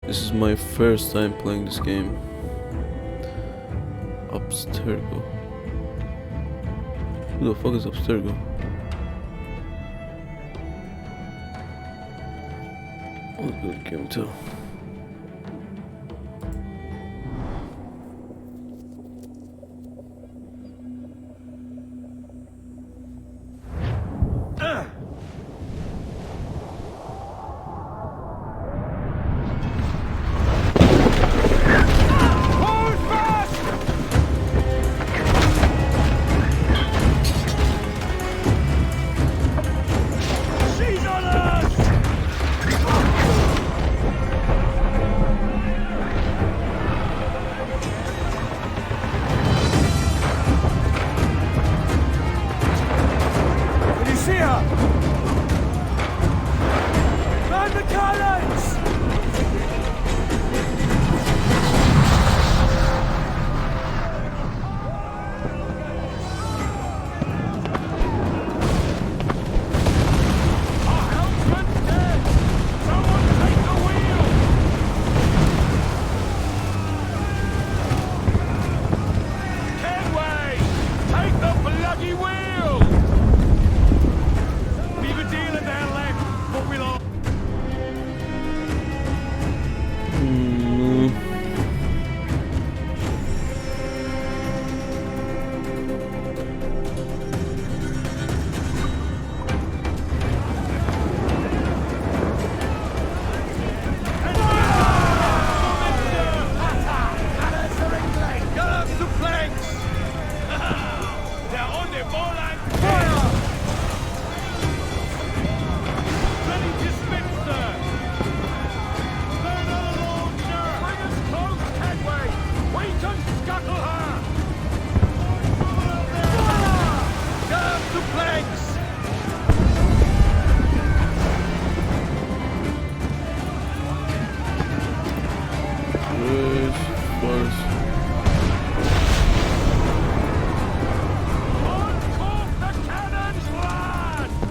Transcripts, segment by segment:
This is my first time playing this game. Abstergo. Who the fuck is Abstergo? Oh, good game too.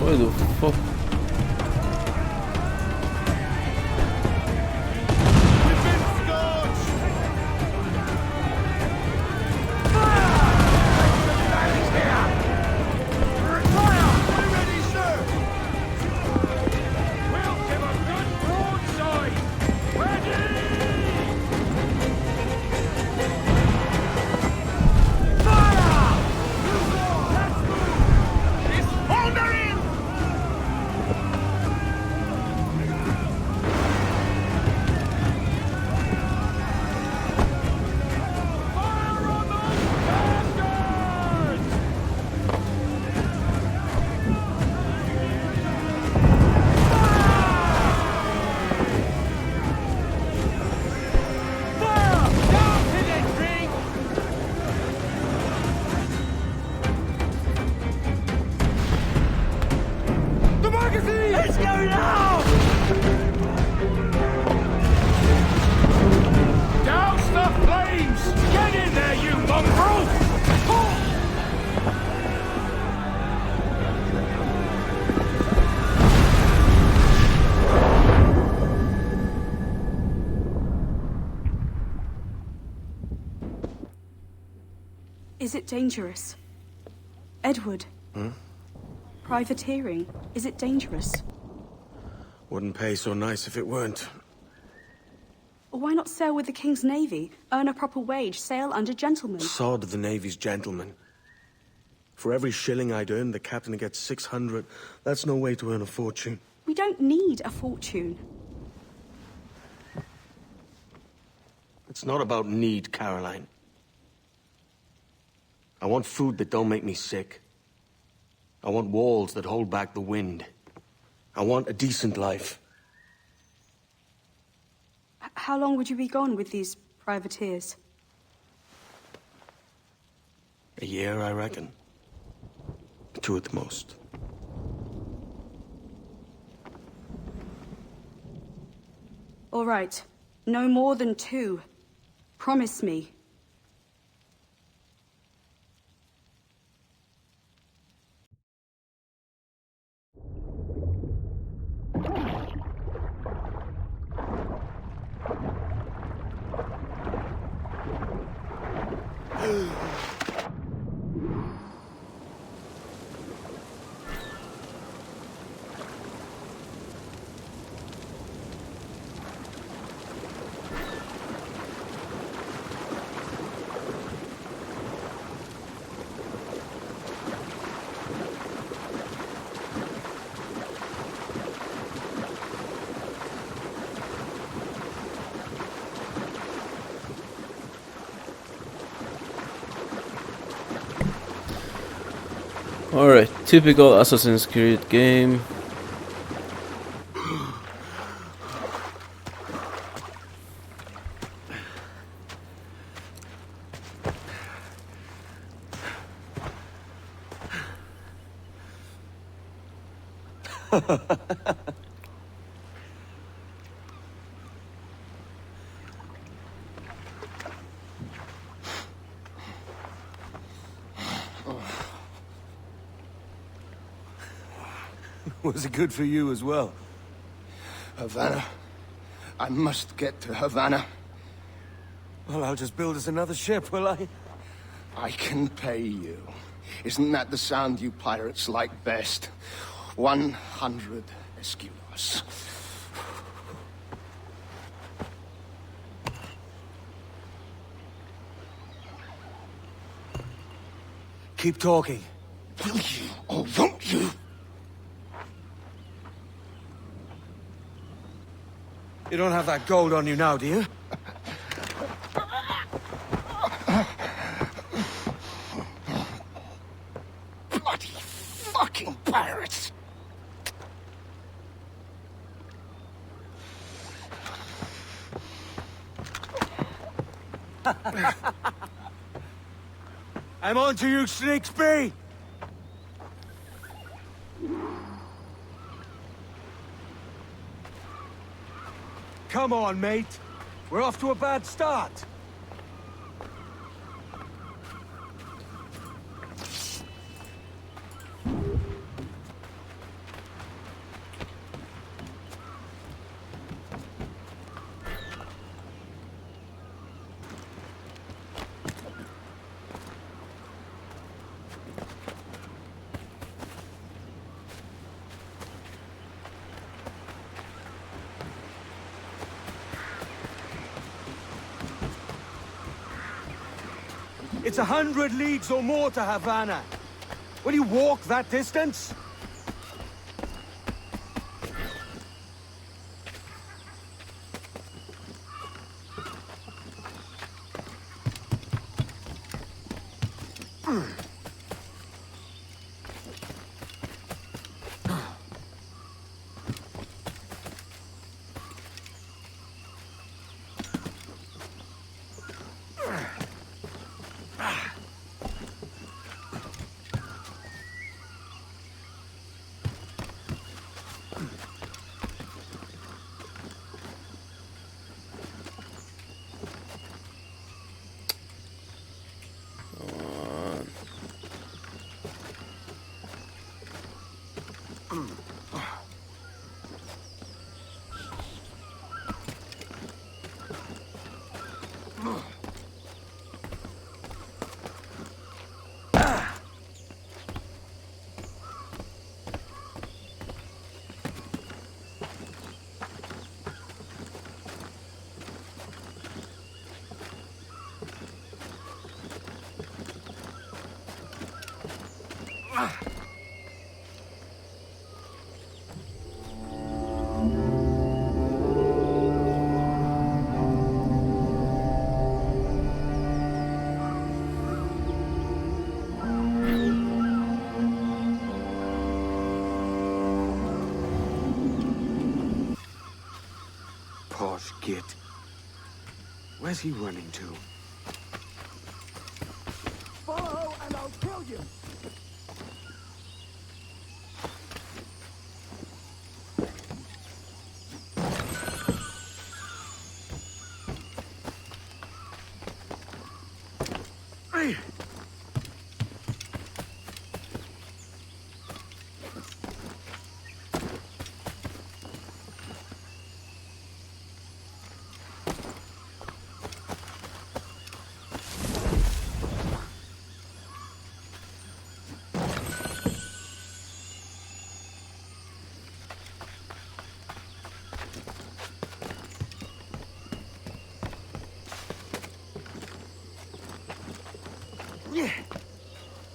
Why the fuck? Is it dangerous? Edward? Privateering, is it dangerous? Wouldn't pay so nice if it weren't. Why not sail with the King's Navy? Earn a proper wage, sail under gentlemen. Sod the Navy's gentlemen. For every shilling I'd earn, the captain gets 600. That's no way to earn a fortune. We don't need a fortune. It's not about need, Caroline. I want food that don't make me sick. I want walls that hold back the wind. I want a decent life. How long would you be gone with these privateers? A year, I reckon. 2 at the most. All right. No more than 2. Promise me. Alright, typical Assassin's Creed game. Was it good for you as well? Havana. I must get to Havana. Well, I'll just build us another ship, will I? I can pay you. Isn't that the sound you pirates like best? 100 escudos. Keep talking. Will you or won't you? You don't have that gold on you now, do you? Bloody fucking pirates! I'm on to you, Snakesby! Come on, mate. We're off to a bad start. It's 100 leagues or more to Havana. Will you walk that distance? Posh git. Where's he running to? Follow and I'll kill you!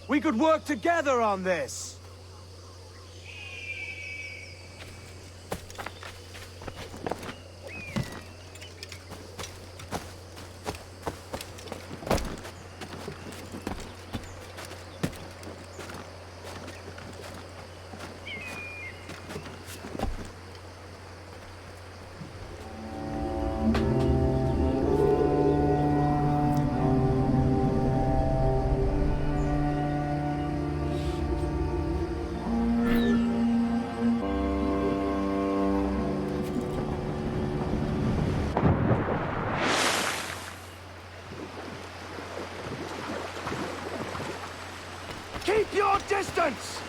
We could work together on this! distance!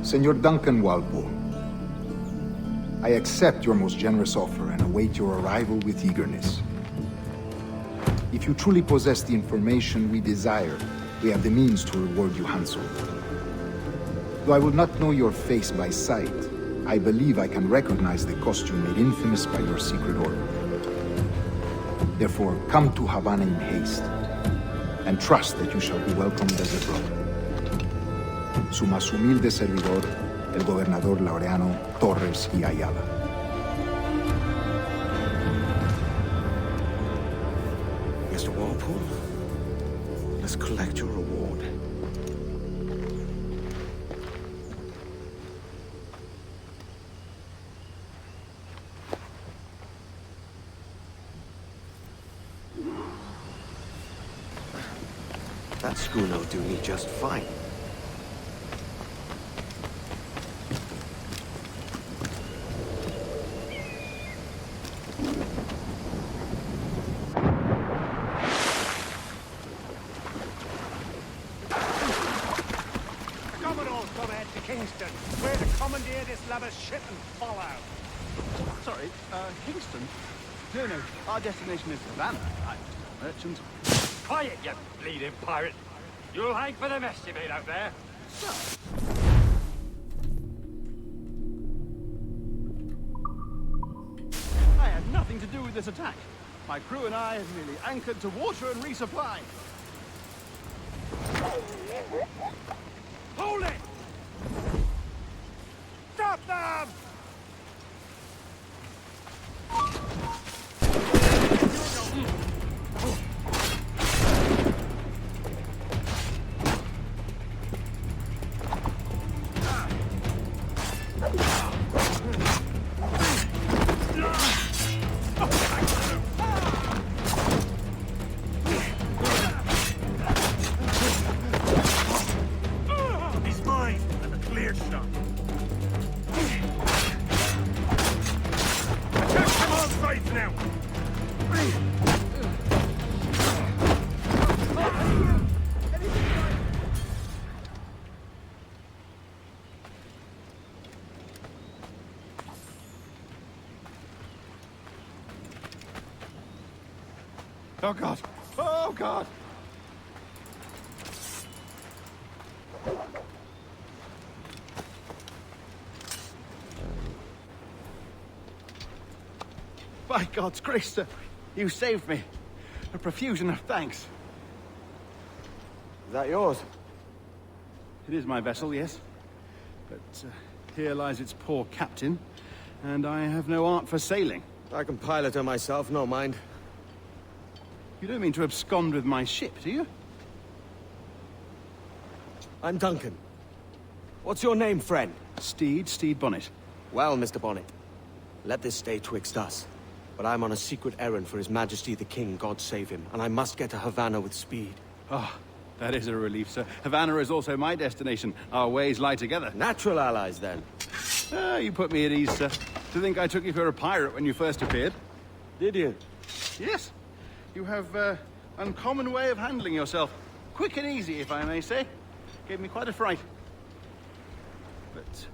Senor Duncan Walpole, I accept your most generous offer and await your arrival with eagerness. If you truly possess the information we desire, we have the means to reward you handsomely. Though I will not know your face by sight, I believe I can recognize the costume made infamous by your secret order. Therefore, come to Havana in haste, and trust that you shall be welcomed as a brother. Su más humilde servidor, el gobernador Laureano Torres y Ayala. Mr. Walpole, let's collect your reward. That schooner will do me just fine. Where to commandeer this lavish ship and follow. Sorry, Kingston? No, our destination is Havana. I'm just a merchant. Quiet, you bleeding pirate. You'll hang for the mess you made out there. I had nothing to do with this attack. My crew and I have merely anchored to water and resupply. Hold it! Stop them! He's mine! And a clear shot. Attack from all sides now! Oh, God. Oh, God. By God's grace, sir, you saved me. A profusion of thanks. Is that yours? It is my vessel, yes. But here lies its poor captain, and I have no art for sailing. I can pilot her myself, no mind. You don't mean to abscond with my ship, do you? I'm Duncan. What's your name, friend? Steed Bonnet. Well, Mr. Bonnet, let this stay twixt us. But I'm on a secret errand for His Majesty the King, God save him, and I must get to Havana with speed. Oh, that is a relief, sir. Havana is also my destination. Our ways lie together. Natural allies, then. Ah, you put me at ease, sir. To think I took you for a pirate when you first appeared. Did you? Yes. You have uncommon way of handling yourself. Quick and easy, if I may say. Gave me quite a fright. But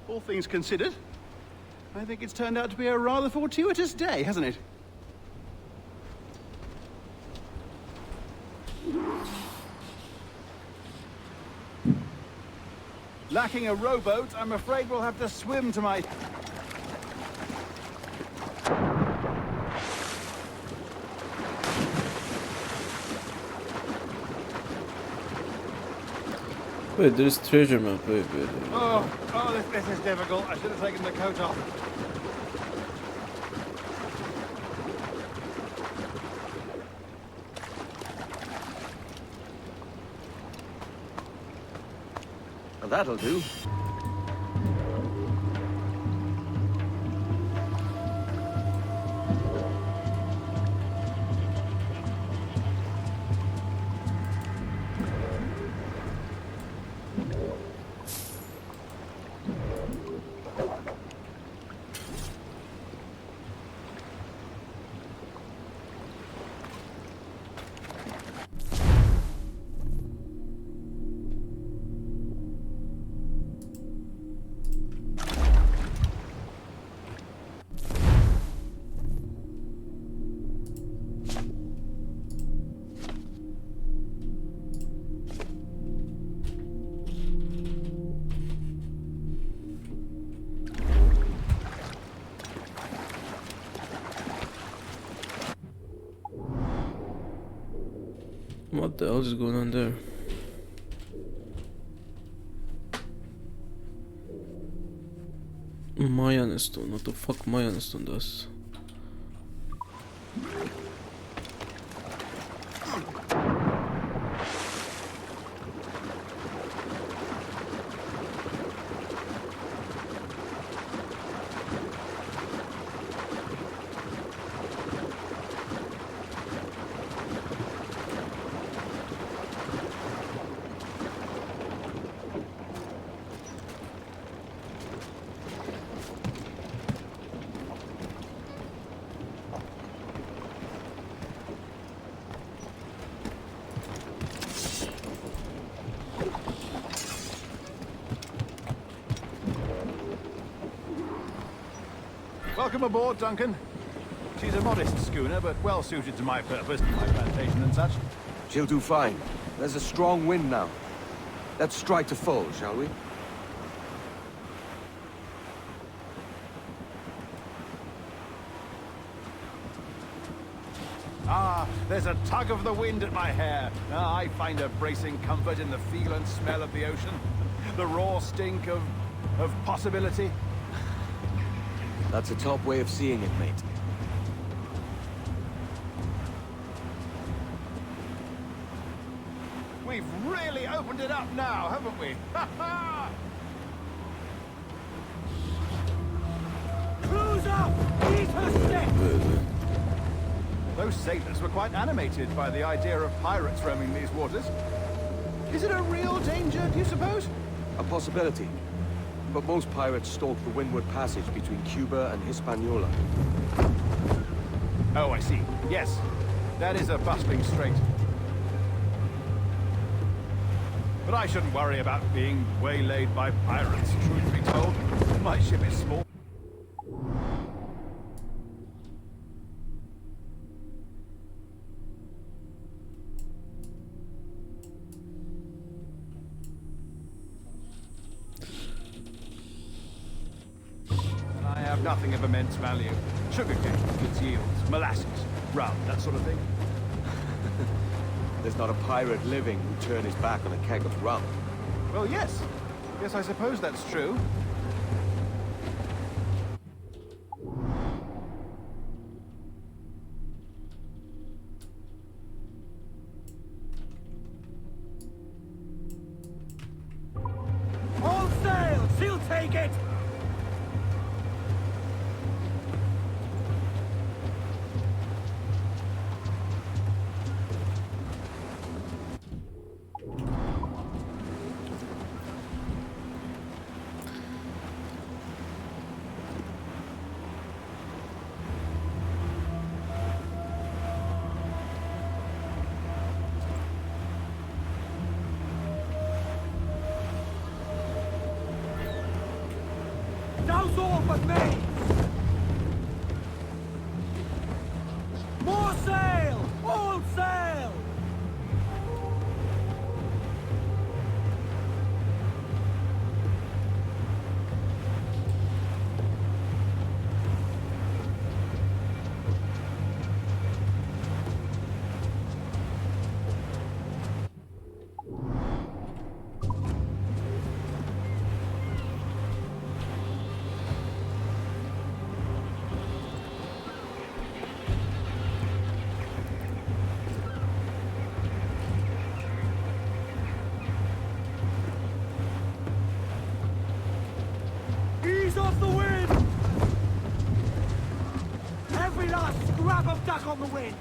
all things considered, I think it's turned out to be a rather fortuitous day, hasn't it? Lacking a rowboat, I'm afraid we'll have to swim to my... Wait, there's treasure map. Wait. Oh, this is difficult. I should have taken the coat off. Well, that'll do. What the hell is going on there? Mayan stone. What the fuck Mayan stone does? Welcome aboard, Duncan. She's a modest schooner, but well suited to my purpose, my plantation and such. She'll do fine. There's a strong wind now. Let's strike to full, shall we? Ah, there's a tug of the wind at my hair. Ah, I find a bracing comfort in the feel and smell of the ocean. The raw stink of possibility. That's a top way of seeing it, mate. We've really opened it up now, haven't we? Ha ha! Cruise up! Eat her stick! Those sailors were quite animated by the idea of pirates roaming these waters. Is it a real danger, do you suppose? A possibility. But most pirates stalk the windward passage between Cuba and Hispaniola. Oh, I see. Yes, that is a bustling strait. But I shouldn't worry about being waylaid by pirates, truth be told. My ship is small. Nothing of immense value. Sugarcane, its yields, molasses, rum, that sort of thing. There's not a pirate living who'd turn his back on a keg of rum. Well, yes. Yes, I suppose that's true. All sail! She'll take it! Douse all but me! More sail! All sail! Ease off the wind! Every last scrap of duck on the wind!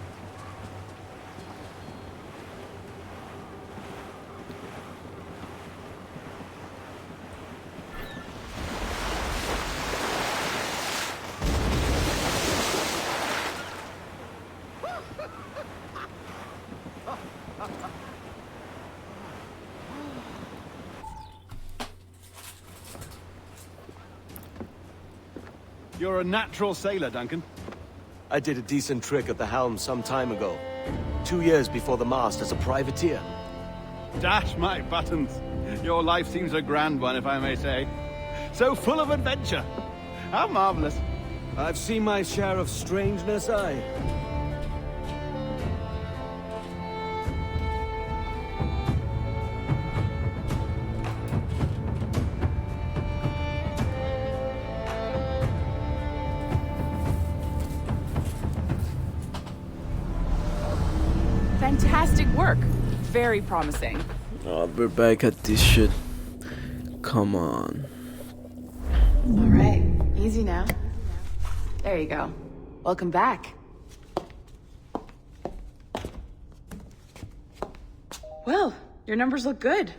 You're a natural sailor, Duncan. I did a decent trick at the helm some time ago. 2 years before the mast as a privateer. Dash my buttons. Your life seems a grand one, if I may say. So full of adventure. How marvelous. I've seen my share of strangeness, aye. Fantastic work. Very promising. Oh, we're back at this shit. Come on. All right, easy now. There you go. Welcome back. Well, your numbers look good.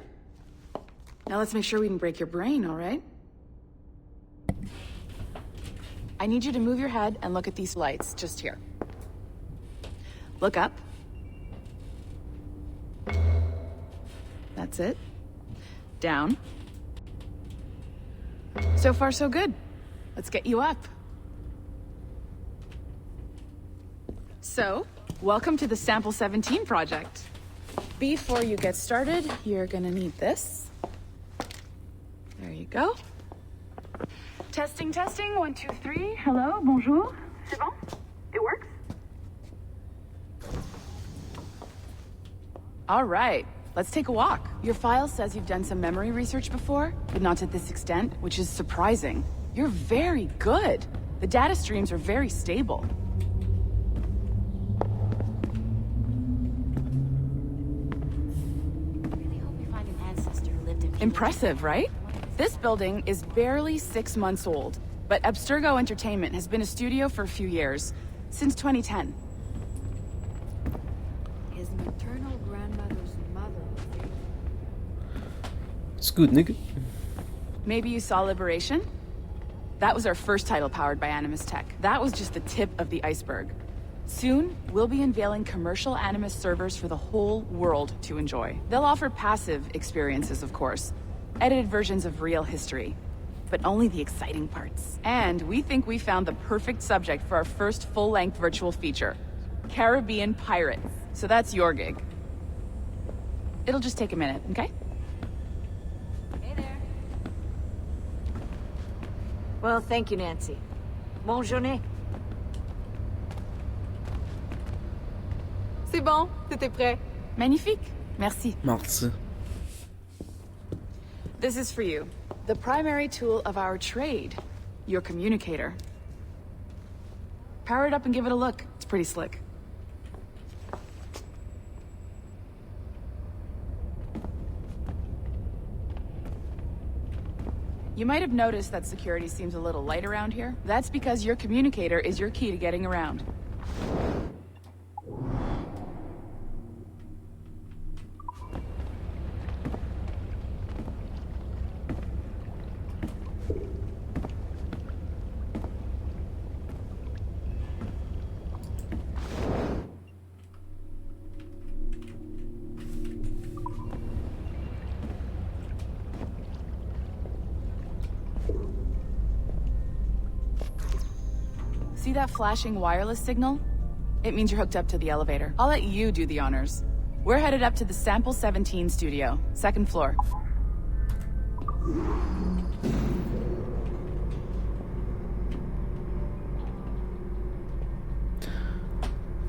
Now let's make sure we can break your brain, all right? I need you to move your head and look at these lights just here. Look up. That's it. Down. So far, so good. Let's get you up. So, welcome to the Sample 17 project. Before you get started, you're gonna need this. There you go. Testing, testing, 1, 2, 3. Hello, bonjour. C'est bon? It works? All right, let's take a walk. Your file says you've done some memory research before, but not to this extent, which is surprising. You're very good. The data streams are very stable. Impressive, right? This building is barely 6 months old, but Abstergo Entertainment has been a studio for a few years, since 2010. His maternal grandmother's mother. It's good, nigga. Maybe you saw Liberation? That was our first title powered by Animus Tech. That was just the tip of the iceberg. Soon, we'll be unveiling commercial Animus servers for the whole world to enjoy. They'll offer passive experiences, of course. Edited versions of real history. But only the exciting parts. And we think we found the perfect subject for our first full-length virtual feature. Caribbean Pirates. So that's your gig. It'll just take a minute, okay? Hey there. Well, thank you, Nancy. Bonne journée. C'est bon, tout est prêt. Magnifique. Merci. Merci. This is for you. The primary tool of our trade. Your communicator. Power it up and give it a look. It's pretty slick. You might have noticed that security seems a little light around here. That's because your communicator is your key to getting around. See that flashing wireless signal? It means you're hooked up to the elevator. I'll let you do the honors. We're headed up to the Sample 17 studio, 2nd floor.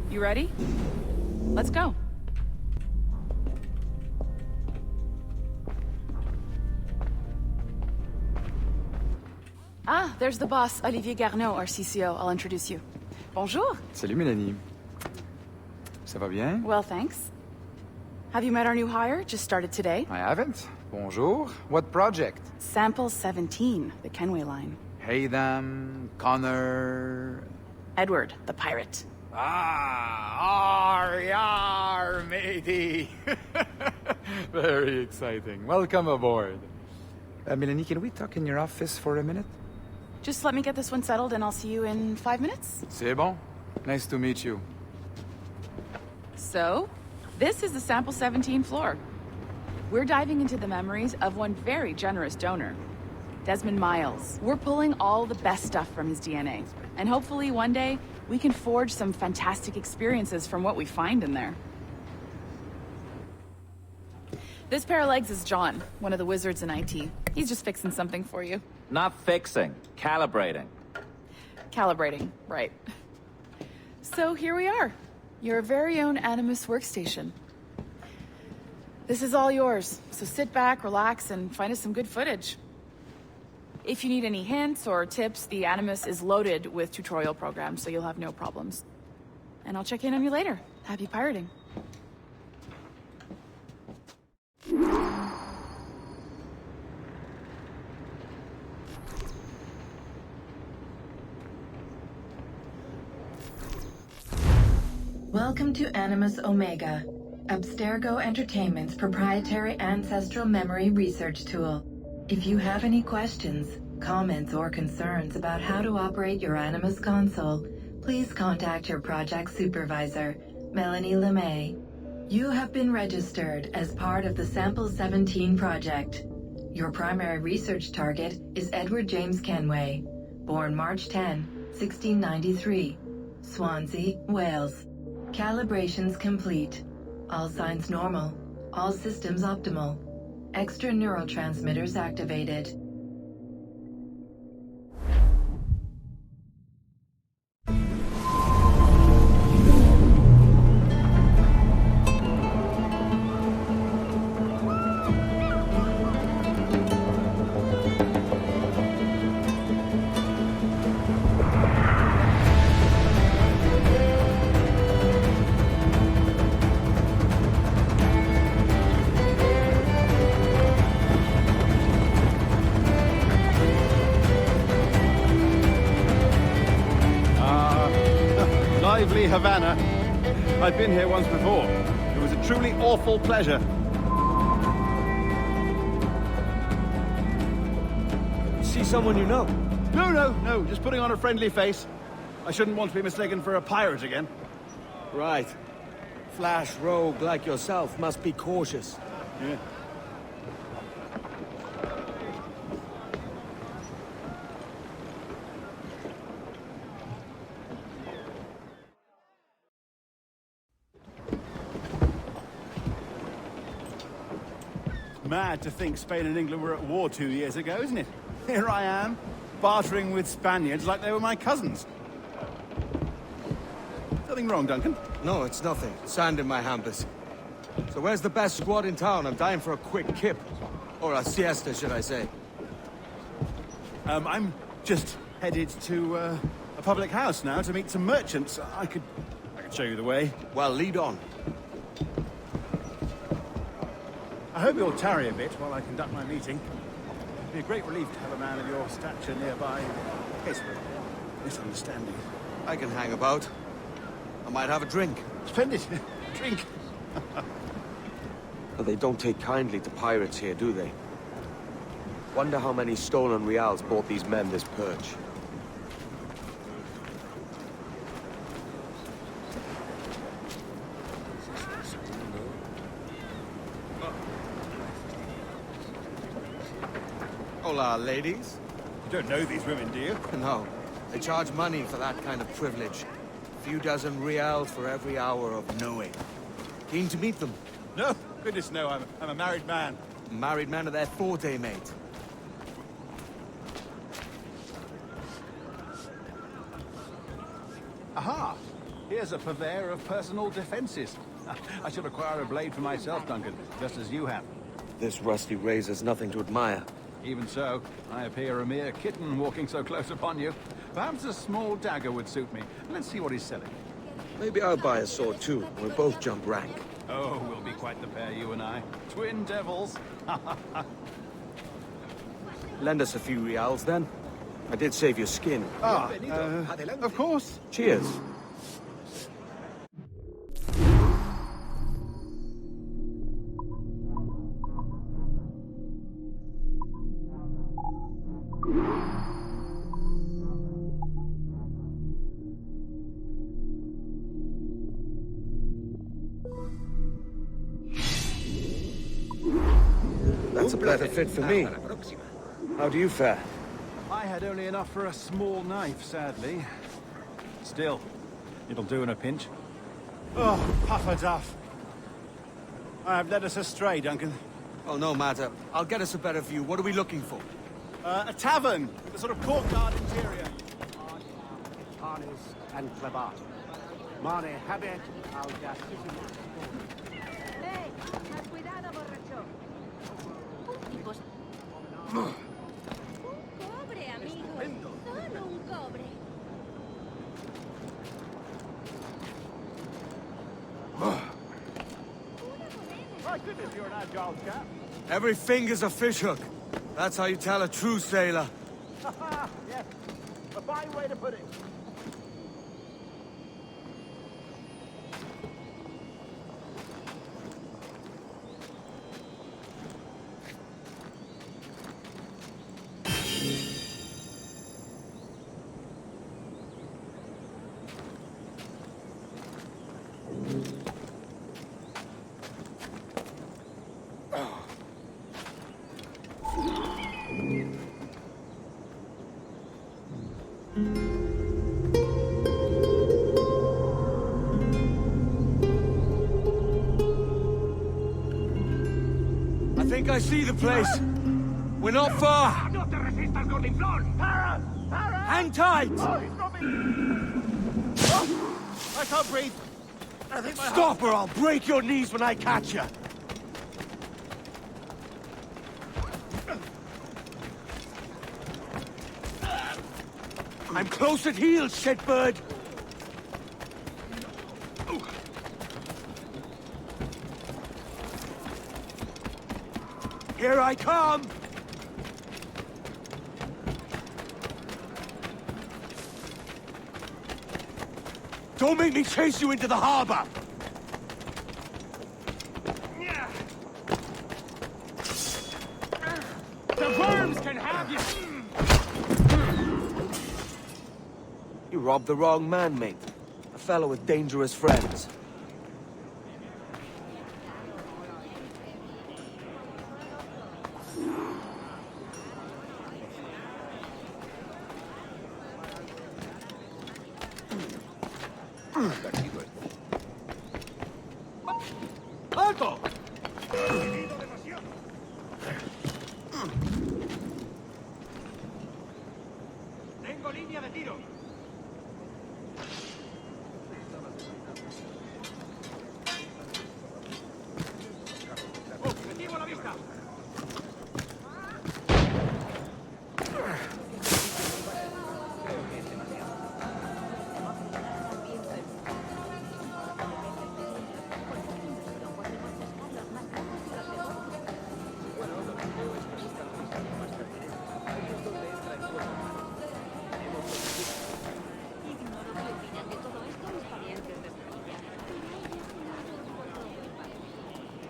You ready? Let's go. Ah, there's the boss, Olivier Garneau, our CCO. I'll introduce you. Bonjour. Salut, Mélanie. Ça va bien? Well, thanks. Have you met our new hire? Just started today. I haven't. Bonjour. What project? Sample 17, the Kenway line. Adam, Connor... Edward, the pirate. Ah, yar, matey. Very exciting. Welcome aboard. Melanie, can we talk in your office for a minute? Just let me get this one settled and I'll see you in 5 minutes. C'est bon. Nice to meet you. So, this is the Sample 17 floor. We're diving into the memories of one very generous donor, Desmond Miles. We're pulling all the best stuff from his DNA. And hopefully one day, we can forge some fantastic experiences from what we find in there. This pair of legs is John, one of the wizards in IT. He's just fixing something for you. Not fixing, calibrating. Calibrating, right. So here we are, your very own Animus workstation. This is all yours, so sit back, relax, and find us some good footage. If you need any hints or tips, the Animus is loaded with tutorial programs, so you'll have no problems. And I'll check in on you later. Happy pirating. Welcome to Animus Omega, Abstergo Entertainment's proprietary ancestral memory research tool. If you have any questions, comments, or concerns about how to operate your Animus console, please contact your project supervisor, Melanie LeMay. You have been registered as part of the Sample 17 project. Your primary research target is Edward James Kenway, born March 10, 1693, Swansea, Wales. Calibrations complete. All signs normal. All systems optimal. Extra neurotransmitters activated. Lively Havana. I've been here once before. It was a truly awful pleasure. See someone you know? No, just putting on a friendly face. I shouldn't want to be mistaken for a pirate again. Right. Flash rogue like yourself must be cautious. Yeah. Mad to think Spain and England were at war 2 years ago, isn't it? Here I am, bartering with Spaniards like they were my cousins. Something wrong, Duncan? No, it's nothing. Sand in my hampers. So where's the best squad in town? I'm dying for a quick kip. Or a siesta, should I say. I'm just headed to a public house now to meet some merchants. I could show you the way. Well, lead on. I hope you'll tarry a bit while I conduct my meeting. It'd be a great relief to have a man of your stature nearby in case of a misunderstanding. I can hang about. I might have a drink. Splendid. Drink. But they don't take kindly to pirates here, do they? Wonder how many stolen reals bought these men this perch. Hola, ladies. You don't know these women, do you? No. They charge money for that kind of privilege. A few dozen reals for every hour of knowing. Keen to meet them? No, goodness no, I'm a married man. Married men are their forte, mate. Aha! Here's a purveyor of personal defenses. I should acquire a blade for myself, Duncan, just as you have. This rusty razor's nothing to admire. Even so, I appear a mere kitten walking so close upon you. Perhaps a small dagger would suit me. Let's see what he's selling. Maybe I'll buy a sword too. We'll both jump rank. Oh, we'll be quite the pair, you and I. Twin devils. Lend us a few reals then. I did save your skin. Of course. Cheers. That's a better fit for me. How do you fare? I had only enough for a small knife, sadly. Still, it'll do in a pinch. Oh, puffer duff. I have led us astray, Duncan. Oh, no matter. I'll get us a better view. What are we looking for? A tavern with a sort of courtyard interior. and clavat. Mane habet audacissimo. ¡Hey! ¡Más cuidado, borracho! Tipos... Un cobre, amigo. Solo un cobre. My goodness, you're an agile chap. Every finger's a fishhook. That's how you tell a true sailor. Yes, a fine way to put it. I think I see the place. We're not far. ¡No te resistas, gordinflón! ¡Para! ¡Para! Hang tight! I can't breathe. I think my Stop or I'll break your knees when I catch you. I'm close at heel, shitbird. Here I come! Don't make me chase you into the harbor! The worms can have you! You robbed the wrong man, mate. A fellow with dangerous friends. ¡Alto! Tengo línea de tiro. Objetivo a la vista.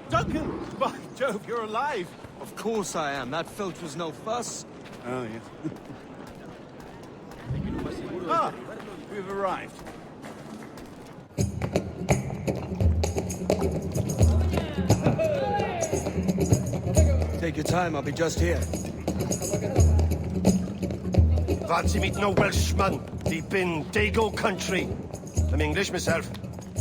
Duncan! By Jove, you're alive! Of course I am. That filch was no fuss. Oh, yes. Ah! We've arrived. Take your time, I'll be just here. Fancy meeting a Welshman deep in Dago country. I'm English myself.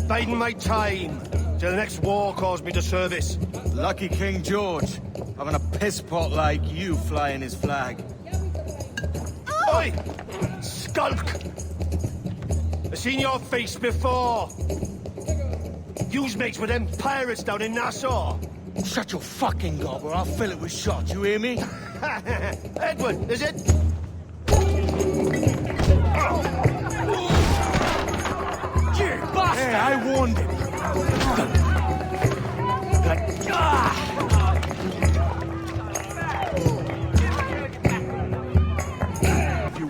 Biding my time till the next war calls me to service. Lucky King George, having a piss pot like you flying his flag. Oi! Skulk! I've seen your face before. You's mates with them pirates down in Nassau. Shut your fucking gob or I'll fill it with shot, you hear me? Edward, is it? You bastard! Hey, I warned him. You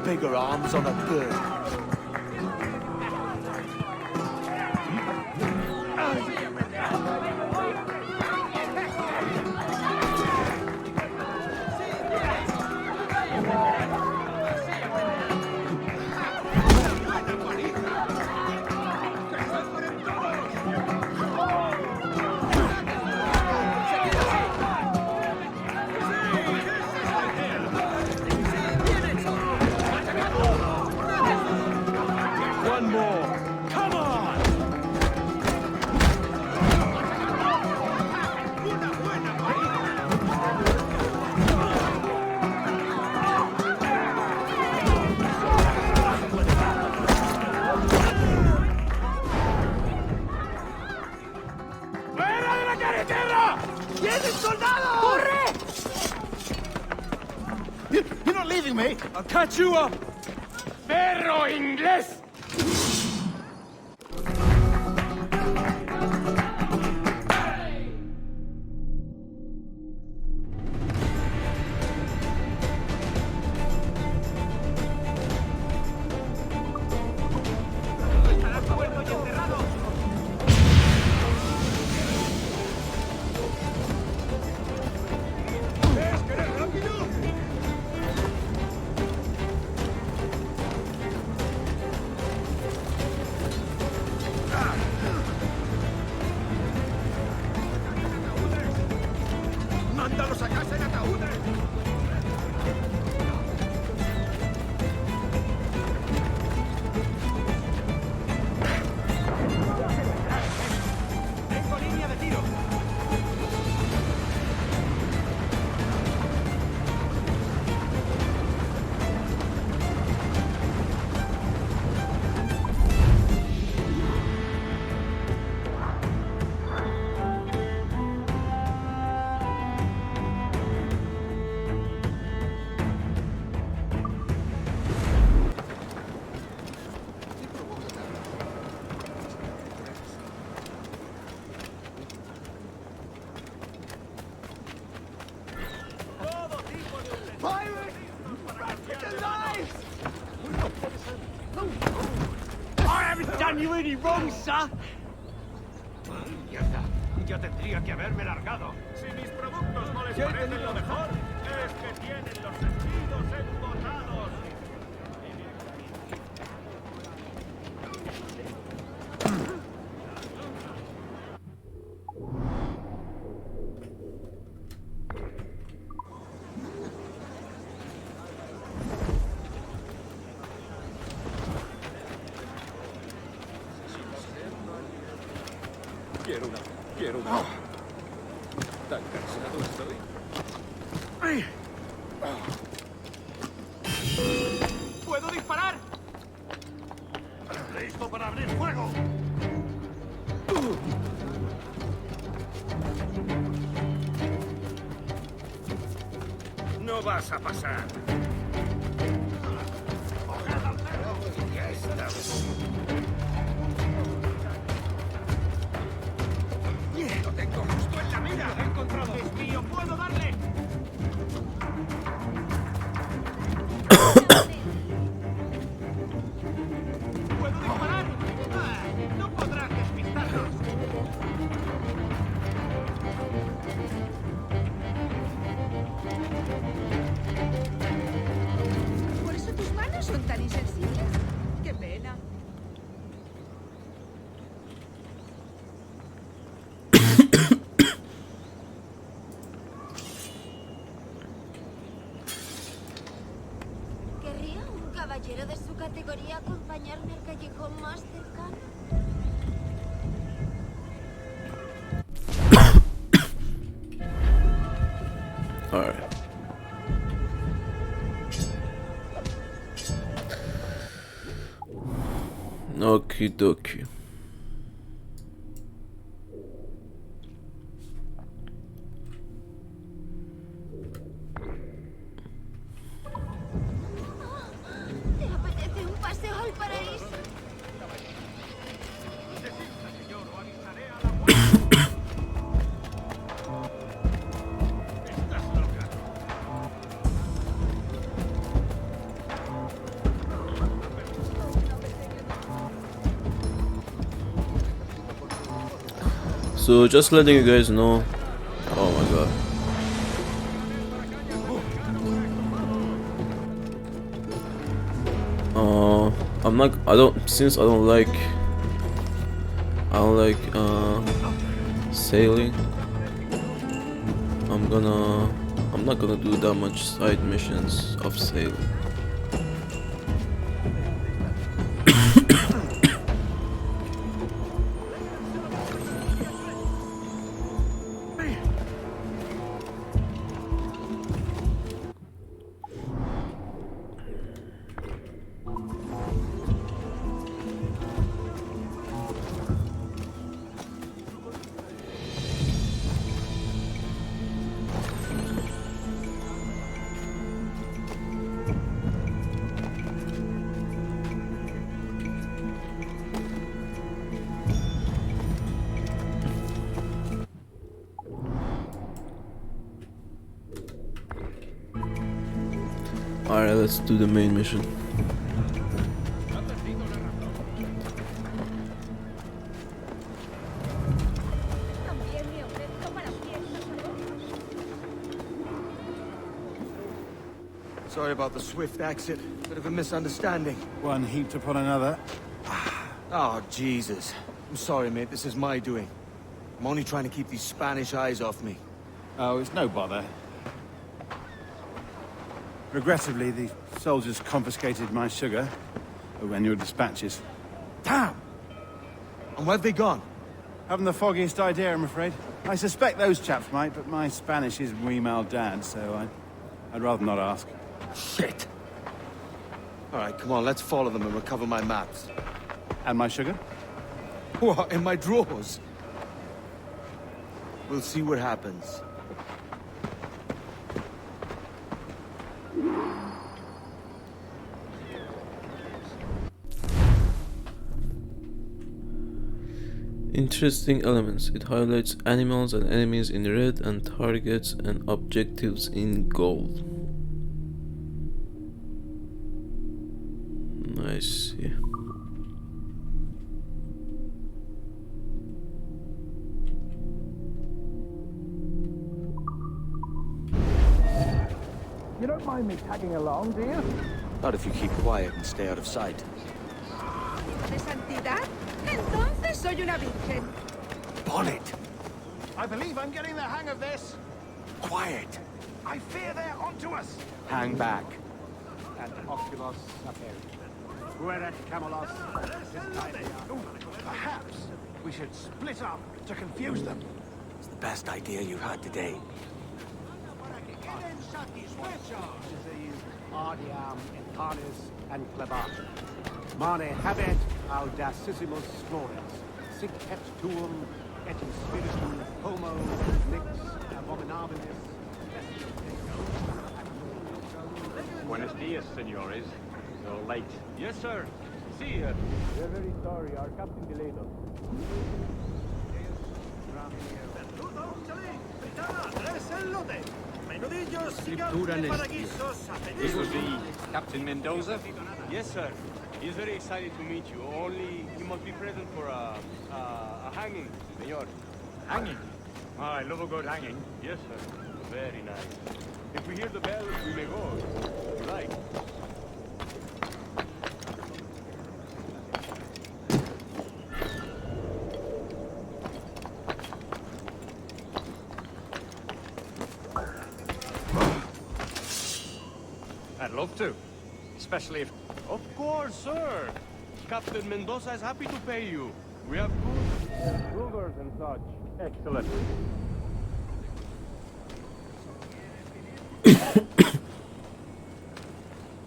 bigger arms on a bird. One more. Come on! ¡Fuera de la carretera! ¡Vienen soldados! ¡Corre! You're not leaving me! I'll catch you up! ¡Perro inglés! ¡Mándalos a casa en ataúdes! ¡Tengo línea de tiro! I haven't done you any wrong, sir! ¡Mierda! Yo tendría que haberme largado. Si mis productos no les parecen lo mejor, es que tienen los sentidos embotados. Quiero una. Tan cansado estoy. ¡Puedo disparar! ¡Listo para abrir fuego! No vas a pasar. Ya estamos. ¡Lo tengo justo en la mira! ¡Lo he encontrado! ¡Es mío! ¡Puedo darle! ¿Puedo disparar? No podrás despistarlos. ¿Por eso tus manos son tan insensibles? ¡Qué pena! ¿Querría un caballero de su categoría acompañarme al callejón más cercano? Alright. Okie dokie. ¿Te apetece un paseo al paraíso? So just letting you guys know. Oh my god. Since I don't like sailing. I'm not gonna do that much side missions of sailing. Alright, let's do the main mission. Sorry about the swift exit. Bit of a misunderstanding. One heaped upon another. Oh, Jesus. I'm sorry, mate. This is my doing. I'm only trying to keep these Spanish eyes off me. Oh, it's no bother. Regrettably, the soldiers confiscated my sugar when your dispatches. Damn! And where've they gone? Haven't the foggiest idea, I'm afraid. I suspect those chaps might, but my Spanish is muy mal dad, so I'd rather not ask. Shit! Alright, come on, let's follow them and recover my maps. And my sugar? What, in my drawers? We'll see what happens. Interesting elements. It highlights animals and enemies in red and targets and objectives in gold. Nice, yeah. You don't mind me tagging along, do you? Not if you keep quiet and stay out of sight. ¿De santidad? Entonces soy una virgen. Bonnet! I believe I'm getting the hang of this. Quiet! I fear they're onto us. Hang back. And oculos sapere. Fuere camelos. Perhaps we should split up to confuse them. It's the best idea you've had today. Ardiam, Entalis, and Clebat. Mane habet audacissimus flores. Sic et tuum et in spiritum homo nix abominabilis. Buenos dias, senores. So late. Yes, sir. See, we're very sorry. Our captain delayed us. This was the Captain Mendoza? Yes, sir. He's very excited to meet you. Only he must be present for a hanging, senor. Hanging? Oh, I love a good hanging. Yes, sir. Very nice. If we hear the bell, we may go. If you like. I'd love to. Especially if... Of course, sir. Captain Mendoza is happy to pay you. We have good rulers and such. Excellent.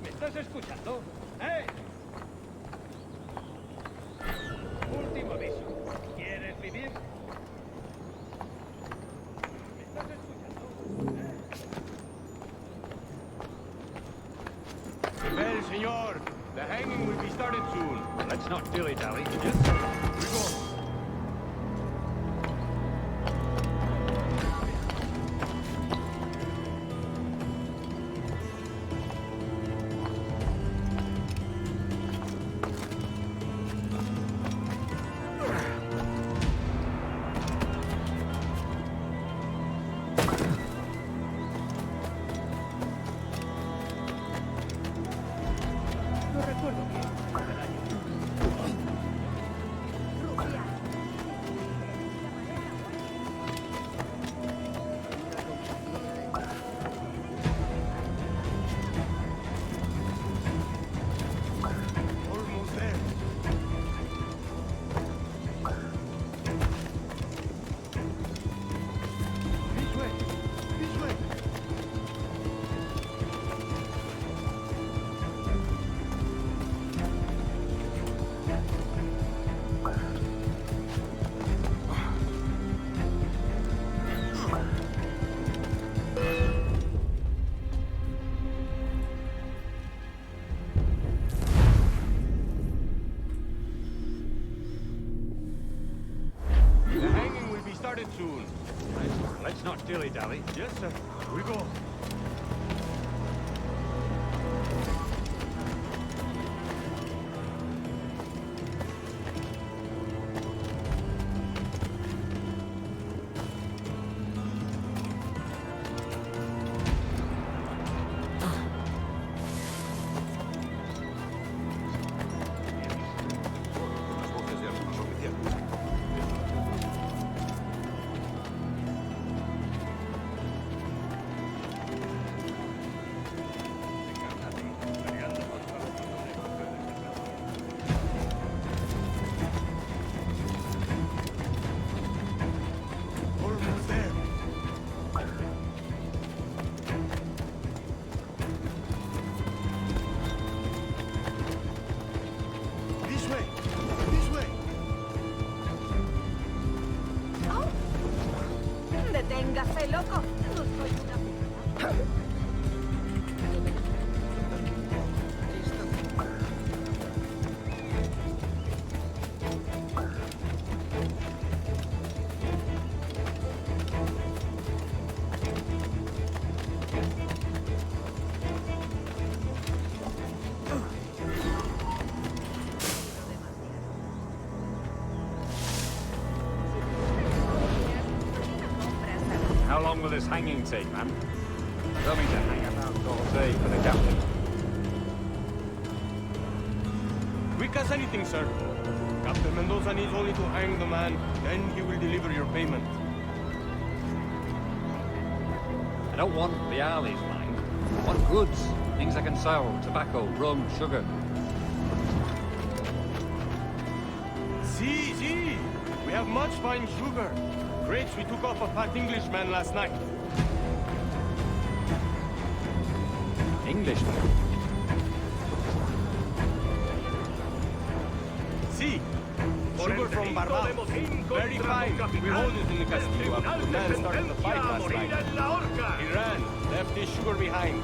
¿Me estás escuchando? ¿Eh? Último aviso. ¿Quieres vivir? ¿Me estás escuchando? Well, senor, the hanging will be started soon. Let's not dilly-dally. Yes, sir. We go. Let's not dilly-dally. Yes, sir. We go. ¡Deténgase, loco! No soy una... How long will this hanging take, man? I don't mean to hang about all day for the captain. Quick as anything, sir. Captain Mendoza needs only to hang the man, then he will deliver your payment. I don't want the alleys, mind. I want goods. Things I can sell. Tobacco, rum, sugar. See. We have much fine sugar. Crates we took off a fat Englishman last night. Englishman? See. Sugar from Barbados. Very fine. We hold it in the Castillo after the man started the fight last night. He ran. Left his sugar behind.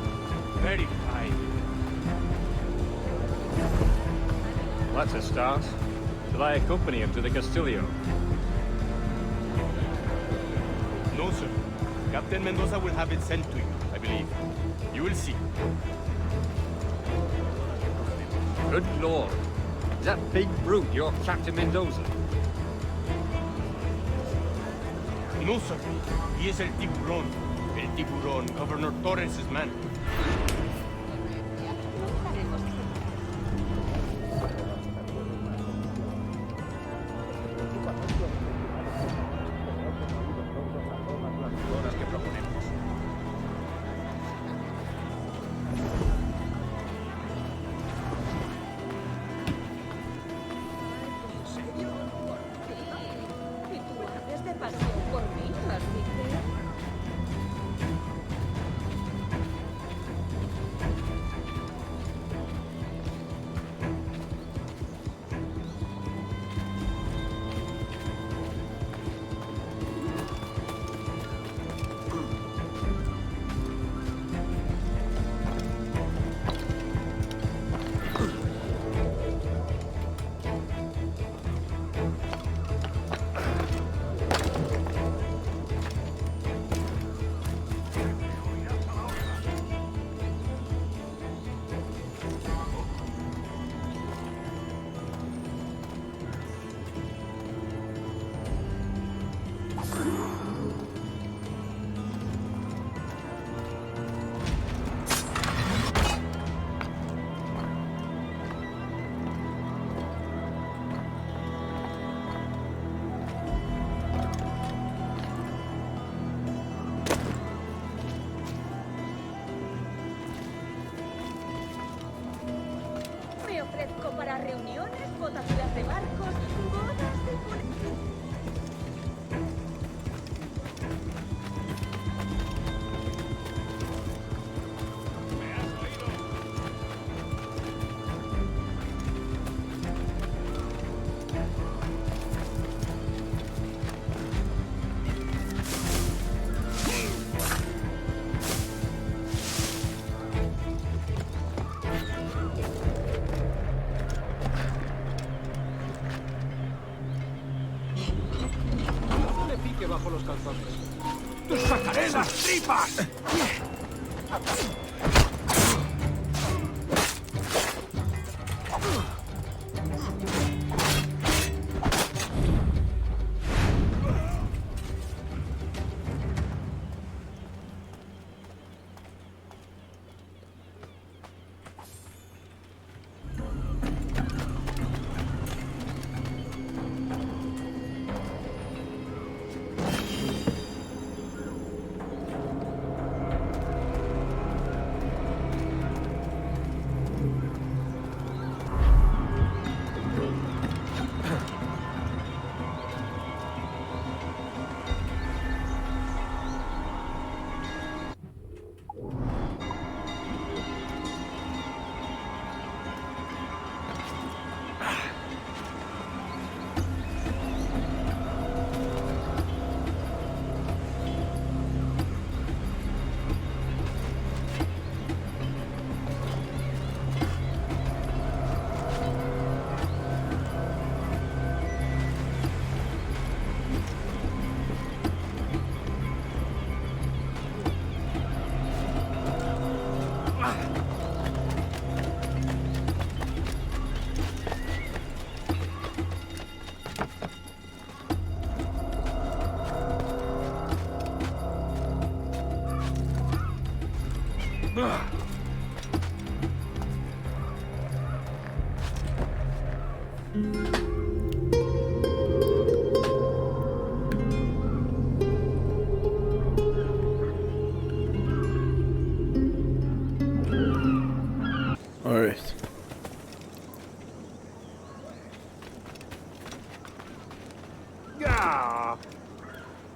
Very fine. Well, that's a start. Shall I accompany him to the Castillo? No, sir. Captain Mendoza will have it sent to you, I believe. You will see. Good lord. Is that big brute your Captain Mendoza? No, sir. He is El Tiburon. El Tiburon, Governor Torres' man. ¡Te sacaré las tripas! Alright.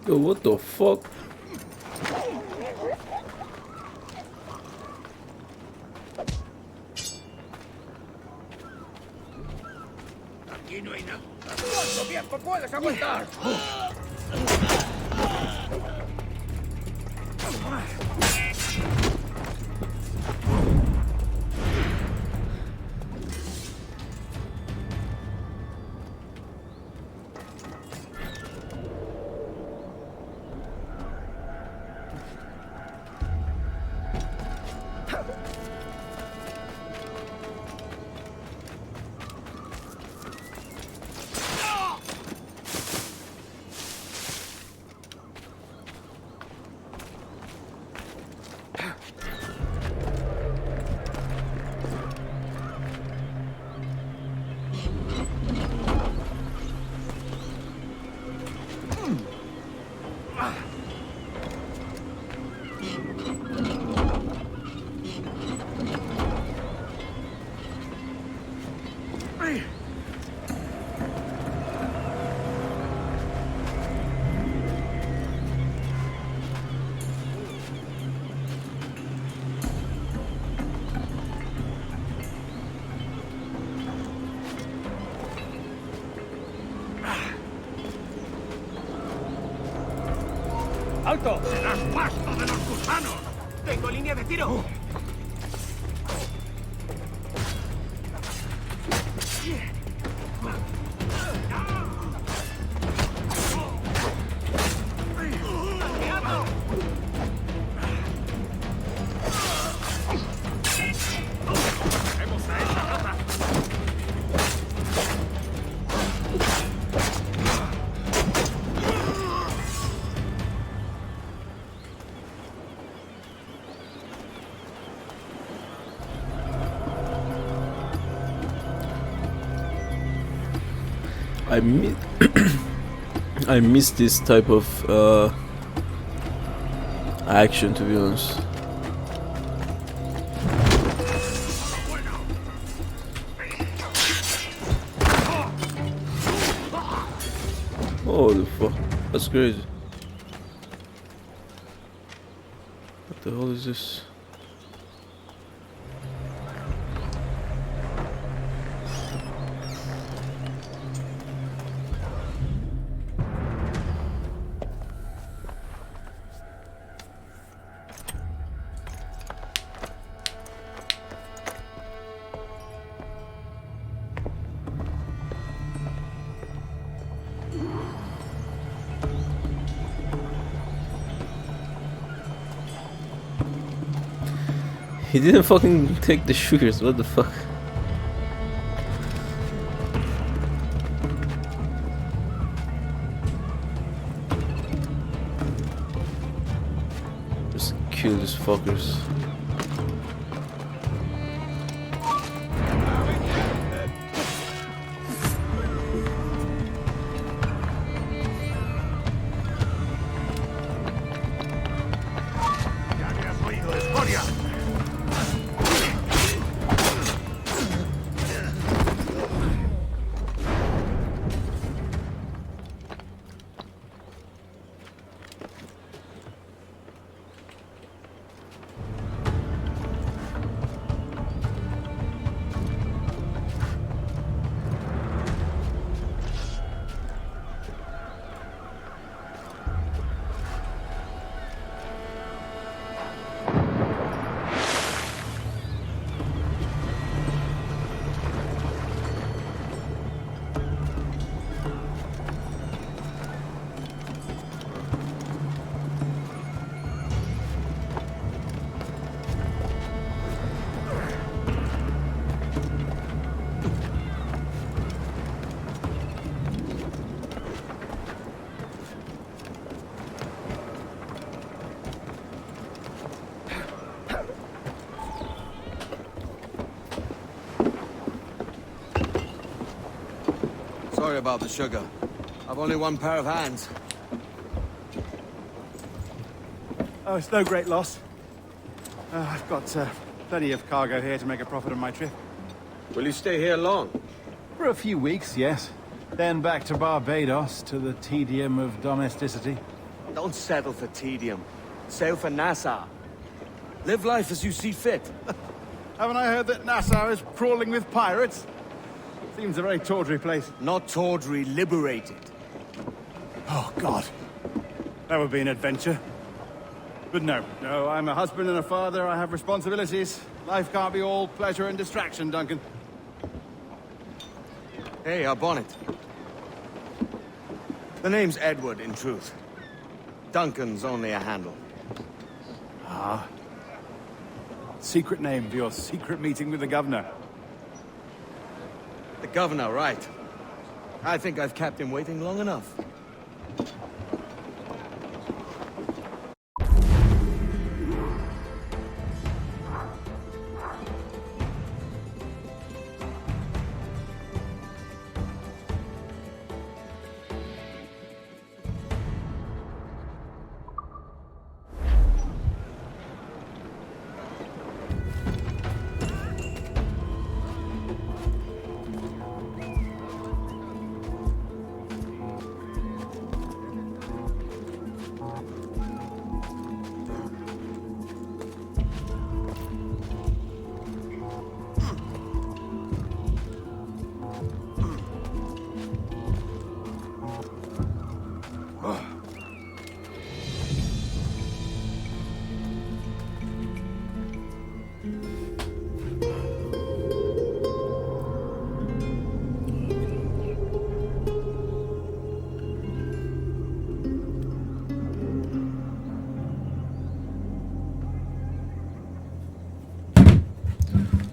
Yo, what the fuck? Aquí no hay nada. ¿Cuánto tiempo puedes aguantar? ¡Alto! ¡Serás pasto de los gusanos! ¡Tengo línea de tiro! I miss this type of action, to be honest. Holy fuck, that's crazy. What the hell is this? He didn't fucking take the sugars, what the fuck? Just kill these fuckers. Sorry about the sugar. I've only one pair of hands. Oh, it's no great loss. I've got plenty of cargo here to make a profit on my trip. Will you stay here long? For a few weeks, yes. Then back to Barbados, to the tedium of domesticity. Don't settle for tedium. Sail for Nassau. Live life as you see fit. Haven't I heard that Nassau is crawling with pirates? Seems a very tawdry place. Not tawdry, liberated. Oh, God. That would be an adventure. But no, I'm a husband and a father. I have responsibilities. Life can't be all pleasure and distraction, Duncan. Hey, our bonnet. The name's Edward, in truth. Duncan's only a handle. Ah. Secret name for your secret meeting with the governor. The governor, right. I think I've kept him waiting long enough.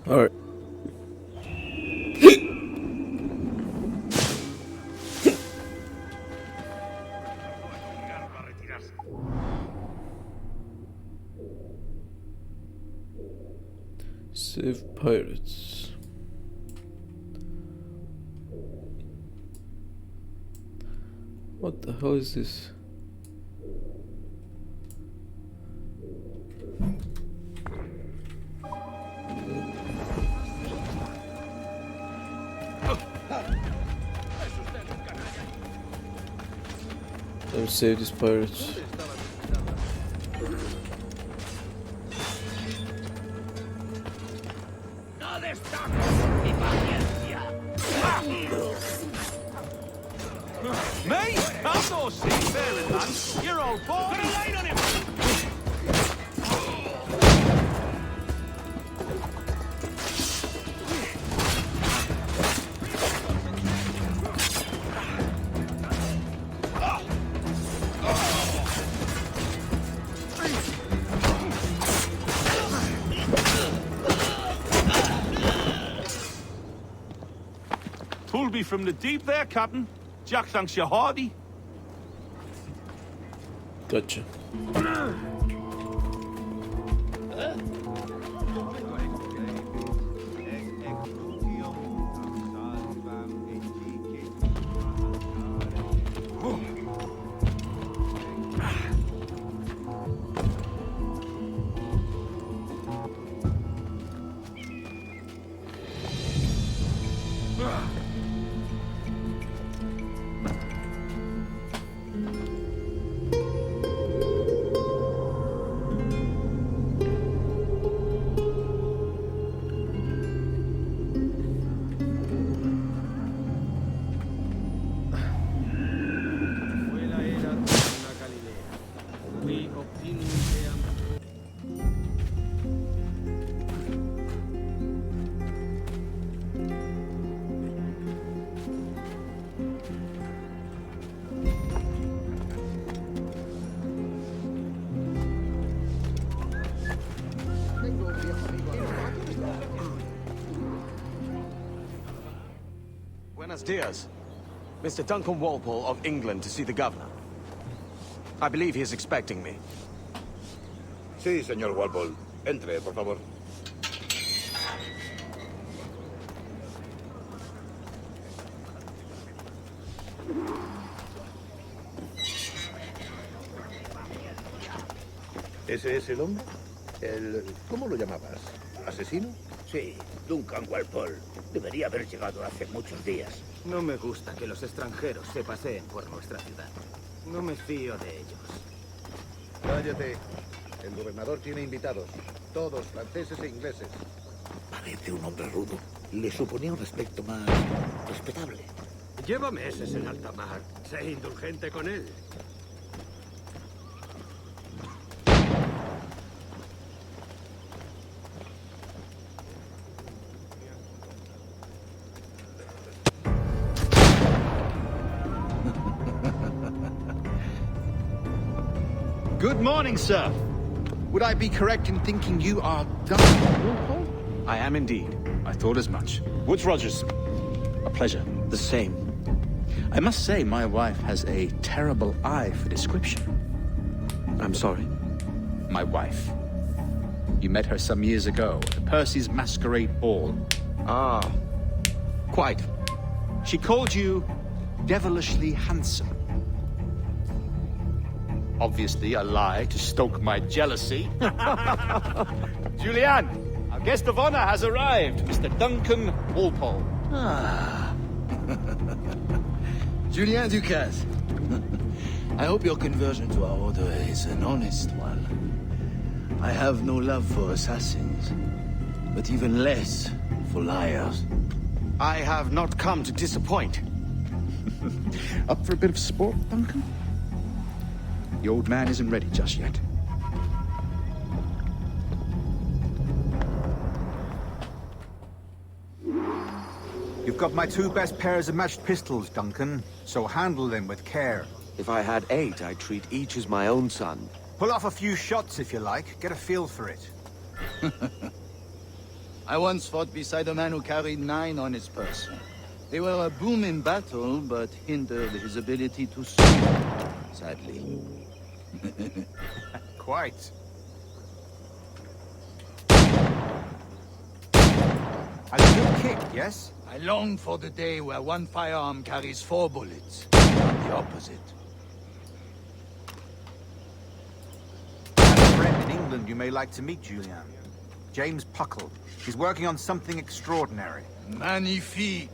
Alright. Save pirates. What the hell is this? Let's save these pirates. Me? I'm no seafaring, man. You're all boy. Put a light on him. from the deep there, Captain. Jack thanks you hearty. Gotcha. Buenos dias. Mr. Duncan Walpole of England to see the governor. I believe he is expecting me. Sí, señor Walpole. Entre, por favor. ¿Ese es el hombre? ¿Cómo lo llamabas? ¿Asesino? Sí, Duncan Walpole. Debería haber llegado hace muchos días. No me gusta que los extranjeros se paseen por nuestra ciudad. No me fío de ellos. Cállate. El gobernador tiene invitados. Todos franceses e ingleses. Parece un hombre rudo. Le suponía un aspecto más respetable. Lleva meses en alta mar. Sé indulgente con él. Good morning, sir. Would I be correct in thinking you are Duncan Walpole? I am indeed. I thought as much. Woods Rogers. A pleasure. The same. I must say, my wife has a terrible eye for description. I'm sorry? My wife. You met her some years ago at the Percy's Masquerade Ball. Ah, quite. She called you devilishly handsome. Obviously a lie to stoke my jealousy. Julianne, our guest of honor has arrived, Mr. Duncan Walpole. Ah. Julien Ducasse. I hope your conversion to our order is an honest one. I have no love for assassins, but even less for liars. I have not come to disappoint. Up for a bit of sport, Duncan? The old man isn't ready just yet. You've got my 2 best pairs of matched pistols, Duncan, so handle them with care. If I had 8, I'd treat each as my own son. Pull off a few shots if you like, get a feel for it. I once fought beside a man who carried 9 on his person. They were a boom in battle, but hindered his ability to swim, sadly. Quite. A good kick, yes? I long for the day where one firearm carries 4 bullets, not the opposite. I have a friend in England you may like to meet, Julian. James Puckle. He's working on something extraordinary. Magnifique.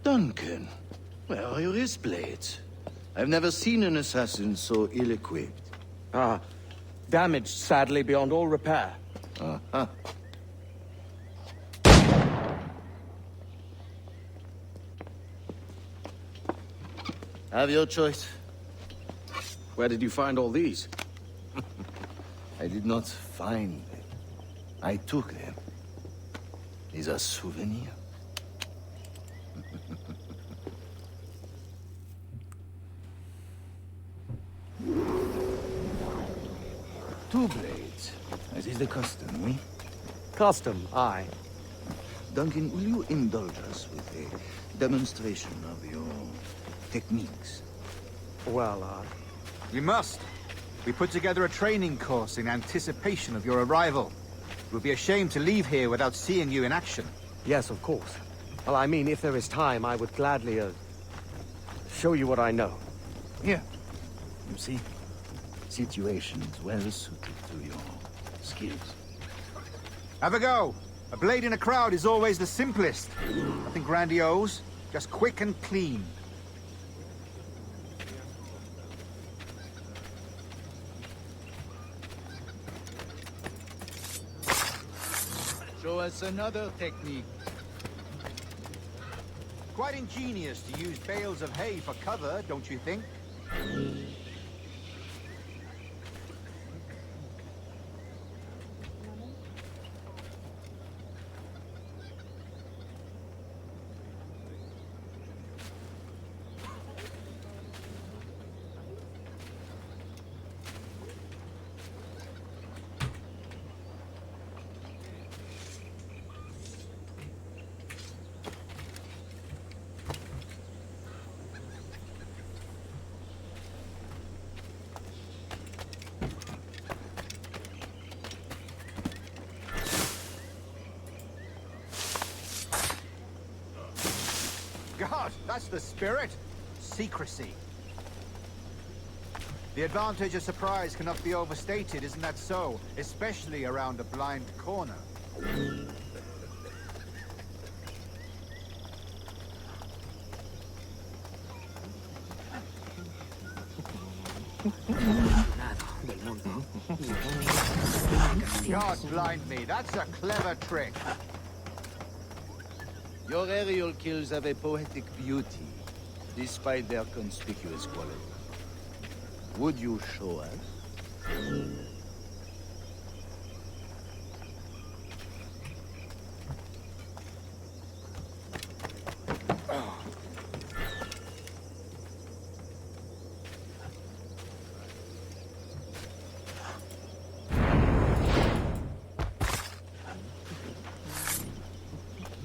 Duncan, where are your wrist blades? I've never seen an assassin so ill-equipped. Ah, damaged sadly beyond all repair. Uh-huh. Have your choice. Where did you find all these? I did not find them. I took them. These are souvenirs. Two blades, as is the custom, eh? Custom, aye. Duncan, will you indulge us with a demonstration of your techniques? Well, We must. We put together a training course in anticipation of your arrival. It would be a shame to leave here without seeing you in action. Yes, of course. Well, I mean, if there is time, I would gladly, show you what I know. Here. You see? Situations well suited to your skills. Have a go. A blade in a crowd is always the simplest. Nothing grandiose, just quick and clean. Show us another technique. Quite ingenious to use bales of hay for cover, don't you think? God, that's the spirit. Secrecy. The advantage of surprise cannot be overstated, isn't that so? Especially around a blind corner. God blind me, that's a clever trick. Your aerial kills have a poetic beauty, despite their conspicuous quality. Would you show us?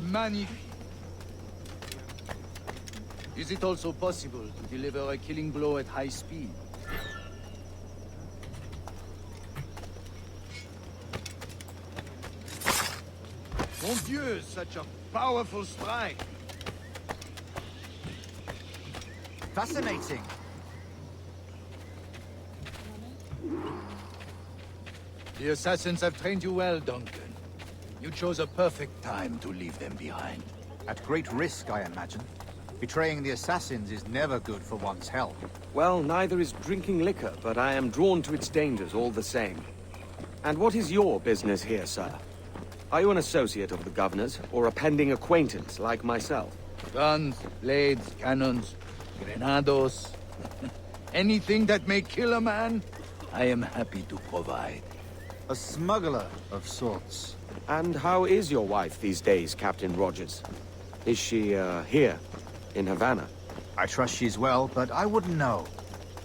Magnifique. Is it also possible to deliver a killing blow at high speed? Mon Dieu, such a powerful strike! Fascinating. The assassins have trained you well, Duncan. You chose a perfect time to leave them behind. At great risk, I imagine. Betraying the assassins is never good for one's health. Well, neither is drinking liquor, but I am drawn to its dangers all the same. And what is your business here, sir? Are you an associate of the governor's, or a pending acquaintance like myself? Guns, blades, cannons, grenados. Anything that may kill a man, I am happy to provide. A smuggler of sorts. And how is your wife these days, Captain Rogers? Is she, here, in Havana? I trust she's well, but I wouldn't know.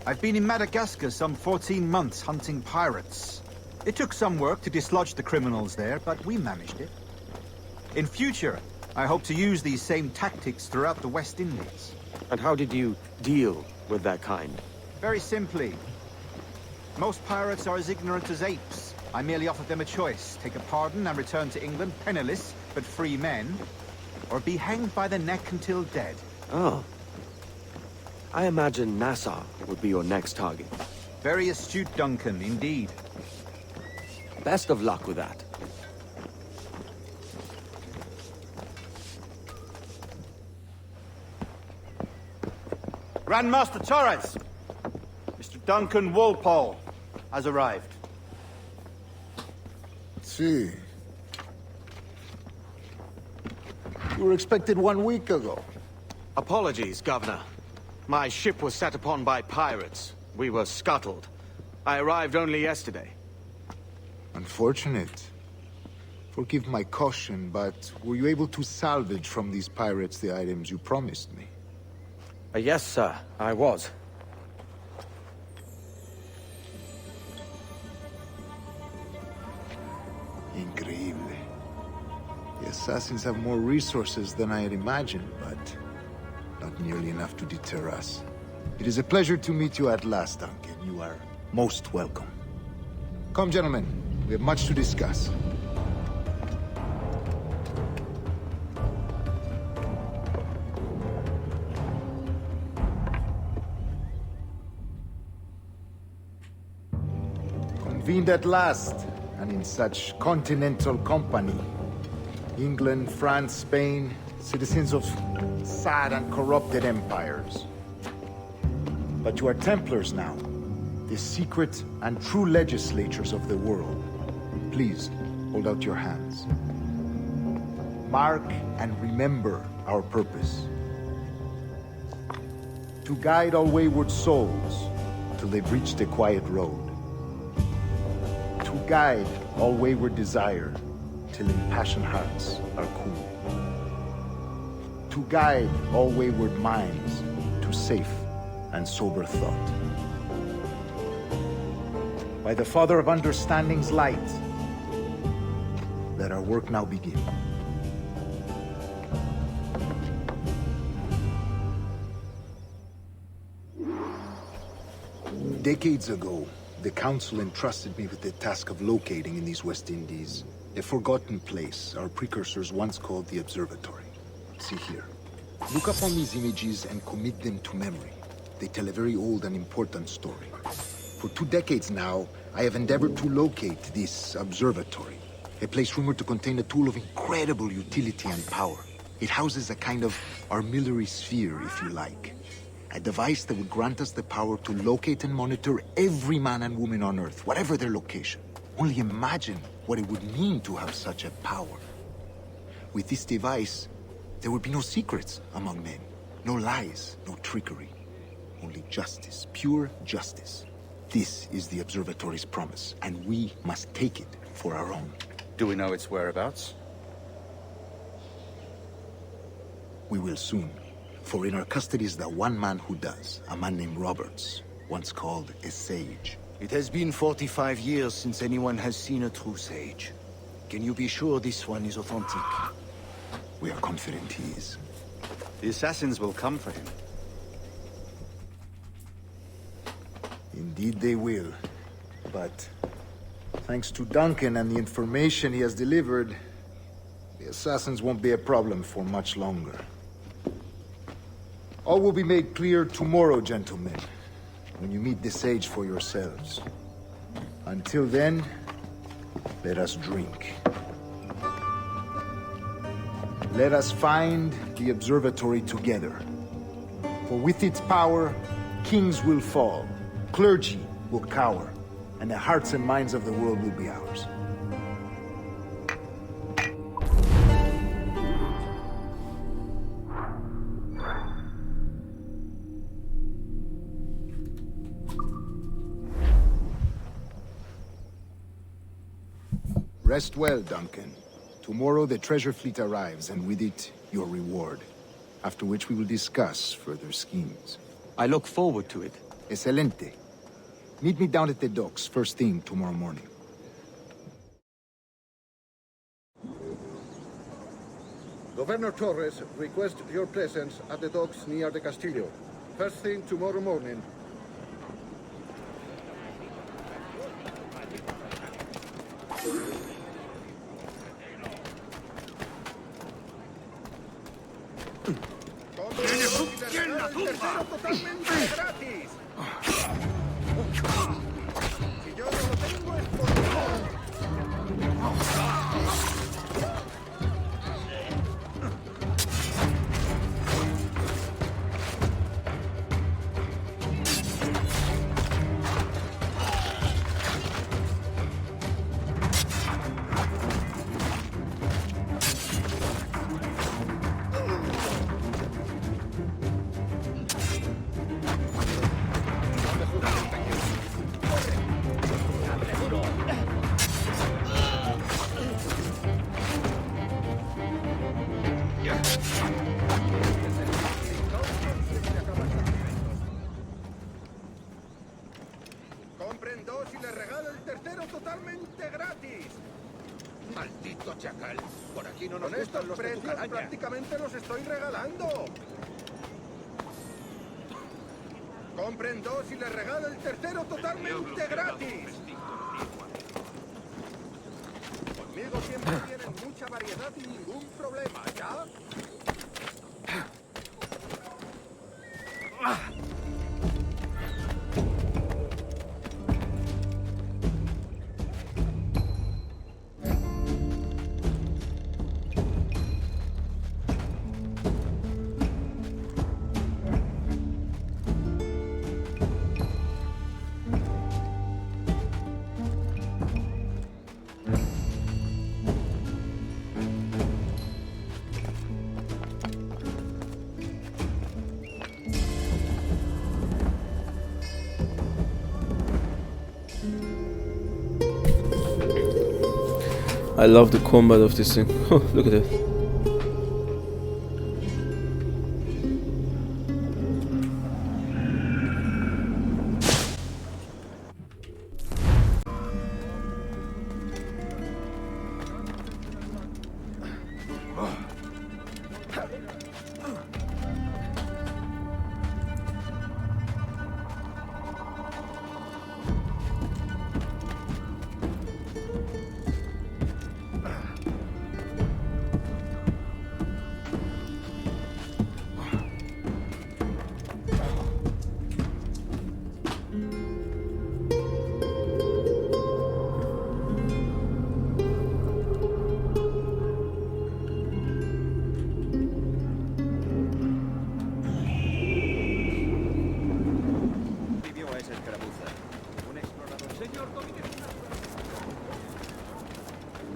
I've been in Madagascar some 14 months hunting pirates. It took some work to dislodge the criminals there, but we managed it. In future, I hope to use these same tactics throughout the West Indies. And how did you deal with that kind? Very simply. Most pirates are as ignorant as apes. I merely offered them a choice. Take a pardon and return to England penniless, but free men. Or be hanged by the neck until dead. Oh. I imagine Nassau would be your next target. Very astute, Duncan, indeed. Best of luck with that. Grandmaster Torres! Mr. Duncan Walpole has arrived. see. You were expected 1 week ago. Apologies, Governor. My ship was set upon by pirates. We were scuttled. I arrived only yesterday. Unfortunate. Forgive my caution, but were you able to salvage from these pirates the items you promised me? Yes, sir, I was. Increíble. The assassins have more resources than I had imagined, but not nearly enough to deter us. It is a pleasure to meet you at last, Duncan. You are most welcome. Come, gentlemen. We have much to discuss. Convened at last, and in such continental company. England, France, Spain, citizens of sad and corrupted empires. But you are Templars now, the secret and true legislators of the world. Please, hold out your hands. Mark and remember our purpose. To guide all wayward souls till they've reached a quiet road. To guide all wayward desire till impassioned hearts are cool. To guide all wayward minds to safe and sober thought. By the Father of Understanding's light, let our work now begin. Decades ago, the Council entrusted me with the task of locating in these West Indies a forgotten place our precursors once called the Observatory. See here. Look upon these images and commit them to memory. They tell a very old and important story. For 2 decades now, I have endeavored to locate this observatory, a place rumored to contain a tool of incredible utility and power. It houses a kind of armillary sphere, if you like. A device that would grant us the power to locate and monitor every man and woman on Earth, whatever their location. Only imagine what it would mean to have such a power. With this device, there would be no secrets among men, no lies, no trickery. Only justice, pure justice. This is the Observatory's promise, and we must take it for our own. Do we know its whereabouts? We will soon. For in our custody is the one man who does, a man named Roberts, once called a sage. It has been 45 years since anyone has seen a true sage. Can you be sure this one is authentic? We are confident he is. The assassins will come for him. Indeed they will. But thanks to Duncan and the information he has delivered, the assassins won't be a problem for much longer. All will be made clear tomorrow, gentlemen, when you meet the sage for yourselves. Until then, let us drink. Let us find the observatory together. For with its power, kings will fall, clergy will cower, and the hearts and minds of the world will be ours. Rest well, Duncan. Tomorrow the treasure fleet arrives, and with it, your reward. After which we will discuss further schemes. I look forward to it. Excelente. Meet me down at the docks first thing tomorrow morning. Governor Torres requests your presence at the docks near the Castillo. First thing tomorrow morning. Totalmente gratis. Si yo no lo tengo es por Maldito chacal. Por aquí no nos gustan los precios, prácticamente los estoy regalando. Compren dos y les regalo el tercero totalmente gratis. Conmigo siempre tienen mucha variedad y ningún problema, ¿ya? I love the combat of this thing. Oh, look at that.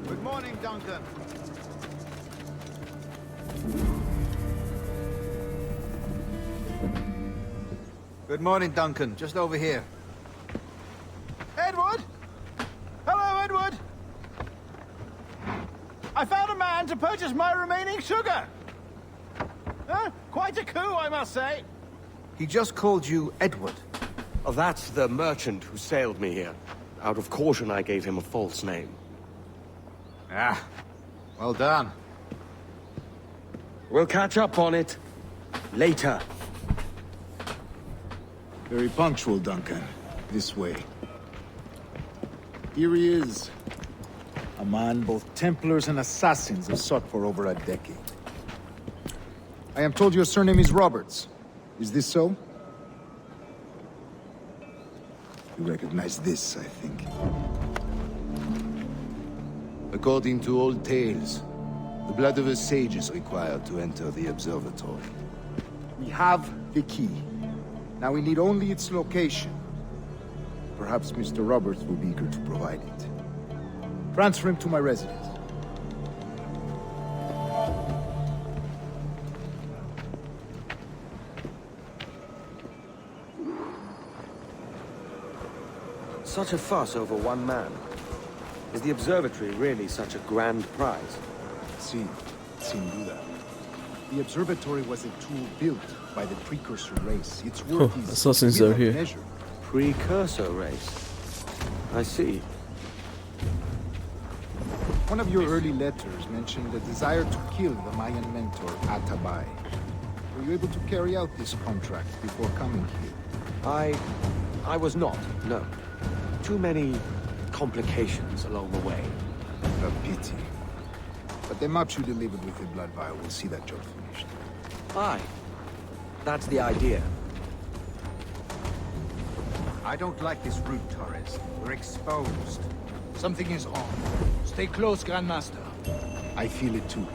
Good morning, Duncan. Good morning, Duncan. Just over here. Edward? Hello, Edward. I found a man to purchase my remaining sugar. Quite a coup, I must say. He just called you Edward. Oh, that's the merchant who sailed me here. Out of caution, I gave him a false name. Ah, well done. We'll catch up on it later. Very punctual, Duncan. This way. Here he is. A man both Templars and Assassins have sought for over a decade. I am told your surname is Roberts. Is this so? You recognize this, I think. According to old tales, the blood of a sage is required to enter the observatory. We have the key. Now we need only its location. Perhaps Mr. Roberts will be eager to provide it. Transfer him to my residence. Such a fuss over one man. Is the observatory really such a grand prize? Si, sin duda. The observatory was a tool built by the precursor race. Its worth is assassins are here. measure. Precursor race? I see. One of your early letters mentioned the desire to kill the Mayan mentor, Atabay. Were you able to carry out this contract before coming here? I was not, no. Too many complications along the way. A pity. But the maps you delivered with the blood vial will see that job finished. Aye. That's the idea. I don't like this route, Torres. We're exposed. Something is on. Stay close, Grandmaster. I feel it too.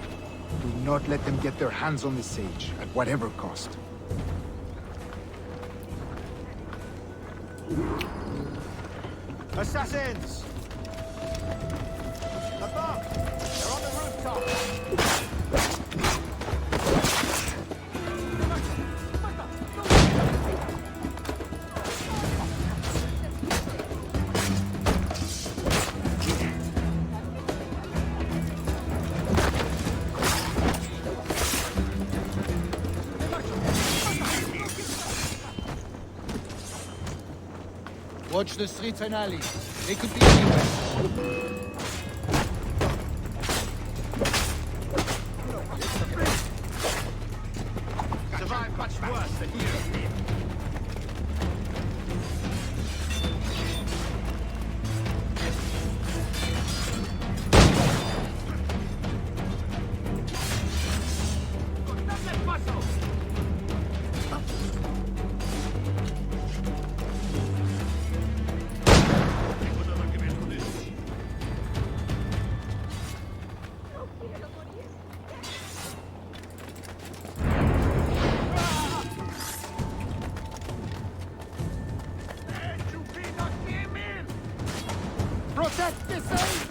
Do not let them get their hands on the sage, at whatever cost. Assassins! Above! They're on the rooftop! Watch the streets and alleys. They could be anywhere. Protect the safe!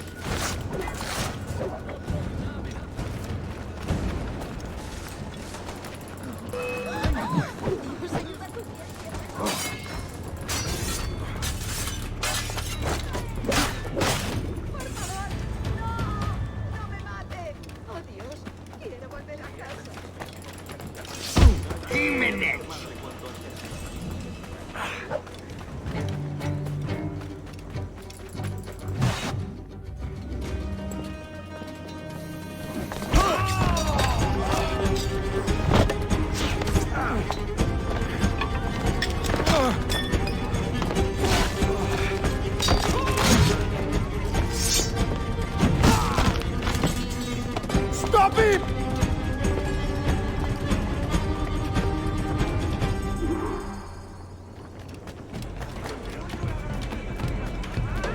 Stop him!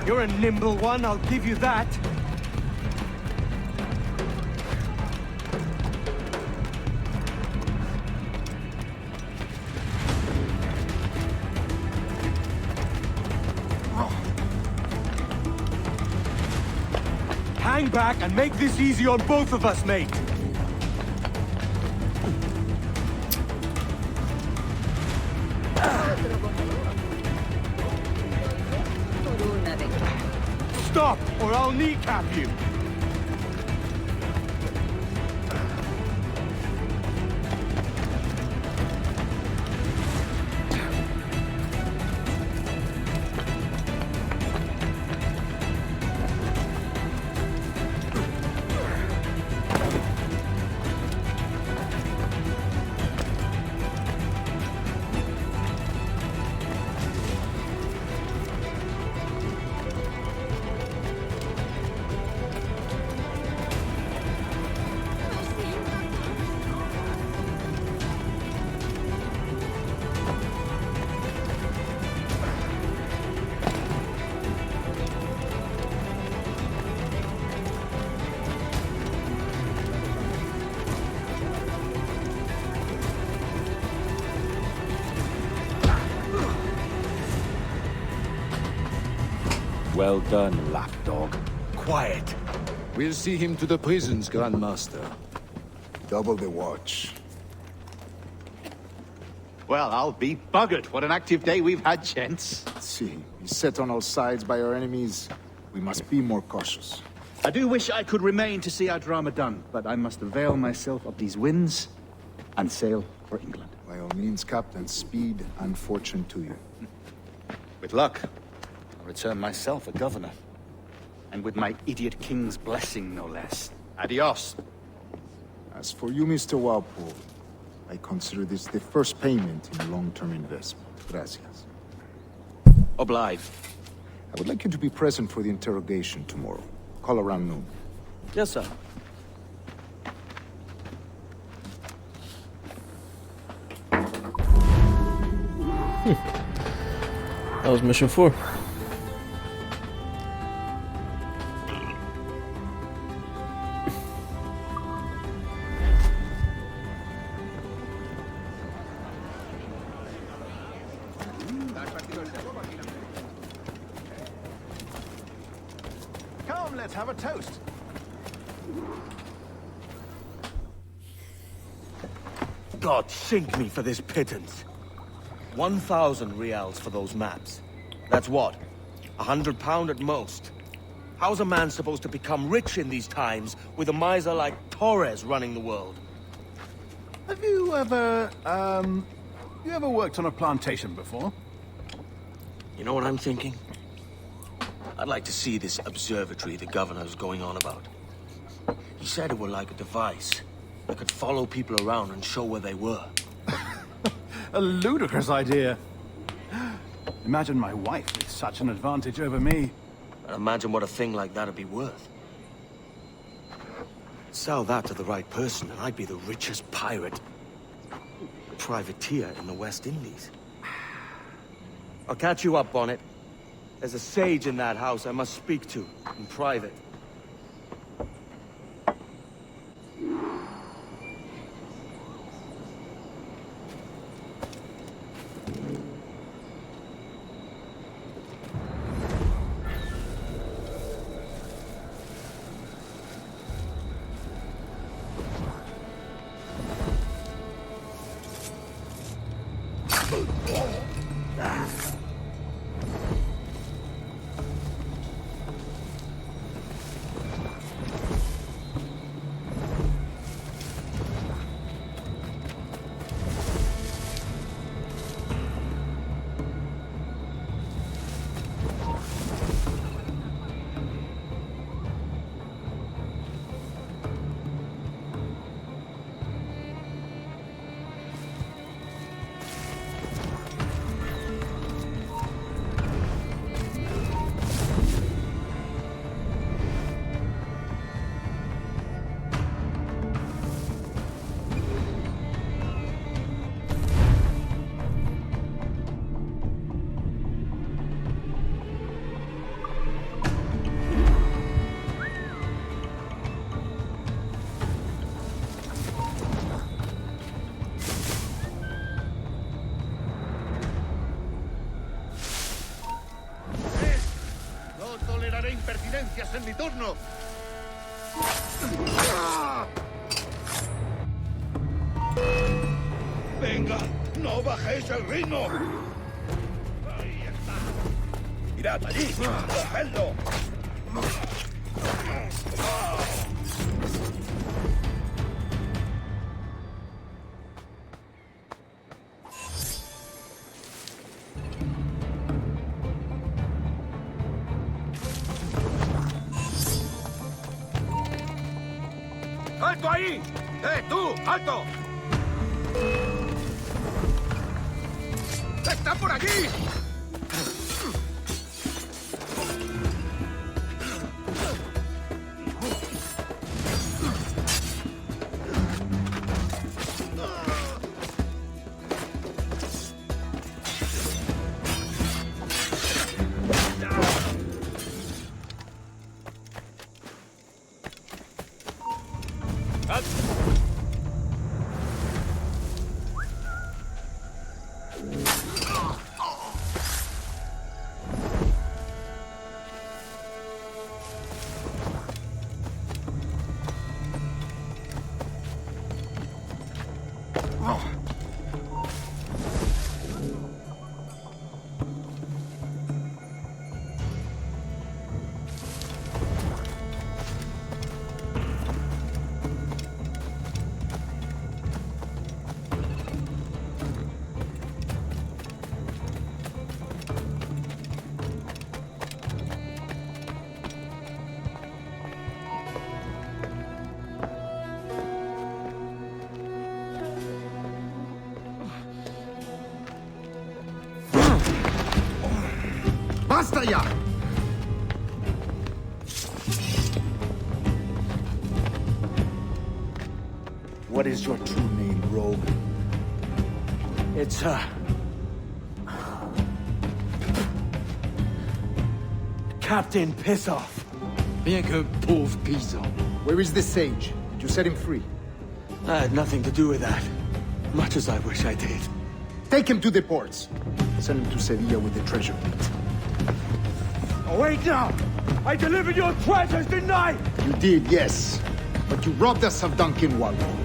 You're a nimble one, I'll give you that. Hang back and make this easy on both of us, mate. Stop, or I'll kneecap you. Well done, lapdog. Quiet. We'll see him to the prisons, Grandmaster. Double the watch. Well, I'll be buggered. What an active day we've had, gents. See, he's set on all sides by our enemies. We must be more cautious. I do wish I could remain to see our drama done, but I must avail myself of these winds and sail for England. By all means, Captain, speed and fortune to you. With luck, I'll return myself a governor. And with my idiot king's blessing, no less. Adios. As for you, Mr. Walpole, I consider this the first payment in a long-term investment. Gracias. Oblige. I would like you to be present for the interrogation tomorrow. Call around noon. Yes, sir. That was mission 4. Come, let's have a toast. God sink me for this pittance. 1,000 reals for those maps. That's what? £100 at most. How's a man supposed to become rich in these times with a miser like Torres running the world? Have you ever, worked on a plantation before? You know what I'm thinking? I'd like to see this observatory the governor's going on about. He said it were like a device that could follow people around and show where they were. A ludicrous idea. Imagine my wife with such an advantage over me. And imagine what a thing like that'd be worth. Sell that to the right person, and I'd be the richest pirate. Privateer in the West Indies. I'll catch you up on it. There's a sage in that house I must speak to, in private. impertinencias en mi turno. Venga, no bajéis el ritmo. Ahí está. Mirad allí, cogedlo. ¡Alto ahí! ¡Tú! ¡Alto! ¡Está por allí! ¡Basta ya! What is your true name, rogue? It's, Captain Pissoff. Bien que pauvre paysan. Where is the sage? Did you set him free? I had nothing to do with that. Much as I wish I did. Take him to the ports. Send him to Sevilla with the treasure plate. Oh, wait now! I delivered your treasures, didn't I? You did, yes. But you robbed us of Duncan Walpole.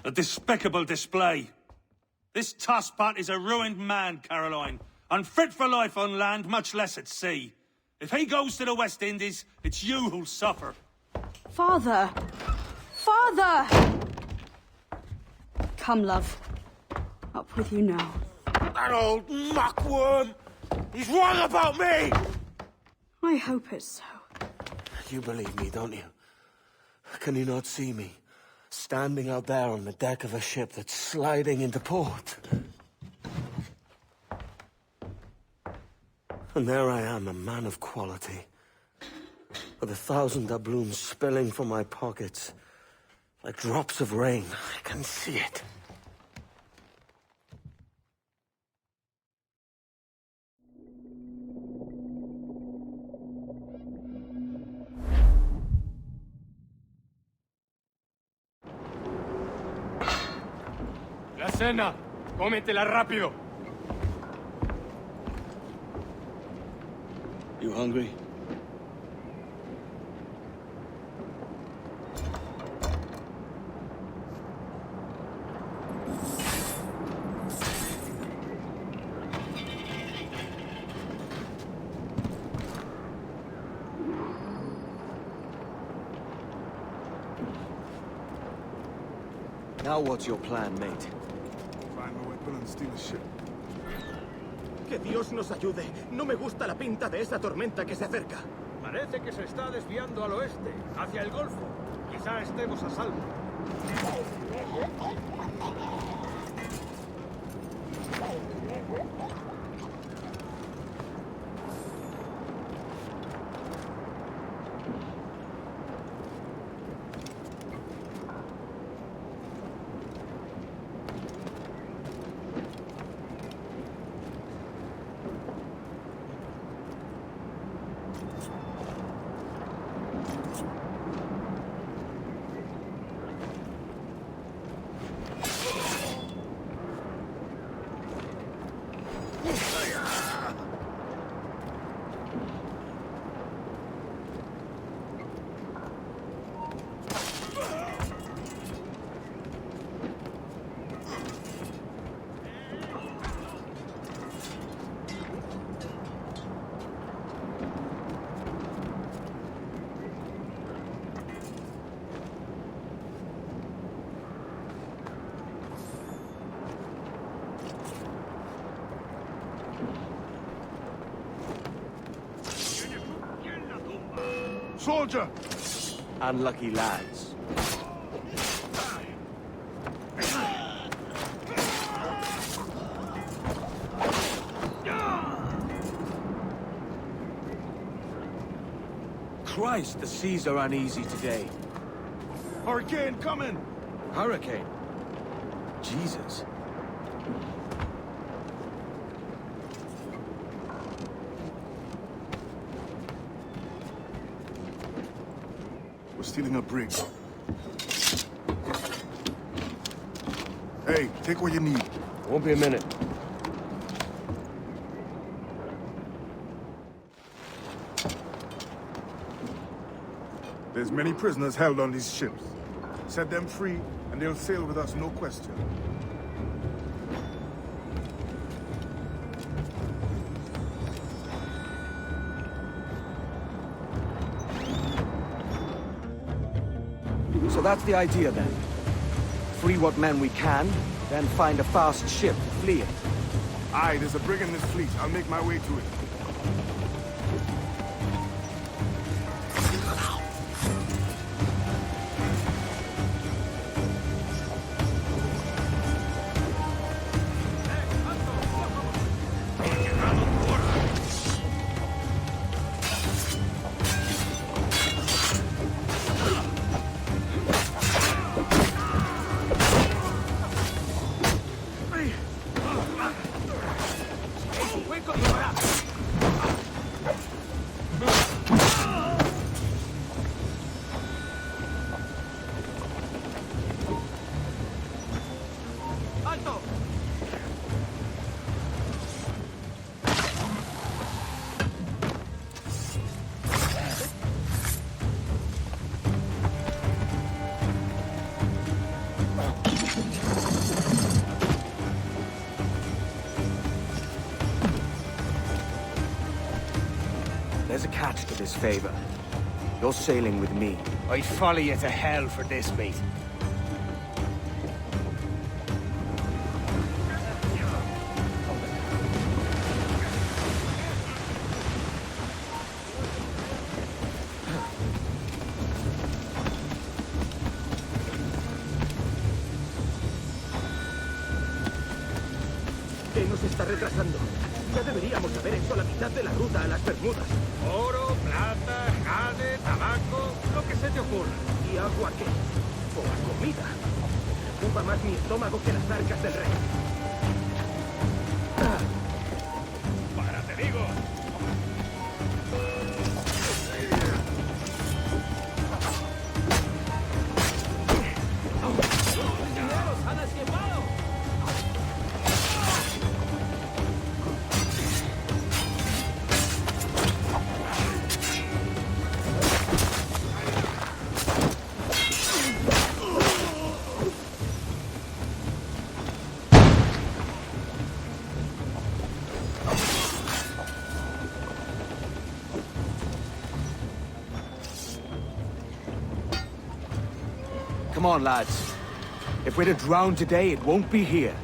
A despicable display. This tosspot is a ruined man, Caroline. Unfit for life on land, much less at sea. If he goes to the West Indies, it's you who'll suffer. Father! Father! Come, love. Up with you now. That old muckworm! He's wrong about me! I hope it's so. You believe me, don't you? Can you not see me? Standing out there on the deck of a ship that's sliding into port. And there I am, a man of quality. With 1,000 doubloons spilling from my pockets. Like drops of rain. I can see it. La cena. Cómetela rápido. You hungry? Now what's your plan, mate? Find a weapon and steal a ship. Que Dios nos ayude. No me gusta la pinta de esa tormenta que se acerca. Parece que se está desviando al oeste, hacia el Golfo. Quizá estemos a salvo. Soldier! Unlucky lads. Christ, the seas are uneasy today. Hurricane coming! Hurricane? Jesus. We're stealing a brig. Hey, take what you need. Won't be a minute. There's many prisoners held on these ships. Set them free, and they'll sail with us, no question. So that's the idea then. Free what men we can, then find a fast ship to flee in. Aye, there's a brig in this fleet. I'll make my way to it. There's a catch to this favor. You're sailing with me. I'd follow you to hell for this, mate. está retrasando. Ya deberíamos haber hecho la mitad de la ruta a las Bermudas. Oro, plata, jade, tabaco, lo que se te ocurra. ¿Y agua qué? O a comida. Ocupa más mi estómago que las arcas del rey. ¡Párate, digo! Come on, lads. If we're to drown today, it won't be here.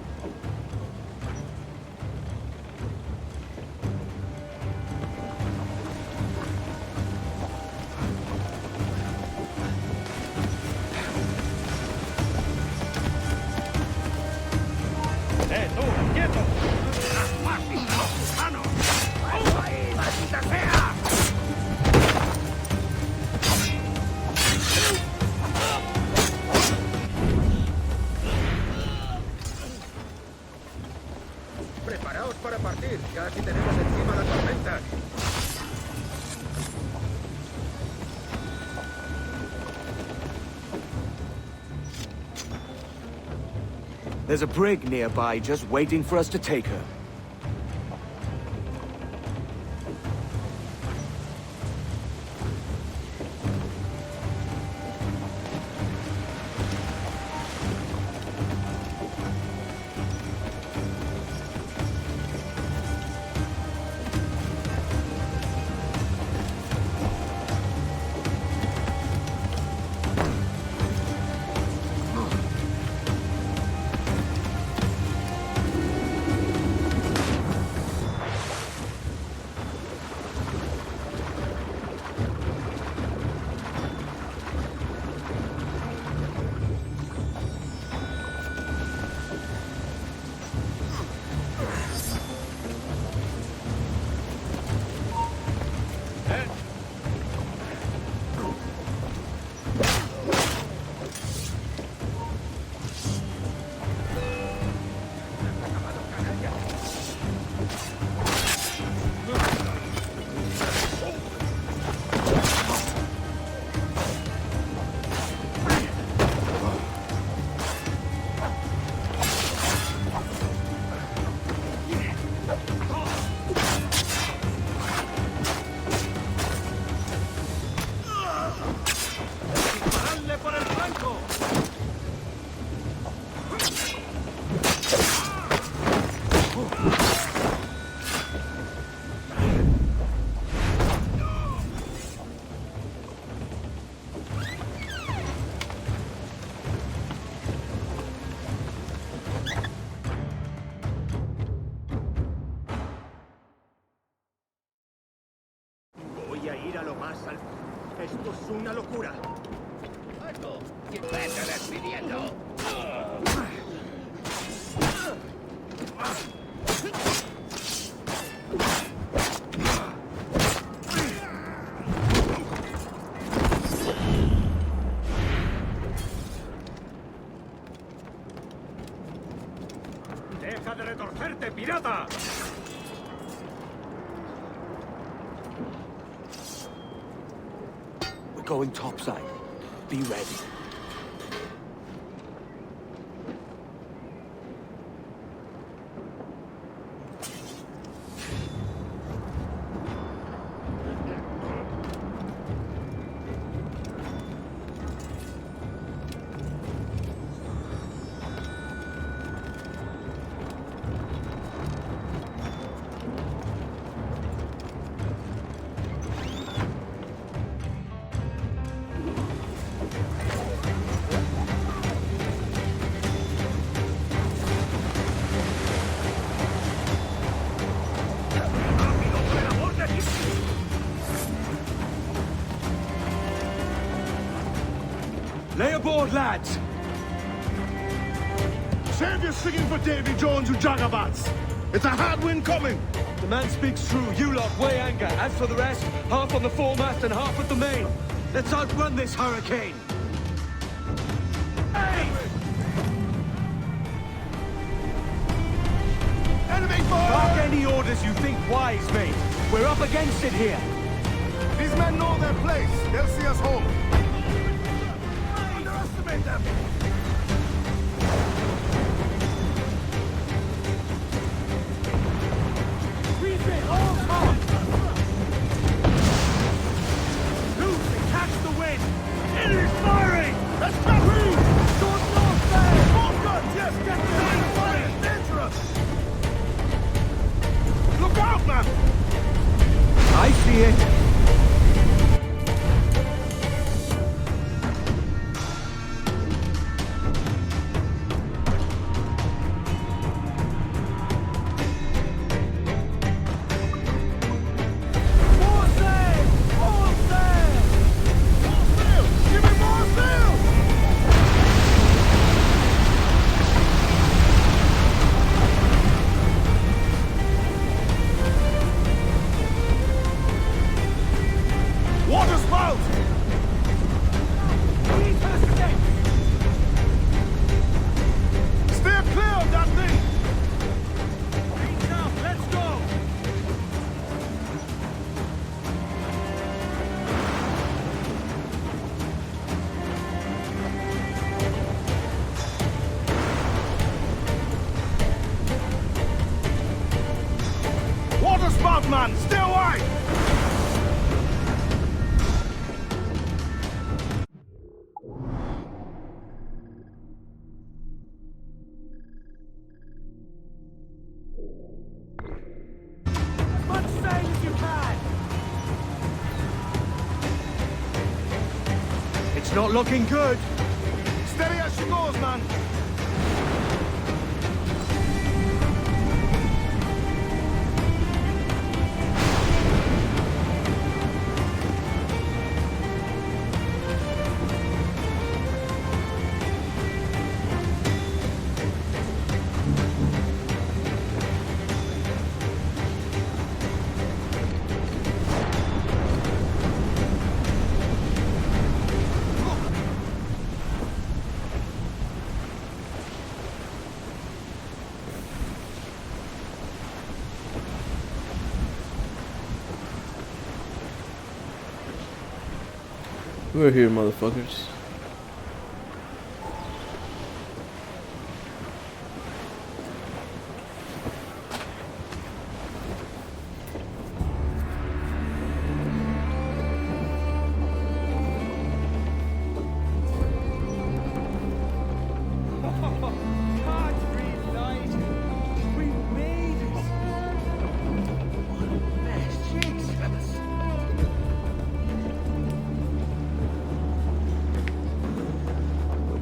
¡Tú, quieto! ¡Vamos ahí, maldita sea! Preparaos para partir. Casi tenemos encima la tormenta. There's a brig nearby just waiting for us to take her. Voy a ir a lo más alto. Esto es una locura. ¡Alto! ¡Que vete despidiendo! ¡Deja de retorcerte, pirata! We're going topside. Be ready. Lay aboard, lads! Save your singing for Davy Jones, you jagabats! It's a hard wind coming! The man speaks true. You lot weigh anchor. As for the rest, half on the foremast and half at the main. Let's outrun this hurricane. Hey! Enemy fire! Mark any orders you think wise, mate. We're up against it here. These men know their place. They'll see us home. Underestimate them! Catch the wind! Enemy's firing! Let's go! Sword north there! More guns! Yes, get the fire! It's dangerous! Look out, man! I see it! Man, stay away! As much sail as you can! It's not looking good. Steady as she goes, man. We're here, motherfuckers.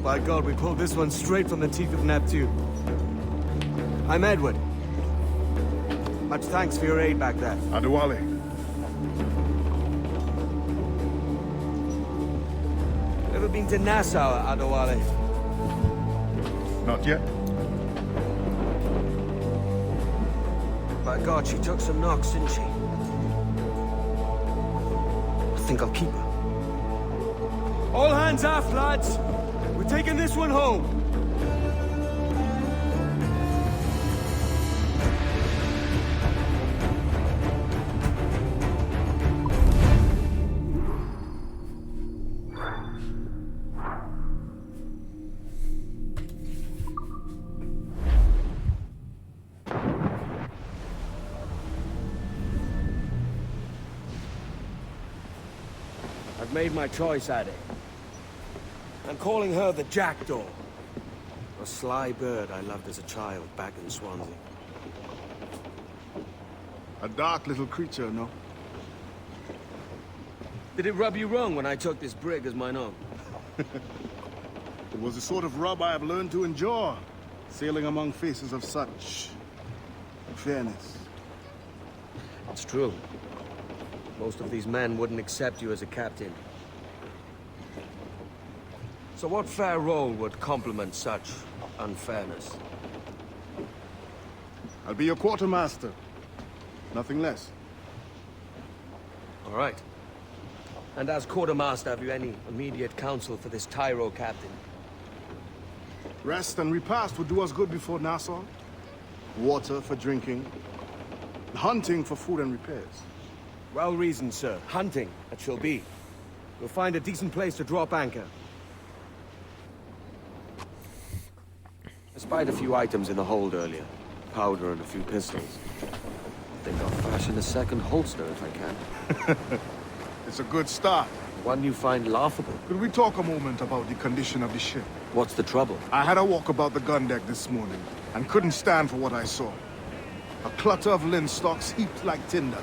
By God, we pulled this one straight from the teeth of Neptune. I'm Edward. Much thanks for your aid back there. Adewale. Ever been to Nassau, Adewale? Not yet. By God, she took some knocks, didn't she? I think I'll keep her. All hands aft, lads! We're taking this one home. I've made my choice, Addy. I'm calling her the Jackdaw. A sly bird I loved as a child back in Swansea. A dark little creature, no? Did it rub you wrong when I took this brig as mine own? It was the sort of rub I have learned to endure, sailing among faces of such fairness. It's true. Most of these men wouldn't accept you as a captain. So what fair role would complement such unfairness? I'll be your quartermaster. Nothing less. All right. And as quartermaster, have you any immediate counsel for this Tyro captain? Rest and repast would do us good before Nassau. Water for drinking. Hunting for food and repairs. Well reasoned, sir. Hunting, it shall be. We'll find a decent place to drop anchor. I spied a few items in the hold earlier. Powder and a few pistols. I think I'll fashion a second holster if I can. It's a good start. One you find laughable. Could we talk a moment about the condition of the ship? What's the trouble? I had a walk about the gun deck this morning, and couldn't stand for what I saw. A clutter of linstocks heaped like tinder,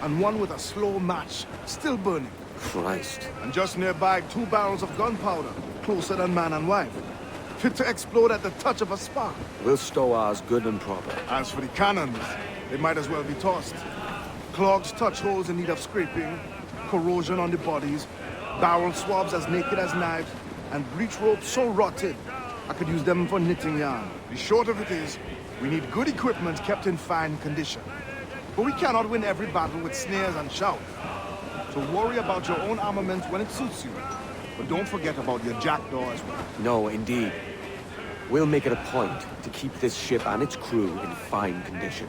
and one with a slow match, still burning. Christ. And just nearby, 2 barrels of gunpowder, closer than man and wife. Fit to explode at the touch of a spark. We'll stow ours good and proper. As for the cannons, they might as well be tossed. Clogged touch holes in need of scraping, corrosion on the bodies, barrel swabs as naked as knives, and breech ropes so rotted, I could use them for knitting yarn. The short of it is, we need good equipment kept in fine condition. But we cannot win every battle with snares and shouts. So worry about your own armament when it suits you. But don't forget about your jackdaw as well. No, indeed. We'll make it a point to keep this ship and its crew in fine condition.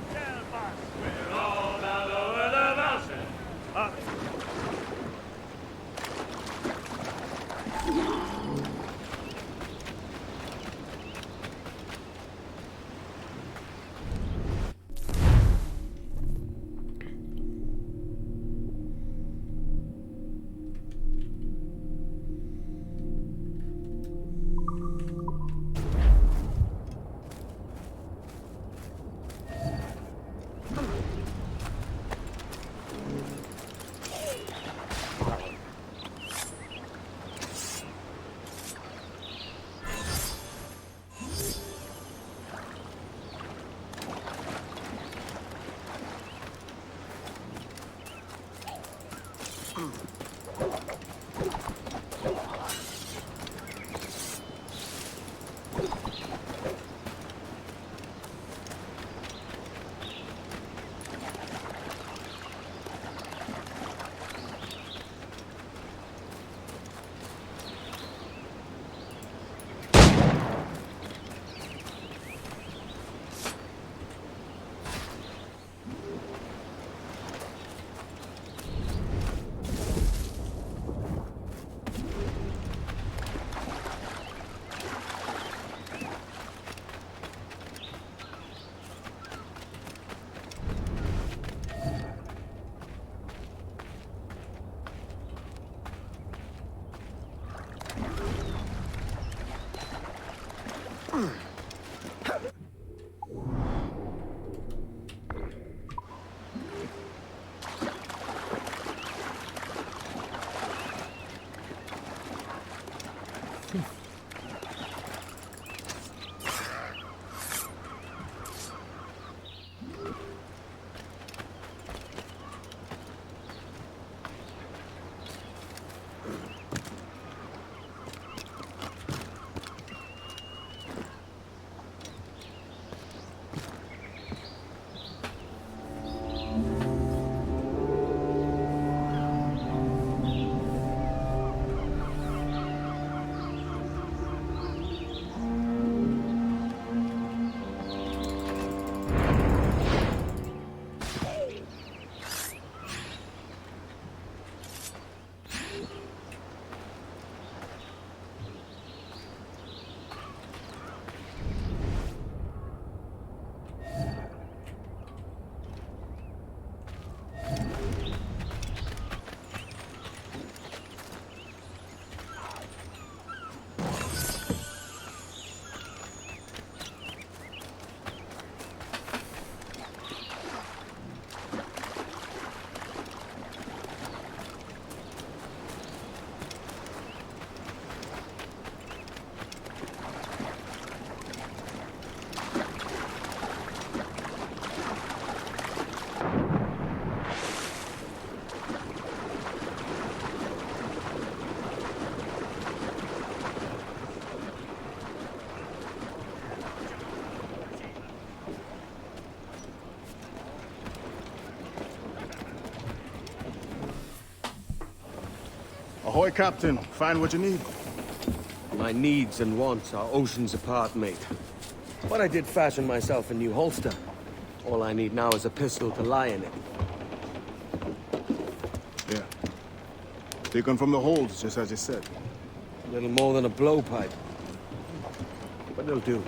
Ahoy, Captain. Find what you need. My needs and wants are oceans apart, mate. But I did fashion myself a new holster. All I need now is a pistol to lie in it. Yeah. Taken from the holds, just as you said. Little more than a blowpipe. But it'll do.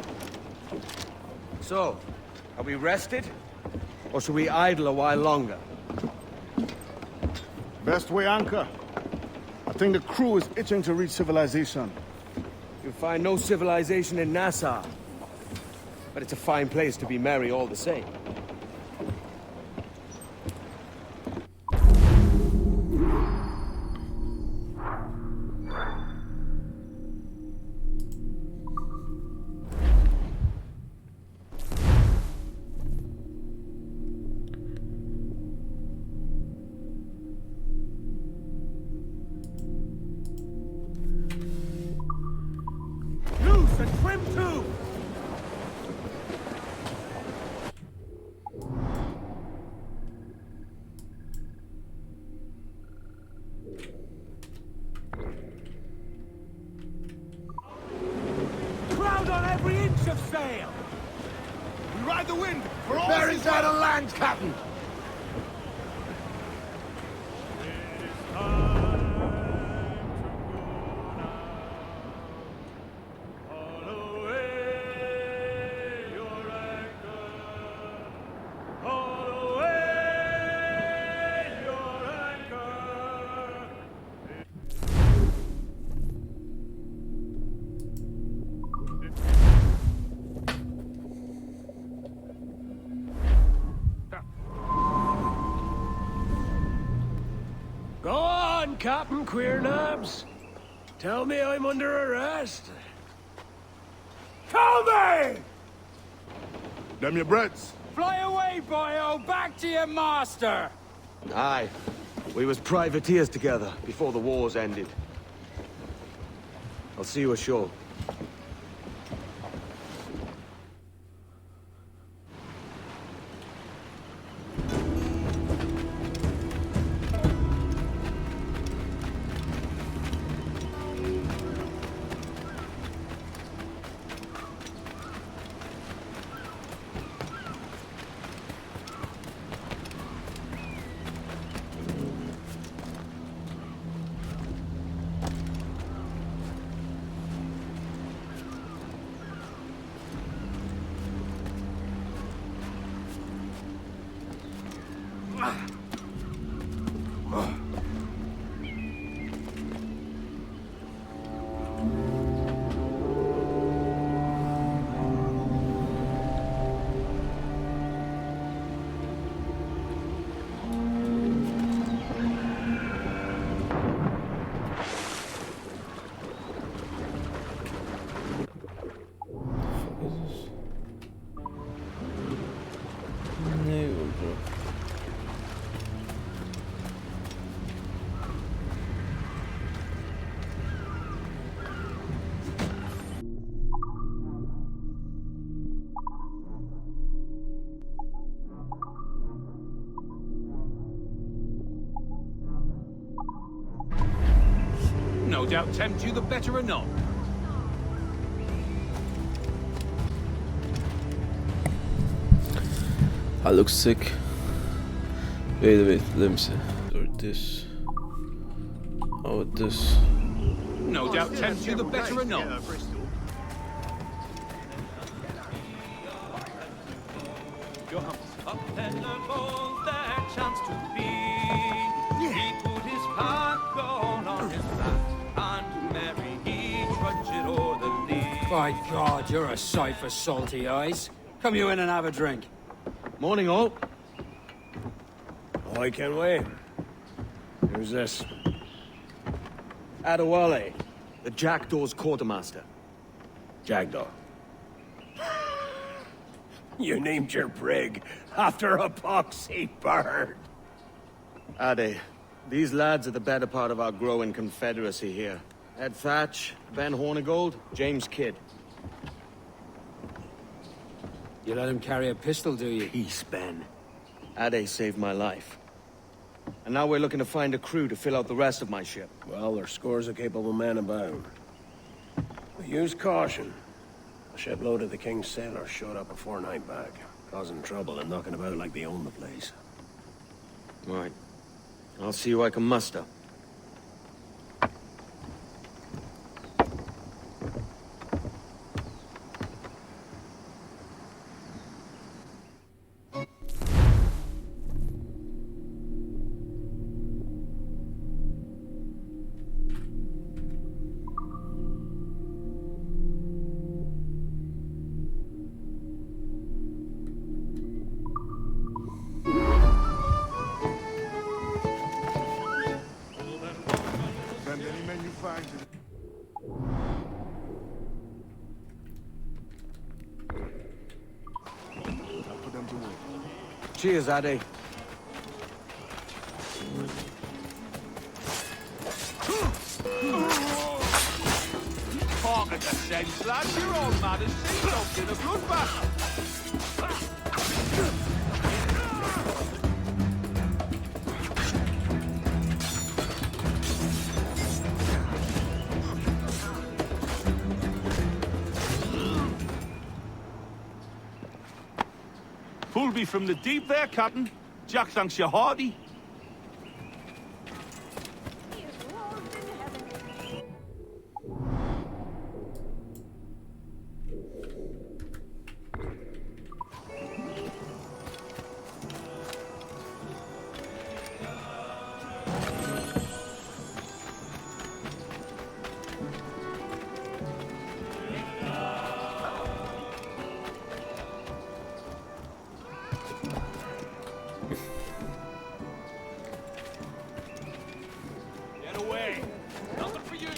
So, are we rested? Or should we idle a while longer? Best way anchor. I think the crew is itching to reach civilization. You'll find no civilization in Nassau. But it's a fine place to be merry all the same. Loose and trim too! Crowd on every inch of sail! We ride the wind for all Bearing down on land, Captain. Go on, Captain Queernabs. Tell me I'm under arrest. Tell me! Them your breads. Fly away, boyo! Back to your master! Aye. We was privateers together before the wars ended. I'll see you ashore. No doubt tempt you the better or not. That looks sick. Wait, let me see. Or this. How about this? No doubt tempt you the better or not. Up and above their chance to be. He put his pack on his back, and merry he trudged o'er the lea. By God, you're a sight for salty eyes. Come you in and have a drink. Morning, all. Oh, I can wait. Who's this? Adewale, the Jackdaw's quartermaster. Jackdaw. You named your brig after a poxy bird. Ade, these lads are the better part of our growing confederacy here. Ed Thatch, Ben Hornigold, James Kidd. You let him carry a pistol, do you? Peace, Ben. Ade saved my life. And now we're looking to find a crew to fill out the rest of my ship. Well, there's scores of capable men about. But use caution. A shipload of the King's sailors showed up before night back, causing trouble and knocking about like they own the place. Right. I'll see who I can muster. Cheers, Addy. Talk of the sense, lads. You're all mad as sea dogs in a bloodbath. Pulled me from the deep there, Captain. Jack thanks you hearty. Get away! Nothing for you!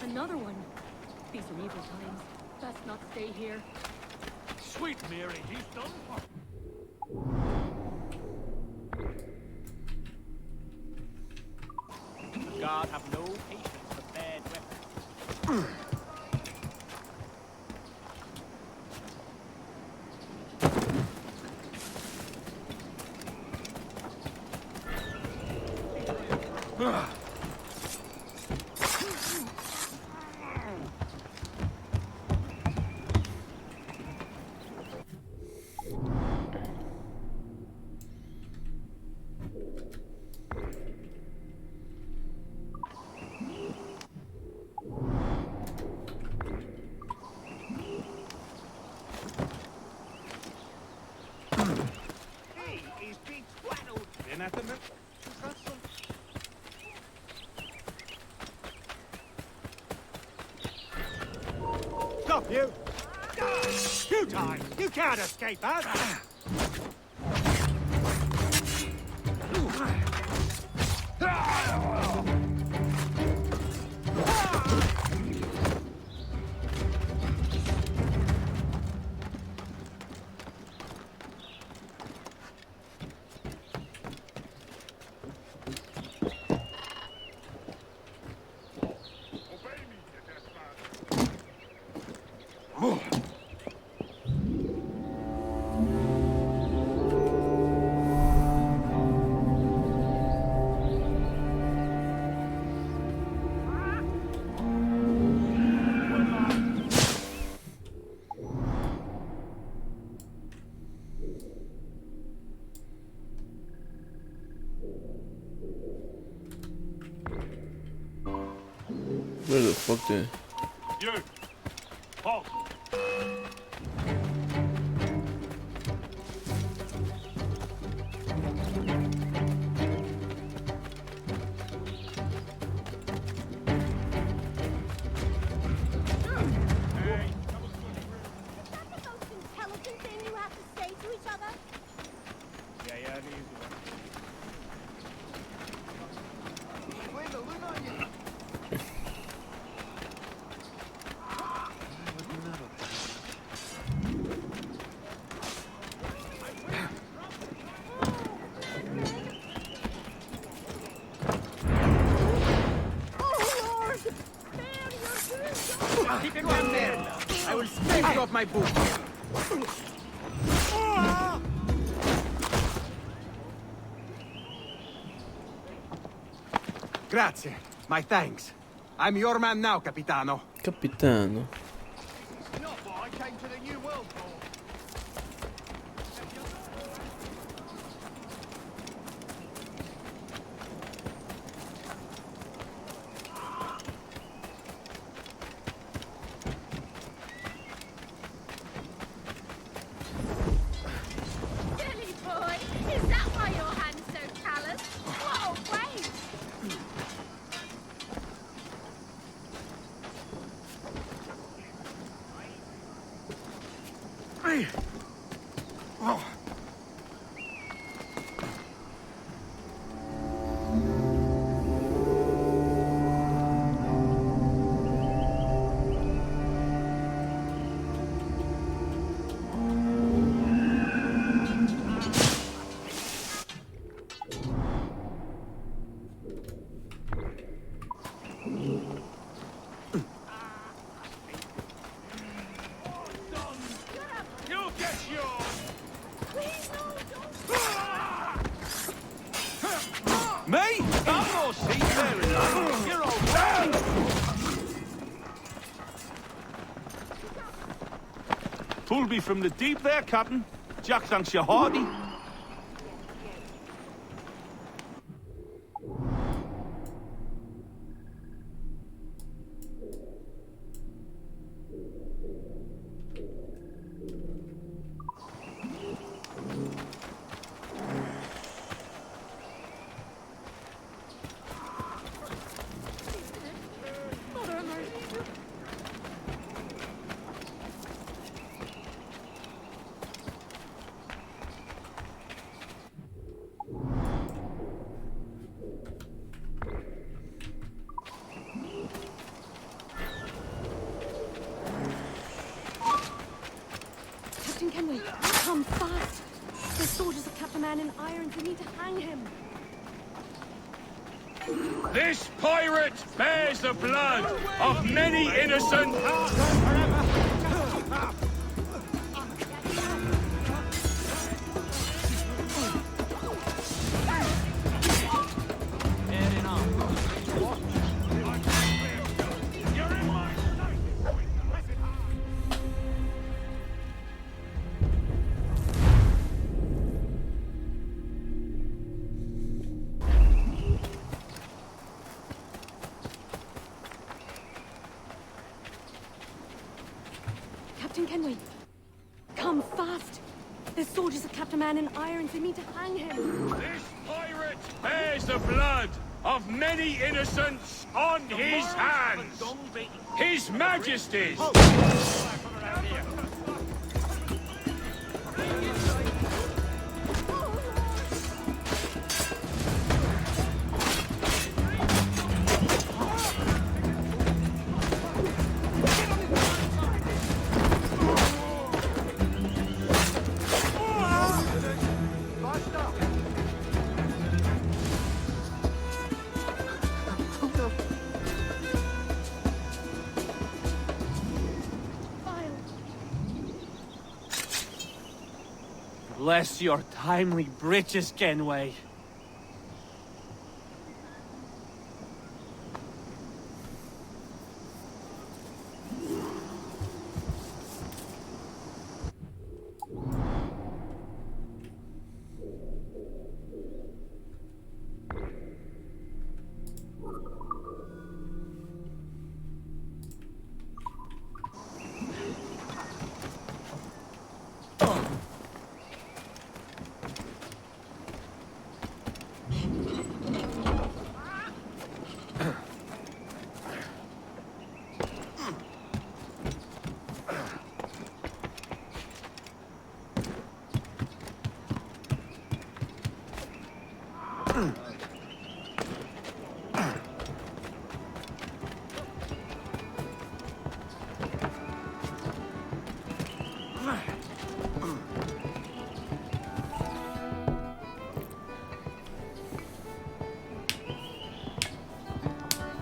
Another one. These are evil times. Best not stay here. Sweet Mary, he's done for. God have no patience for bad weapons. He's been twaddled. Been at them. Stop, you! You time! You can't escape us! Where the fuck did... You! Halt! Keep him down there. I will scrape you off my boot. Grazie. My thanks. I'm your man now, Capitano. Capitano. Not what I came to the New World for. Silly boy! Is that why your hand's so callous? What a waste! Oh. You get yours! Me? I'm no seafaring, lad. You're all down! Pulled me from the deep there, Captain. Jack thanks you hearty. Captain Kenway, come fast. The soldiers have kept a man in irons. We need to hang him. This pirate bears the blood of many innocent... Captain Kenway, come fast. The soldiers have kept a man in irons. They need to hang him. This pirate bears the blood of many innocents on his hands. His Majesty's. Bless your timely breeches, Kenway.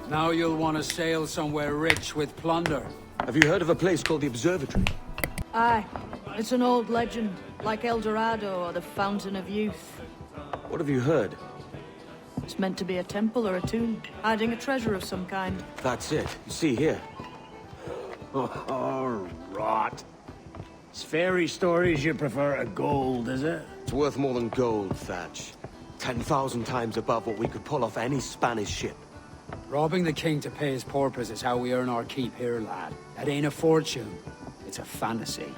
Now you'll want to sail somewhere rich with plunder. Have you heard of a place called the Observatory? Aye. It's an old legend, like El Dorado or the Fountain of Youth. What have you heard? It's meant to be a temple or a tomb, hiding a treasure of some kind. That's it. You see here. Oh, rot. It's fairy stories you prefer to gold, is it? It's worth more than gold, Thatch. 10,000 times above what we could pull off any Spanish ship. Robbing the king to pay his porpoise is how we earn our keep here, lad. That ain't a fortune. It's a fantasy.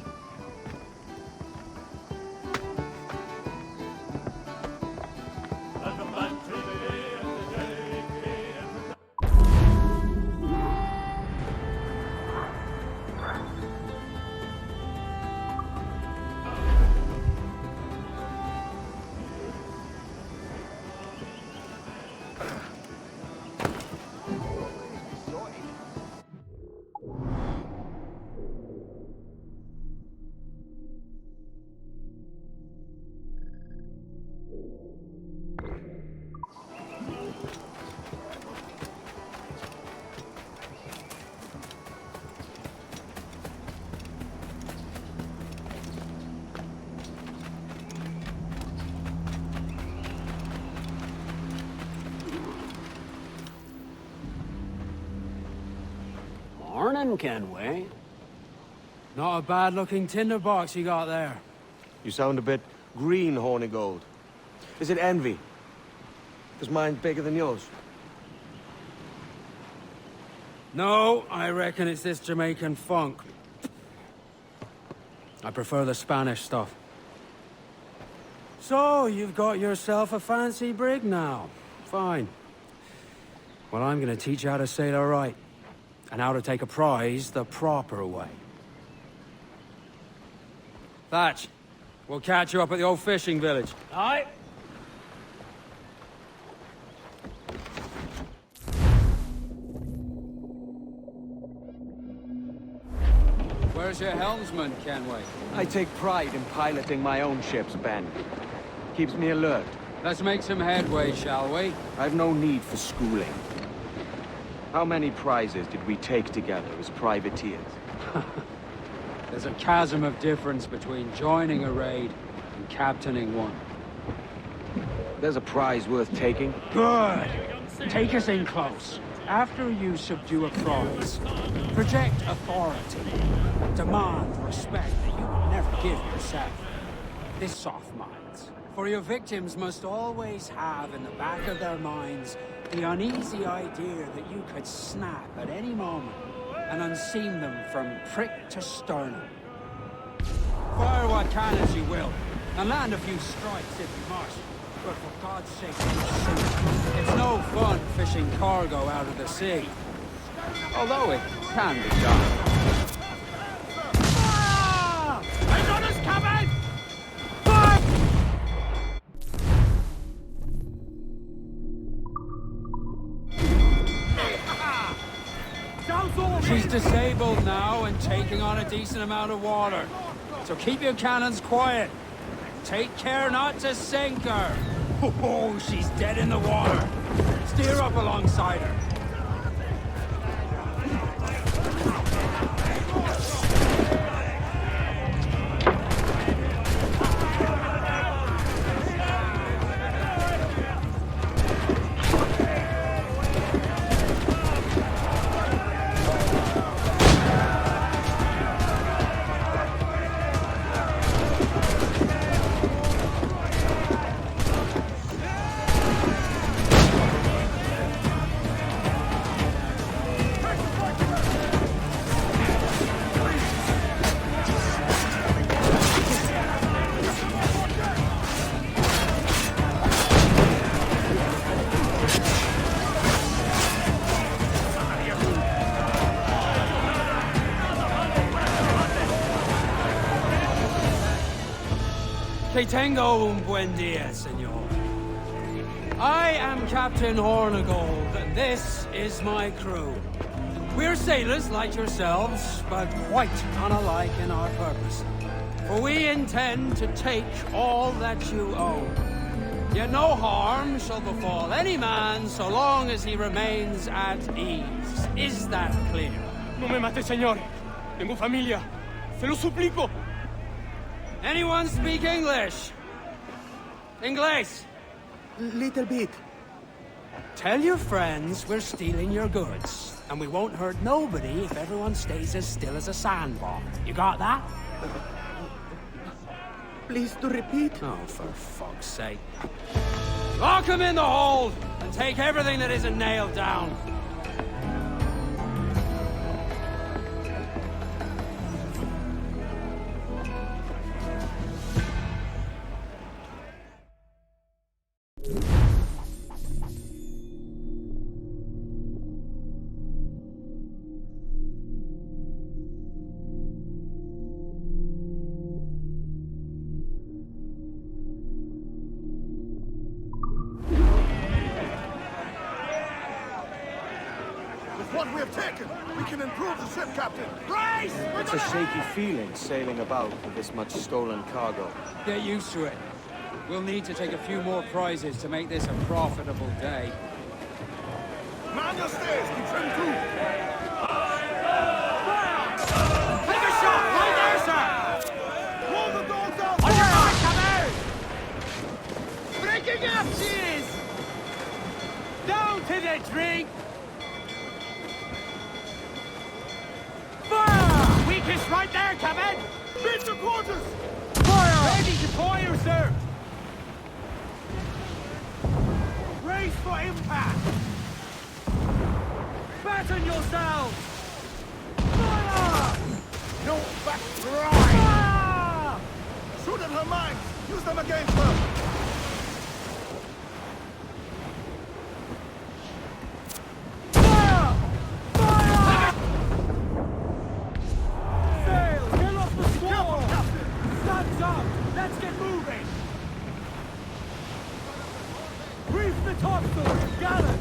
Morning, Kenway. Not a bad-looking tinderbox you got there. You sound a bit green, Horny Gold. Is it envy? Because mine's bigger than yours. No, I reckon it's this Jamaican funk. I prefer the Spanish stuff. So, you've got yourself a fancy brig now. Fine. Well, I'm gonna teach you how to sail her right. And how to take a prize the proper way. Thatch, we'll catch you up at the old fishing village. Aye. Where's your helmsman, Kenway? I take pride in piloting my own ships, Ben. Keeps me alert. Let's make some headway, shall we? I've no need for schooling. How many prizes did we take together as privateers? There's a chasm of difference between joining a raid and captaining one. There's a prize worth taking. Good! Take us in close. After you subdue a prize, project authority. Demand respect that you would never give yourself. This soft minds. For your victims must always have in the back of their minds the uneasy idea that you could snap at any moment and unseam them from prick to sternum. Fire what cannons you will, and land a few strikes if you must. But for God's sake, don't sink. It's no fun fishing cargo out of the sea. Although it can be done. Ah! There's others coming! She's disabled now and taking on a decent amount of water. So keep your cannons quiet. Take care not to sink her. Oh, she's dead in the water. Steer up alongside her. Que tengo un buen día, senor. I am Captain Hornigold, and this is my crew. We're sailors like yourselves, but quite unalike in our purpose. For we intend to take all that you own. Yet no harm shall befall any man so long as he remains at ease. Is that clear? No me mate, señor. Tengo familia. Se lo suplico. Anyone speak English? English? Little bit. Tell your friends we're stealing your goods, and we won't hurt nobody if everyone stays as still as a sandbar. You got that? Please to repeat. Oh, for fuck's sake. Lock him in the hold, and take everything that isn't nailed down. What we have taken, we can improve the ship, Captain. Grace! It's a shaky feeling sailing about with this much stolen cargo. Get used to it. We'll need to take a few more prizes to make this a profitable day. Man your stairs, keep trim through. Take a shot! Right there, sir! Roll the dogs out! On your mark, come out! Breaking up, she is! Down to the drink! Fire! Weakest right there, Captain! Beat the quarters! Fire! Ready to fire, sir! Brace for impact! Batten yourselves! Fire! No back dry! Fire! Shoot at her mines! Use them against her! Let's get moving! Reef the topsail, gallant!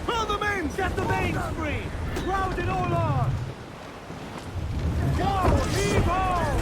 Fill the mains! Get the mains free! Round it all on! Go! Heave ho!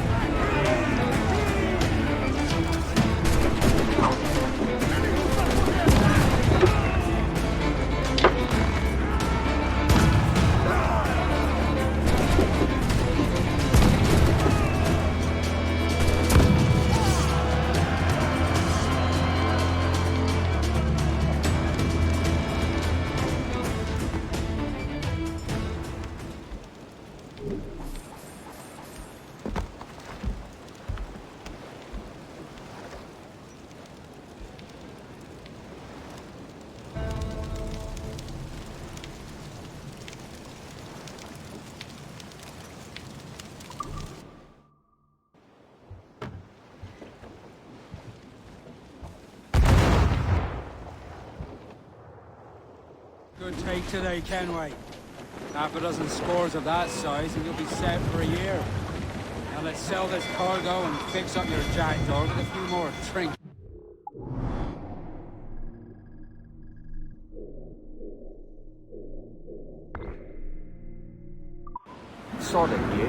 Good take today, Kenway. Half a dozen scores of that size and you'll be set for a year. Now let's sell this cargo and fix up your jackdaw with a few more trinkets. Sod it, you.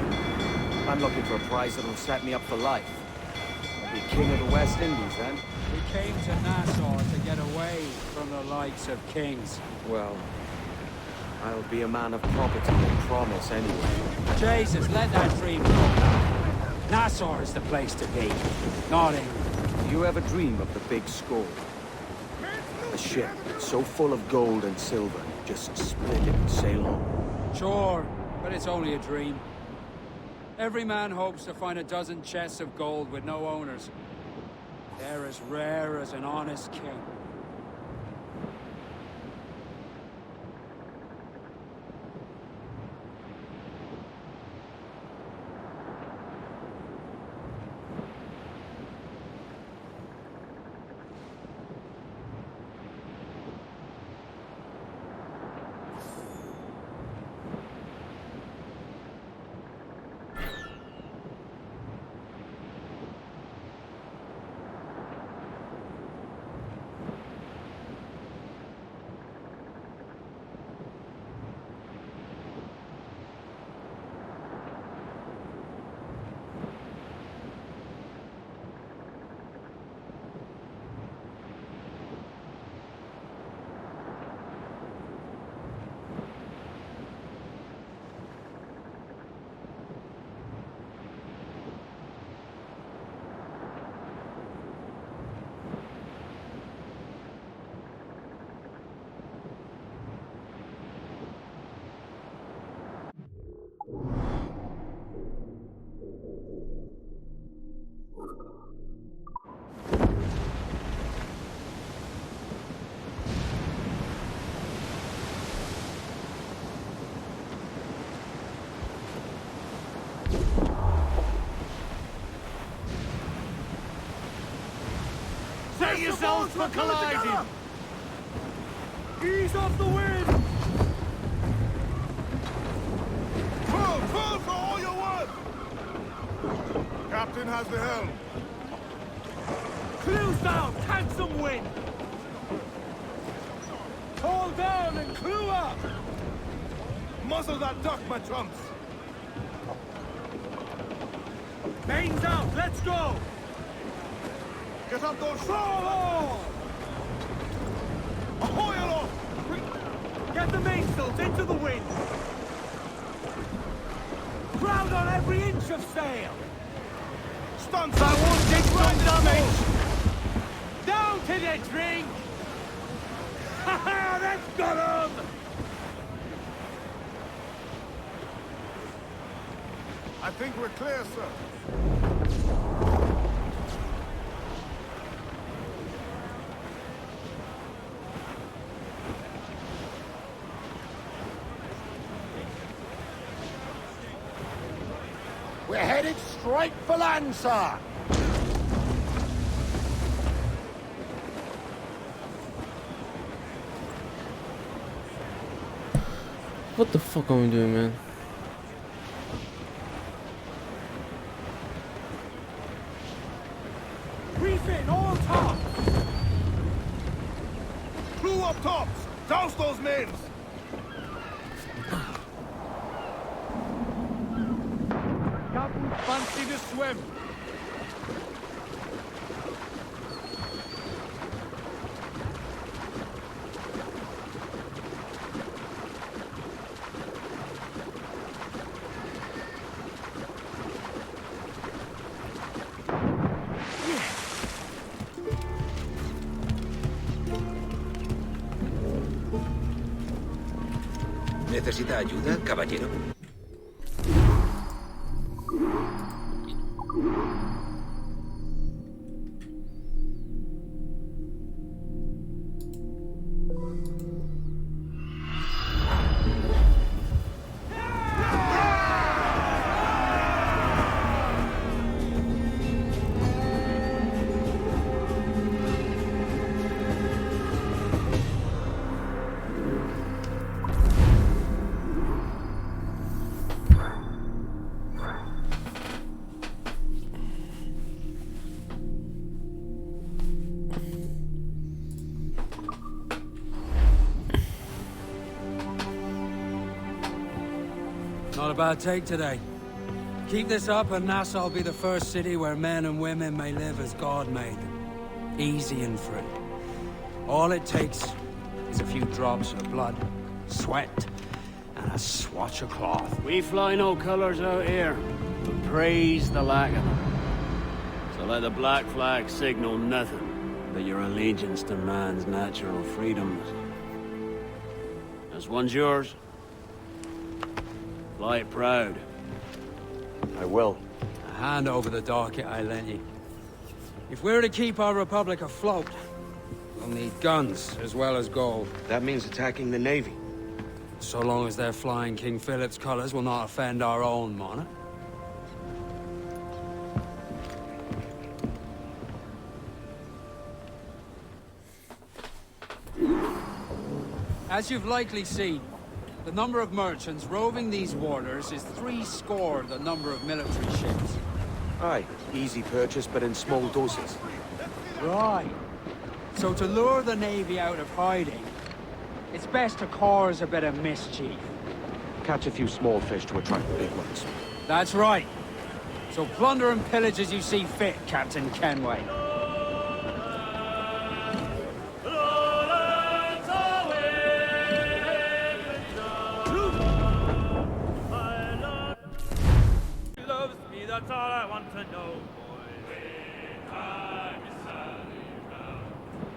I'm looking for a prize that'll set me up for life. I'll be king of the West Indies, then. We came to Nassau to get away from the likes of kings. Well, I'll be a man of property and promise anyway. Jesus, let that dream go. Nassau is the place to be, not England. Do you ever dream of the big score? A ship so full of gold and silver, just split it and sail on. Sure, but it's only a dream. Every man hopes to find a dozen chests of gold with no owners. They're as rare as an honest king. for colliding! Ease off the wind! Pull for all your worth! Captain has the helm. Clews down! Tank some wind! Haul down and clew up! Muzzle that duck, my trumps! Mains out! Let's go! Get up those Roll! Ahoy aloft! Get the mainsails into the wind! Crowd on every inch of sail! Stuns! That won't take some damage! Down to the drink! Ha ha! That's got 'em! I think we're clear, sir. We're headed straight for land, sir. What the fuck are we doing, man? Refit all tops! Crew up tops! Douse those men! Captain, fancy the swim! ¿Necesita ayuda, caballero? Not a bad take today. Keep this up and Nassau will be the first city where men and women may live as God made them. Easy and free. All it takes is a few drops of blood, sweat, and a swatch of cloth. We fly no colors out here, but praise the lack of them. So let the black flag signal nothing but your allegiance to man's natural freedoms. This one's yours. Fly it proud. I will. Hand over the docket I lent you. If we're to keep our republic afloat, we'll need guns as well as gold. That means attacking the Navy. So long as they're flying King Philip's colors will not offend our own monarch. As you've likely seen, the number of merchants roving these waters is 70 the number of military ships. Aye, easy purchase, but in small doses. Right. So to lure the Navy out of hiding, it's best to cause a bit of mischief. Catch a few small fish to attract the big ones. That's right. So plunder and pillage as you see fit, Captain Kenway. That's all I want to know,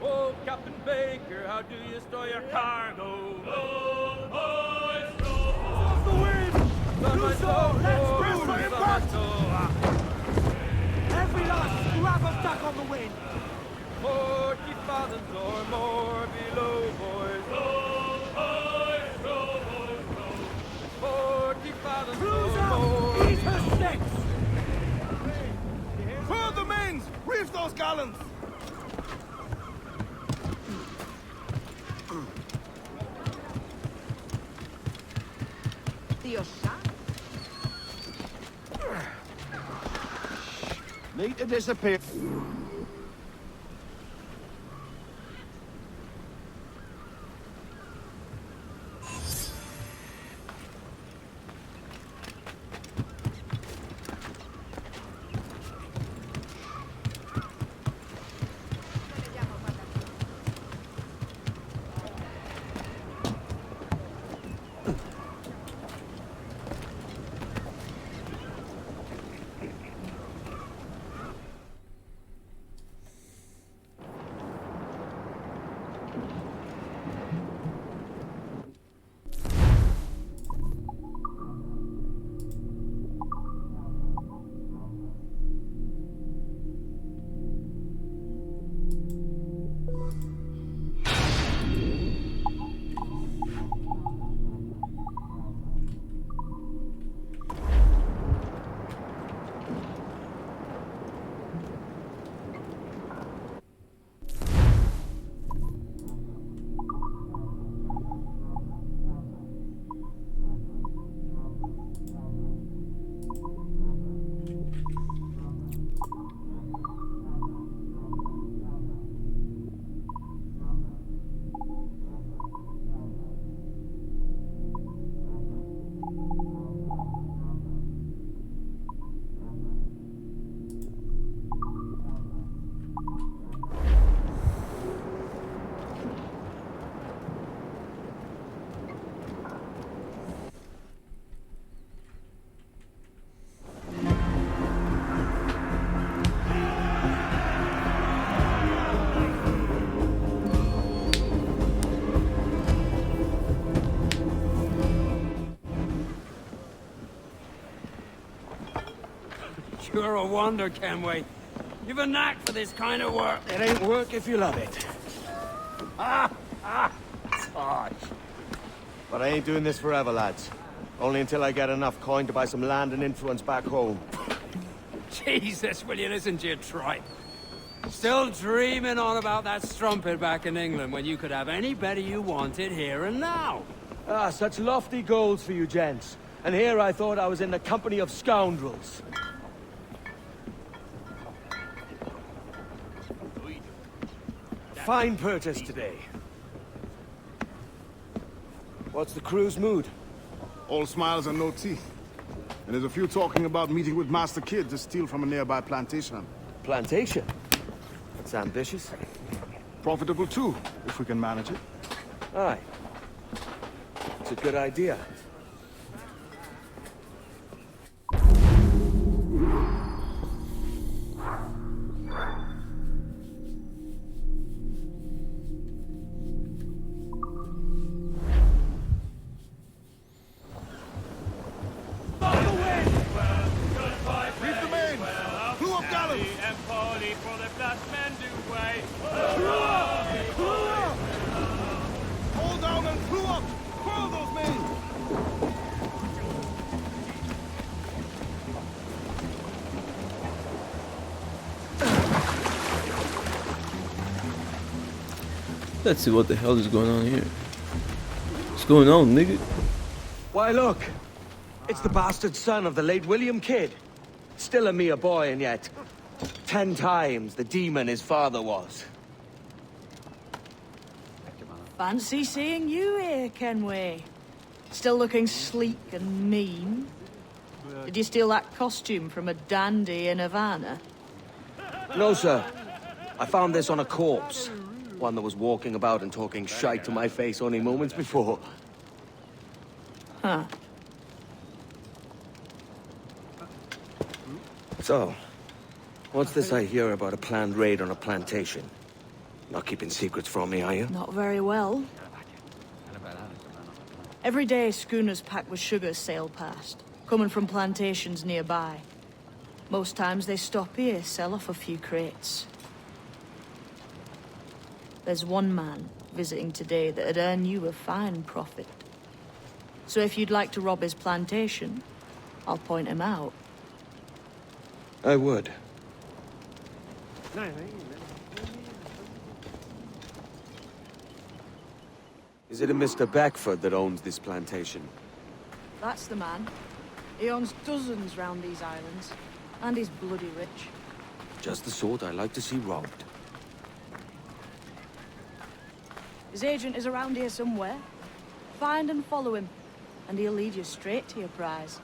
Oh, Captain Baker, how do you store your cargo? Off the wind! Do so! Let's press for impact! Every last scrap of tack on the wind! 40 fathoms or more below, boys. 40 fathoms Cruise or out! more. Eat her six! Further mains! Reef those gallants! Need to disappear. You're a wonder, Kenway. You've a knack for this kind of work. It ain't work if you love it. Tosh. But I ain't doing this forever, lads. Only until I get enough coin to buy some land and influence back home. Jesus, will you listen to your tripe? Still dreaming on about that strumpet back in England when you could have any better you wanted here and now. Ah, such lofty goals for you gents. And here I thought I was in the company of scoundrels. Fine purchase today. What's the crew's mood? All smiles and no teeth. And there's a few talking about meeting with Master Kid to steal from a nearby plantation. Plantation? That's ambitious. Profitable too, if we can manage it. Aye. It's a good idea. Hold down and crew up! Curl those men! Let's see what the hell is going on here. What's going on, nigga? Why, look! It's the bastard son of the late William Kidd. Still a mere boy, and yet 10 times the demon his father was. Fancy seeing you here, Kenway. Still looking sleek and mean. Did you steal that costume from a dandy in Havana? No, sir. I found this on a corpse. One that was walking about and talking shite to my face only moments before. Huh. So, what's this I hear about a planned raid on a plantation? Not keeping secrets from me, are you? Not very well. Every day, schooners packed with sugar sail past, coming from plantations nearby. Most times they stop here, sell off a few crates. There's one man visiting today that'd earn you a fine profit. So if you'd like to rob his plantation, I'll point him out. I would. Is it a Mr. Beckford that owns this plantation? That's the man. He owns dozens round these islands. And he's bloody rich. Just the sort I like to see robbed. His agent is around here somewhere. Find and follow him, and he'll lead you straight to your prize.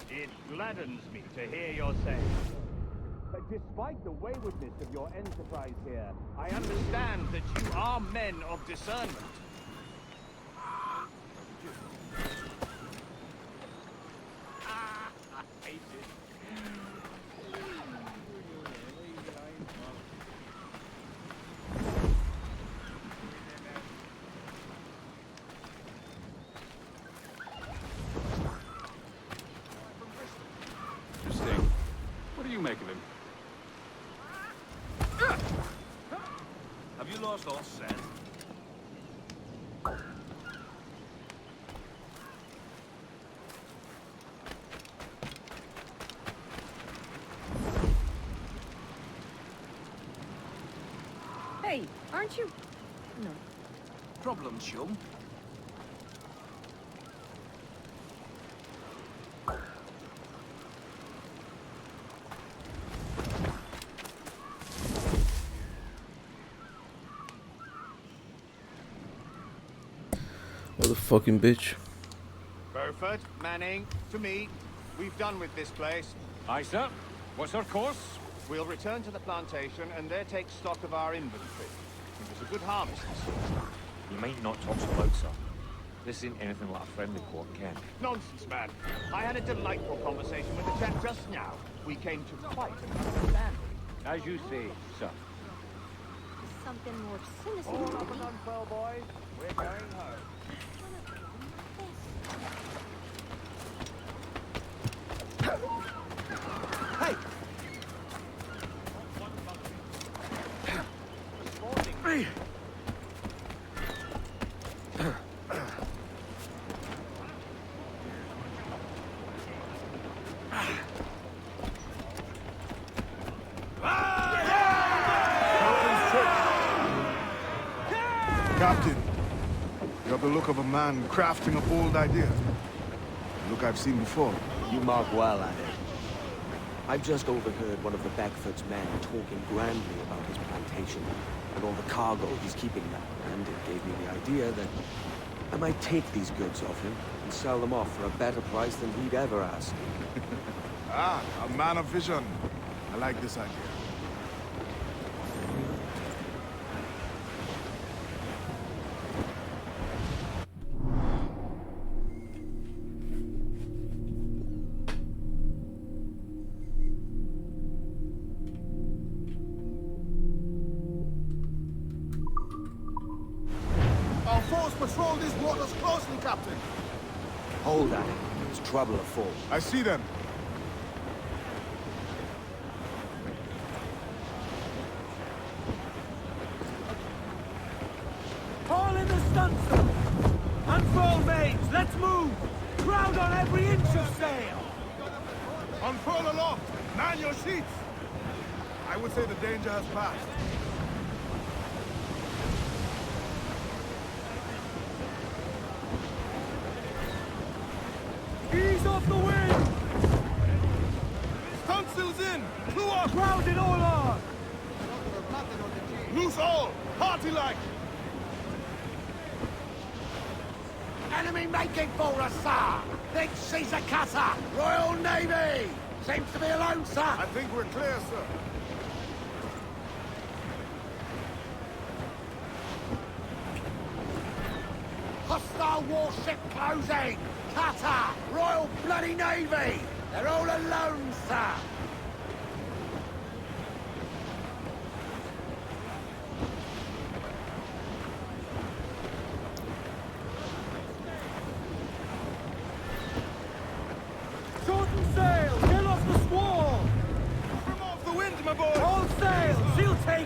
It gladdens me to hear your say. But despite the waywardness of your enterprise here, I understand that you are men of discernment. I hate it. Interesting. What do you make of him? Have you lost all sense? Hey, aren't you? No. Problem, chum? What a fucking bitch. Burford, Manning, to me. We've done with this place. Aye, sir. What's our course? We'll return to the plantation and there take stock of our inventory. It was a good harvest this year. You might not talk so loud, sir. This ain't anything like a friendly court, Ken. Nonsense, man. I had a delightful conversation with the chap just now. We came to quite an understanding. As you say, sir. Something more sinister. All up and unfurl, boys. We're going home. Hey! Hey! Captain, you have the look of a man crafting a bold idea. A look I've seen before. You mark well at it. I've just overheard one of the Beckford's men talking grandly about his plantation and all the cargo he's keeping there, and it gave me the idea that I might take these goods off him and sell them off for a better price than he'd ever ask. Ah, a man of vision. I like this idea. Our force patrol these waters closely, Captain. Hold at it. There's trouble afoot. I see them. Haul in the stunsail! Unfurl mains, let's move! Crowd on every inch of sail! Unfurl aloft! Man your sheets! I would say the danger has passed. Ease off the wind! Stunsails in! Clew up! Crowd it all on! Loose all! Hearty like! Enemy making for us, sir! Think she's a cutter! Royal Navy! Seems to be alone, sir! I think we're clear, sir. Hostile warship closing! Cutter! Royal Bloody Navy! They're all alone, sir! Shorten sail! Get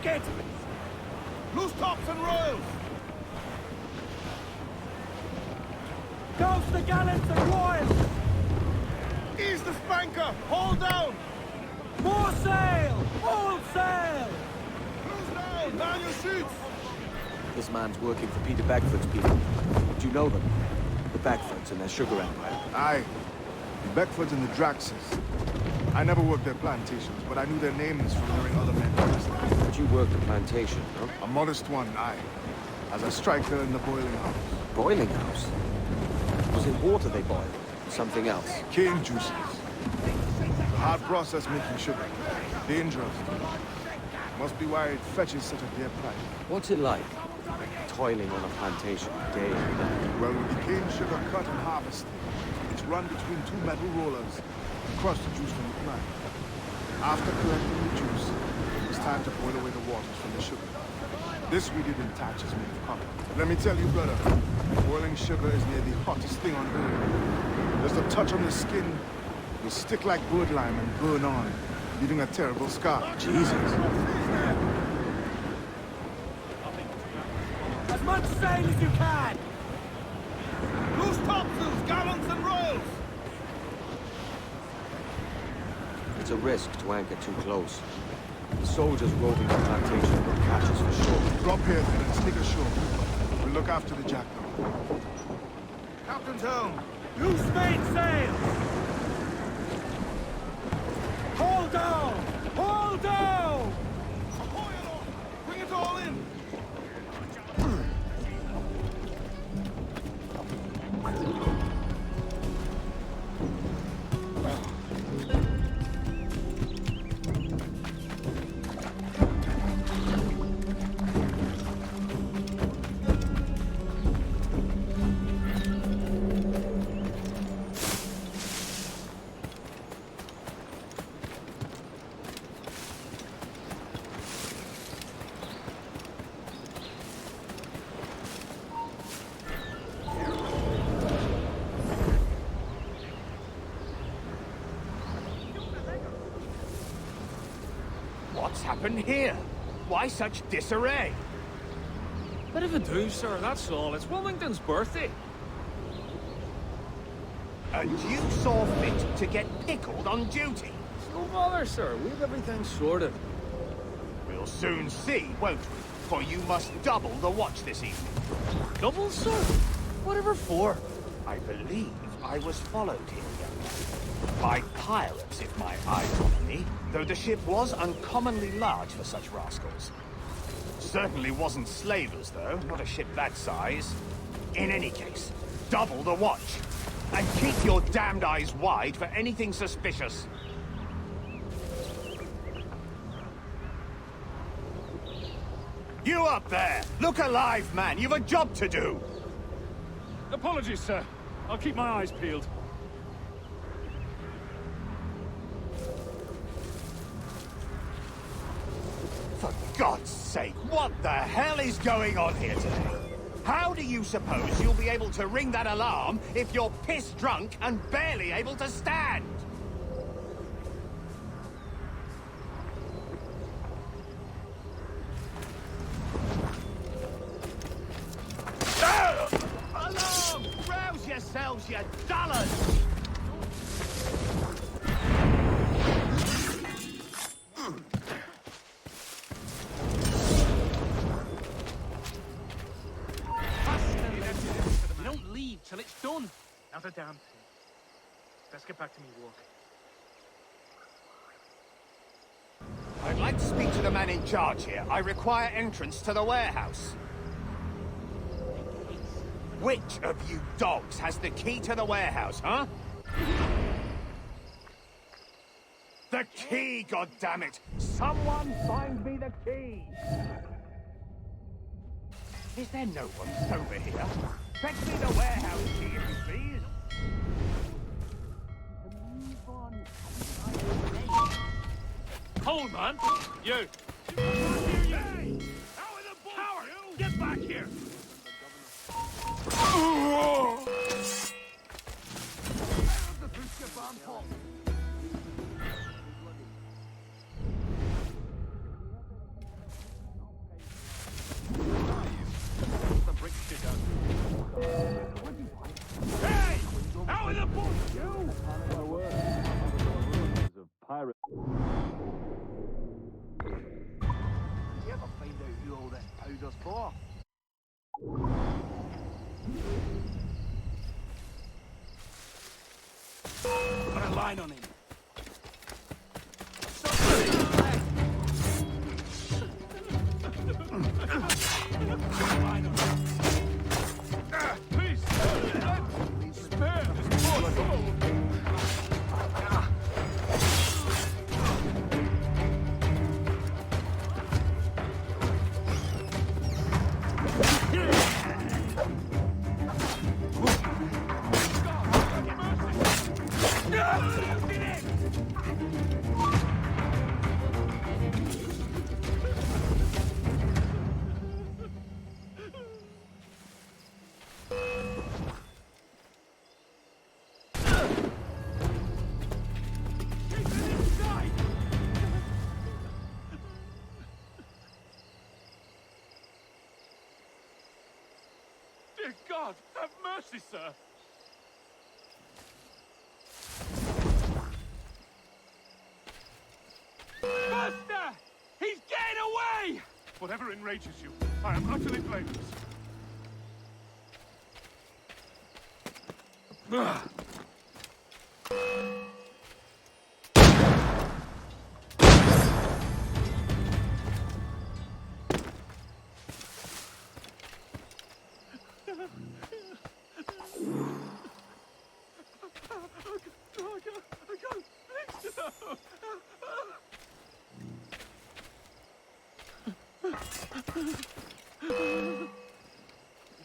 Take it! Loose tops and royals! Ghost the gallants and royals! Ease the spanker! Hold down! More sail! All sail! Close down! Down your shoots! This man's working for Peter Beckford's people. Do you know them? The Beckfords and their sugar empire. Aye. The Beckfords and the Draxes. I never worked their plantations, but I knew their names from hearing other men tell. But you worked the plantation, huh? A modest one, aye. As a striker in the boiling house. Boiling house? Was it water they boiled? Something else? Cane juices. The hard process making sugar. Dangerous. Must be why it fetches such a dear price. What's it like? Toiling on a plantation day and night? Well, with the cane sugar cut and harvested, it's run between two metal rollers to crush the juice from the plant. After collecting the juice, it's time to boil away the waters from the sugar. This we did in Thatcher's made of copper. Let me tell you, brother, boiling sugar is near the hottest thing on earth. Just a touch on the skin will stick like bird lime and burn on, leaving a terrible scar. Jesus. As much sail as you can! Loose topsails, gallants and royals! It's a risk to anchor too close. The soldiers roving the plantation will catch us for sure. Drop here then and sneak ashore. We'll look after the jackdaw. Captain's helm! Loose mainsail! Hold down! Hold down! Ahoy aloft! Bring it all in! What's happened here? Why such disarray? Bit of a do, sir, that's all. It's Wilmington's birthday. And you saw fit to get pickled on duty? No bother, sir. We've everything sorted. We'll soon see, won't we? For you must double the watch this evening. Double, sir? Whatever for? I believe I was followed here, young man. By pirates, if my eyes on me, though the ship was uncommonly large for such rascals. Certainly wasn't slavers, though, not a ship that size. In any case, double the watch. And keep your damned eyes wide for anything suspicious. You up there! Look alive, man! You've a job to do! Apologies, sir. I'll keep my eyes peeled. For God's sake, what the hell is going on here today? How do you suppose you'll be able to ring that alarm if you're piss drunk and barely able to stand? Alarm! Rouse yourselves, you dullards! You don't leave till it's done. Not a damn thing. Let's get back to me work. I'd like to speak to the man in charge here. I require entrance to the warehouse. Which of you dogs has the key to the warehouse, huh? The key, goddammit! Someone find me the key! Is there no one sober here? Fetch me the warehouse key, if you please! Hold, man! You! Hey! Coward! Get back here! a line on him. Please, spare this poor soul. Dear God, have mercy, sir. Master! He's getting away! Whatever enrages you, I am utterly blameless. You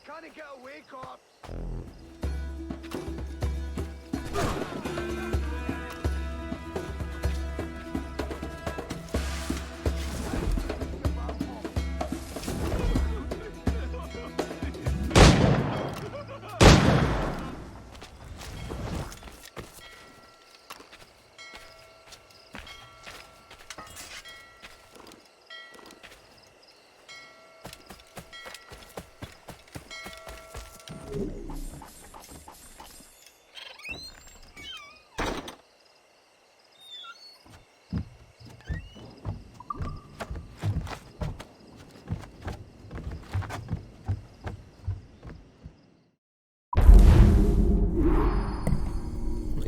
can't get away, corpse.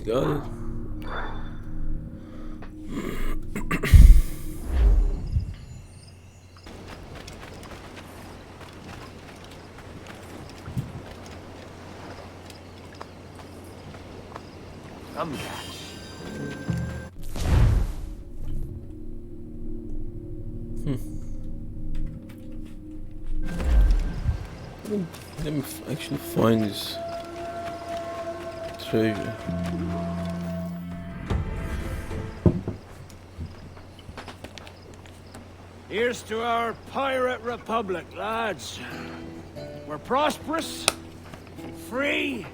Got it. Come catch. Let me actually find this treasure. Here's to our pirate republic, lads. We're prosperous, free,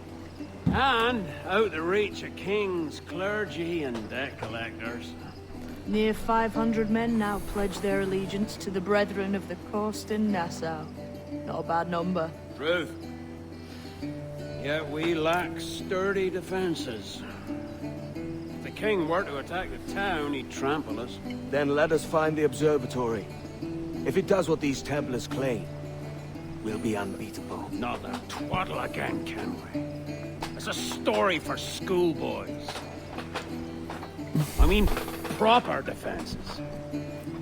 and out the reach of kings, clergy, and debt collectors. Near 500 men now pledge their allegiance to the Brethren of the Coast in Nassau. Not a bad number. Truth. Yet we lack sturdy defenses. If the king were to attack the town, he'd trample us. Then let us find the observatory. If it does what these Templars claim, we'll be unbeatable. Not that twaddle again, can we? It's a story for schoolboys. I mean, proper defenses.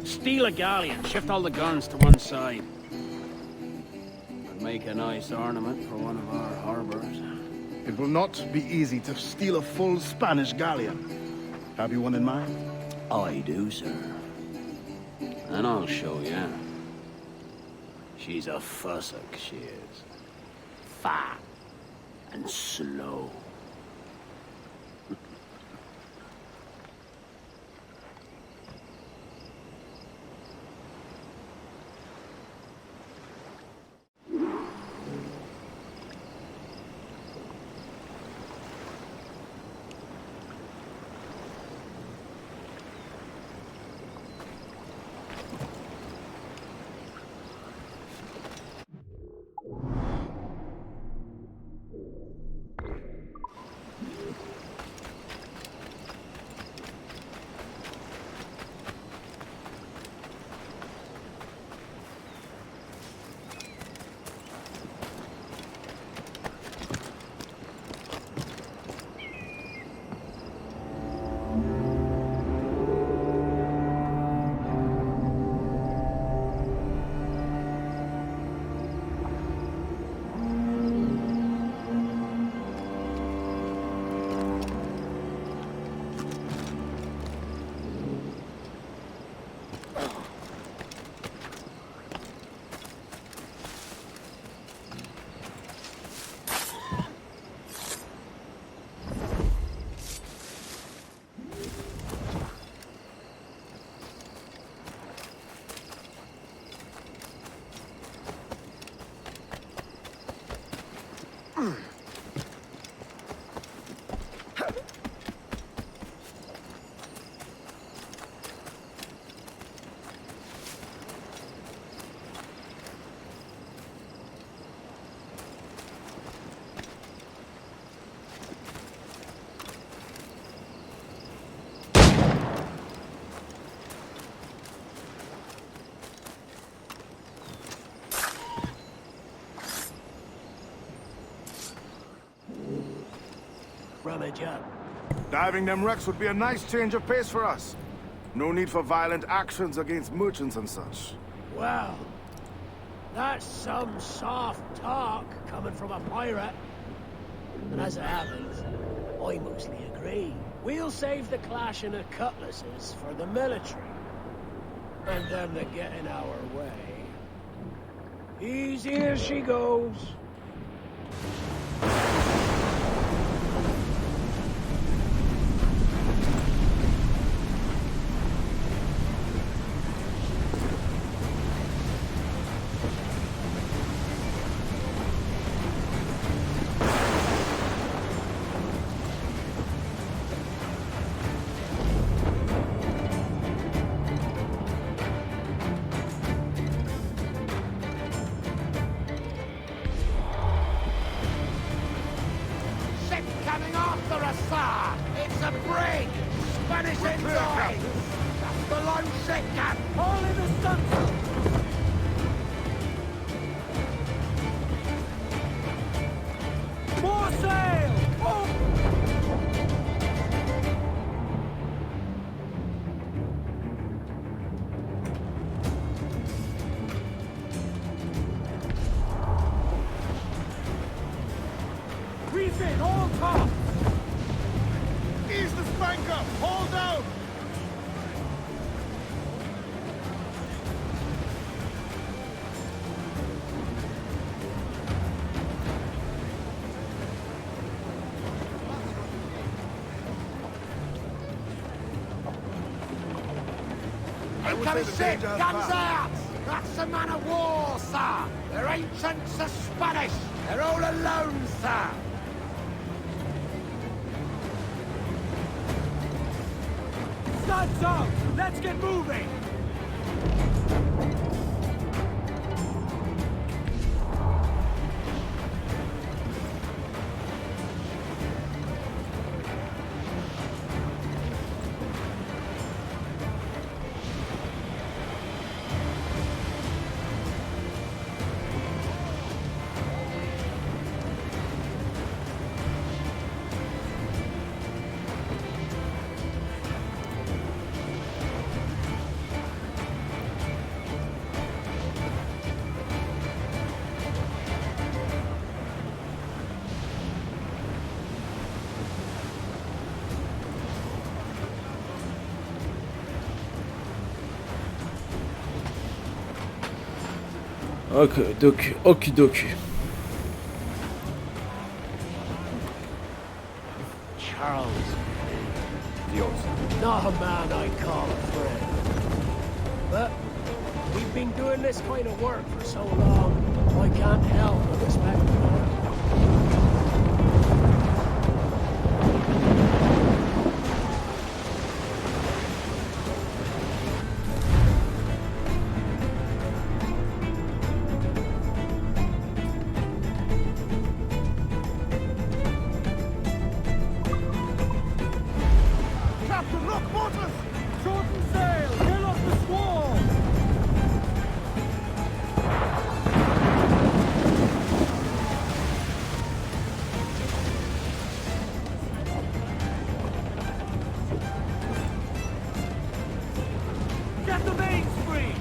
Steal a galleon, shift all the guns to one side. And make a nice ornament for one of our harbors. It will not be easy to steal a full Spanish galleon. Have you one in mind? I do, sir. And I'll show you. She's a fussock, she is. Fat and slow. dredge up. Diving them wrecks would be a nice change of pace for us. No need for violent actions against merchants and such. Well, that's some soft talk coming from a pirate. And as it happens, I mostly agree. We'll save the clashing of cutlasses for the military. And them that get in our way. Easy as she goes. Coming after us, sir! It's a brig! Spanish ensign! That's the lone ship, Cap! All in the stunsail! More sail! Oh! Reef it, all top! Ease the spanker! Hold down! Incoming ship! Guns out! That's a man of war, sir! Their ancients are Spanish! They're all alone, sir! Studs up! Let's get moving! Okay, dokie, okie dokie. Charles. Not a man I'd call a friend. But we've been doing this kind of work for so long, I can't help but respect him. Captain, look, mortars! Shorten sail! Get off the squall! Get the mains free!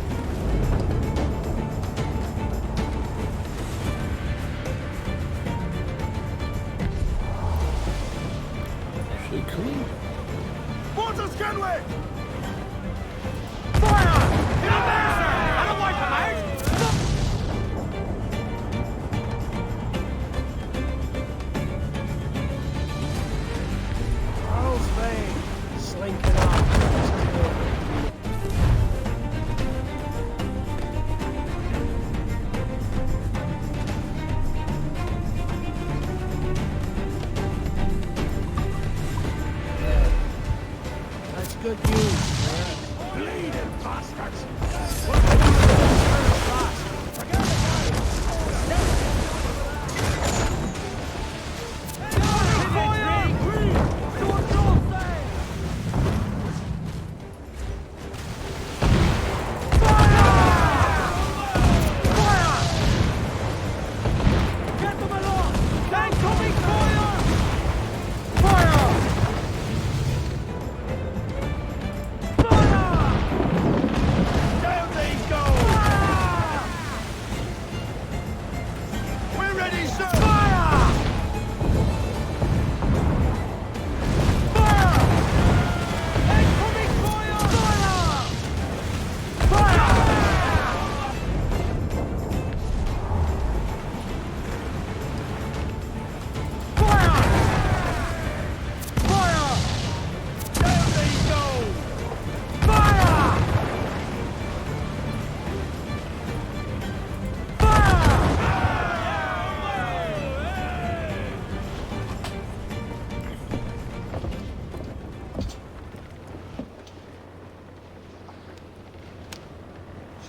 Should we come? Mortars, Kenway! Fire! Hit him there, sir! I don't wipe him out! Charles Vane, slinking off. That's good news, sir. Bleeding bastards! What can we do to turn fast? Forget the guy! Fire! Breathe! Short sail! Fire! Get them along! Incoming fire! Fire!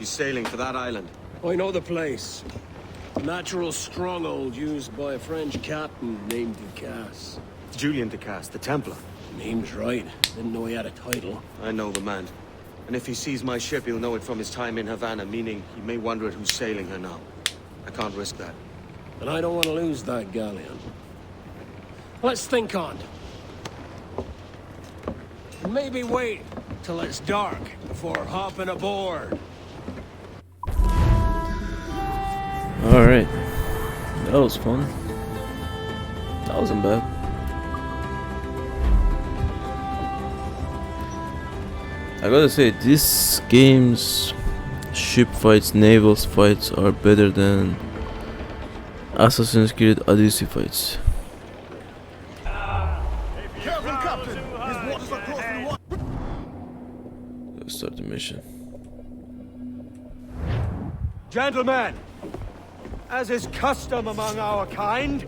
She's sailing for that island. I know the place. A natural stronghold used by a French captain named Ducasse. Julian Ducasse, the Templar. Name's right. Didn't know he had a title. I know the man. And if he sees my ship, he'll know it from his time in Havana, meaning he may wonder at who's sailing her now. I can't risk that. And I don't want to lose that galleon. Let's think on it. Maybe wait till it's dark before hopping aboard. Alright. That was fun. That wasn't bad. I gotta say, this game's ship fights, naval fights are better than Assassin's Creed Odyssey fights. Careful, Captain. His waters are close to the water. Let's start the mission. Gentlemen, as is custom among our kind,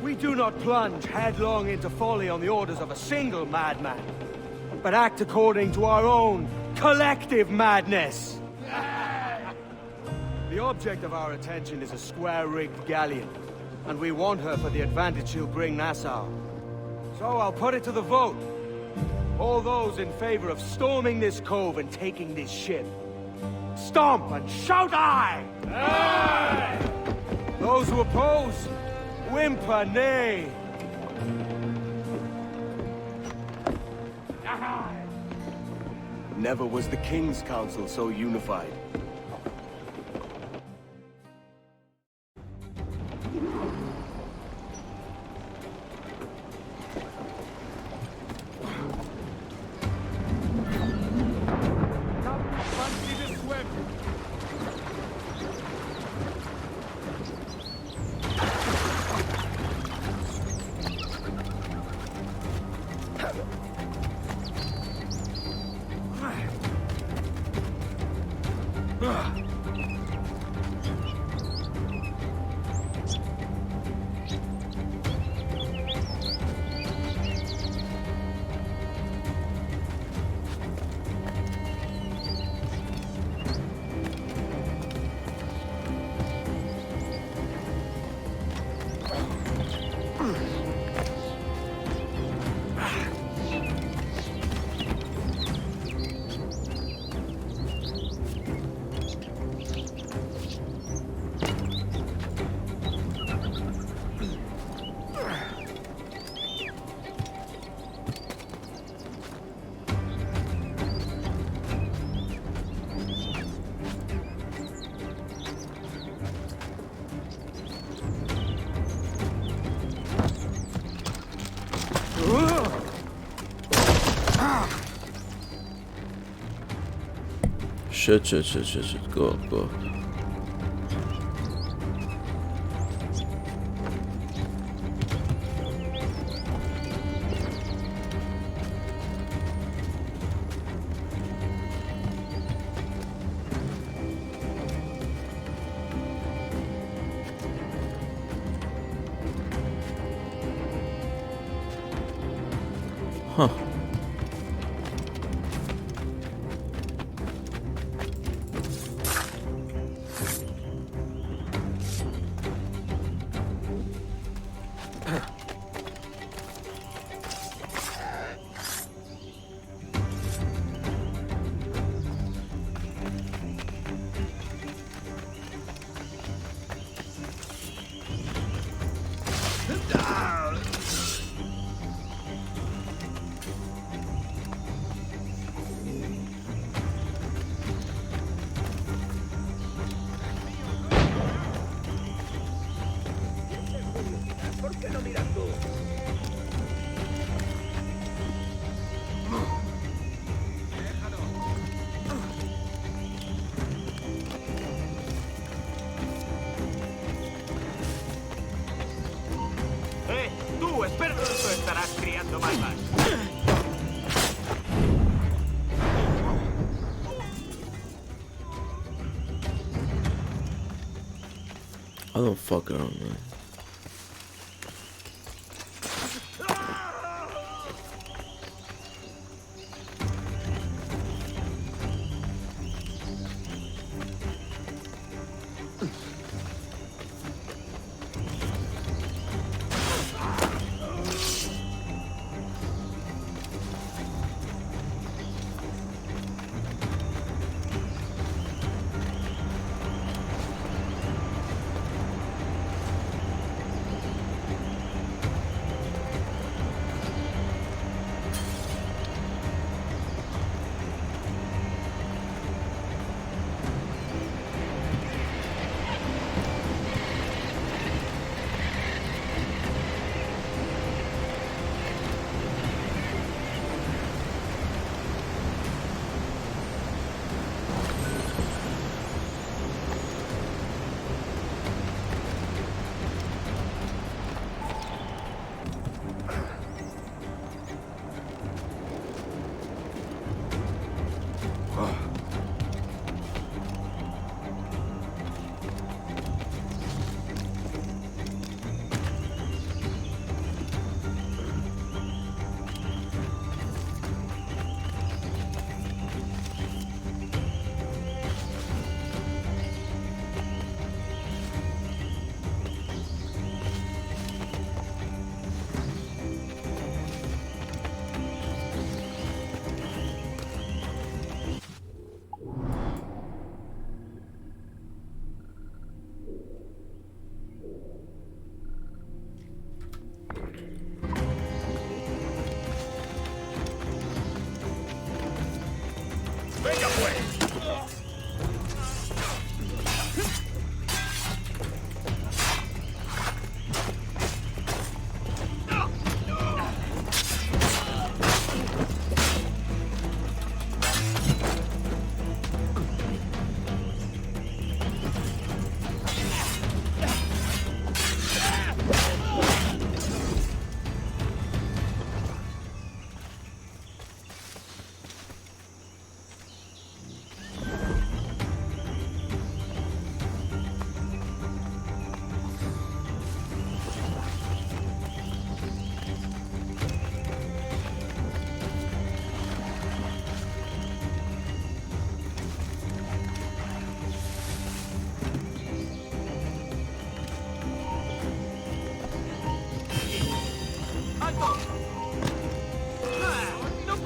we do not plunge headlong into folly on the orders of a single madman, but act according to our own collective madness. The object of our attention is a square-rigged galleon, and we want her for the advantage she'll bring Nassau. So I'll put it to the vote. All those in favor of storming this cove and taking this ship, stomp and shout aye! Aye! Those who oppose, whimper nay. Never was the King's Council so unified. Shit. Go. Huh. I don't fuck around, man.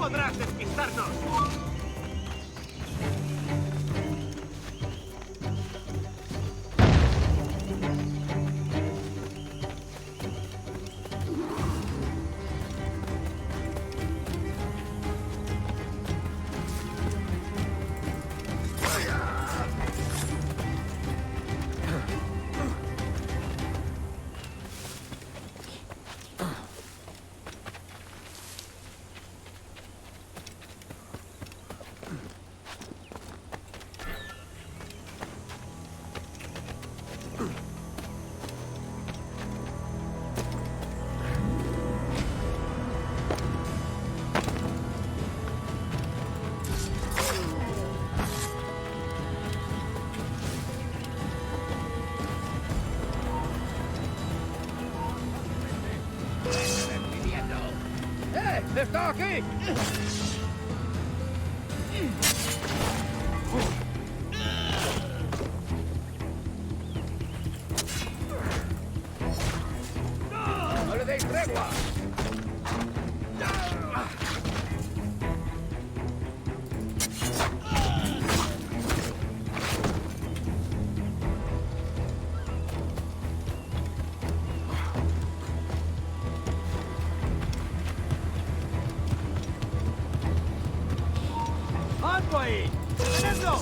podrás despistarnos. ¡Está aquí! ¡No le deis tregua! ahí! ¡Detenedlo!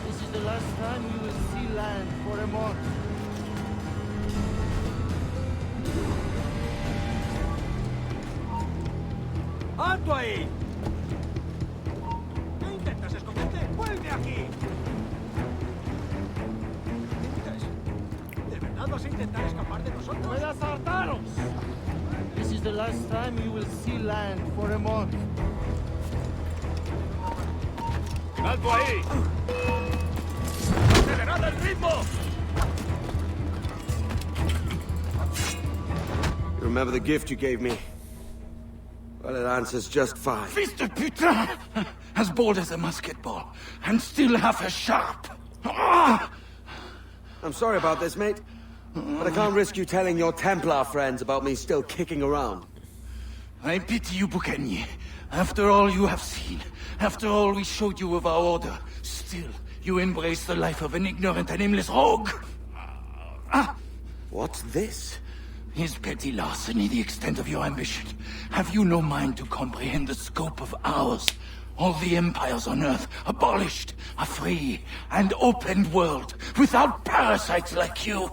This is the last time you will see land for a month. ¡Alto ahí! ¿Qué intentas esconderte? ¡Vuelve aquí! ¿De verdad vas a intentar escapar de nosotros? ¡Puedas saltaros! This is the last time you will see land for a month. ¡Alto ahí! ¡Acelerad el ritmo! You remember the gift you gave me? Well, it answers just fine. Fils de putain! As bold as a musket ball, and still half as sharp. Ah! I'm sorry about this, mate. But I can't risk you telling your Templar friends about me still kicking around. I pity you, Boucanier. After all you have seen, after all we showed you of our order, still you embrace the life of an ignorant and aimless rogue. What's this? Is petty larceny the extent of your ambition? Have you no mind to comprehend the scope of ours? All the empires on Earth abolished, a free and open world, without parasites like you.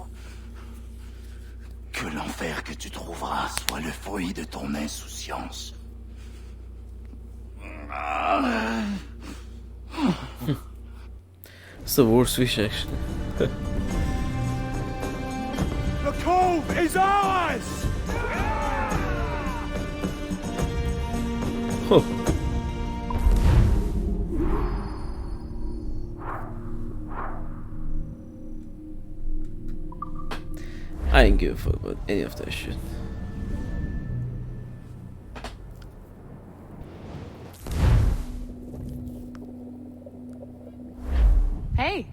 Que l'enfer que tu trouveras soit le fruit de ton insouciance. It's the worst wish, actually. The cove is ours! Oh. I ain't give a fuck about any of that shit. Hey.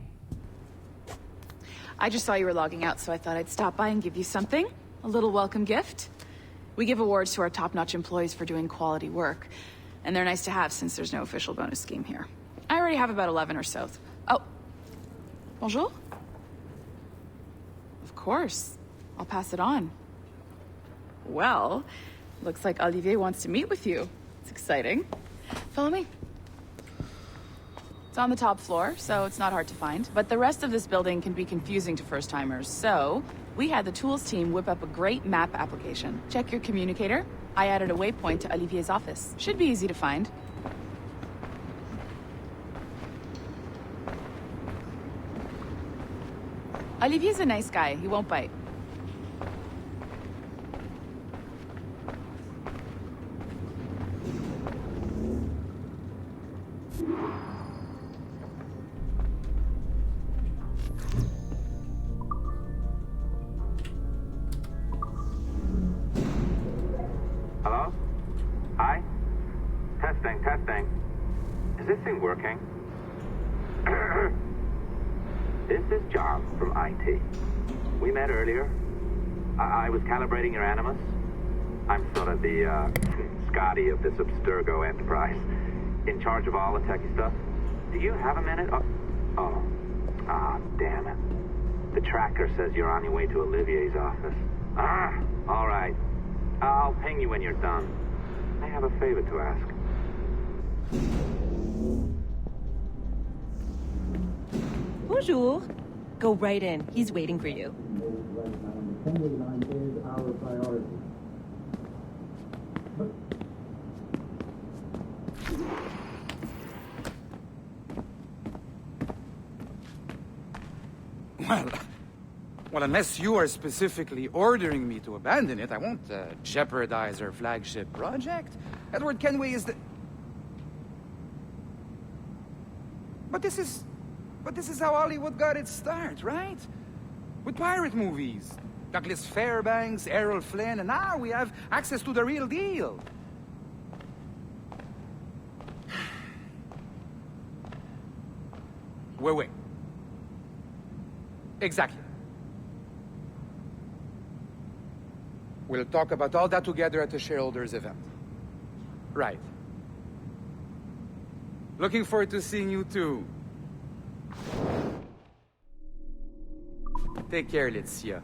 I just saw you were logging out, so I thought I'd stop by and give you something. A little welcome gift. We give awards to our top-notch employees for doing quality work, and they're nice to have since there's no official bonus scheme here. I already have about 11 or so. Oh. Bonjour? Of course. I'll pass it on. Well, looks like Olivier wants to meet with you. It's exciting. Follow me. on the top floor, so it's not hard to find. But the rest of this building can be confusing to first-timers, so we had the tools team whip up a great map application. Check your communicator. I added a waypoint to Olivier's office. Should be easy to find. Olivier's a nice guy. He won't bite. Hello? Hi? Testing, testing. Is this thing working? This is John from IT. We met earlier. I was calibrating your Animus. I'm sort of the, Scotty of this Abstergo enterprise. In charge of all the techie stuff. Do you have a minute? Damn it. The tracker says you're on your way to Olivier's office. All right. I'll ping you when you're done. I have a favor to ask. Bonjour. Go right in. He's waiting for you. Well, unless you are specifically ordering me to abandon it, I won't jeopardize our flagship project. Edward Kenway is the... But this is how Hollywood got its start, right? With pirate movies. Douglas Fairbanks, Errol Flynn, and now we have access to the real deal. Wait. Exactly. We'll talk about all that together at the shareholders event. Right. Looking forward to seeing you too. Take care, Laetitia.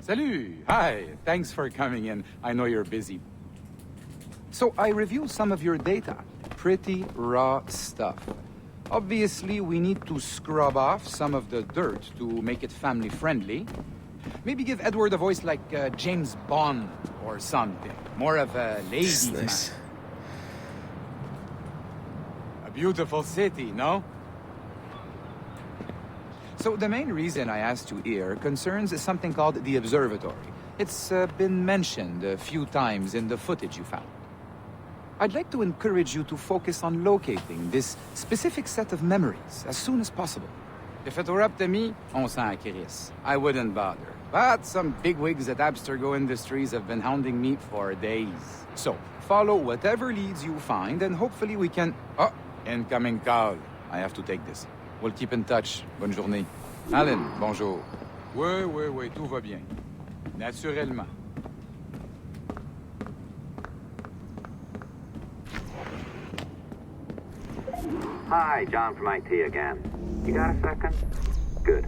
Salut! Hi, thanks for coming in. I know you're busy. So I reviewed some of your data. Pretty raw stuff. Obviously, we need to scrub off some of the dirt to make it family-friendly. Maybe give Edward a voice like James Bond or something. More of a ladies' man. A beautiful city, no? So the main reason I asked you here concerns something called the Observatory. It's been mentioned a few times in the footage you found. I'd like to encourage you to focus on locating this specific set of memories as soon as possible. If it were up to me, on s'en crisse. I wouldn't bother. But some bigwigs at Abstergo Industries have been hounding me for days. So, follow whatever leads you find, and hopefully we can... Oh, incoming call. I have to take this. We'll keep in touch. Bonne journée. Alan, bonjour. Oui, tout va bien. Naturellement. Hi, John from IT again. You got a second? Good.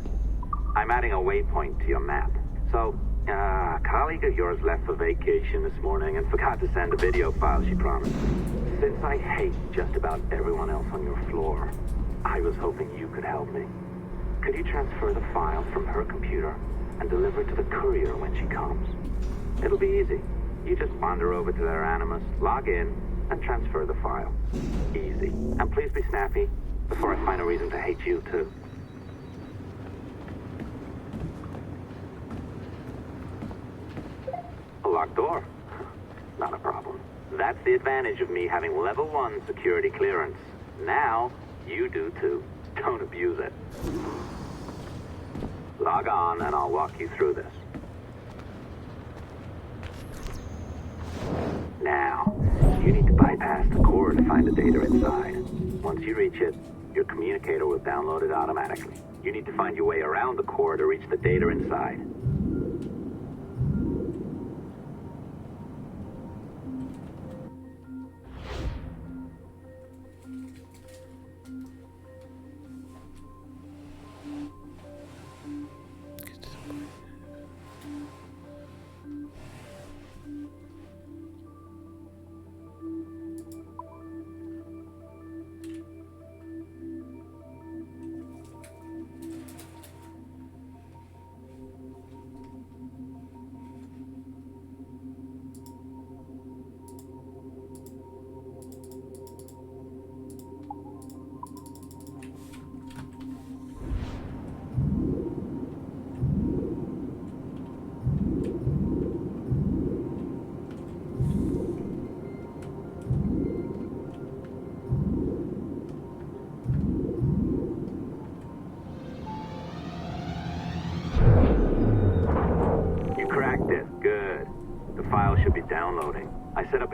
I'm adding a waypoint to your map. So, a colleague of yours left for vacation this morning and forgot to send a video file she promised. Since I hate just about everyone else on your floor, I was hoping you could help me. Could you transfer the file from her computer and deliver it to the courier when she comes? It'll be easy. You just wander over to their Animus, log in, and transfer the file. Easy. And please be snappy before I find a reason to hate you, too. A locked door? Not a problem. That's the advantage of me having level 1 security clearance. Now, you do too. Don't abuse it. Log on and I'll walk you through this. Now, you need to bypass the core to find the data inside. Once you reach it, your communicator will download it automatically. You need to find your way around the core to reach the data inside.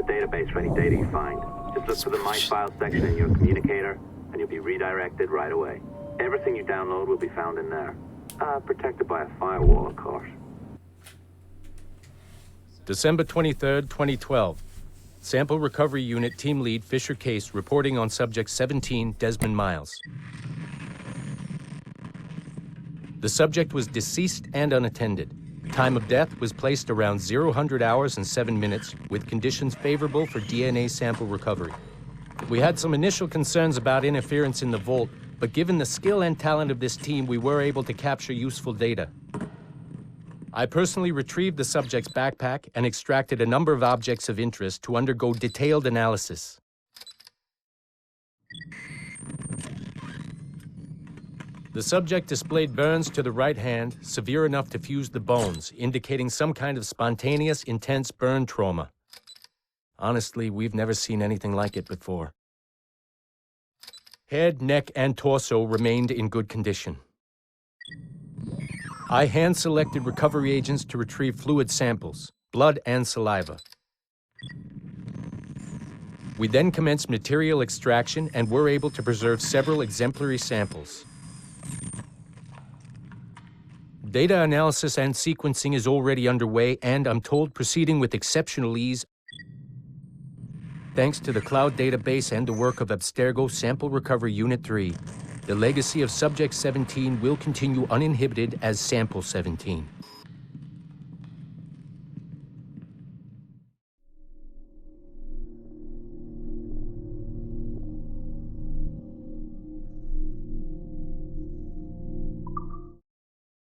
database for any data you find. Just look for the My Files section in your communicator, and you'll be redirected right away. Everything you download will be found in there. Protected by a firewall, of course. December 23rd, 2012. Sample Recovery Unit Team Lead Fisher Case reporting on Subject 17, Desmond Miles. The subject was deceased and unattended. Time of death was placed around 0000 hours and 7 minutes, with conditions favorable for DNA sample recovery. We had some initial concerns about interference in the vault, but given the skill and talent of this team, we were able to capture useful data. I personally retrieved the subject's backpack and extracted a number of objects of interest to undergo detailed analysis. The subject displayed burns to the right hand, severe enough to fuse the bones, indicating some kind of spontaneous, intense burn trauma. Honestly, we've never seen anything like it before. Head, neck, and torso remained in good condition. I hand-selected recovery agents to retrieve fluid samples, blood and saliva. We then commenced material extraction and were able to preserve several exemplary samples. Data analysis and sequencing is already underway, and I'm told proceeding with exceptional ease. Thanks to the cloud database and the work of Abstergo Sample Recovery Unit 3, the legacy of Subject 17 will continue uninhibited as Sample 17.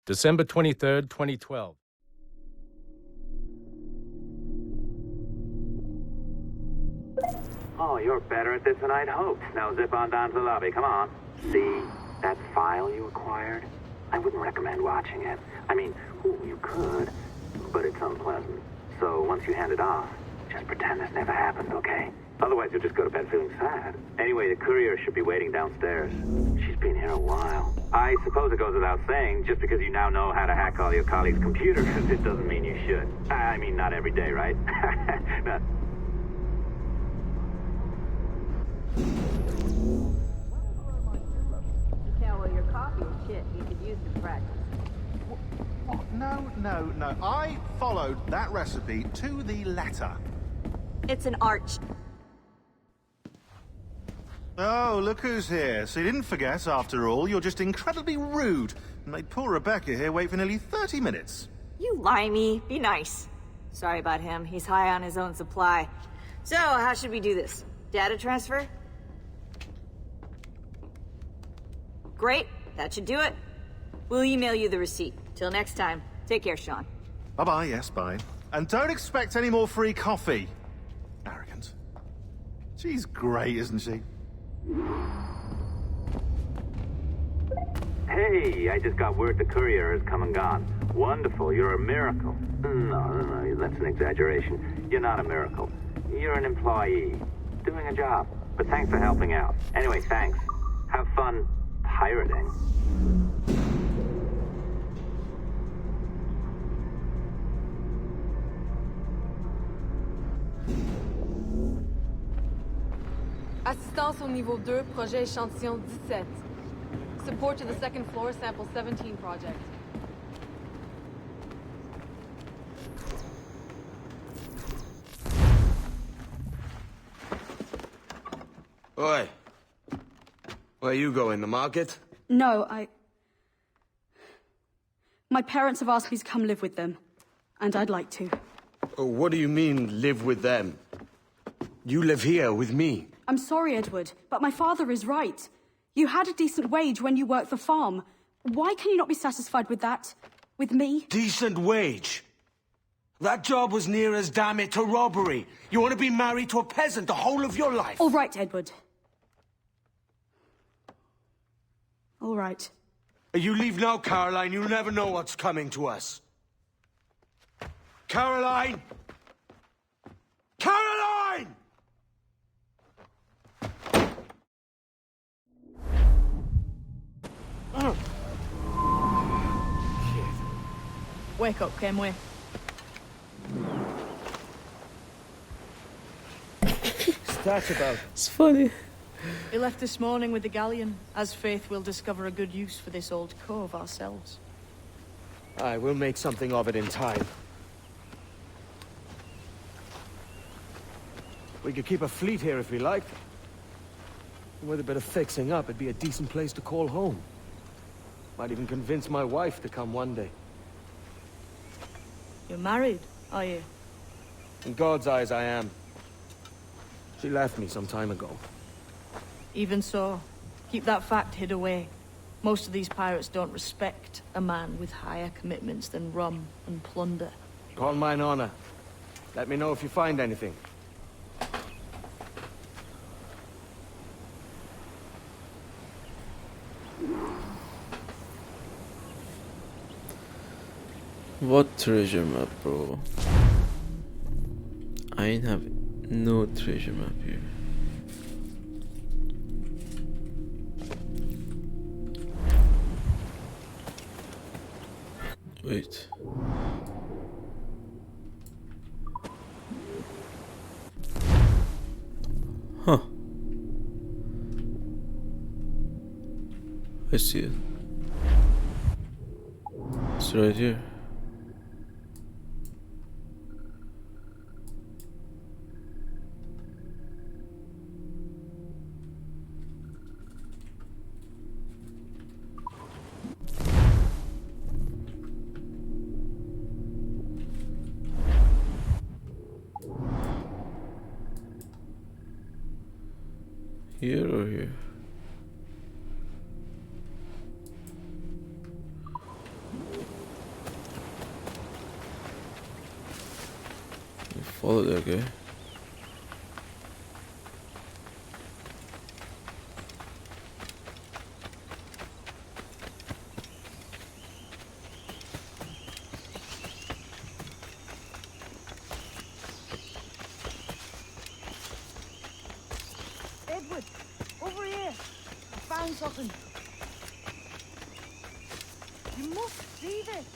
December 23rd, 2012. Oh, you're better at this than I'd hoped. Now zip on down to the lobby, come on. See that file you acquired? I wouldn't recommend watching it. I mean, you could, but it's unpleasant. So once you hand it off, just pretend this never happened, okay? Otherwise you'll just go to bed feeling sad. Anyway, the courier should be waiting downstairs. She's been here a while. I suppose it goes without saying, just because you now know how to hack all your colleagues' computers, it doesn't mean you should. I mean, not every day, right? No. Yeah, well, your coffee is shit. You could use some practice. What? No. I followed that recipe to the letter. It's an arch. Oh, look who's here. So you didn't forget, after all. You're just incredibly rude. And made poor Rebecca here wait for nearly 30 minutes. You limey. Be nice. Sorry about him. He's high on his own supply. So, how should we do this? Data transfer? Great. That should do it. We'll email you the receipt. Till next time. Take care, Sean. Bye-bye, yes, bye. And don't expect any more free coffee. Arrogant. She's great, isn't she? Hey, I just got word the courier has come and gone. Wonderful, you're a miracle. No, that's an exaggeration. You're not a miracle. You're an employee, doing a job. But thanks for helping out. Anyway, thanks. Have fun pirating. Assistance au niveau 2, projet échantillon 17. Support to the second floor, sample 17 project. Oi. Where you going, the market? No, my parents have asked me to come live with them, and I'd like to. Oh, what do you mean, live with them? You live here with me. I'm sorry, Edward, but my father is right. You had a decent wage when you worked the farm. Why can you not be satisfied with that? With me? Decent wage? That job was near as damn it to robbery. You want to be married to a peasant the whole of your life? All right, Edward. All right. You leave now, Caroline. You'll never know what's coming to us. Caroline! Caroline! Wake up, Kenway. that about? It's funny. We left this morning with the galleon, as faith we'll discover a good use for this old cove ourselves. Aye, we'll make something of it in time. We could keep a fleet here if we liked. And with a bit of fixing up, it'd be a decent place to call home. Might even convince my wife to come one day. You're married, are you? In God's eyes, I am. She left me some time ago. Even so, keep that fact hid away. Most of these pirates don't respect a man with higher commitments than rum and plunder. Call mine honor. Let me know if you find anything. What treasure map, bro? I ain't have no treasure map here. Wait. Huh. I see it. It's right here. Here or here? You follow that guy. Edward, over here. I found something. You must see this.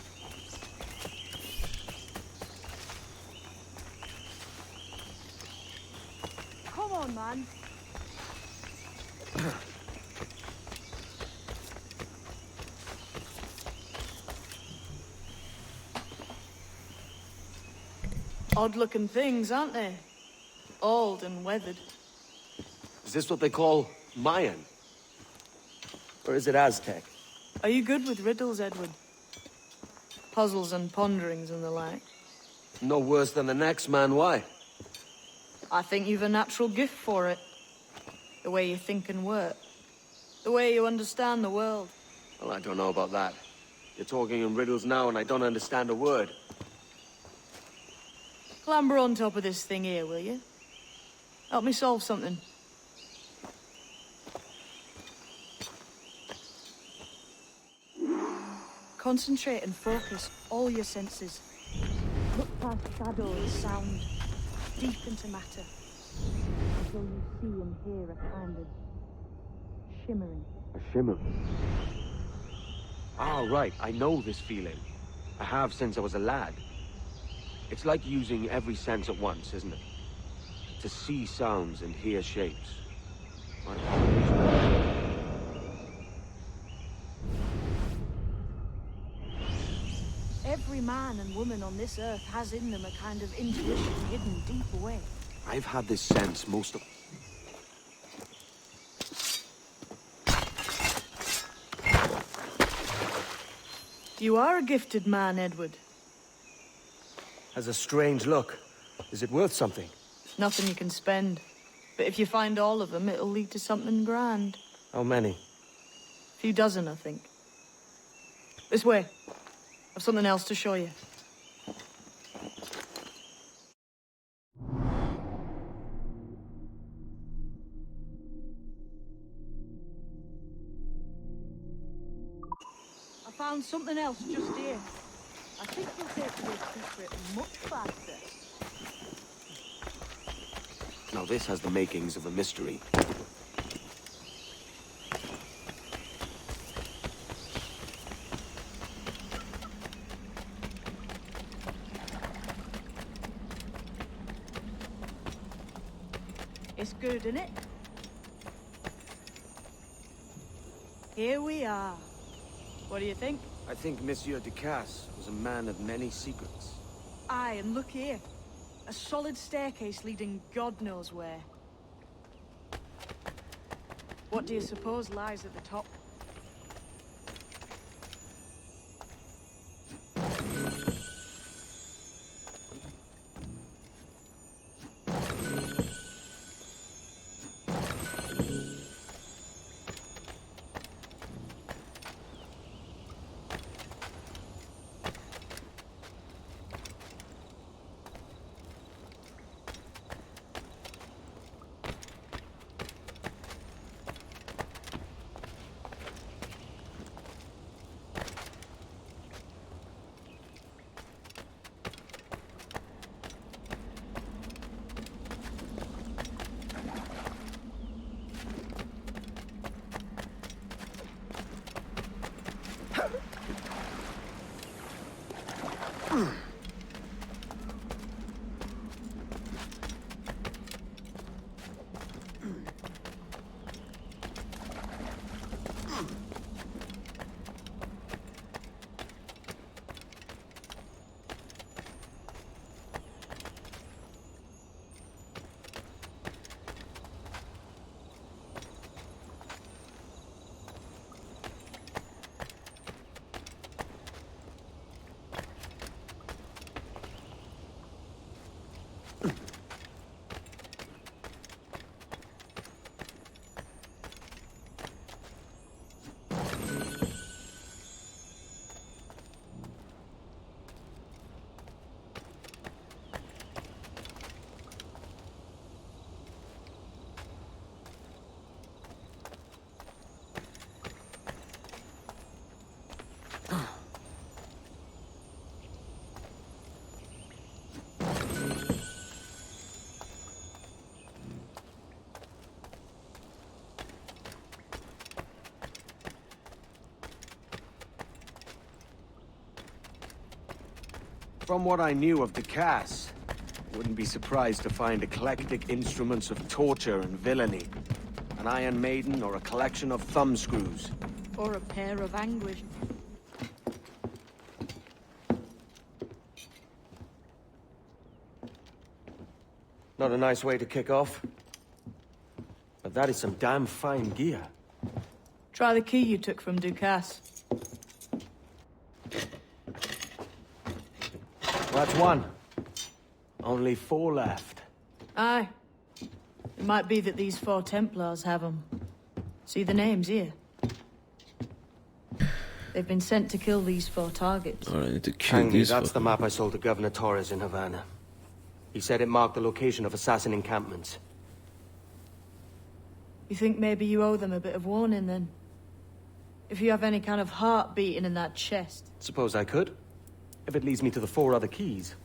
Come on, man. Odd-looking things, aren't they? Old and weathered. Is this what they call Mayan? Or is it Aztec? Are you good with riddles, Edward? Puzzles and ponderings and the like? No worse than the next man, why? I think you've a natural gift for it. The way you think and work. The way you understand the world. Well, I don't know about that. You're talking in riddles now and I don't understand a word. Clamber on top of this thing here, will you? Help me solve something. Concentrate and focus all your senses. Look past shadow and sound, deep into matter, until you see and hear a kind of shimmering. A shimmer. Ah, right. I know this feeling. I have since I was a lad. It's like using every sense at once, isn't it? To see sounds and hear shapes. My apologies. Every man and woman on this earth has in them a kind of intuition hidden deep away. I've had this sense most of... You are a gifted man, Edward. Has a strange look. Is it worth something? Nothing you can spend. But if you find all of them, it'll lead to something grand. How many? A few dozen, I think. This way. I've something else to show you. I found something else just here. I think you'll take this secret much faster. Now this has the makings of a mystery. It's good, isn't it? Here we are. What do you think? I think Monsieur Ducasse was a man of many secrets. Aye, and look here. A solid staircase leading God knows where. What do you suppose lies at the top? From what I knew of Ducasse, wouldn't be surprised to find eclectic instruments of torture and villainy. An Iron Maiden or a collection of thumbscrews. Or a pair of anguish. Not a nice way to kick off. But that is some damn fine gear. Try the key you took from Ducasse. That's one. Only 4 left. Aye. It might be that these 4 Templars have them. See the names here? They've been sent to kill these 4 targets. Alright, I need to kill Hangy, these. that's the map I sold to Governor Torres in Havana. He said it marked the location of assassin encampments. You think maybe you owe them a bit of warning, then? If you have any kind of heart beating in that chest. Suppose I could? If it leads me to the 4 other keys.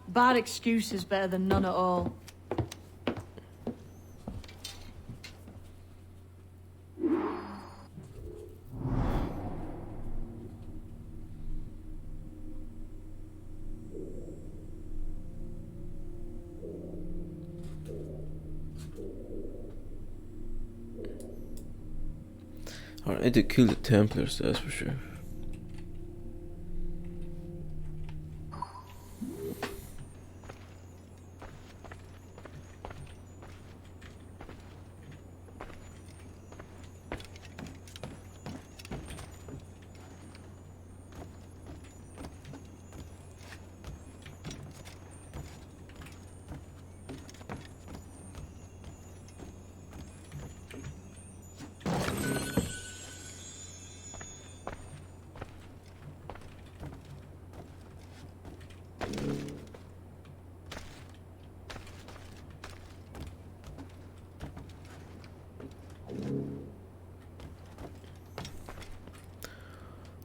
Bad excuse is better than none at all. Alright, I need to kill the Templars, that's for sure.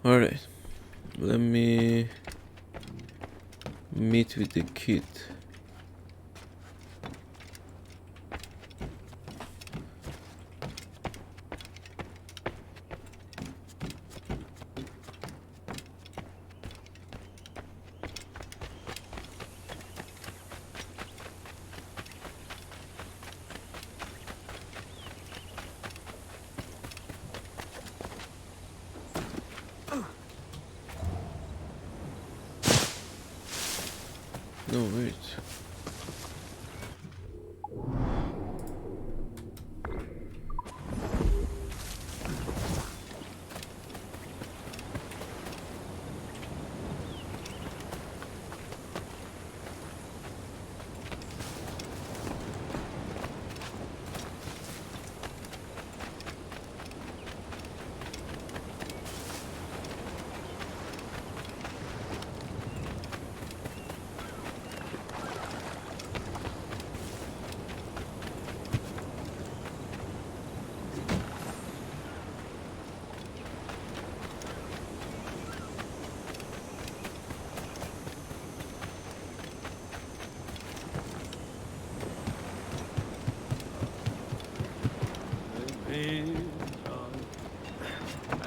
Alright, let me meet with the kid. No, wait.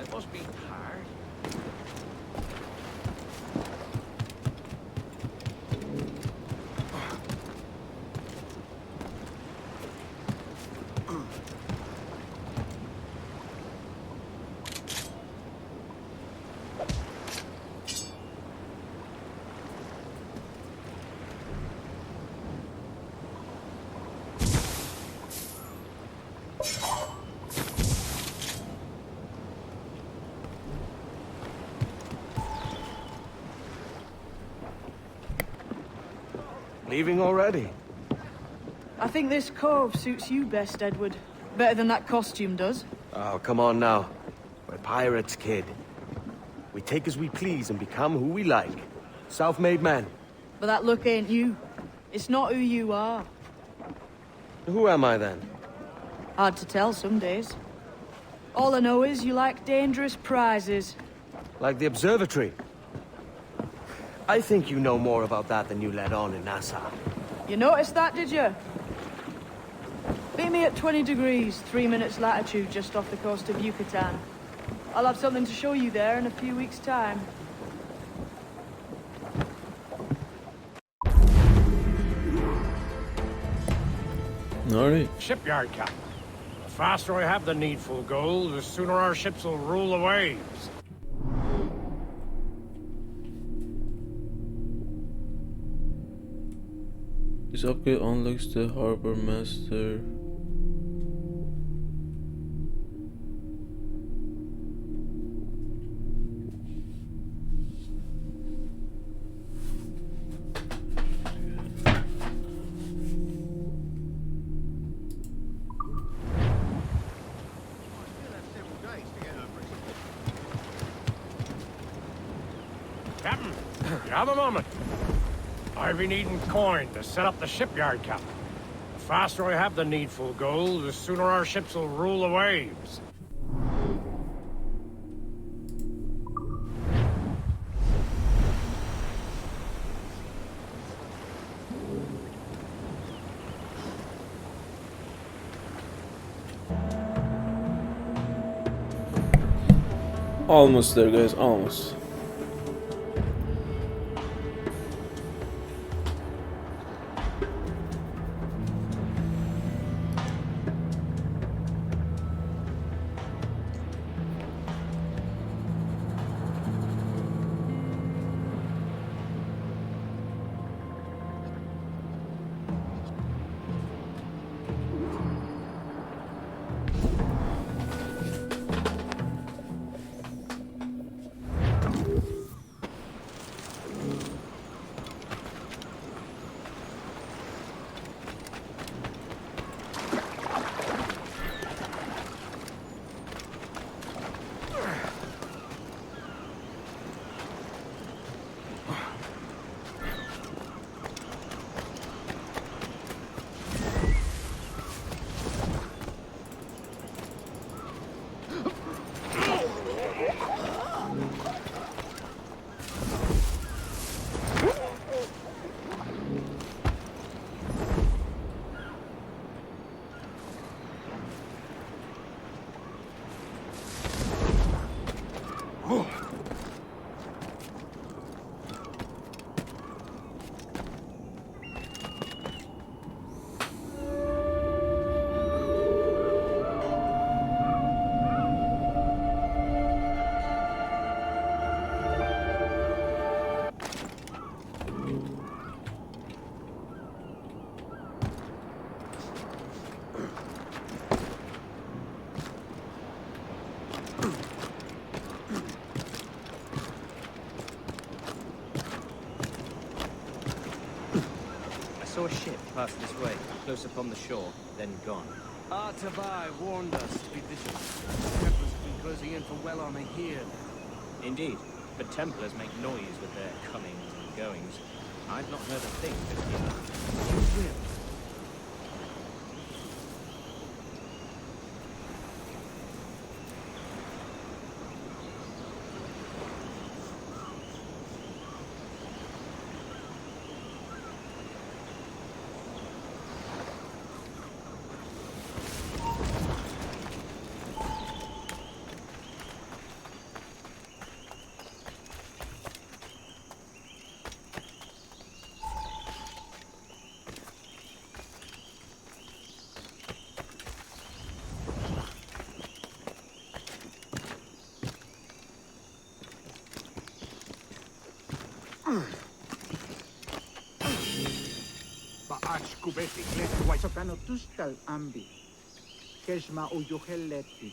It must be hard. Leaving already? I think this cove suits you best, Edward. Better than that costume does. Oh, come on now. We're pirates, kid. We take as we please and become who we like. Self-made men. But that look ain't you. It's not who you are. Who am I then? Hard to tell some days. All I know is you like dangerous prizes. Like the observatory. I think you know more about that than you let on in Nassau. You noticed that, did you? Beat me at 20 degrees, 3 minutes latitude just off the coast of Yucatan. I'll have something to show you there in a few weeks' time. Alright. Shipyard captain. The faster I have the needful gold, the sooner our ships will rule the waves. This upgrade unlocks the Harbor Master. Captain, you have a moment. I've been needing coin to set up the shipyard, Captain. The faster I have the needful gold, the sooner our ships will rule the waves. Almost there, guys, almost. a ship passed this way, close upon the shore, then gone. Artabai warned us to be vigilant. Templars have been closing in for well on a year. Indeed, but Templars make noise with their comings and goings. I've not heard a thing this year. You will. Baach kubeti klet waisopano tustal ambi. Keshma uyuheleti.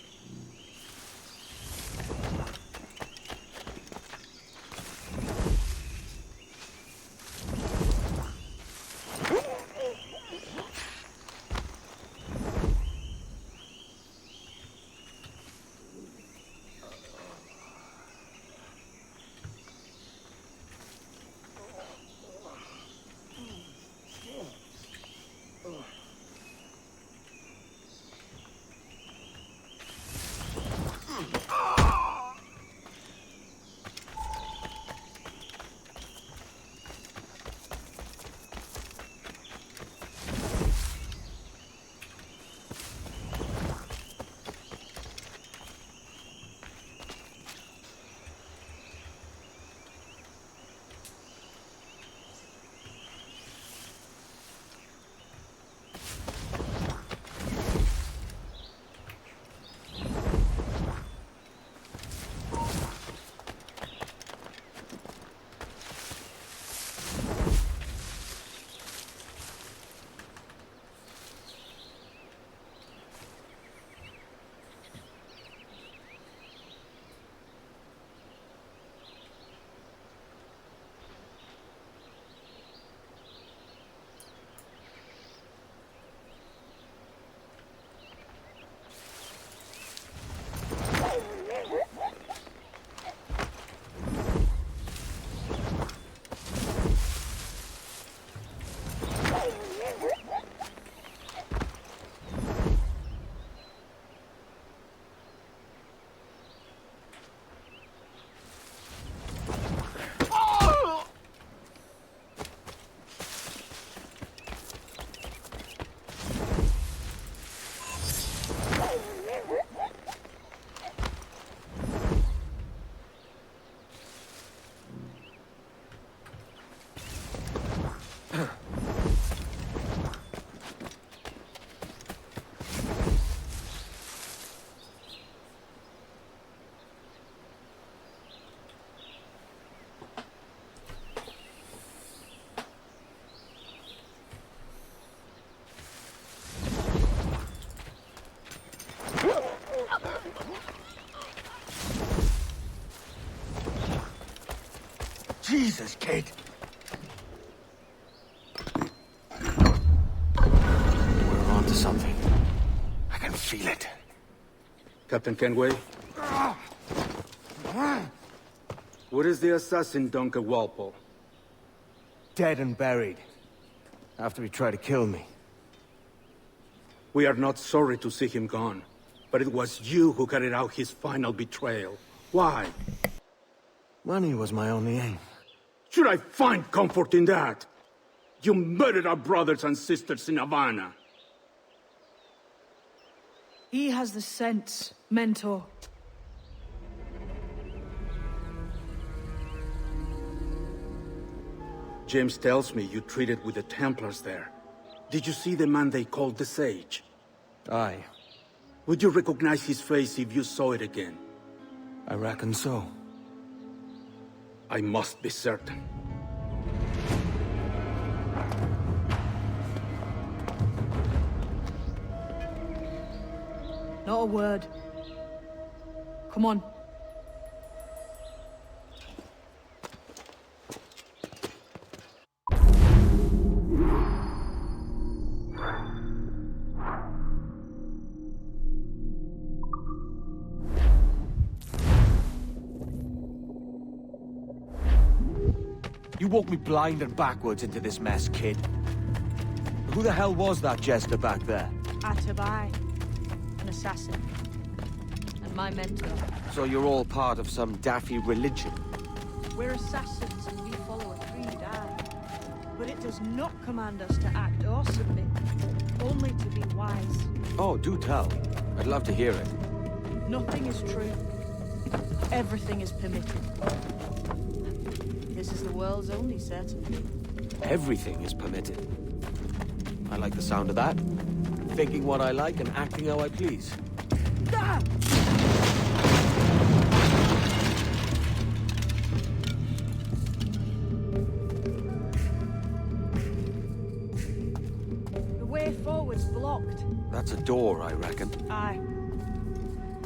Jesus, kid. We're on to something. I can feel it. Captain Kenway? Where is the assassin, Duncan Walpole? Dead and buried. After he tried to kill me. We are not sorry to see him gone, but it was you who carried out his final betrayal. Why? Money was my only aim. Should I find comfort in that? You murdered our brothers and sisters in Havana. He has the sense, Mentor. James tells me you traded with the Templars there. Did you see the man they called the Sage? Aye. Would you recognize his face if you saw it again? I reckon so. I must be certain. Not a word. Come on. You walked me blind and backwards into this mess, kid. Who the hell was that jester back there? Atabai, an assassin, and my mentor. So you're all part of some daffy religion? We're assassins and we follow a creed, aye. But it does not command us to act or submit, only to be wise. Oh, do tell. I'd love to hear it. Nothing is true. Everything is permitted. This is the world's only certainty. Everything is permitted. I like the sound of that. Thinking what I like and acting how I please. Ah! The way forward's blocked. That's a door, I reckon. Aye.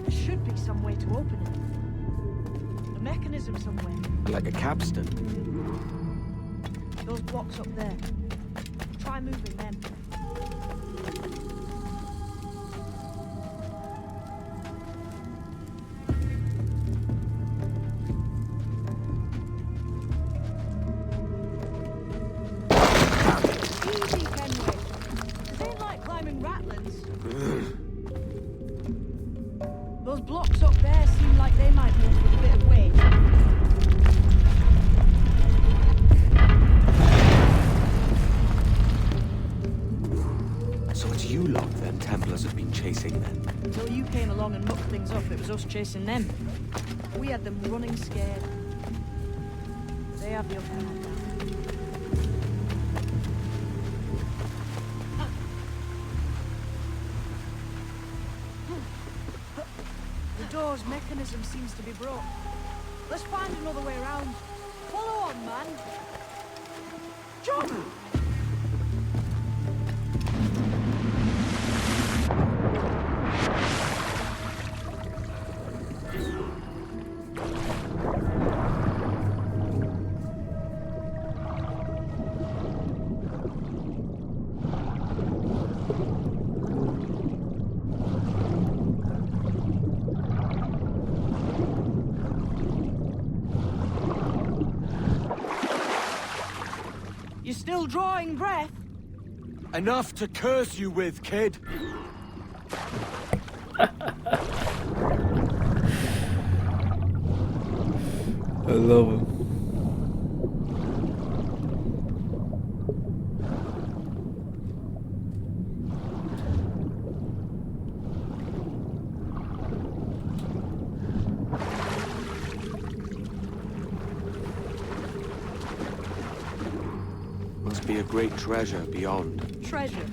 There should be some way to open it. A mechanism somewhere. Like a capstan. Those blocks up there. Try moving them. Easy, Kenway. This ain't like climbing ratlins. Those blocks up there seem like they might move with a bit of weight. So it's you lot them Templars have been chasing then? Until you came along and mucked things up, it was us chasing them. We had them running scared. They have the upper hand now. The door's mechanism seems to be broke. Let's find another way around. Follow on, man. Jump! You still drawing breath? Enough to curse you with, kid! I love it. Must be a great treasure beyond. Treasure.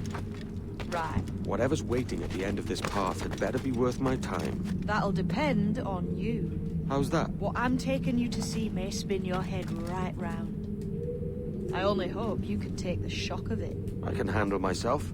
Right. Whatever's waiting at the end of this path had better be worth my time. That'll depend on you. How's that? What I'm taking you to see may spin your head right round. I only hope you can take the shock of it. I can handle myself.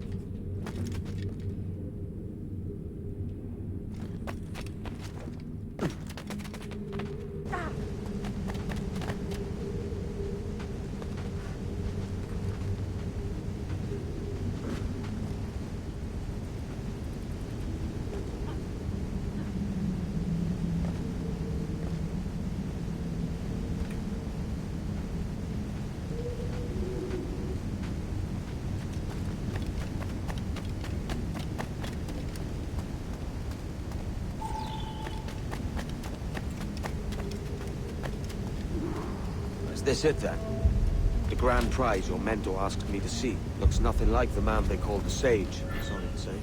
Is this it then? The grand prize your mentor asked me to see looks nothing like the man they call the Sage, sorry to say.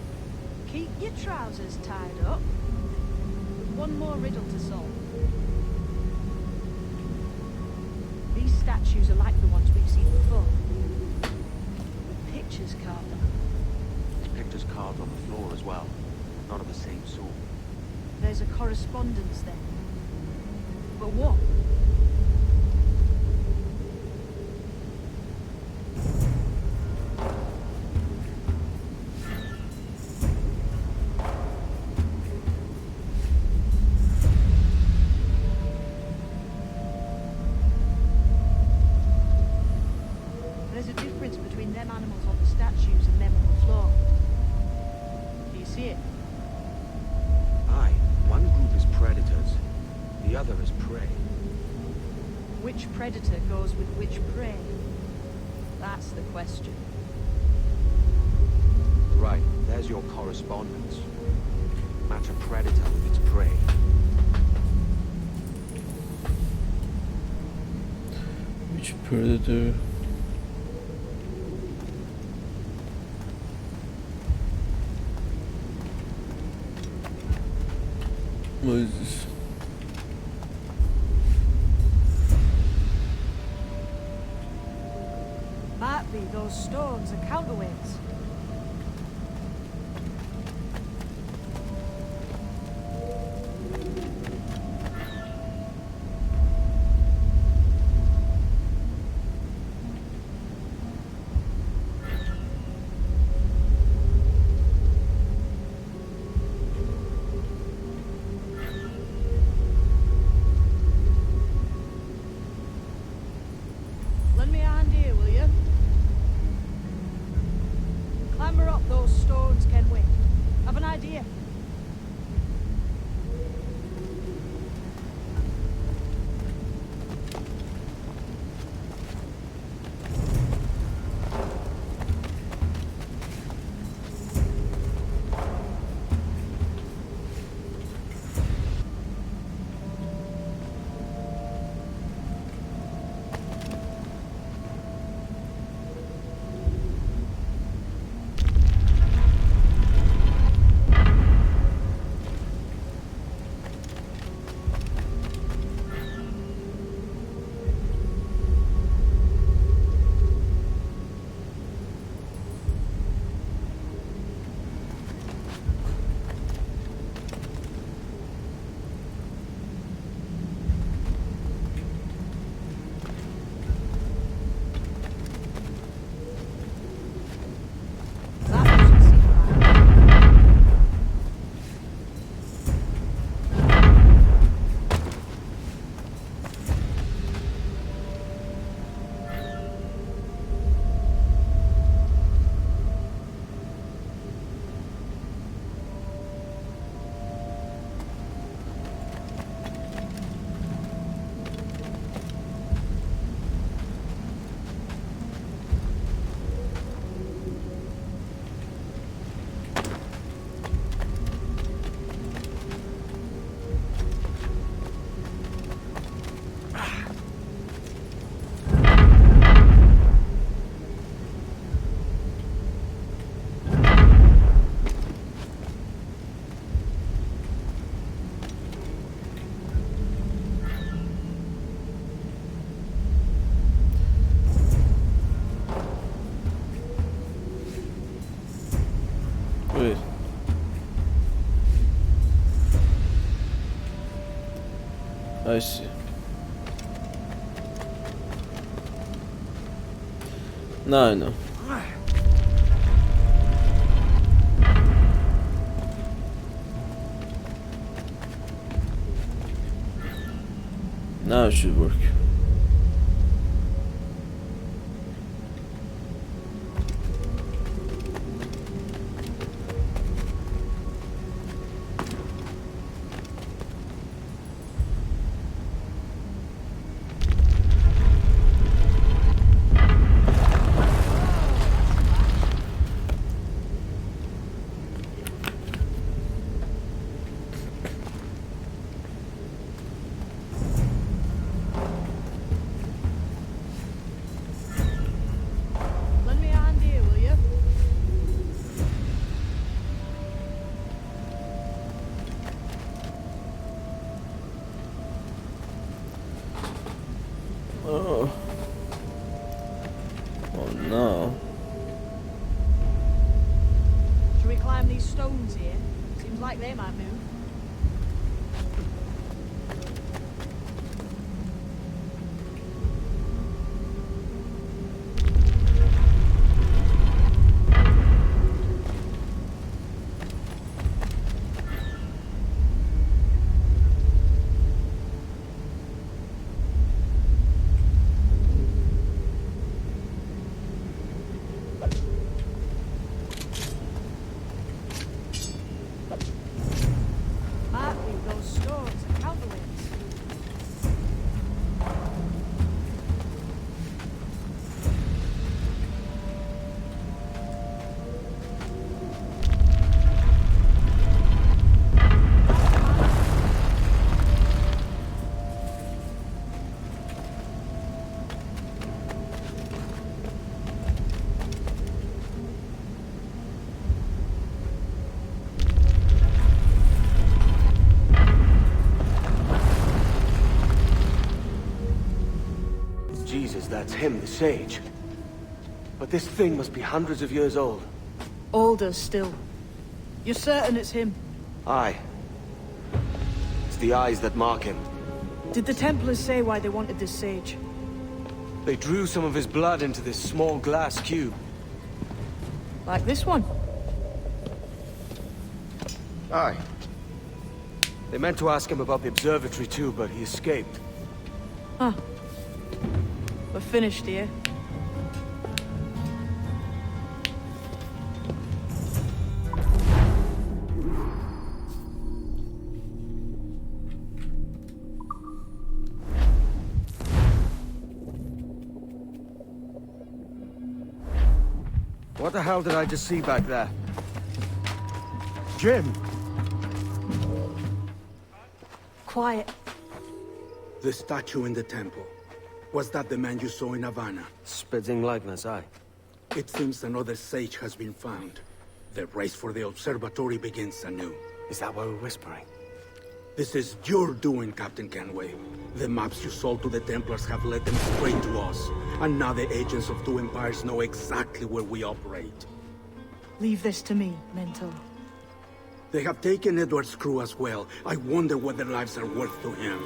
Keep your trousers tied up. One more riddle to solve. These statues are like the ones we've seen before. With pictures carved on them. There's pictures carved on the floor as well. None of the same sort. There's a correspondence there. But what? There's a difference between them animals on the statues and them on the floor. Do you see it? Aye, one group is predators, the other is prey. which predator goes with which prey? That's the question. Right, there's your correspondence. Match a predator with its prey. Which predator? What is this? Might be those stones are counterweights. Lend me a hand here, will you? Clamber up those stones, can we? Have an idea? Wait. I see. Now I know. Now it should work. Lend me a hand here, will you? Oh. Oh no. Should we climb these stones here? Seems like they might move. him, the sage. But this thing must be hundreds of years old. Older still. You're certain it's him? Aye. It's the eyes that mark him. Did the Templars say why they wanted this sage? They drew some of his blood into this small glass cube. Like this one? Aye. They meant to ask him about the observatory too, but he escaped. Huh. We're finished here. What the hell did I just see back there? Jim! Quiet. The statue in the temple. Was that the man you saw in Havana? Spitting likeness, aye. It seems another sage has been found. The race for the observatory begins anew. Is that why we're whispering? This is your doing, Captain Kenway. The maps you sold to the Templars have led them straight to us. And now the agents of two empires know exactly where we operate. Leave this to me, Mentor. They have taken Edward's crew as well. I wonder what their lives are worth to him.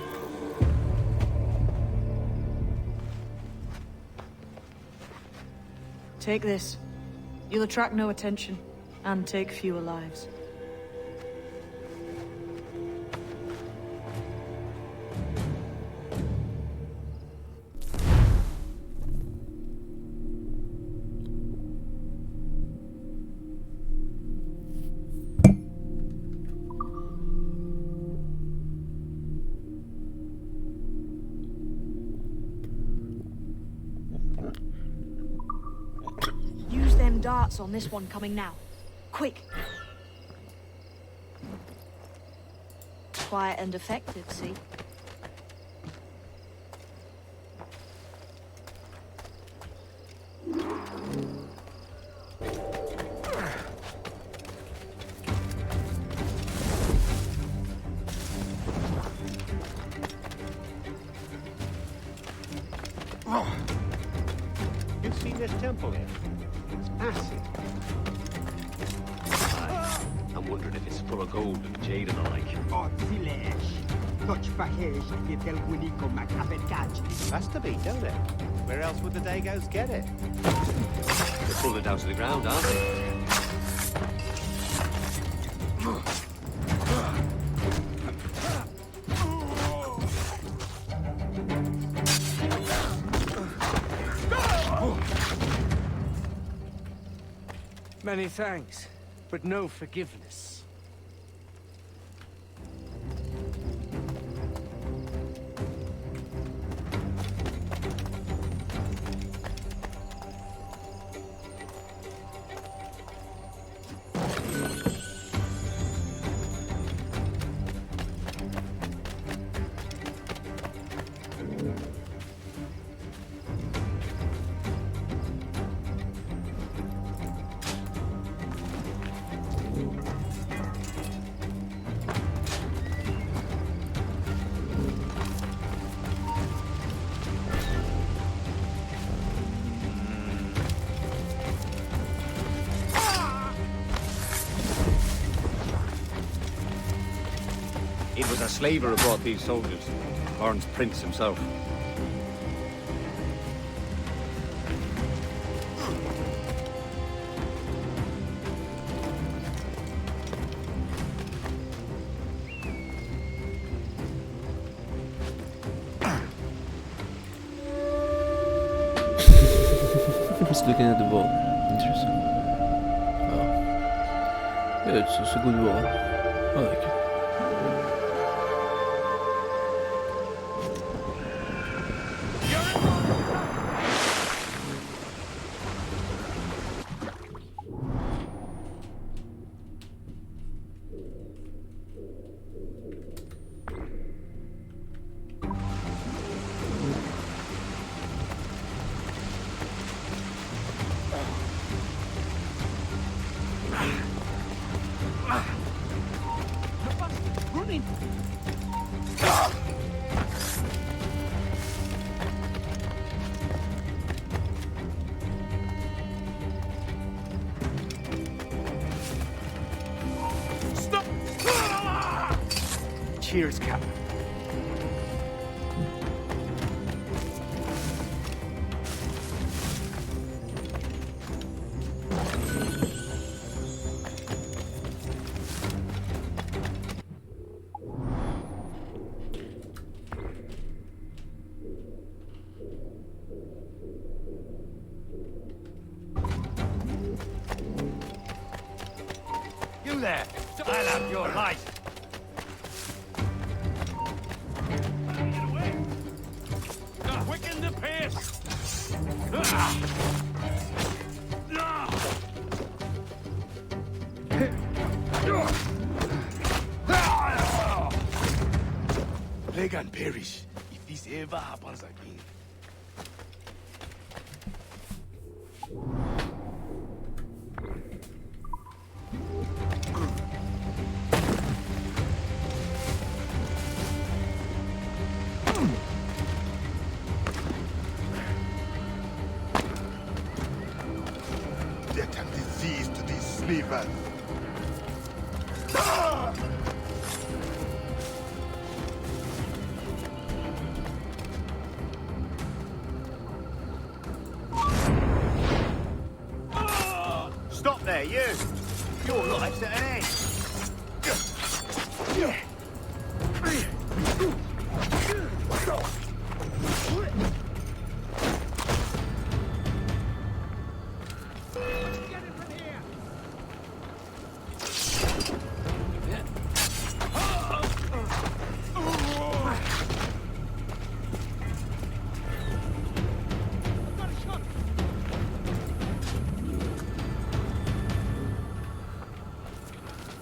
Take this. You'll attract no attention, and take fewer lives. Use them darts on this one coming now. Quick! Quiet and effective, see? You've seen this temple here? It's massive. I'm wondering if it's full of gold and jade and the like. Oh, village. Touch bahej je del unico macabedaj. Has to be, don't it? Where else would the Dagos get it? They're pulling it down to the ground, aren't they? Many thanks, but no forgiveness. It was a slaver who brought these soldiers. Horn's prince himself. Just looking at the wall. Interesting. Oh. Yeah, it's a good wall. I like it. Cheers, Captain. You there! I'll have your life! Quicken the pace! Plague and perish if this ever happens again. Death and disease to these slavers. Stop there, you! Your life's at an end!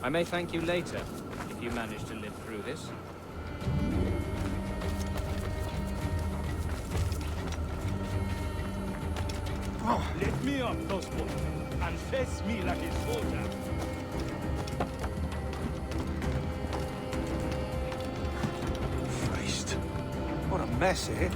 I may thank you later, if you manage to live through this. Let me up, Tospo, and face me like a soldier. Christ. What a mess, eh?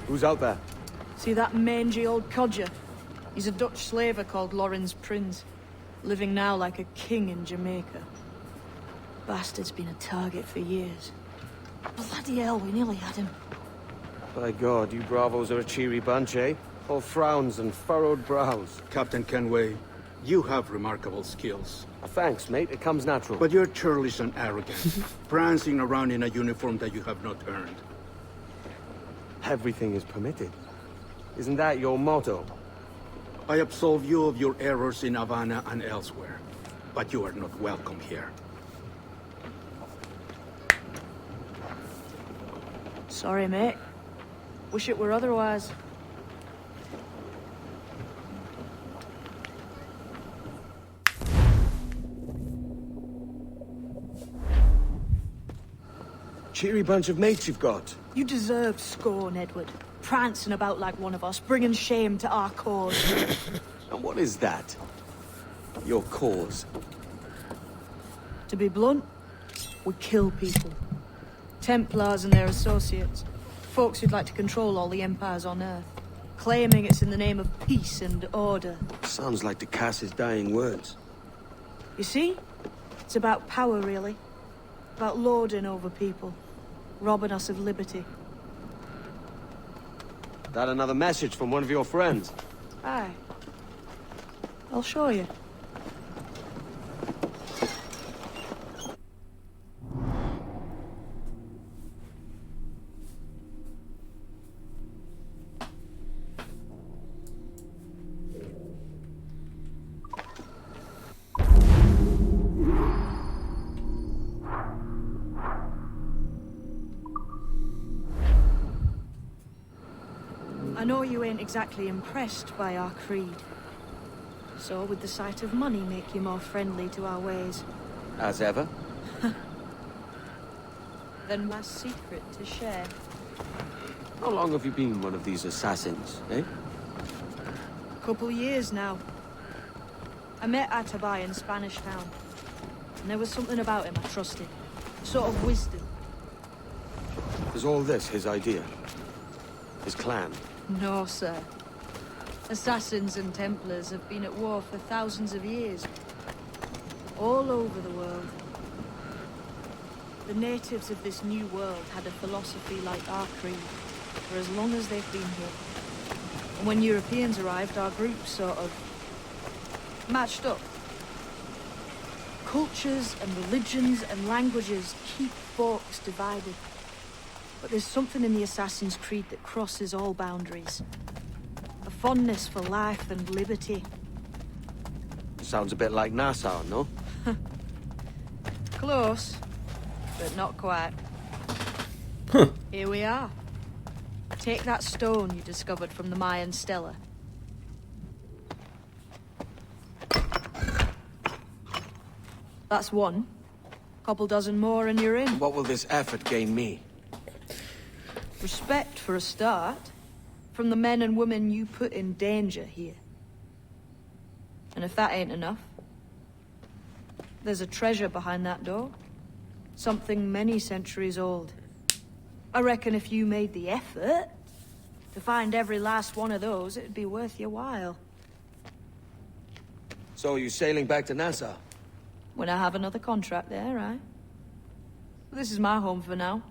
Who's out there? See that mangy old codger? He's a Dutch slaver called Lawrence Prince, living now like a king in Jamaica. Bastard's been a target for years. Bloody hell, we nearly had him. By God, you bravos are a cheery bunch, eh? All frowns and furrowed brows. Captain Kenway, you have remarkable skills. Thanks, mate. It comes natural. But you're churlish and arrogant, prancing around in a uniform that you have not earned. Everything is permitted. Isn't that your motto? I absolve you of your errors in Havana and elsewhere, but you are not welcome here. Sorry, mate. Wish it were otherwise. Cheery bunch of mates you've got. You deserve scorn, Edward. Prancing about like one of us, bringing shame to our cause. And what is that? Your cause? To be blunt, we kill people. Templars and their associates. Folks who'd like to control all the empires on Earth. Claiming it's in the name of peace and order. Sounds like to cast his dying words. You see? It's about power, really. About lording over people. Robbing us of liberty. That another message from one of your friends? Aye. I'll show you. I know you ain't exactly impressed by our creed. So would the sight of money make you more friendly to our ways? As ever? Then my secret to share. How long have you been one of these assassins, eh? Couple years now. I met Atabai in Spanish Town. And there was something about him I trusted. Sort of wisdom. Is all this his idea? His clan? No, sir. Assassins and Templars have been at war for thousands of years. All over the world. The natives of this new world had a philosophy like our creed for as long as they've been here. And when Europeans arrived, our groups sort of matched up. Cultures and religions and languages keep folks divided. But there's something in the Assassin's Creed that crosses all boundaries. A fondness for life and liberty. Sounds a bit like Nassau, no? Close, but not quite. Here we are. Take that stone you discovered from the Mayan Stela. That's one. Couple dozen more and you're in. What will this effort gain me? Respect for a start. From the men and women you put in danger here. And if that ain't enough, there's a treasure behind that door. Something many centuries old. I reckon if you made the effort to find every last one of those, it'd be worth your while. So you sailing back to Nassau? When I have another contract there, right? This is my home for now.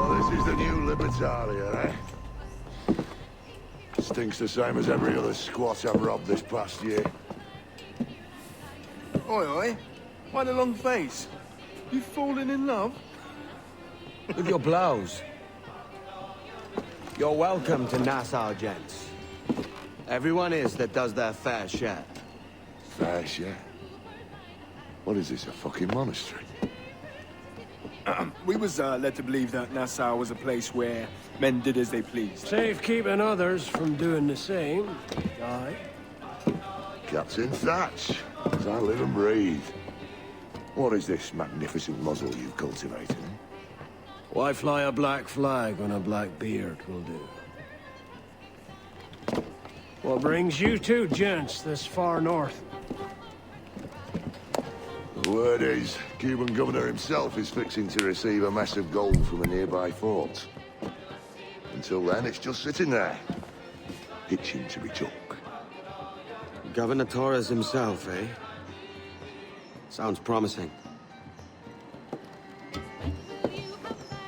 This is the new Libertalia, eh? Stinks the same as every other squat I've robbed this past year. Oi, oi. Why the long face? You fallen in love? With your blouse. You're welcome to Nassau, gents. Everyone is that does their fair share. Fair share? What is this, a fucking monastery? We was led to believe that Nassau was a place where men did as they pleased. Safe keeping others from doing the same. Aye. Captain Thatch, as I live and breathe. What is this magnificent muzzle you've cultivated? Why fly a black flag when a black beard will do? What brings you two gents this far north? The word is, Cuban governor himself is fixing to receive a mess of gold from a nearby fort. Until then, it's just sitting there, itching to be took. Governor Torres himself, eh? Sounds promising.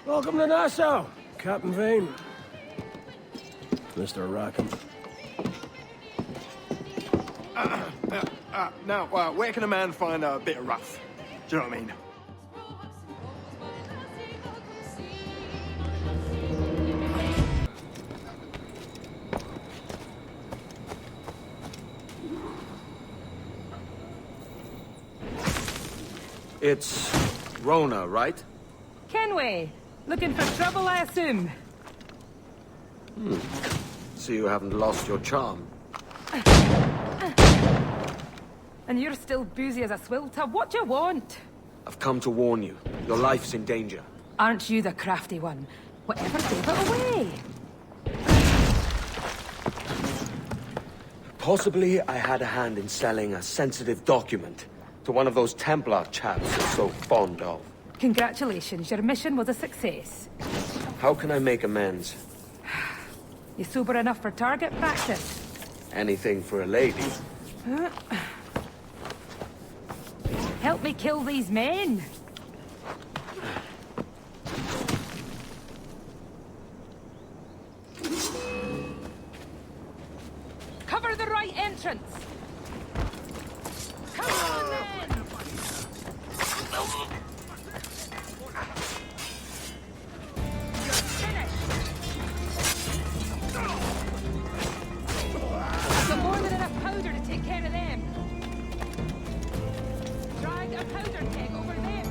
Welcome to Nassau, Captain Vane. Mr. Rackham. Now, where can a man find a bit of rough? Do you know what I mean? It's Rona, right? Kenway, looking for trouble, I assume? So you haven't lost your charm. And you're still boozy as a swilter. What do you want? I've come to warn you. Your life's in danger. Aren't you the crafty one? Whatever gave it away? Possibly I had a hand in selling a sensitive document To one of those Templar chaps you're so fond of. Congratulations, your mission was a success. How can I make amends? You sober enough for target practice? Anything for a lady. Help me kill these men! Cover the right entrance! Come on, then! I've got more than enough powder to take care of them. Drag a powder keg over them.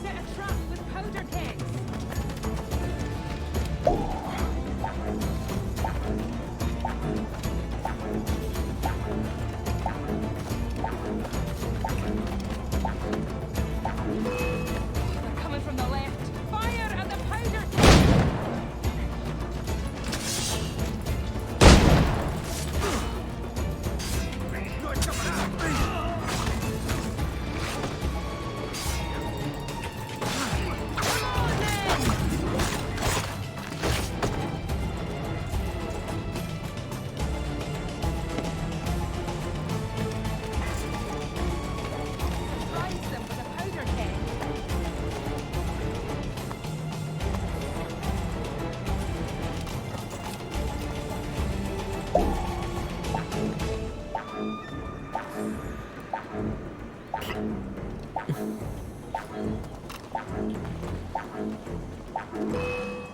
Set a trap with powder kegs. They're coming from the left. Fire at the powder keg. Rise them with a powder keg.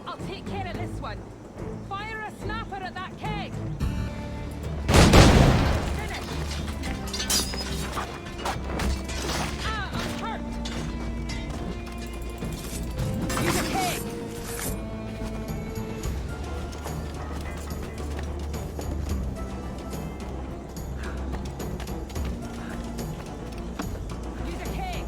I'll take care of this one. Fire a snapper at that keg. Finish. Ah, I'm hurt. Use a keg. Use a keg.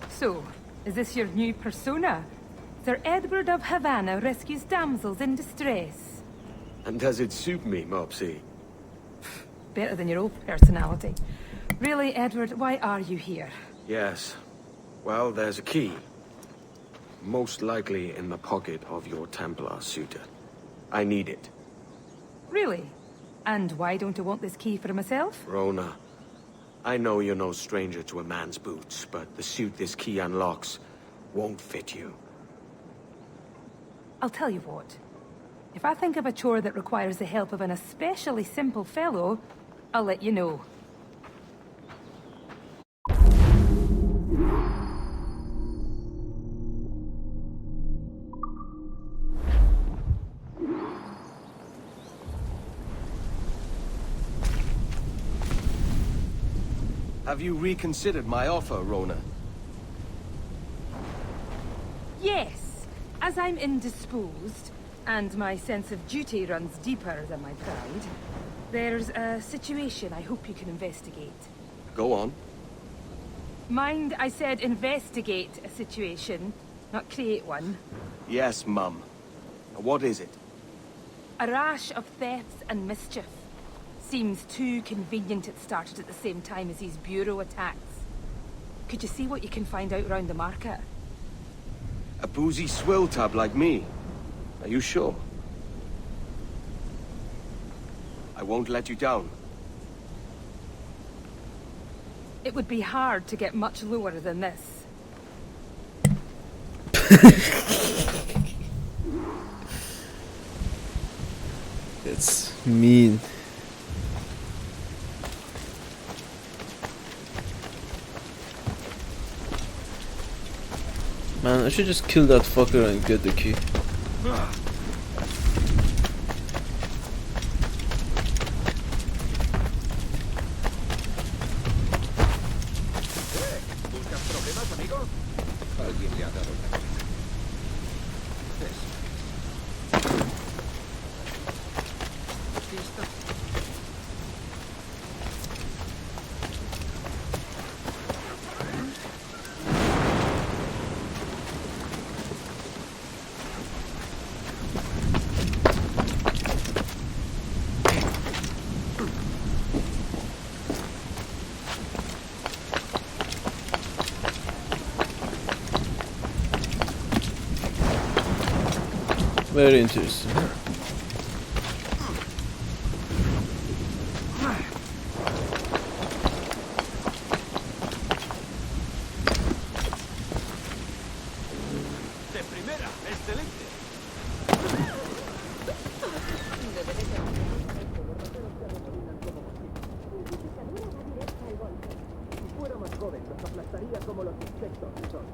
So, is this your new persona? Sir Edward of Havana rescues damsels in distress. And does it suit me, Mopsy? Better than your old personality. Really, Edward, why are you here? Yes. Well, there's a key. Most likely in the pocket of your Templar suitor. I need it. Really? And why don't you want this key for myself? Rona, I know you're no stranger to a man's boots, but the suit this key unlocks won't fit you. I'll tell you what. If I think of a chore that requires the help of an especially simple fellow, I'll let you know. Have you reconsidered my offer, Rona? Yes, as I'm indisposed, and my sense of duty runs deeper than my pride, there's a situation I hope you can investigate. Go on. Mind, I said investigate a situation, not create one. Yes, Mum. What is it? A rash of thefts and mischief. Seems too convenient it started at the same time as these bureau attacks. Could you see what you can find out around the market? A boozy swill tub like me. Are you sure? I won't let you down. It would be hard to get much lower than this. It's mean. Man, I should just kill that fucker and get the key. ¿Buscas problemas, amigo? Alguien le ha dado una cabeza. Aquí está. Very interesting. De primera, excelente. Si fuera más joven, los aplastaría como los insectos que son.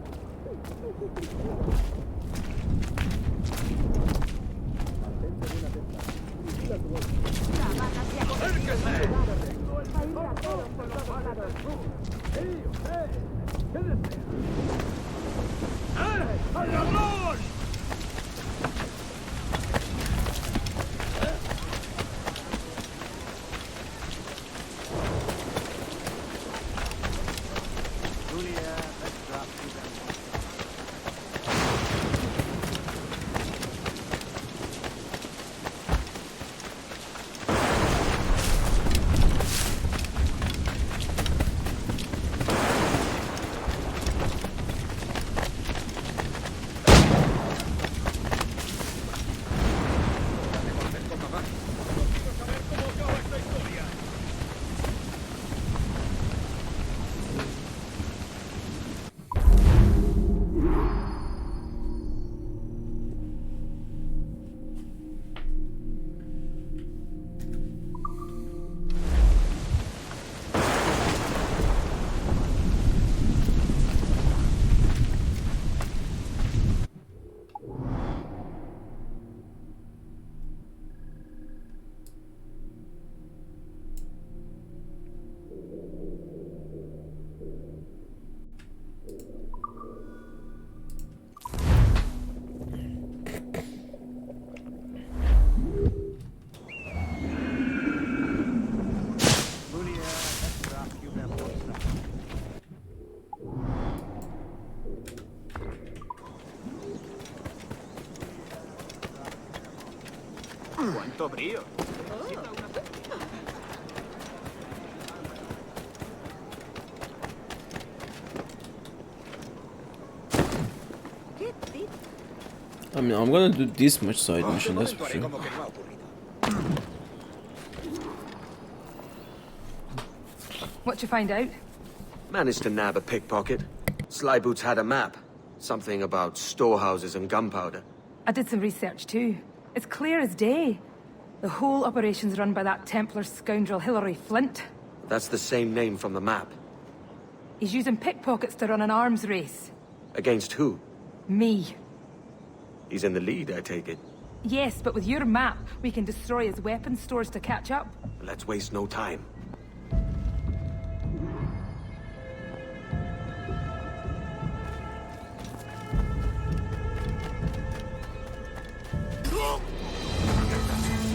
¡Cuánto brío! I mean, I'm gonna do this much side mission, that's for sure. What'd you find out? Managed to nab a pickpocket. Slyboots had a map. Something about storehouses and gunpowder. I did some research too. It's clear as day. The whole operation's run by that Templar scoundrel Hilary Flint. That's the same name from the map. He's using pickpockets to run an arms race. Against who? Me. He's in the lead, I take it. Yes, but with your map, we can destroy his weapon stores to catch up. Let's waste no time.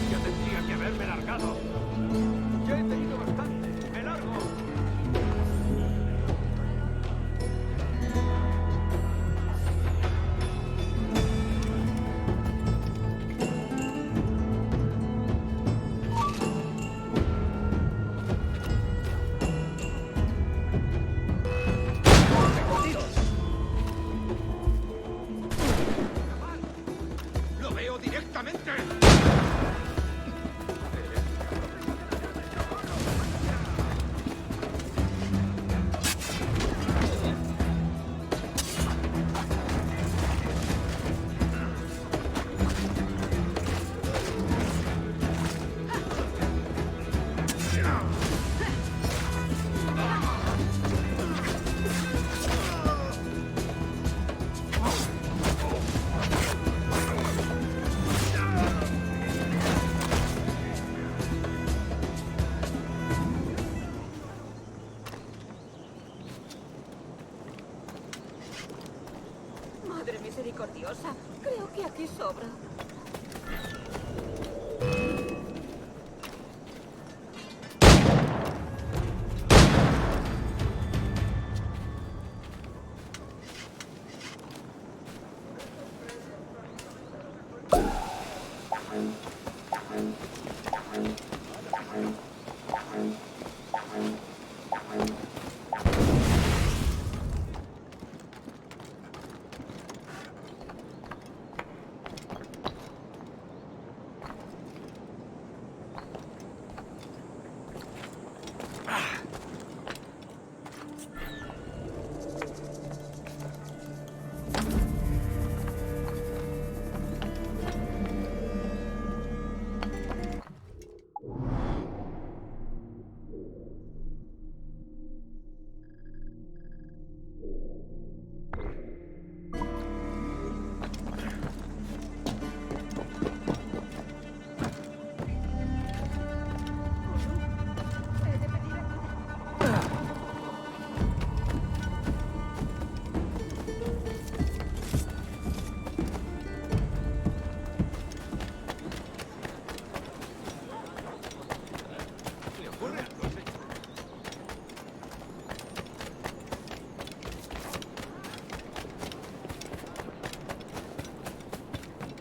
Ya tendría que haberme largado. Ya he tenido bastante. ¡Me largo! Madre misericordiosa, creo que aquí sobra.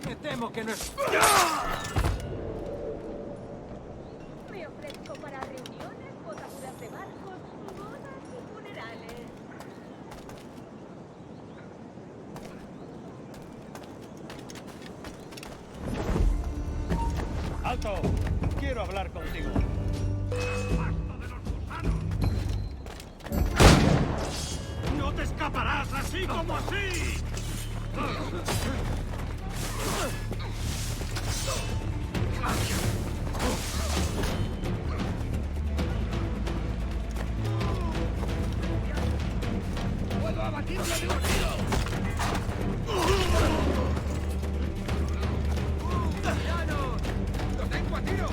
Me temo que no es... Me ofrezco para reuniones, botaduras de barcos, bodas y funerales. ¡Alto! Quiero hablar contigo. ¡No te escaparás así como así! ¡Puedo abatirlo de un tiro! ¡Llanos! ¡Lo tengo a tiro!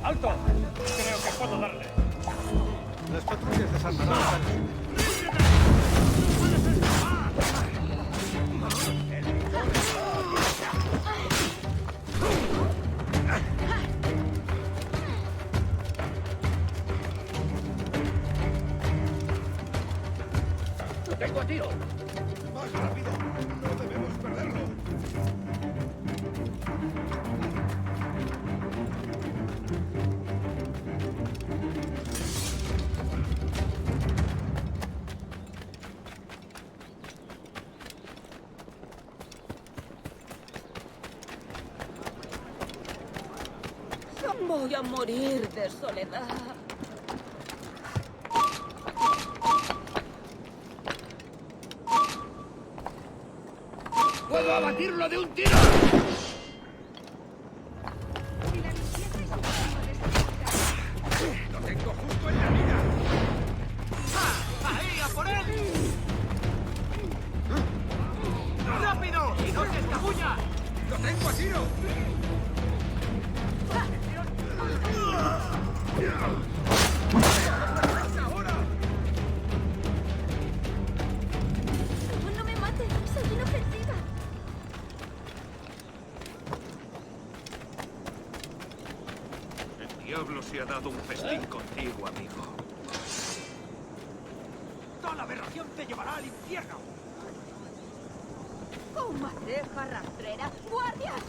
¡Alto! Creo que puedo darle. Las patrullas de San Manuel. ¡Lo tengo a tiro! ¡Más rápido! ¡No debemos perderlo! Voy a morir de soledad. ¡Puedo abatirlo de un tiro! ¡Lo tengo justo en la mira! ¡Ah! ¡Ahí, a por él! ¡Rápido! ¡Y no se escabulla! ¡Lo tengo a tiro! No me mate, soy inofensiva. El diablo se ha dado un festín contigo, amigo. ¡Toda la aberración te llevará al infierno! ¡Comadreja rastrera! ¡Guardias!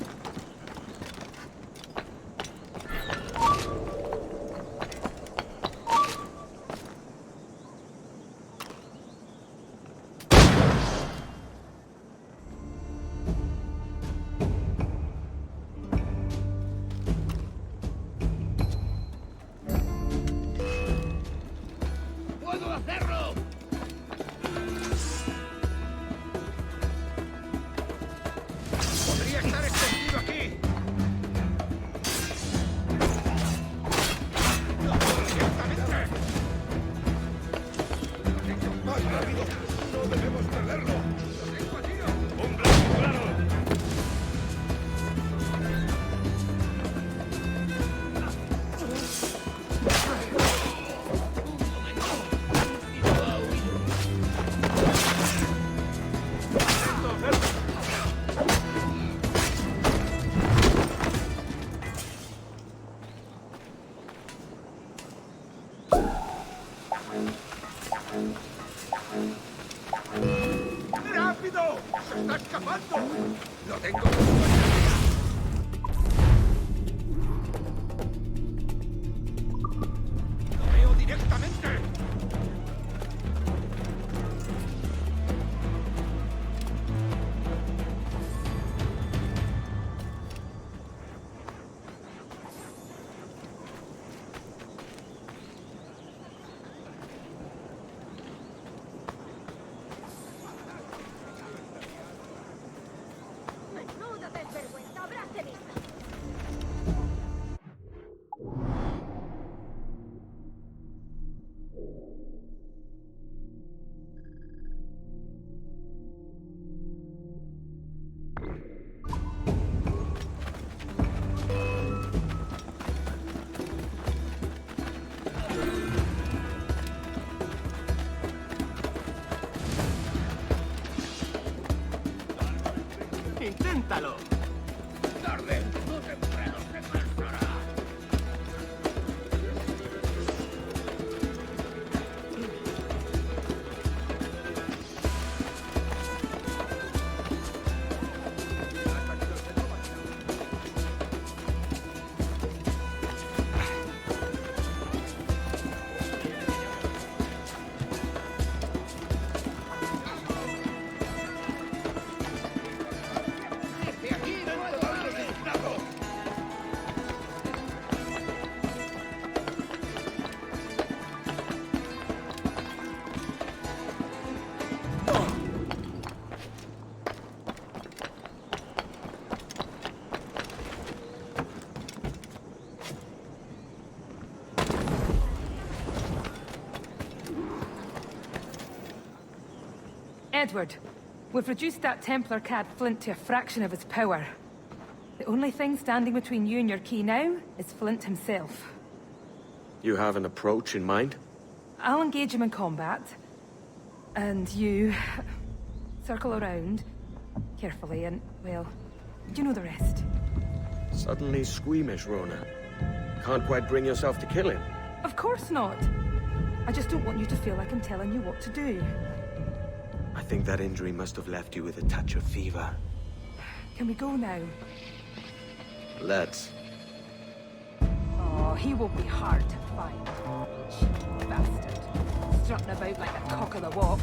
¡Puedo hacerlo! Podría estar escondido aquí. ¡Directamente! ¡Más rápido! ¡No debemos perderlo! ¡Lo tengo a tiro! ¡Un blanco claro! ¡Rápido! ¡Se está escapando! ¡Lo tengo! ¡Lo veo directamente! ¡Menuda desvergüenza! ¡Habráse visto! ¡Inténtalo! ¡Tarde! ¡No temprano se pasará! ¡De aquí no puedo darle resultado! Edward, we've reduced that Templar cad Flint to a fraction of his power. The only thing standing between you and your key now is Flint himself. You have an approach in mind? I'll engage him in combat. And you... circle around, carefully, and, well, you know the rest. Suddenly squeamish, Rona. Can't quite bring yourself to kill him. Of course not. I just don't want you to feel like I'm telling you what to do. I think that injury must have left you with a touch of fever. Can we go now? Let's. Oh, he won't be hard to find. Cheeky bastard. Strutting about like a cock of the walk.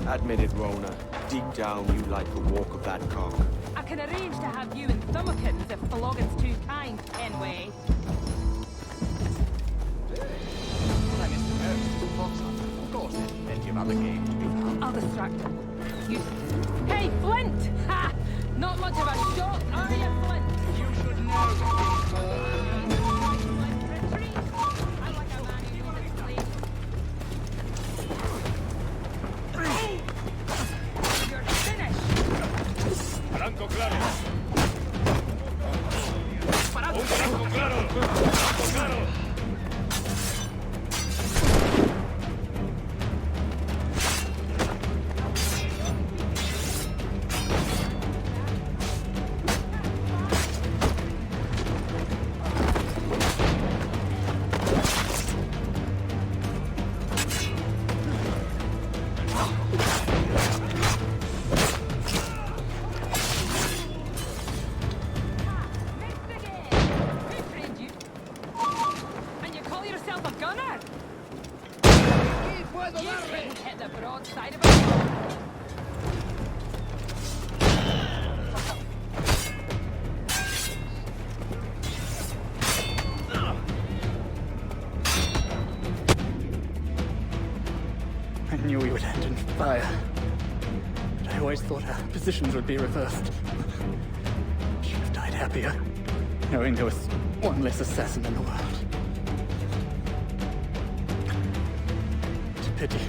Admit it, Rona. Deep down, you like the walk of that cock. I can arrange to have you in Thumbikins if Floggin's too kind, Kenway. back. You... Hey, Flint! Ha! Not much of a shot, are you, Flint? You should know. Retreat! I like a man who knows his place. You're finished! Blanco claro. Un blanco claro. Blanco claro. I knew we would end in fire. But I always thought our positions would be reversed. Should have died happier, knowing there was one less assassin in the world. It's a pity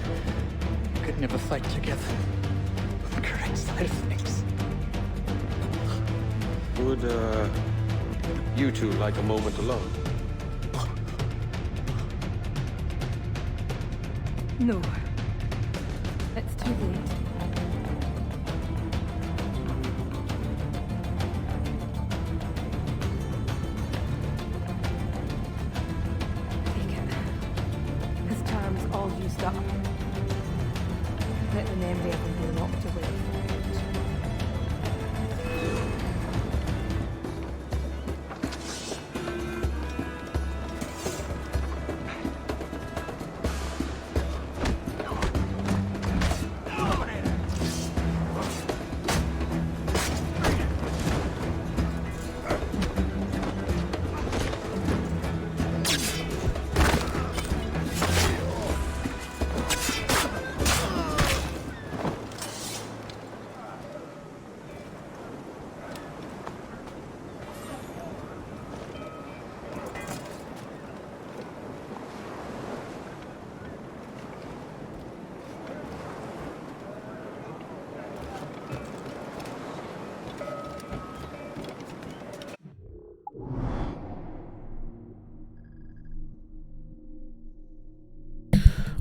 we could never fight together on the correct side of things. Would, you two like a moment alone? No. It's too late. Take it. His charm's all used up. Let the memory of him be locked away.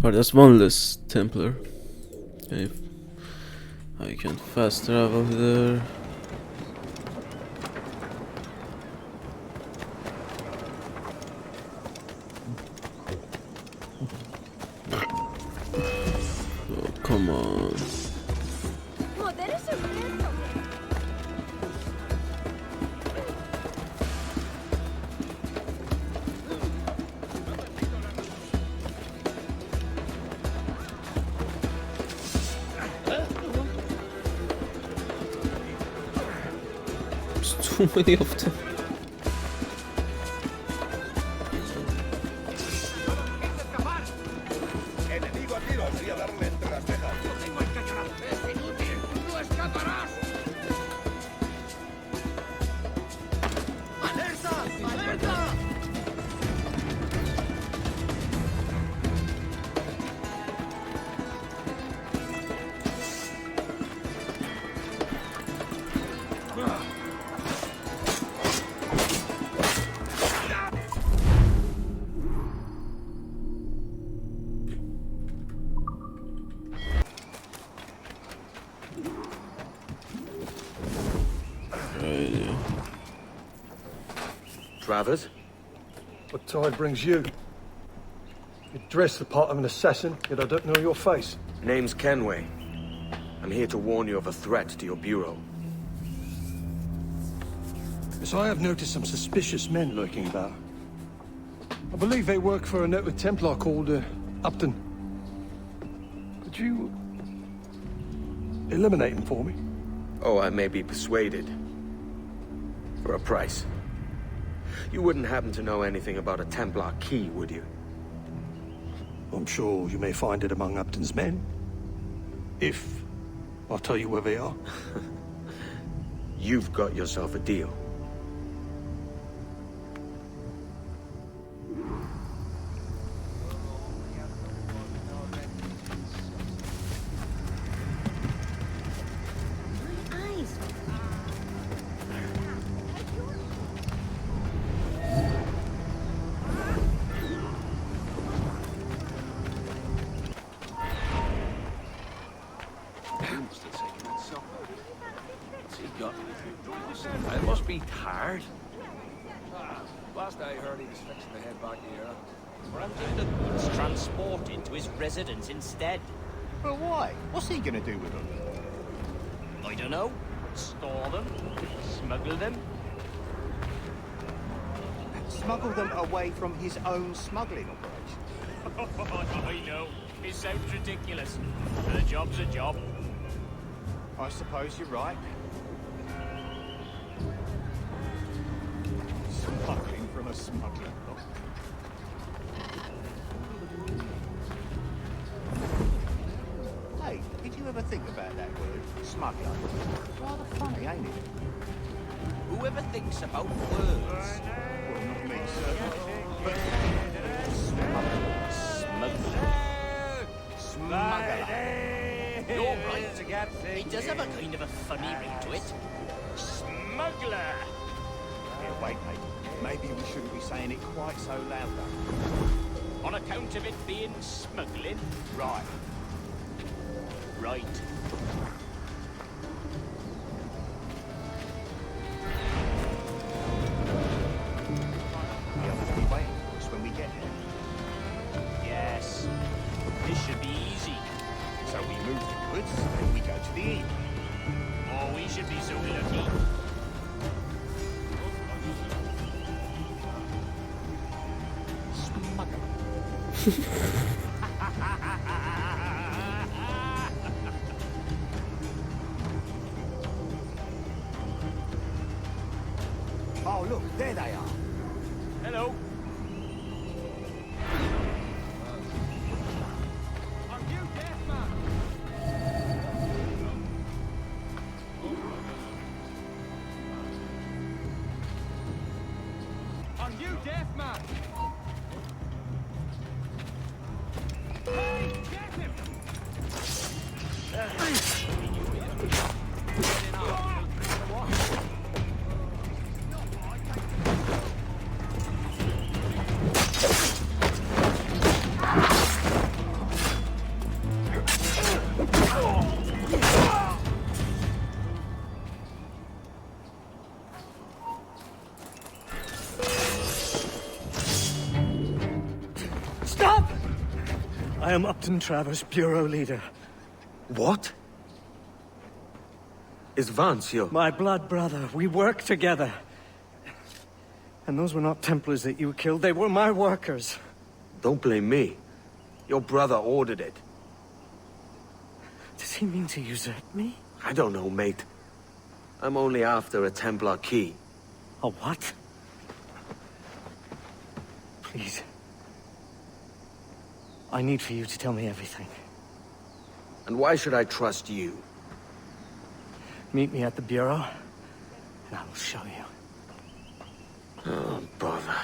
Alright, that's one less Templar. If I can fast travel there. Oh, come on. Too many of them. Enemigo a tiro, voy a darle entre las cejas. Yo tengo el cañonazo. Es inútil, no escaparás. ¡Alerta! ¡Alerta! Travers? What tide brings you? You dress the part of an assassin, yet I don't know your face. Name's Kenway. I'm here to warn you of a threat to your bureau. Yes, I have noticed some suspicious men lurking about. I believe they work for a noted Templar called Upton. Could you eliminate him for me? Oh, I may be persuaded. For a price. You wouldn't happen to know anything about a Templar key, would you? I'm sure you may find it among Upton's men. If I'll tell you where they are. You've got yourself a deal. I must be tired. Last I heard, he was fixing to head back to Europe. Granted the goods transported to his residence instead. But why? What's he gonna do with them? I don't know. Store them? Smuggle them? Smuggle them away from his own smuggling operation. I know. It sounds ridiculous. But a job's a job. I suppose you're right. Smuggling from a smuggler. Hey, did you ever think about that word, smuggler? Rather funny, ain't it? Whoever thinks about words. Well, not me, certainly. But smuggler. You're right. It does have a kind of a funny ring to it. Smuggler! Here, wait, mate. Maybe we shouldn't be saying it quite so loud, though. On account of it being smuggling? Right. Right. The others will be waiting for us when we get there. Yes. This should be easy. So we move the goods, then we go to the inn. Oh, we should be so lucky. Oh, look, there they are. Hello. Stop! I am Upton Travers, Bureau Leader. What? Is Vance your... My blood brother. We work together. And those were not Templars that you killed. They were my workers. Don't blame me. Your brother ordered it. Does he mean to usurp me? I don't know, mate. I'm only after a Templar key. A what? Please. I need for you to tell me everything. And why should I trust you? Meet me at the Bureau, and I will show you. Oh, bother.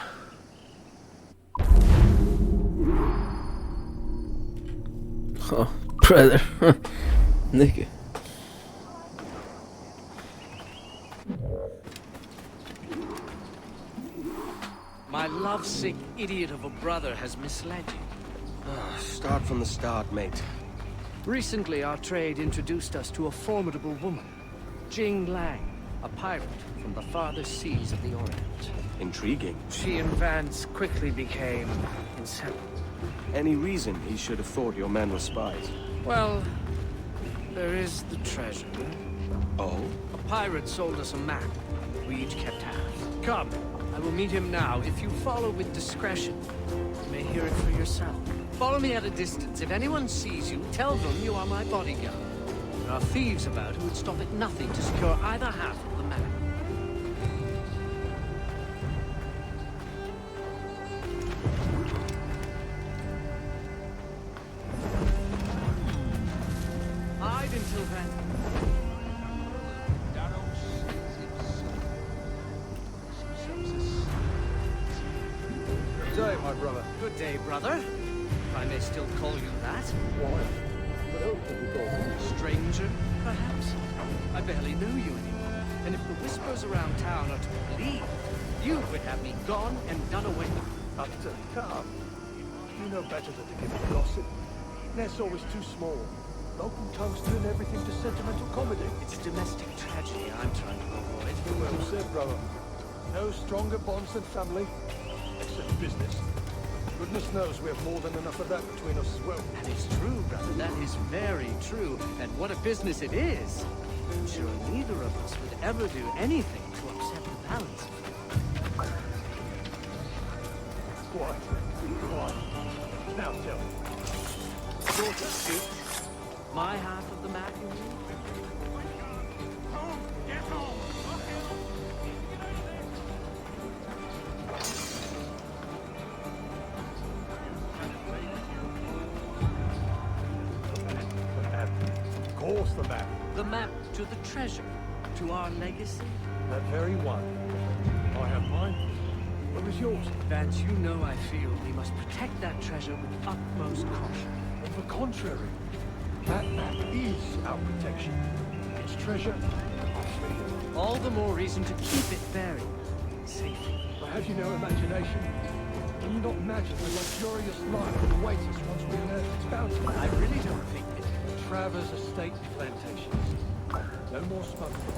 Oh, brother. Nigga. My lovesick idiot of a brother has misled you. Start from the start, mate. Recently, our trade introduced us to a formidable woman, Jing Lang, a pirate from the farthest seas of the Orient. Intriguing. She and Vance quickly became inseparable. Any reason he should have thought your men were spies? Well, there is the treasure. Oh? A pirate sold us a map. We each kept half. Come, I will meet him now. If you follow with discretion, you may hear it for yourself. Follow me at a distance. If anyone sees you, tell them you are my bodyguard. There are thieves about who would stop at nothing to secure either half of the map. Hide until then. my brother. Good day, brother. If I may still call you that. Why? What else have you got? Stranger, perhaps? I barely know you anymore. And if the whispers around town are to believe, you would have me gone and done away with. Upton, come. You know better than to give me gossip. Ness always too small. Local tongues turn everything to sentimental comedy. It's domestic tragedy I'm trying to avoid. Well said, brother. No stronger bonds than family, except business. Goodness knows we have more than enough of that between us as well. That is true, brother. That is very true. And what a business it is. I'm sure neither of us would ever do anything to upset the balance. Quiet. Quiet. Now tell me. Your dispute. My half of the map, you mean? Get home! Of course the map. The map to the treasure, to our legacy. That very one. I have mine. What was yours? Vance, you know I feel we must protect that treasure with utmost caution. On the contrary, that map is our protection. Its treasure, our freedom. All the more reason to keep it buried. Safely. But have you no imagination? Can you not imagine the luxurious life that awaits us once we unearth its bounty? I really don't think it. Travers estate plantations. No more smuggling.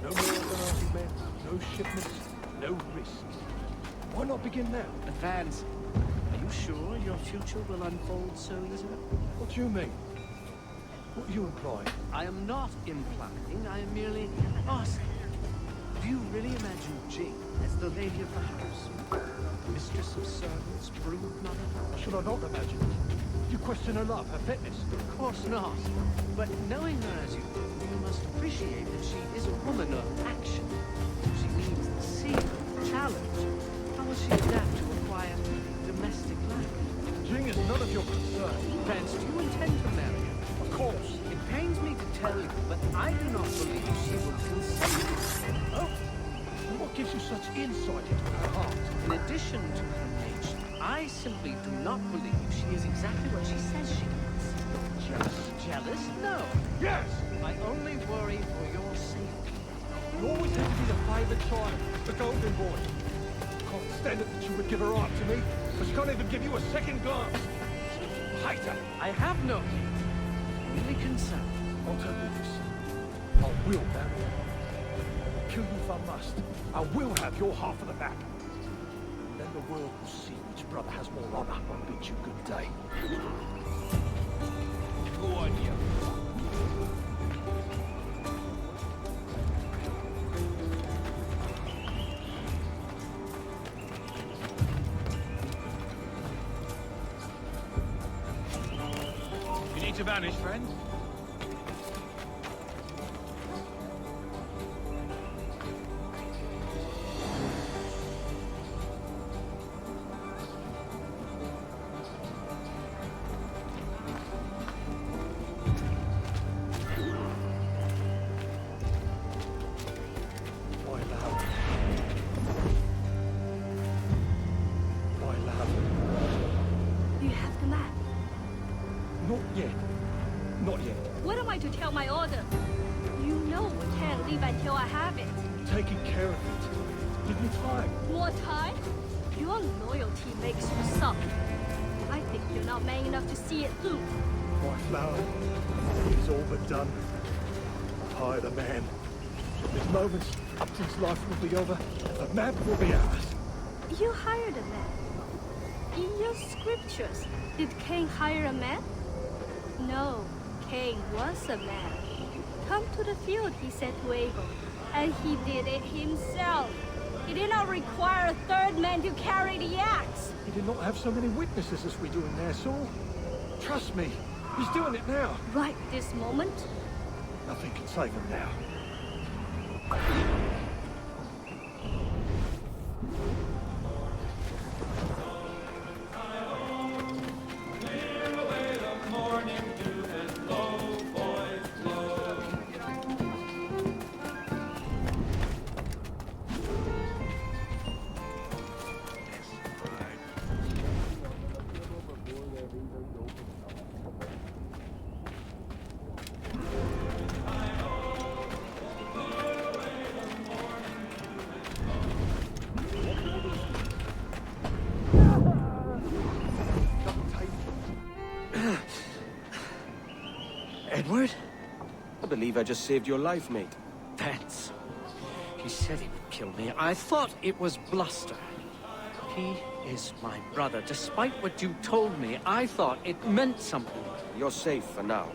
No more organizing men. No shipments. No risk. Why not begin now? Vance, are you sure your future will unfold so easily? What do you mean? What are you implying? I am not implying, I am merely asking. Do you really imagine Jing as the lady of the house? Mistress of servants, brood mother? Should I not imagine it? You question her love, her fitness? Of course not. But knowing her as you do, you must appreciate that she is a woman of action. She needs the sea, challenge. How will she adapt to a quiet, domestic life? Jing is none of your concern. Vance, do you intend to marry her? Of course. It pains me to tell you, but I do not believe she will consent. Oh? What gives you such insight into her heart? In addition to her nature, I simply do not believe she is exactly what she says she is. Jealous? Jealous? No. Yes! I only worry for your safety. You always had to be the favored child, the golden boy. Can't stand it that you would give her up to me, but she can't even give you a second glance. I hate her. I have no only concern. I'll tell you this. I will marry her. Kill you if I must. I will have your half of the map. Then the world will see which brother has more honor. I'll bid you good day. Go on, you. You need to vanish, friend? Not yet. Not yet. What am I to tell my order? You know we can't leave until I have it. Taking care of it. Give me time. More time? Your loyalty makes you suck. I think you're not man enough to see it through. My flower, it is all but done. I, the man. In moments, Upton's life will be over, and the map will be ours. You hired a man. In your scriptures, did Cain hire a man? No, Cain was a man. Come to the field, he said to Abel, and he did it himself. He did not require a third man to carry the axe. He did not have so many witnesses as we do in there, Saul. Trust me, he's doing it now. Right this moment? Nothing can save him now. Edward? I believe I just saved your life, mate. That's... He said he would kill me. I thought it was bluster. He is my brother. Despite what you told me, I thought it meant something. You're safe for now.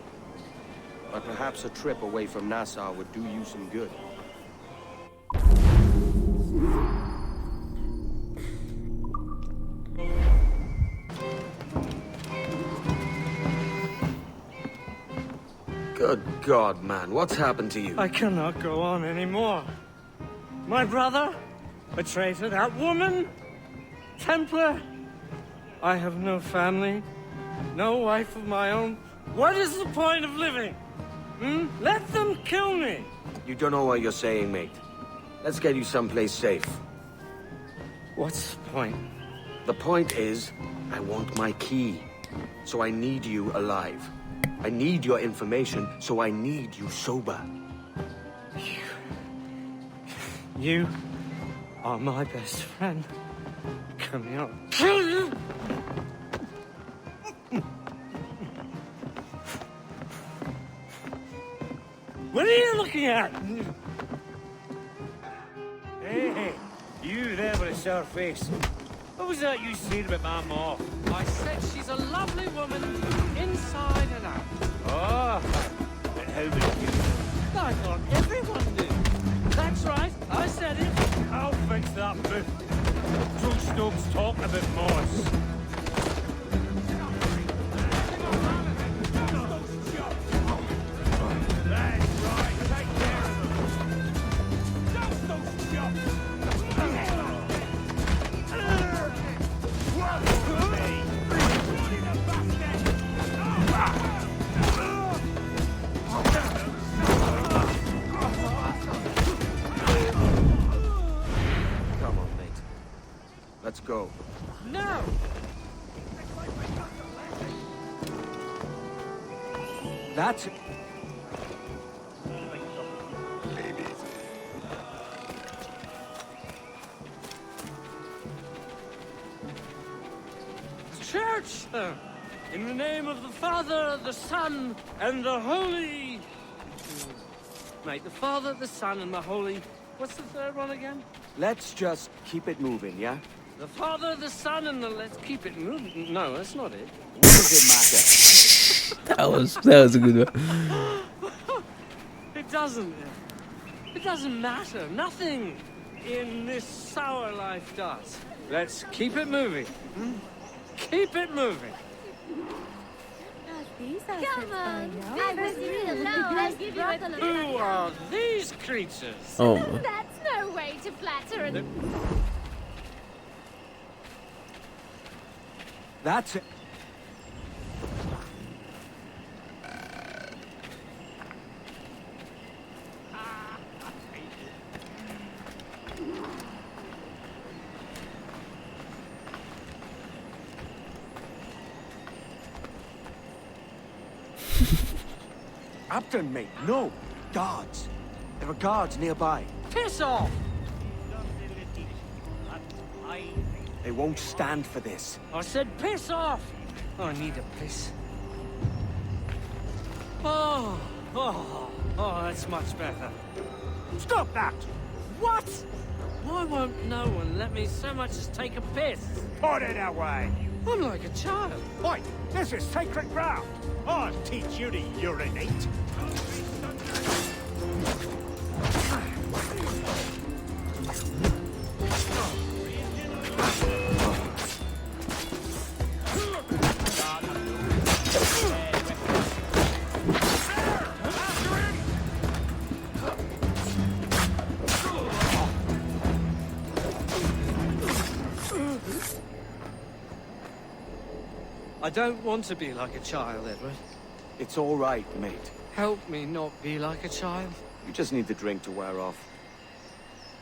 But perhaps a trip away from Nassau would do you some good. Good God, man. What's happened to you? I cannot go on anymore. My brother? A traitor? That woman? Templar? I have no family. No wife of my own. What is the point of living? Let them kill me. You don't know what you're saying, mate. Let's get you someplace safe. What's the point? The point is, I want my key. So I need you alive. I need your information, so I need you sober. You are my best friend. Come here. I'll kill you! What are you looking at? Hey, you there with a sour face. What was that you said about my ma? I said she's a lovely woman, inside and out. Oh, and how did you know? I thought everyone knew. That's right, I said it. I'll fix that booth. Two Stokes talk about Moss. Let's go. No! That's... Church, sir! In the name of the Father, the Son, and the Holy... Mate, the Father, the Son, and the Holy... What's the third one again? Let's just keep it moving, yeah? The Father, the Son, and the... Let's keep it moving. No, that's not it. What does it matter? that was a good one. It doesn't. It doesn't matter. Nothing in this sour life does. Let's keep it moving. Keep it moving. Come on, I was real low. I'll give you a Who are these creatures? Oh. That's no way to flatter an... That's it. Upton, mate, no. Guards. There are guards nearby. Piss off! They won't stand for this. I said piss off! I need a piss. Oh, that's much better. Stop that! What? Why won't no one let me so much as take a piss? Put it away! I'm like a child. Oi, this is sacred ground. I'll teach you to urinate. I don't want to be like a child, Edward. It's all right, mate. Help me not be like a child. You just need the drink to wear off.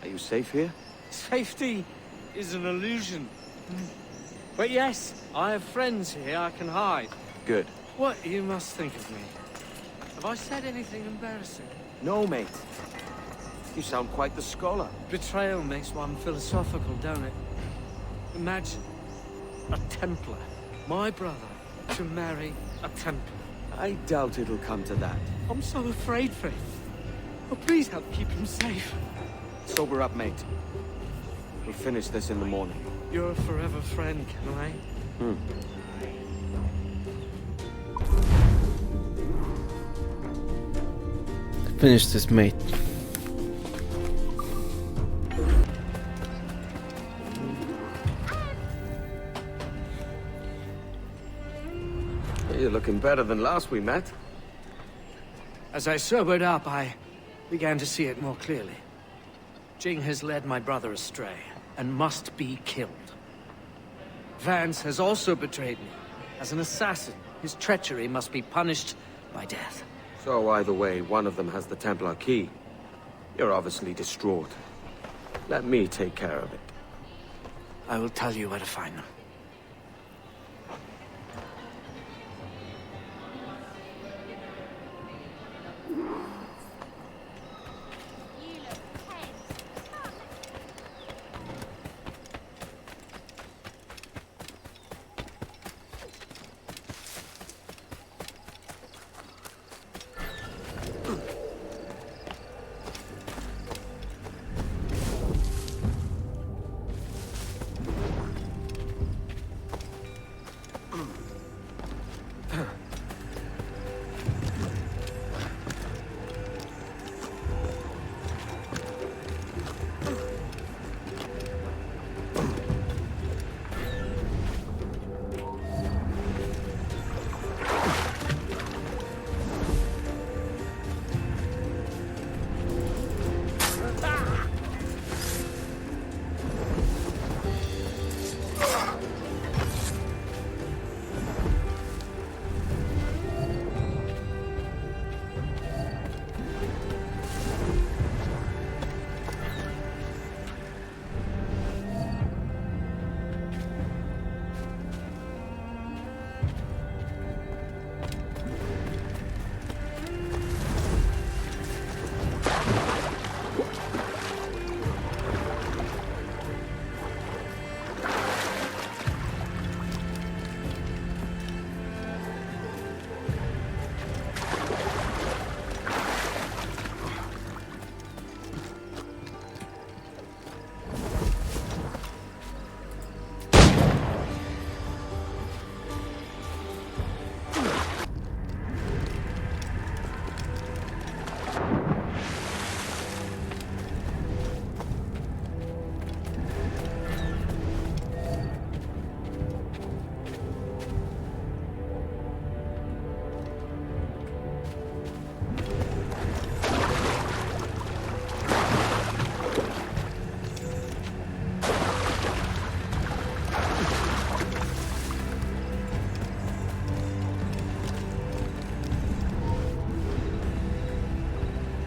Are you safe here? Safety is an illusion. But yes, I have friends here I can hide. Good. What you must think of me? Have I said anything embarrassing? No, mate. You sound quite the scholar. Betrayal makes one philosophical, don't it? Imagine a Templar, my brother, to marry a Templar. I doubt it'll come to that. I'm so afraid for him. Oh, please help keep him safe. Sober up, mate. We'll finish this in the morning. You're a forever friend, Caroline. Finish this, mate. You're looking better than last we met. As I sobered up, I began to see it more clearly. Jing has led my brother astray, and must be killed. Vance has also betrayed me. As an assassin, his treachery must be punished by death. So either way, one of them has the Templar key. You're obviously distraught. Let me take care of it. I will tell you where to find them.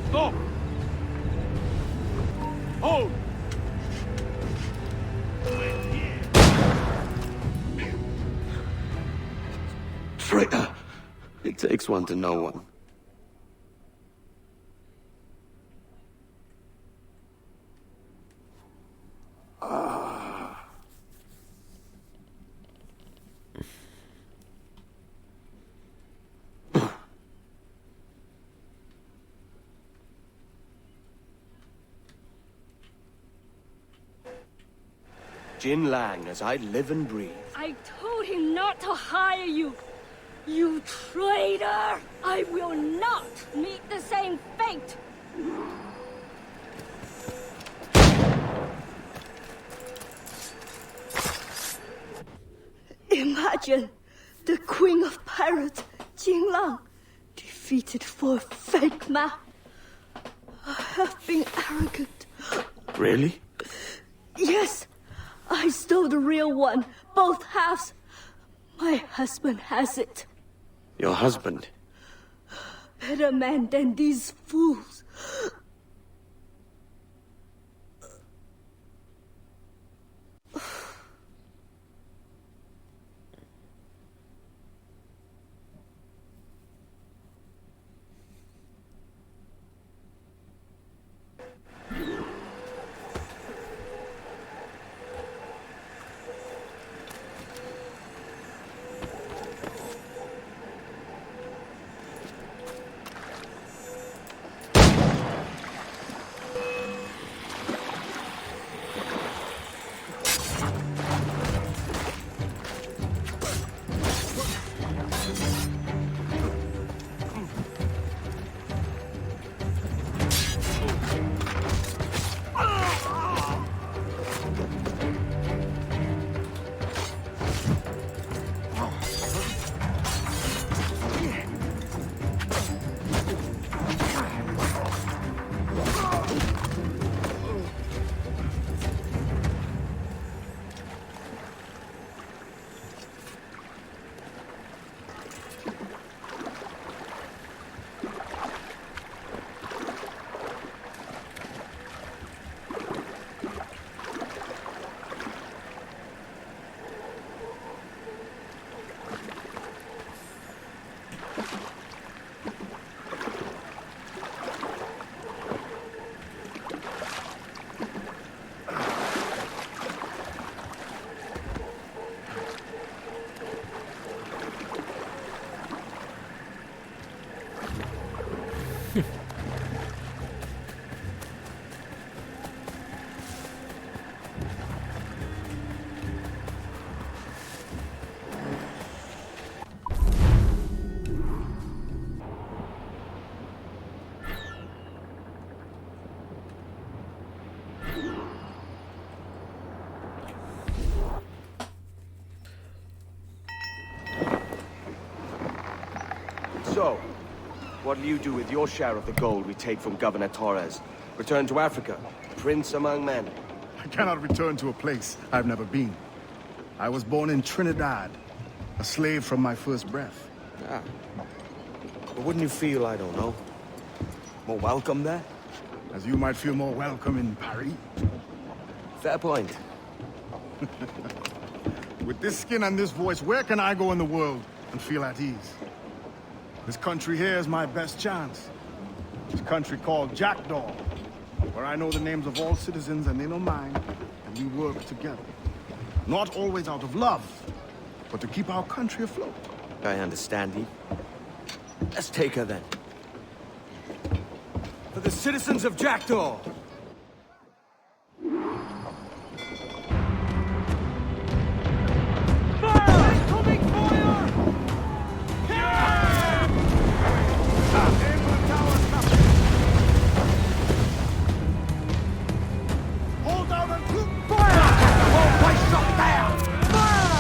Stop! Hold! Traitor! It takes one to know one. Jin Lang, as I live and breathe. I told him not to hire you. You traitor! I will not meet the same fate! Imagine the Queen of Pirates, Jin Lang, defeated for a fake map. I have been arrogant. Really? Yes, I stole the real one, both halves. My husband has it. Your husband? Better man than these fools. So, what'll you do with your share of the gold we take from Governor Torres? Return to Africa, prince among men? I cannot return to a place I've never been. I was born in Trinidad, a slave from my first breath. Ah. But wouldn't you feel, I don't know, more welcome there? As you might feel more welcome in Paris. Fair point. With this skin and this voice, where can I go in the world and feel at ease? This country here is my best chance. This country called Jackdaw, where I know the names of all citizens and they know mine, and we work together. Not always out of love, but to keep our country afloat. I understand you. Let's take her then. For the citizens of Jackdaw! Hold out and keep Fire! All place up there! Fire!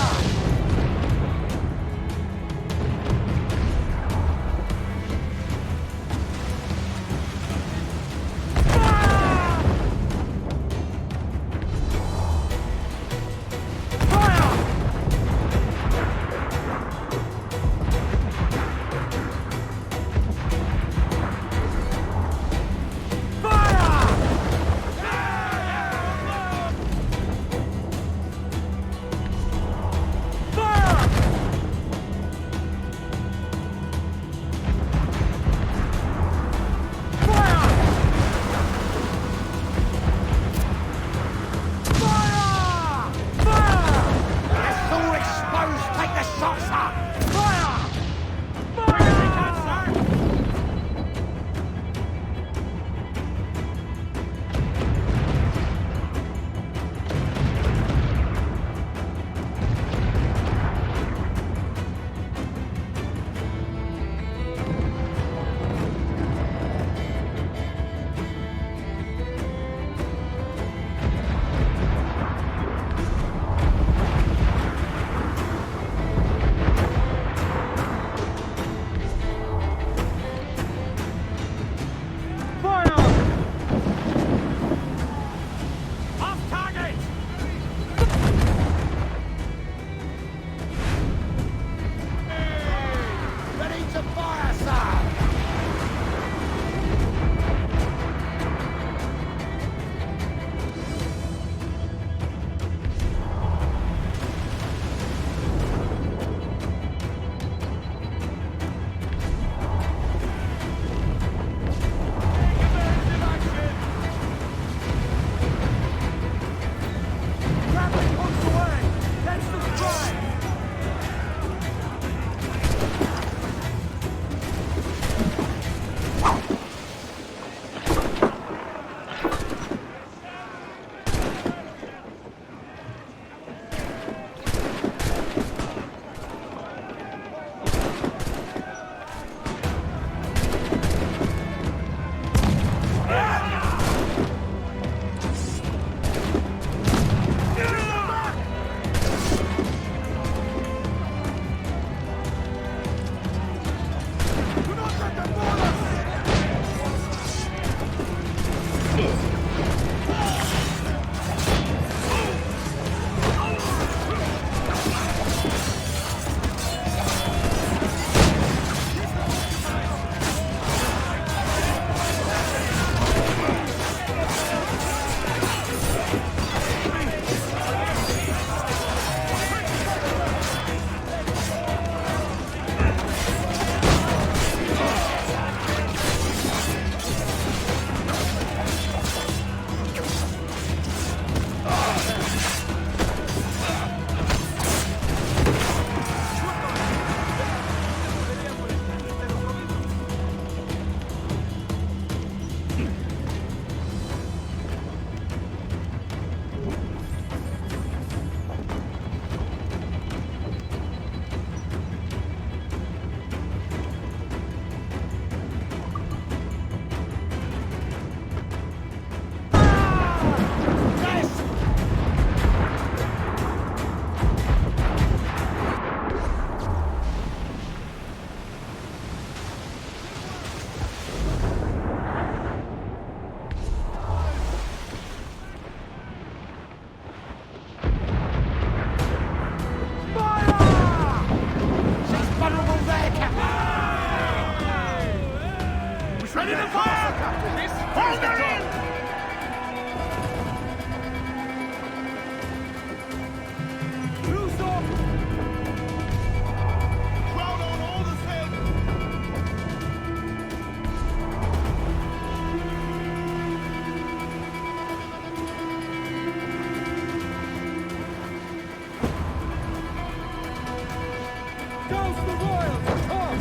goes the royals! Come!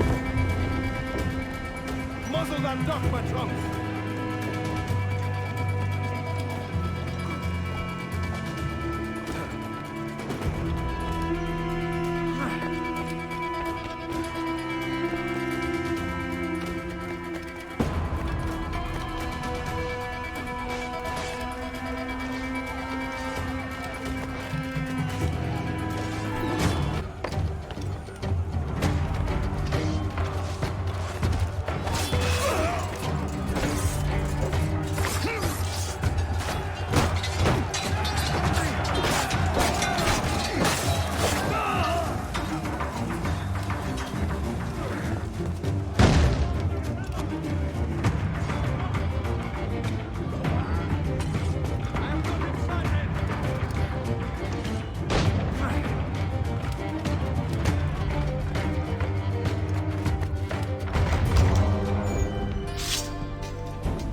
Muzzle that duck, my trunks!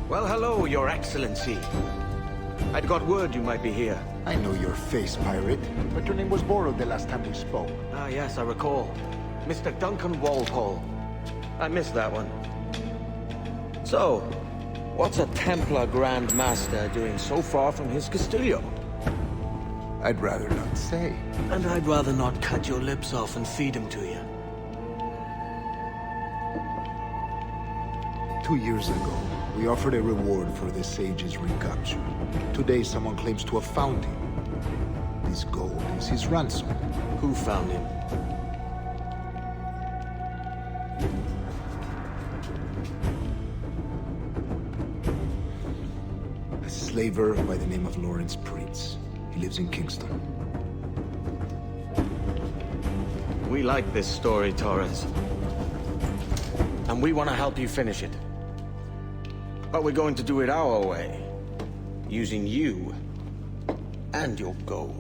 Well, hello, Your Excellency. I'd got word you might be here. I know your face, pirate, but your name was borrowed the last time we spoke. Ah, yes, I recall. Mr. Duncan Walpole. I missed that one. So, what's a Templar Grand Master doing so far from his Castillo? I'd rather not say. And I'd rather not cut your lips off and feed him to you. 2 years ago, we offered a reward for the sage's recapture. Today, someone claims to have found him. This gold is his ransom. Who found him? A slaver by the name of Lawrence Prince. He lives in Kingston. We like this story, Torres. And we want to help you finish it. But we're going to do it our way. Using you and your gold.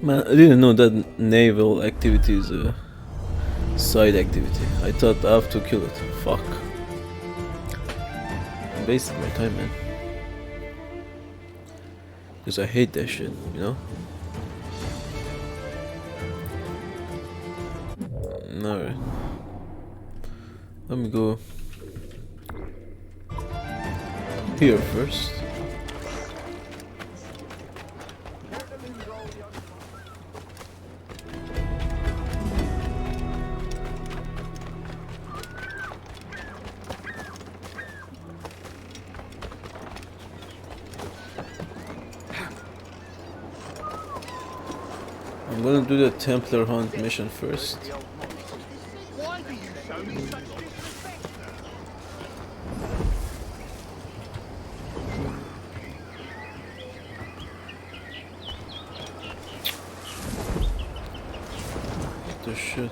Man, I didn't know that naval activity is a side activity. I thought I have to kill it. Fuck. I'm wasting my time, man. Because I hate that shit, you know? Alright. Let me go here first. I'm gonna do the Templar Hunt mission first. Why do you show me such disrespect? What the shit?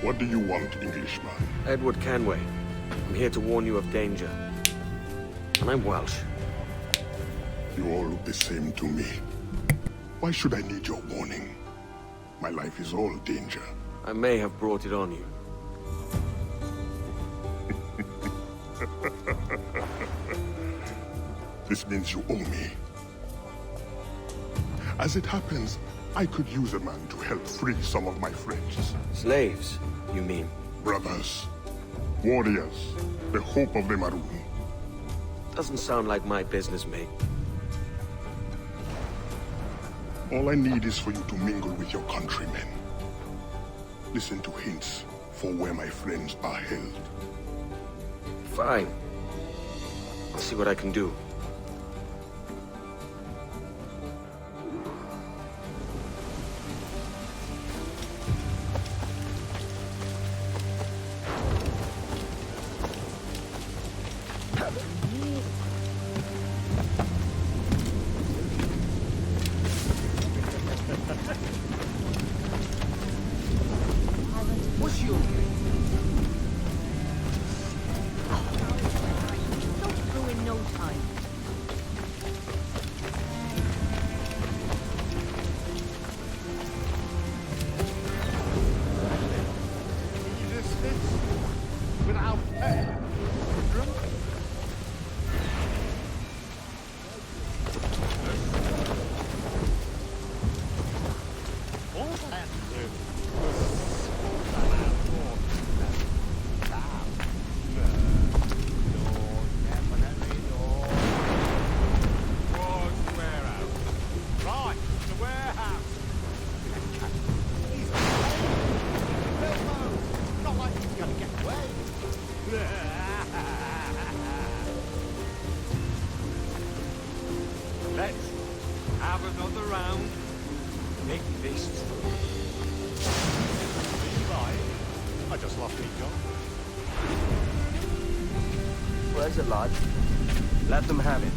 What do you want, Englishman? Edward Kenway. I'm here to warn you of danger. And I'm Welsh. You all look the same to me. Why should I need your warning? My life is all danger. I may have brought it on you. This means you owe me. As it happens, I could use a man to help free some of my friends. Slaves, you mean? Brothers. Warriors. The hope of the Maroon. Doesn't sound like my business, mate. All I need is for you to mingle with your countrymen. Listen to hints for where my friends are held. Fine. I'll see what I can do. What's your Don't go in no time. resistance without pay? Drunk? All that Right, the warehouse. Not like he's gonna get away. Let's have another round. Make this true. Levi, I just lost my job. Where's the lodge? Let them have it.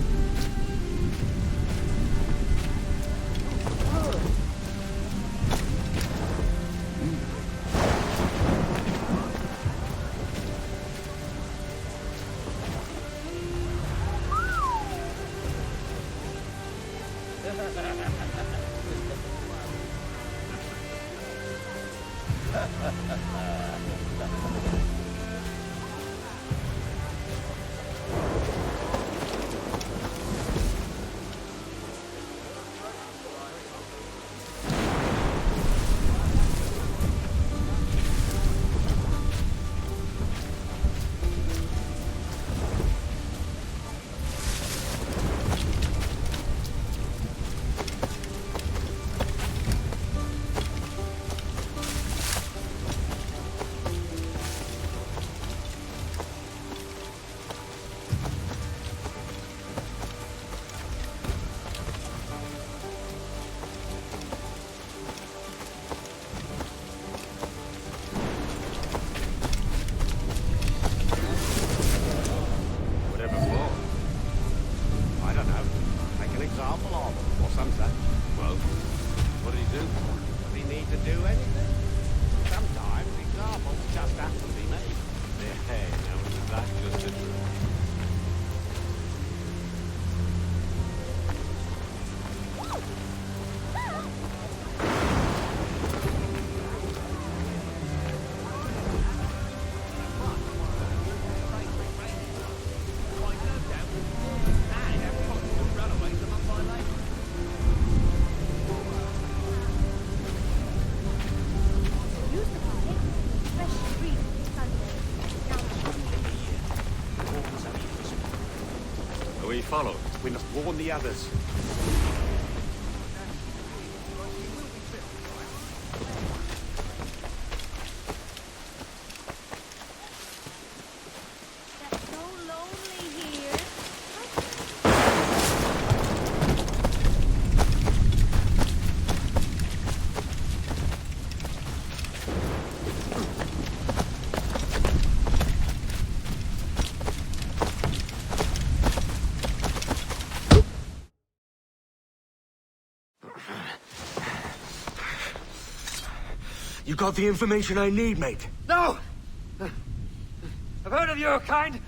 Whatever for? I don't know. Make an example of him, or something. Well, what did he do? Does he need to do anything? Sometimes examples just have to be made. Yeah, now isn't that just the truth? We follow. We must warn the others. You got the information I need, mate. No! I've heard of your kind.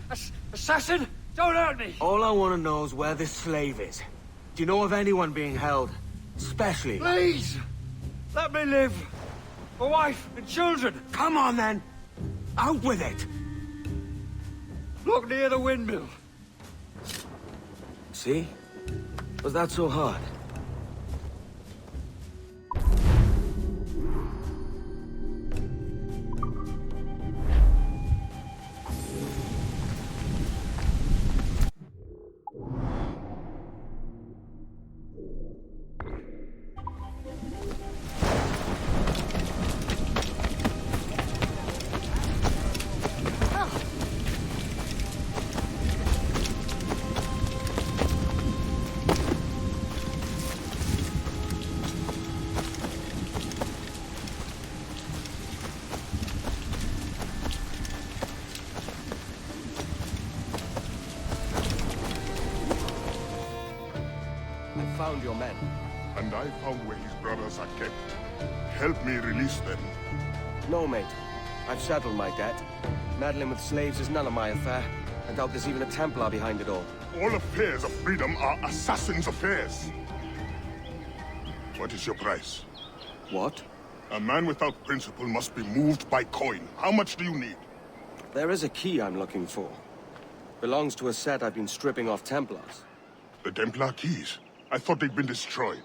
Assassin! Don't hurt me! All I want to know is where this slave is. Do you know of anyone being held? Especially... Please! Let me live! My wife and children! Come on, then! Out with it! Look near the windmill. See? Was that so hard? Found your men. And I found where his brothers are kept. Help me release them. No, mate. I've settled my debt. Meddling with slaves is none of my affair. I doubt there's even a Templar behind it all. All affairs of freedom are assassins' affairs. What is your price? What? A man without principle must be moved by coin. How much do you need? There is a key I'm looking for. Belongs to a set I've been stripping off Templars. The Templar keys? I thought they'd been destroyed.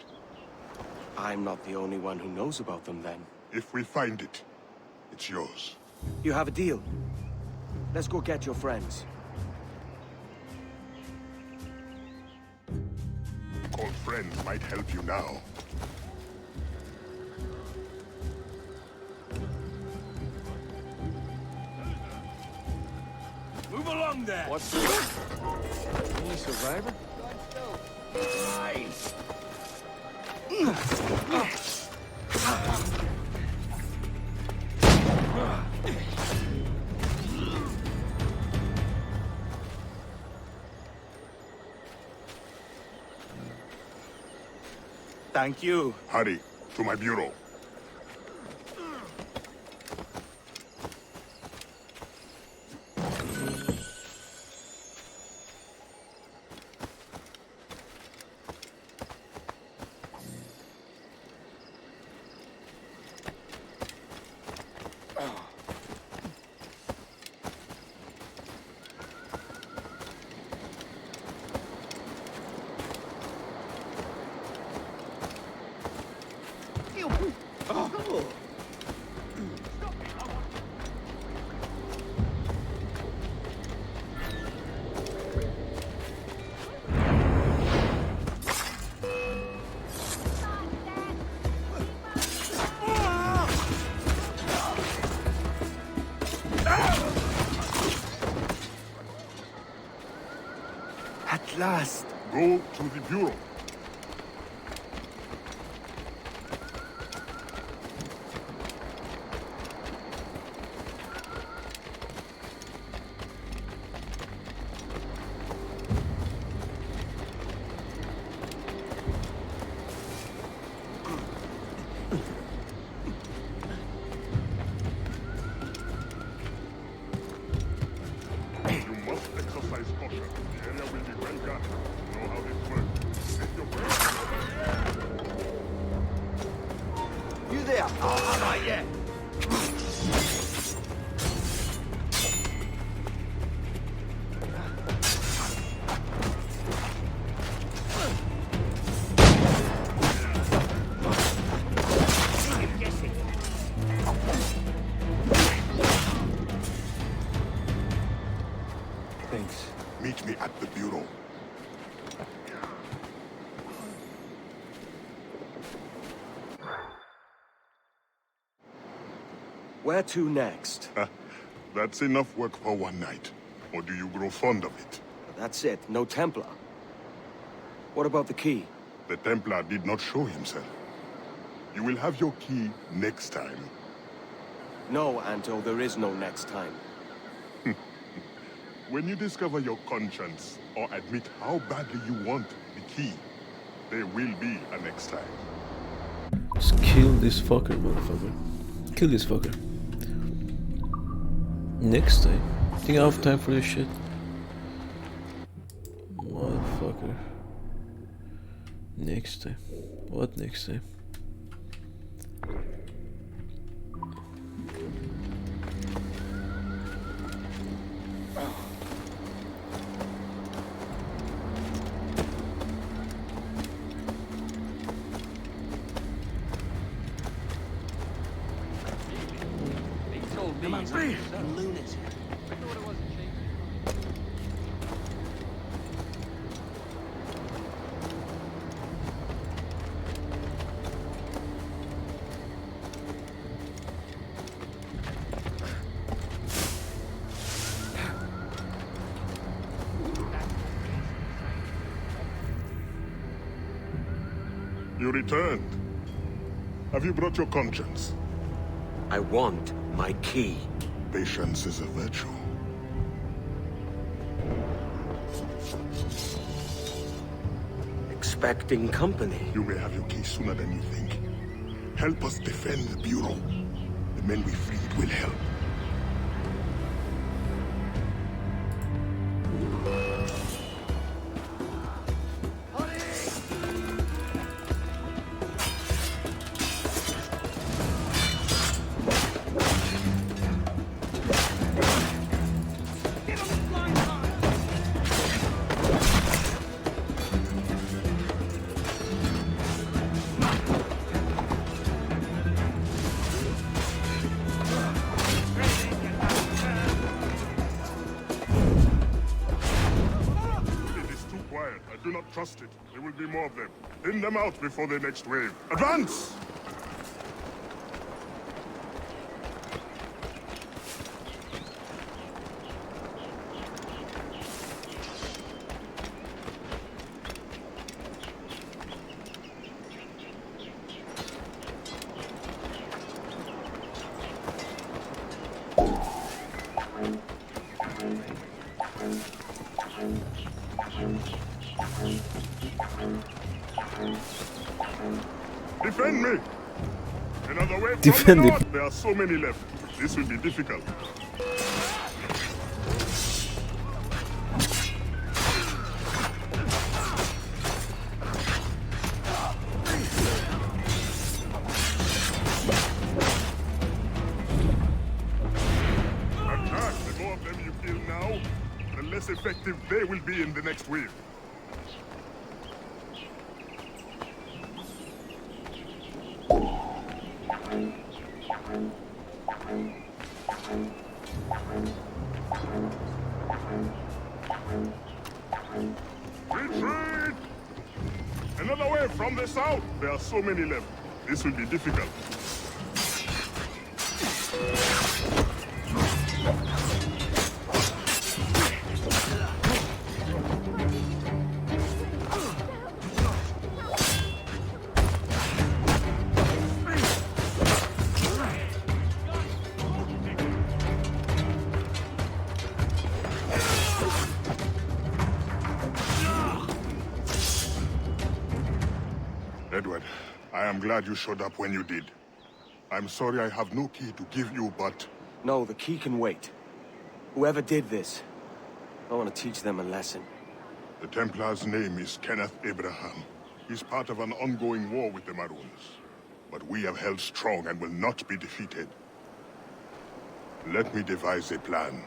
I'm not the only one who knows about them, then. If we find it, it's yours. You have a deal. Let's go get your friends. Call friends might help you now. Move along there! What's this? Only survivor? Nice! Thank you. Hurry, to my bureau. At last. Go to the bureau. Thanks. Meet me at the bureau. Where to next? That's enough work for one night. Or do you grow fond of it? That's it. No Templar. What about the key? The Templar did not show himself. You will have your key next time. No, Anto, there is no next time. When you discover your conscience, or admit how badly you want the key, there will be a next time. Just kill this fucker, motherfucker. kill this fucker. Next time. I think I have time for this shit. Motherfucker. Next time. What next time? The man's a lunatic. You returned. Have you brought your conscience? I want my key. Patience is a virtue. Expecting company. You may have your key sooner than you think. Help us defend the Bureau. The men we freed will help. I do not trust it. There will be more of them. Thin them out before the next wave. Advance! Defend me! Another way from Defend the it. north. There are so many left. This will be difficult. Attack! The more of them you kill now, the less effective they will be in the next wave. Retreat! Another way from the south. There are so many left. This will be difficult. Edward, I am glad you showed up when you did. I'm sorry I have no key to give you, but... No, the key can wait. Whoever did this, I want to teach them a lesson. The Templar's name is Kenneth Abraham. He's part of an ongoing war with the Maroons. But we have held strong and will not be defeated. Let me devise a plan.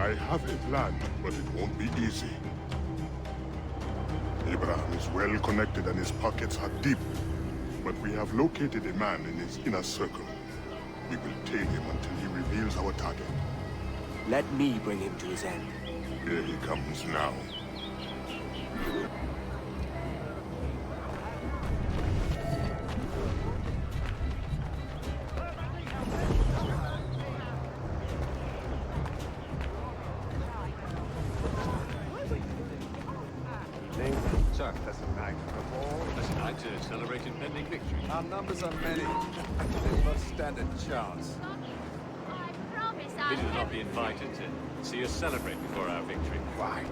I have a plan, but it won't be easy. Abraham is well connected and his pockets are deep. But we have located a man in his inner circle. We will tail him until he reveals our target. Let me bring him to his end. Here he comes now. Sir, that's a night for a ball. That's a night to celebrate impending victory. Our numbers are many. They will not stand a chance. They will not be invited to see us celebrate before our victory. Right.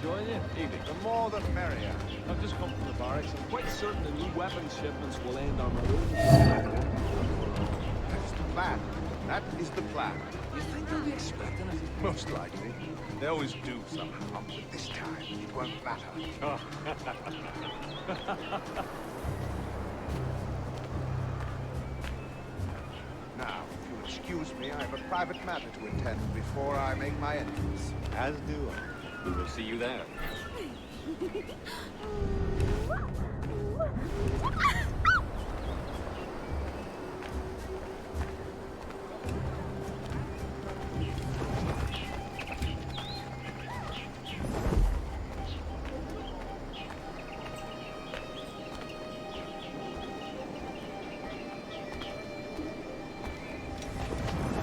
Join you? Evening. The more the merrier. I've just come from the barracks. I'm quite certain the new weapons shipments will end on my own. That's the plan. That is the plan. You think they'll be expecting it? Most likely. They always do somehow, but this time it won't matter. Oh. Now, if you'll excuse me, I have a private matter to attend before I make my entrance. As do I. We will see you there.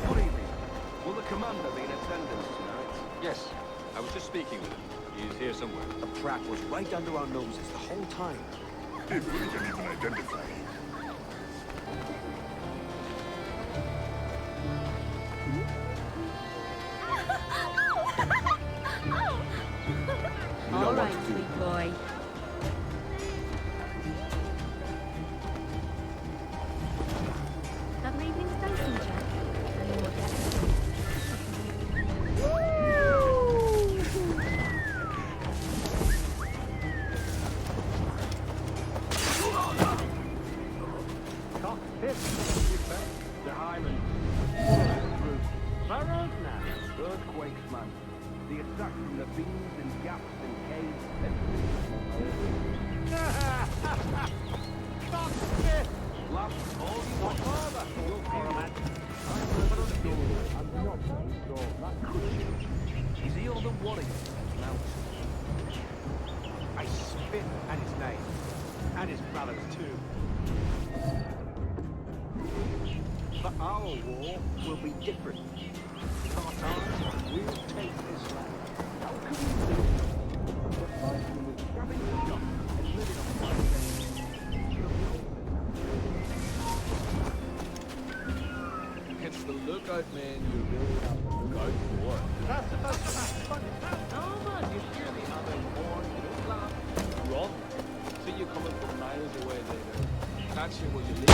Good evening. Will the commander be in attendance tonight? Yes, I was just speaking with him. He is here somewhere. The trap was right under our noses the whole time. If we can even identify him. All right, sweet boy. Lovely evening's dancing, Jack. The Highland. Burrowed now. Earthquakes, man. The attack from the beams and gaps and caves. Last call, not father. You'll call him at. I'm not sure. That could change. Is he all the warrior? Now. I spit at his name. And his brothers, too. But our war will be different. Tartars will take this land. How can we do it? We're fighting with scavenging shot and living on one day. It's the lookout, man. You really have to look out for. That's no, man, you hear me having war. You don't laugh. Run. See you coming from miles away later. Catch you where you live.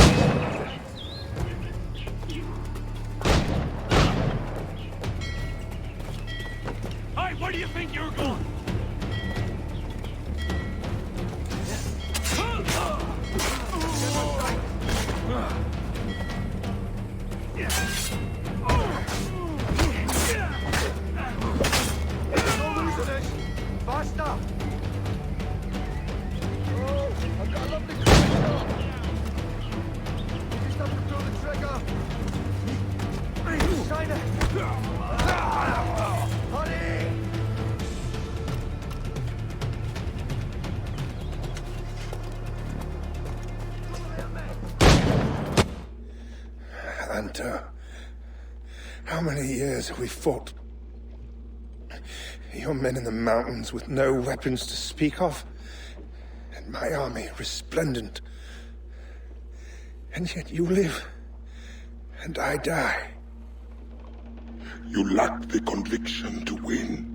Hey, where do you think you're going? Faster! Oh, I've got a lovely crystal. You just have to throw the trigger. China. Honey! Hunter, how many years have we fought? Your men in the mountains with no weapons to speak of, and my army resplendent. And yet you live, and I die. You lack the conviction to win.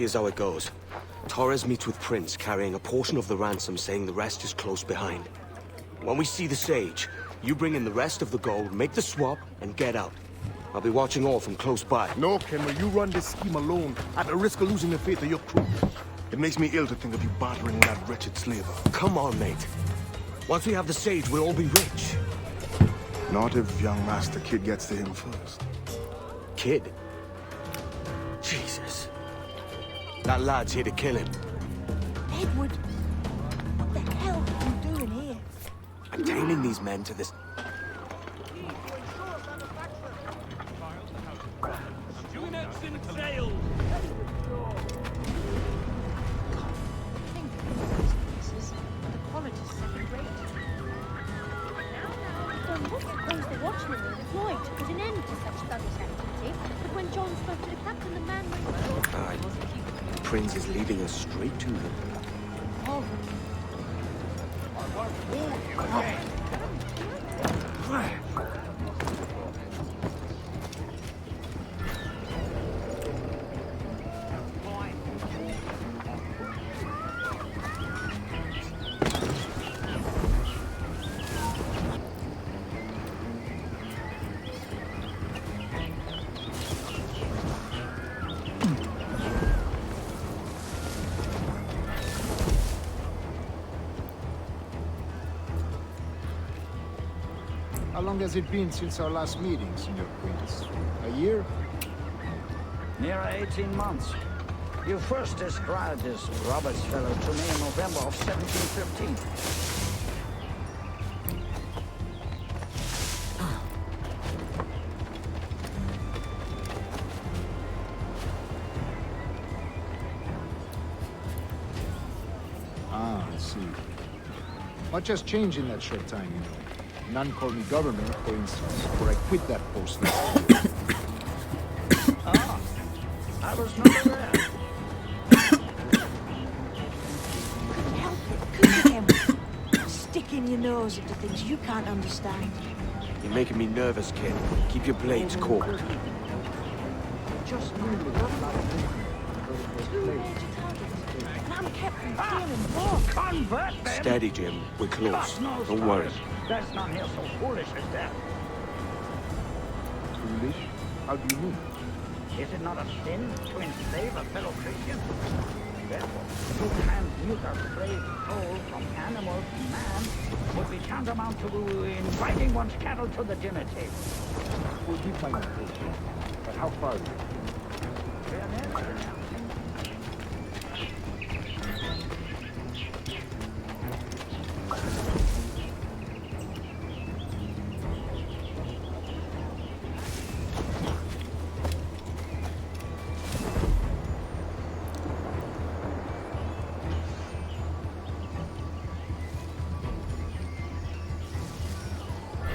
Here's how it goes. Torres meets with Prince, carrying a portion of the ransom, saying the rest is close behind. When we see the Sage, you bring in the rest of the gold, make the swap, and get out. I'll be watching all from close by. No, Kenway, you run this scheme alone, at the risk of losing the faith of your crew. It makes me ill to think of you bartering with that wretched slaver. Come on, mate. Once we have the Sage, we'll all be rich. Not if young Master Kid gets to him first. Kid? Jesus. That lad's here to kill him. Edward, what the hell are you doing here? I'm tailing these men to this... The watchmen were employed to put an end to such thuggish activity, but when John spoke to the captain, the man went... Aye. Prince is leading us straight to them. Oh. How long has it been since our last meeting, Senor Prince? A year? Near 18 months. You first described this Roberts fellow to me in November of 1715. Ah, I see. Much has changed in that short time, you know. None call me governor, for instance, or I quit that post last year. Ah, I was not aware. Couldn't help it, could you, Em? Sticking your nose into things you can't understand. You're making me nervous, kid. Keep your blades cold. Just knew it was like too major targets, and I'm kept from feeling more. Convert them! Steady, Jim. We're close. God knows, Don't worry. Torres, there's none here so foolish as that. Foolish? How do you mean? Is it not a sin to enslave a fellow Christian? Therefore, to transmute a slave soul from animal to man would be tantamount to inviting one's cattle to the dinner table. Forgive my impatience, but how far is it?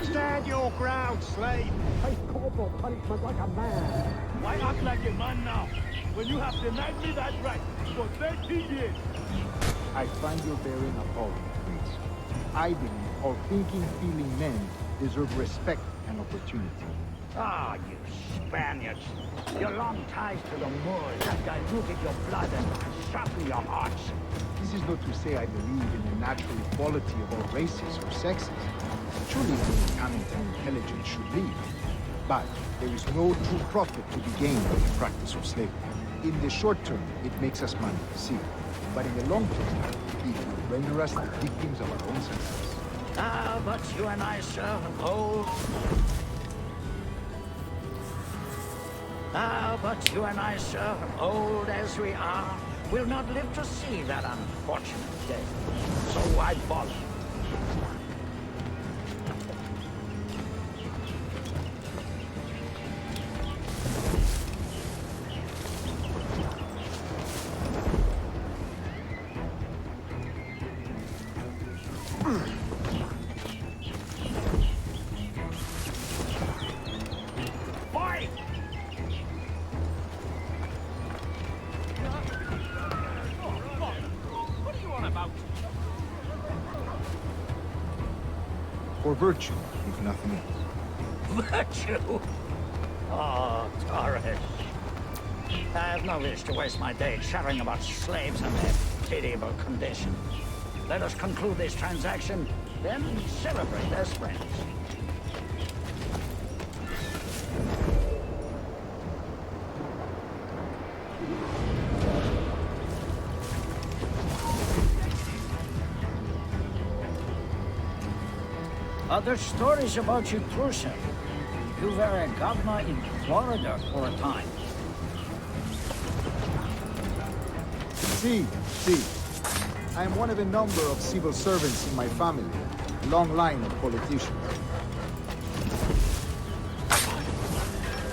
Stand your ground, slave! Face corporal punishment like a man. Why act like a man now, when you have denied me that right for 30 years? I find your bearing appalling, Prince. I believe all thinking, feeling men deserve respect and opportunity. Ah, you Spaniards! Your long ties to the Moors have diluted your blood and sharpened your hearts. This is not to say I believe in the natural equality of all races or sexes. Surely only talent and intelligence should lead. But there is no true profit to be gained by the practice of slavery. In the short term, it makes us money, see. But in the long term, it will render us the victims of our own success. Ah, but you and I, sir, old. Ah, but you and I, sir, old as we are, will not live to see that unfortunate day. So I follow. For virtue, if nothing else. Virtue? Oh, Torres. I have no wish to waste my day chattering about slaves and their pitiable condition. Let us conclude this transaction, then celebrate as friends. Other stories about you, Trucer. You were a governor in Florida for a time. See. I am one of a number of civil servants in my family. Long line of politicians.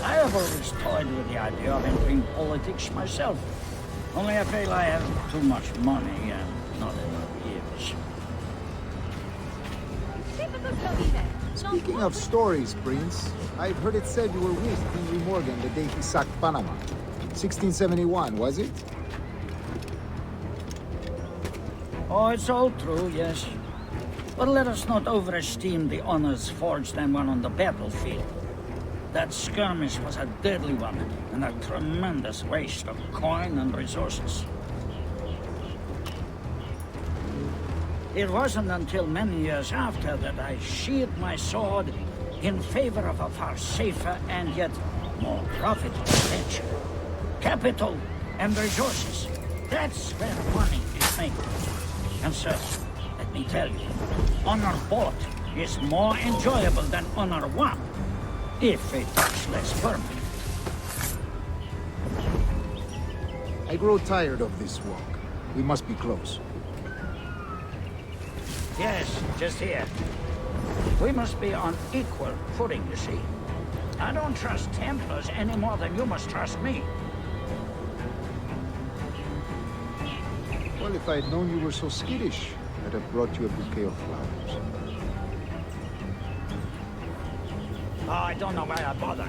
I have always toyed with the idea of entering politics myself. Only I feel I have too much money and not enough years. Speaking of stories, Prince, I've heard it said you were with Henry Morgan the day he sacked Panama. 1671, was it? Oh, it's all true, yes. But let us not overesteem the honors forged and won on the battlefield. That skirmish was a deadly one, and a tremendous waste of coin and resources. It wasn't until many years after that I sheathed my sword in favor of a far safer and yet more profitable venture. Capital and resources. That's where money is made. And sir, let me tell you, honor bought is more enjoyable than honor won, if a touch less firm. I grow tired of this walk. We must be close. Yes, just here. We must be on equal footing, you see. I don't trust Templars any more than you must trust me. Well, if I had known you were so skittish, I'd have brought you a bouquet of flowers. Oh, I don't know why I bother.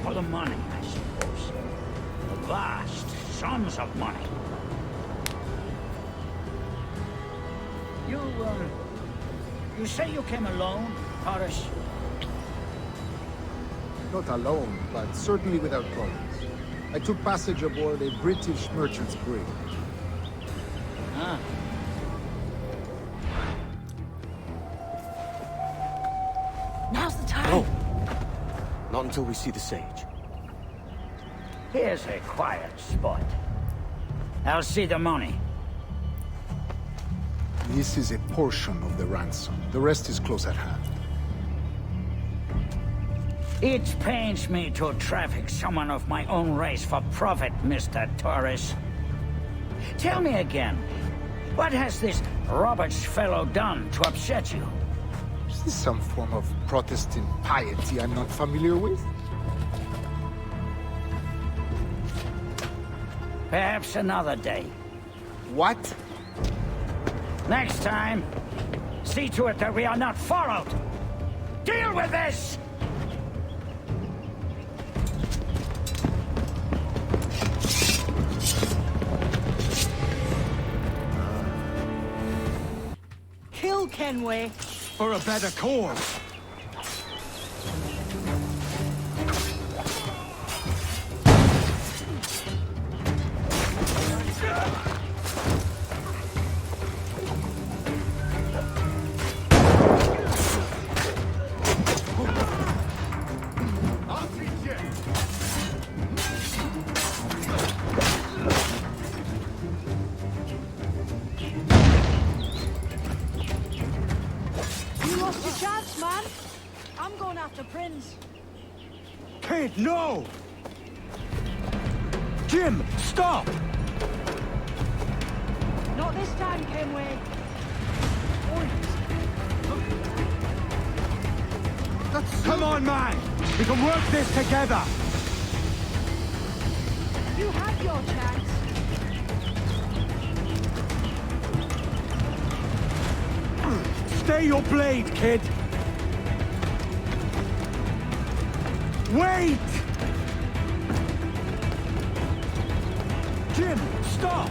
For the money, I suppose. The vast sums of money. You say you came alone, Horace? Not alone, but certainly without problems. I took passage aboard a British merchant's brig. Ah. Now's the time. No. Not until we see the sage. Here's a quiet spot. I'll see the money. This is a portion of the ransom. The rest is close at hand. It pains me to traffic someone of my own race for profit, Mr. Torres. Tell me again, what has this Roberts fellow done to upset you? Is this some form of Protestant piety I'm not familiar with? Perhaps another day. What? Next time, see to it that we are not followed. Deal with this! Kill Kenway. For a better cause. You lost your chance, man. I'm going after Prince. Kid, no! Jim, stop! Not this time, Kenway. Come on, man! We can work this together! You had your chance. Stay your blade, kid! Wait! Jim, stop!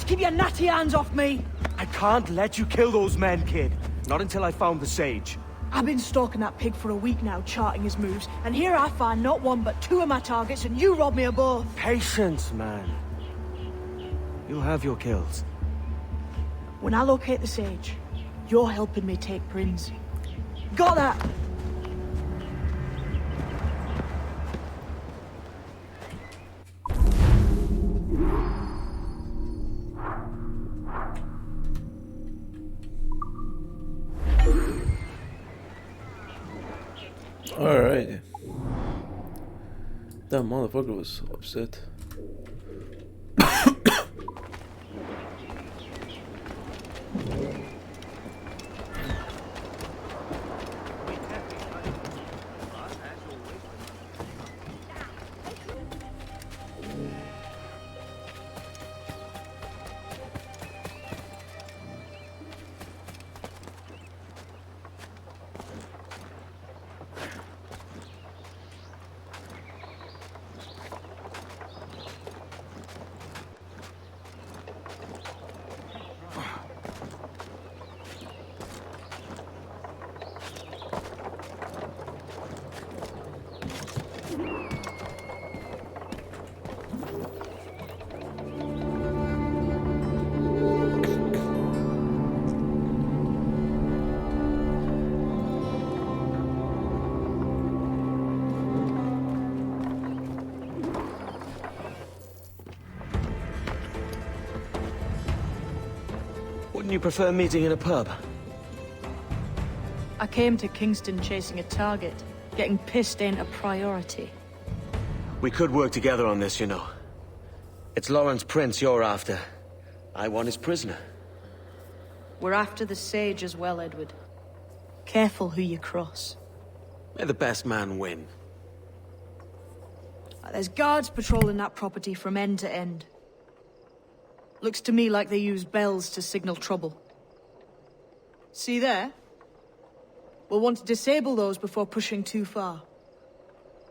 Keep your natty hands off me! I can't let you kill those men, kid. Not until I found the sage. I've been stalking that pig for a week now, charting his moves, and here I find not one but two of my targets, and you rob me of both. Patience, man. You'll have your kills. When I locate the sage, you're helping me take Prince. Got that? Alright. That motherfucker was upset. Wouldn't you prefer meeting in a pub? I came to Kingston chasing a target. Getting pissed ain't a priority. We could work together on this, you know. It's Lawrence Prince you're after. I want his prisoner. We're after the sage as well, Edward. Careful who you cross. May the best man win. There's guards patrolling that property from end to end. Looks to me like they use bells to signal trouble. See there? We'll want to disable those before pushing too far.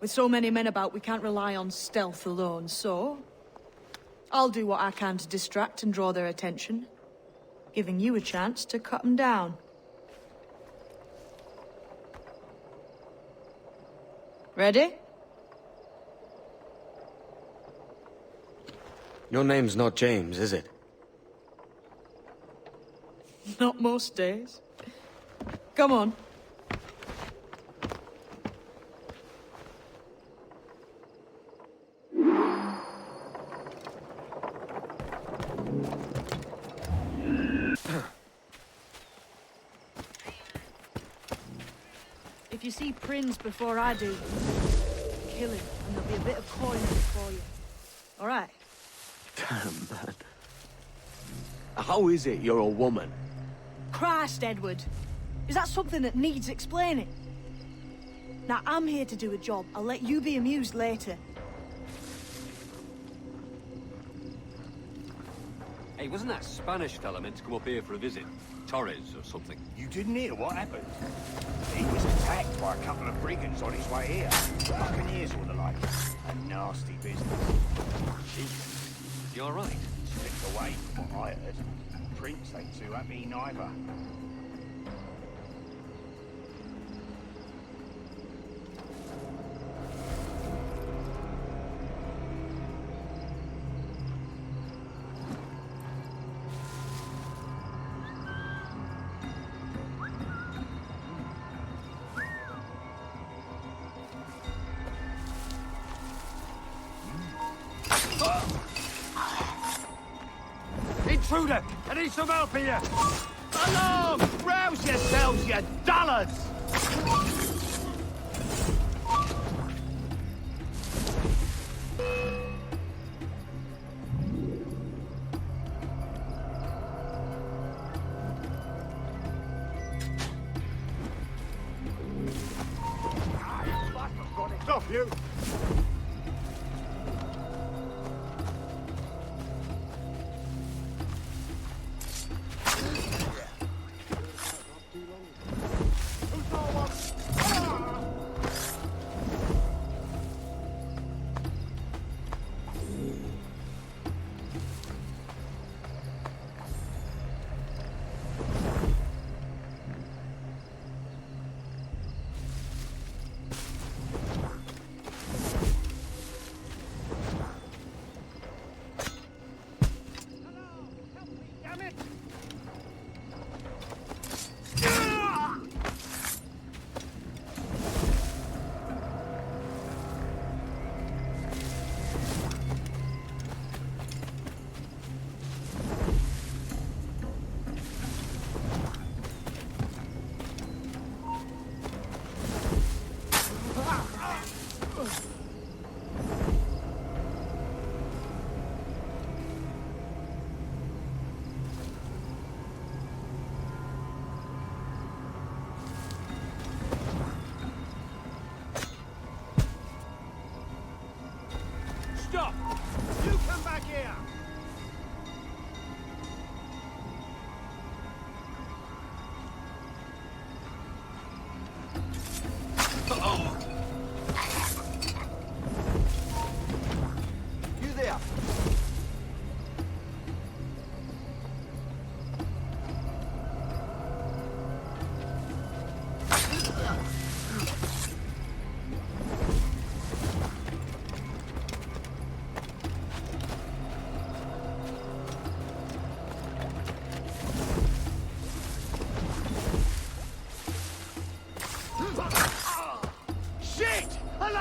With so many men about, we can't rely on stealth alone, so... I'll do what I can to distract and draw their attention, giving you a chance to cut them down. Ready? Your name's not James, is it? Not most days. Come on. If you see Prince before I do, kill him, and there'll be a bit of coin for you. All right? Damn, man. How is it you're a woman? Christ, Edward. Is that something that needs explaining? Now, I'm here to do a job. I'll let you be amused later. Hey, wasn't that Spanish fella meant to come up here for a visit? Torres or something? You didn't hear what happened? He was attacked by a couple of brigands on his way here. Buccaneers or the like. A nasty business. You all right? Slipped away from what I heard. Prince ain't too happy neither. Intruder! I need some help here! Alarm! Rouse yourselves, you dullards! Stop you!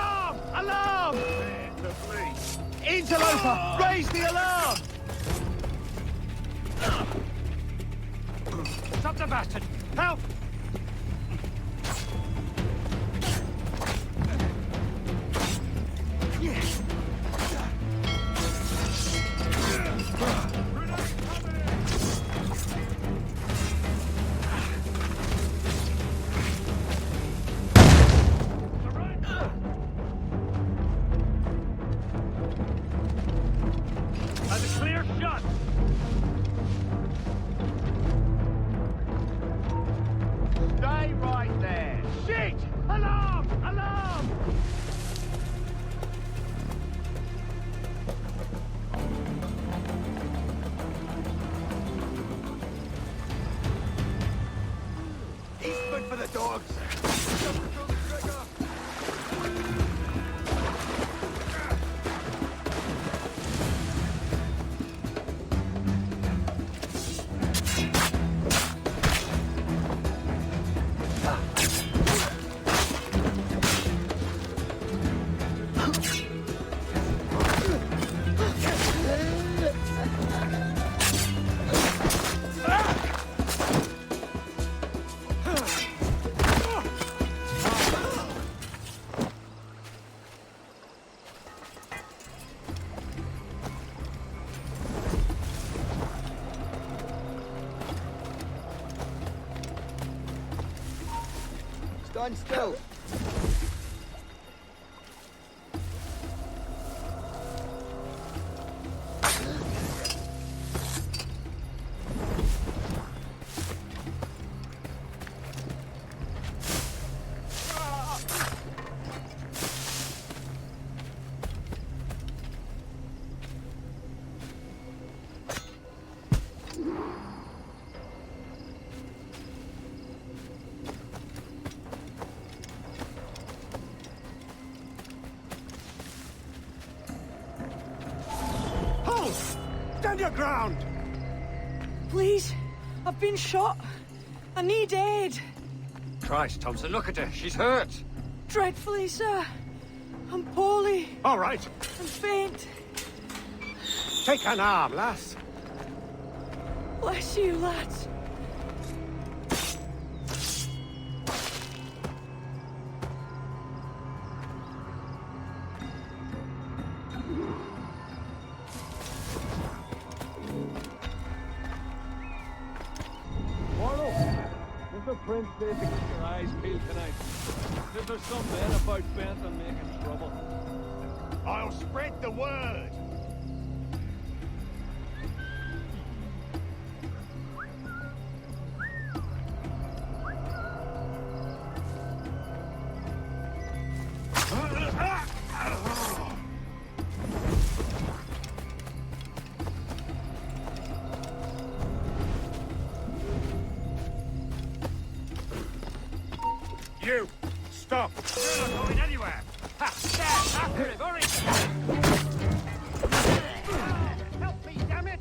Alarm! Alarm! Interloper! Raise the alarm! Stop the bastard! Help! That's a clear shot! Stay right there! Shit! Alarm! Alarm! Eastman for the dogs! Stand still. Stand your ground! Please, I've been shot. I need aid. Christ, Thompson, look at her. She's hurt. Dreadfully, sir. I'm poorly. All right. I'm faint. Take an arm, lass. Bless you, lads. The prince said to keep your eyes peeled tonight. If there's some men about bent on making trouble. I'll spread the word. You! Stop! You're not going anywhere! Ha! There! After him! Hurry! Help me, damn it!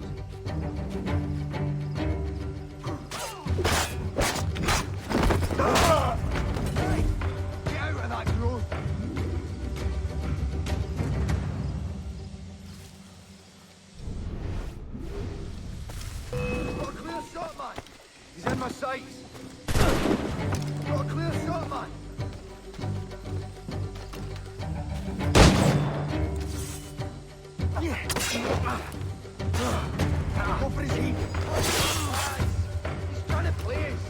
Hey! Get out of that grove! Got a clear shot, man! He's in my sights! Got a clear shot, man! Go for his heat! He's trying to play us!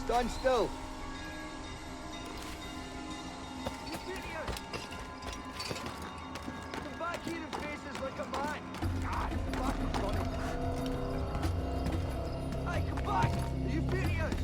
Stand still. Come back here and face us like a man. God, fuck on it. Hey, come back. Are you furious?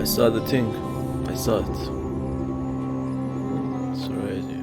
saw the thing. I saw it. It's right here.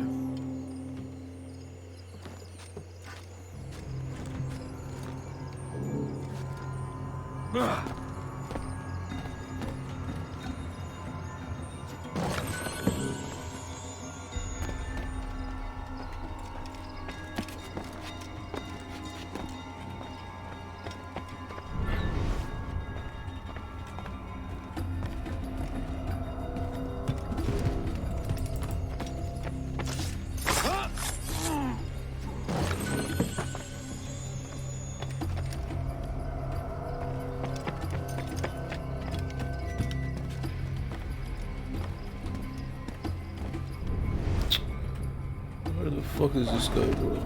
Where the fuck is this guy, bro?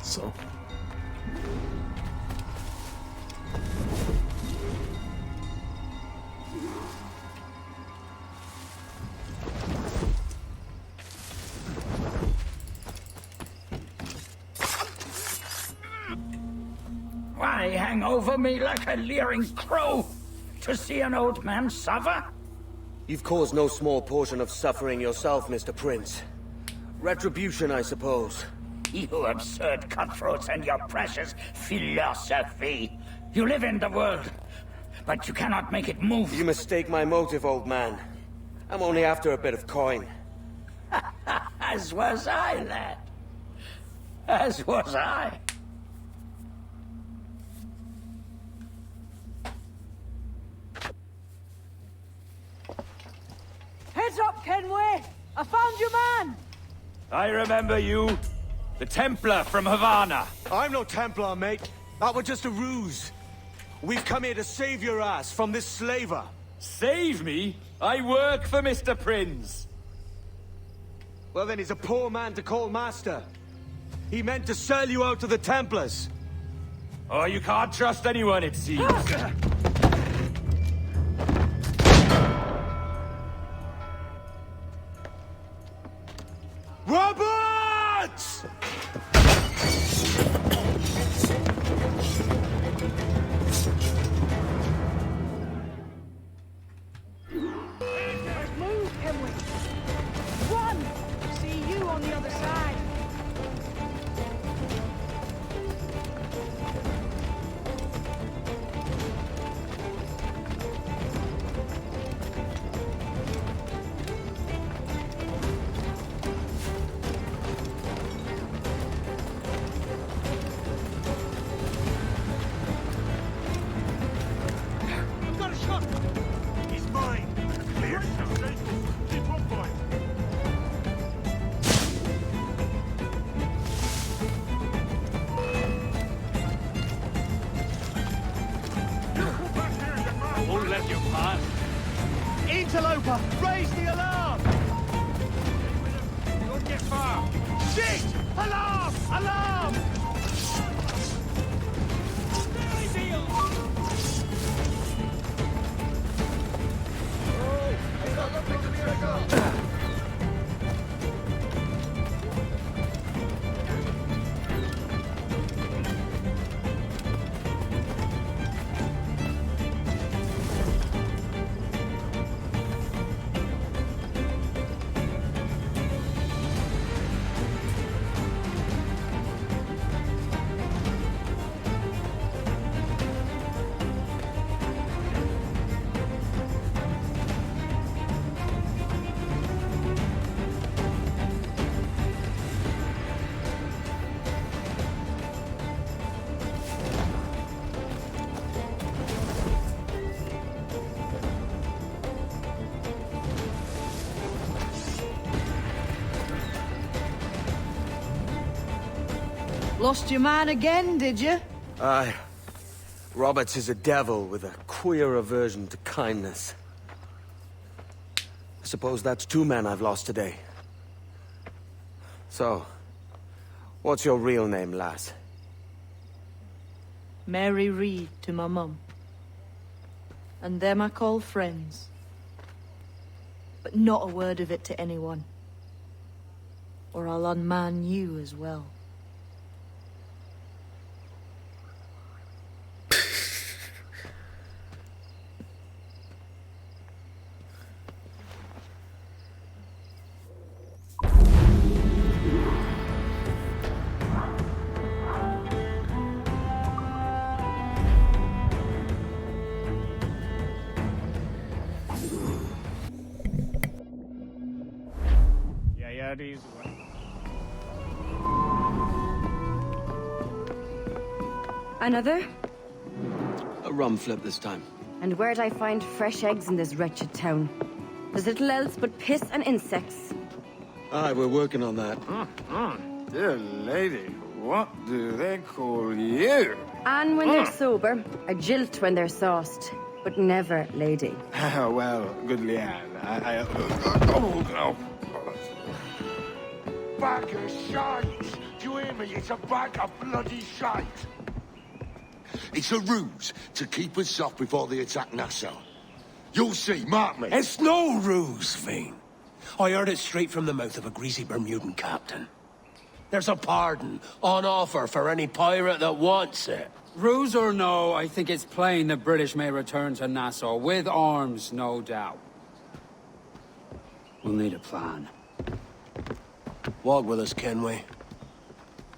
So. Why hang over me like a leering crow? To see an old man suffer? You've caused no small portion of suffering yourself, Mr. Prince. Retribution, I suppose. You absurd cutthroats and your precious philosophy. You live in the world, but you cannot make it move. You mistake my motive, old man. I'm only after a bit of coin. As was I, lad. As was I. Heads up, Kenway! I found your man! I remember you. The Templar from Havana. I'm no Templar, mate. That was just a ruse. We've come here to save your ass from this slaver. Save me? I work for Mr. Prince. Well, then he's a poor man to call master. He meant to sell you out to the Templars. Oh, you can't trust anyone, it seems. Roberts! Move, Kenway! Run! See you on the other side. Interloper, raise the alarm! Don't get far. Shit! Alarm! Alarm! Lost your man again, did you? Aye. Roberts is a devil with a queer aversion to kindness. I suppose that's 2 men I've lost today. So, what's your real name, lass? Mary Reed to my mum. And them I call friends. But not a word of it to anyone. Or I'll unman you as well. Another? A rum flip this time. And where'd I find fresh eggs in this wretched town? There's little else but piss and insects. Aye, we're working on that. Dear lady, what do they call you? And when they're sober, a jilt when they're sauced. But never lady. Well, good Leanne, oh, Bag of shite! Do you hear me? It's a bag of bloody shite! It's a ruse to keep us off before they attack Nassau. You'll see, mark me. It's no ruse, Fiend. I heard it straight from the mouth of a greasy Bermudan captain. There's a pardon on offer for any pirate that wants it. Ruse or no, I think it's plain the British may return to Nassau, with arms, no doubt. We'll need a plan. Walk with us, can we?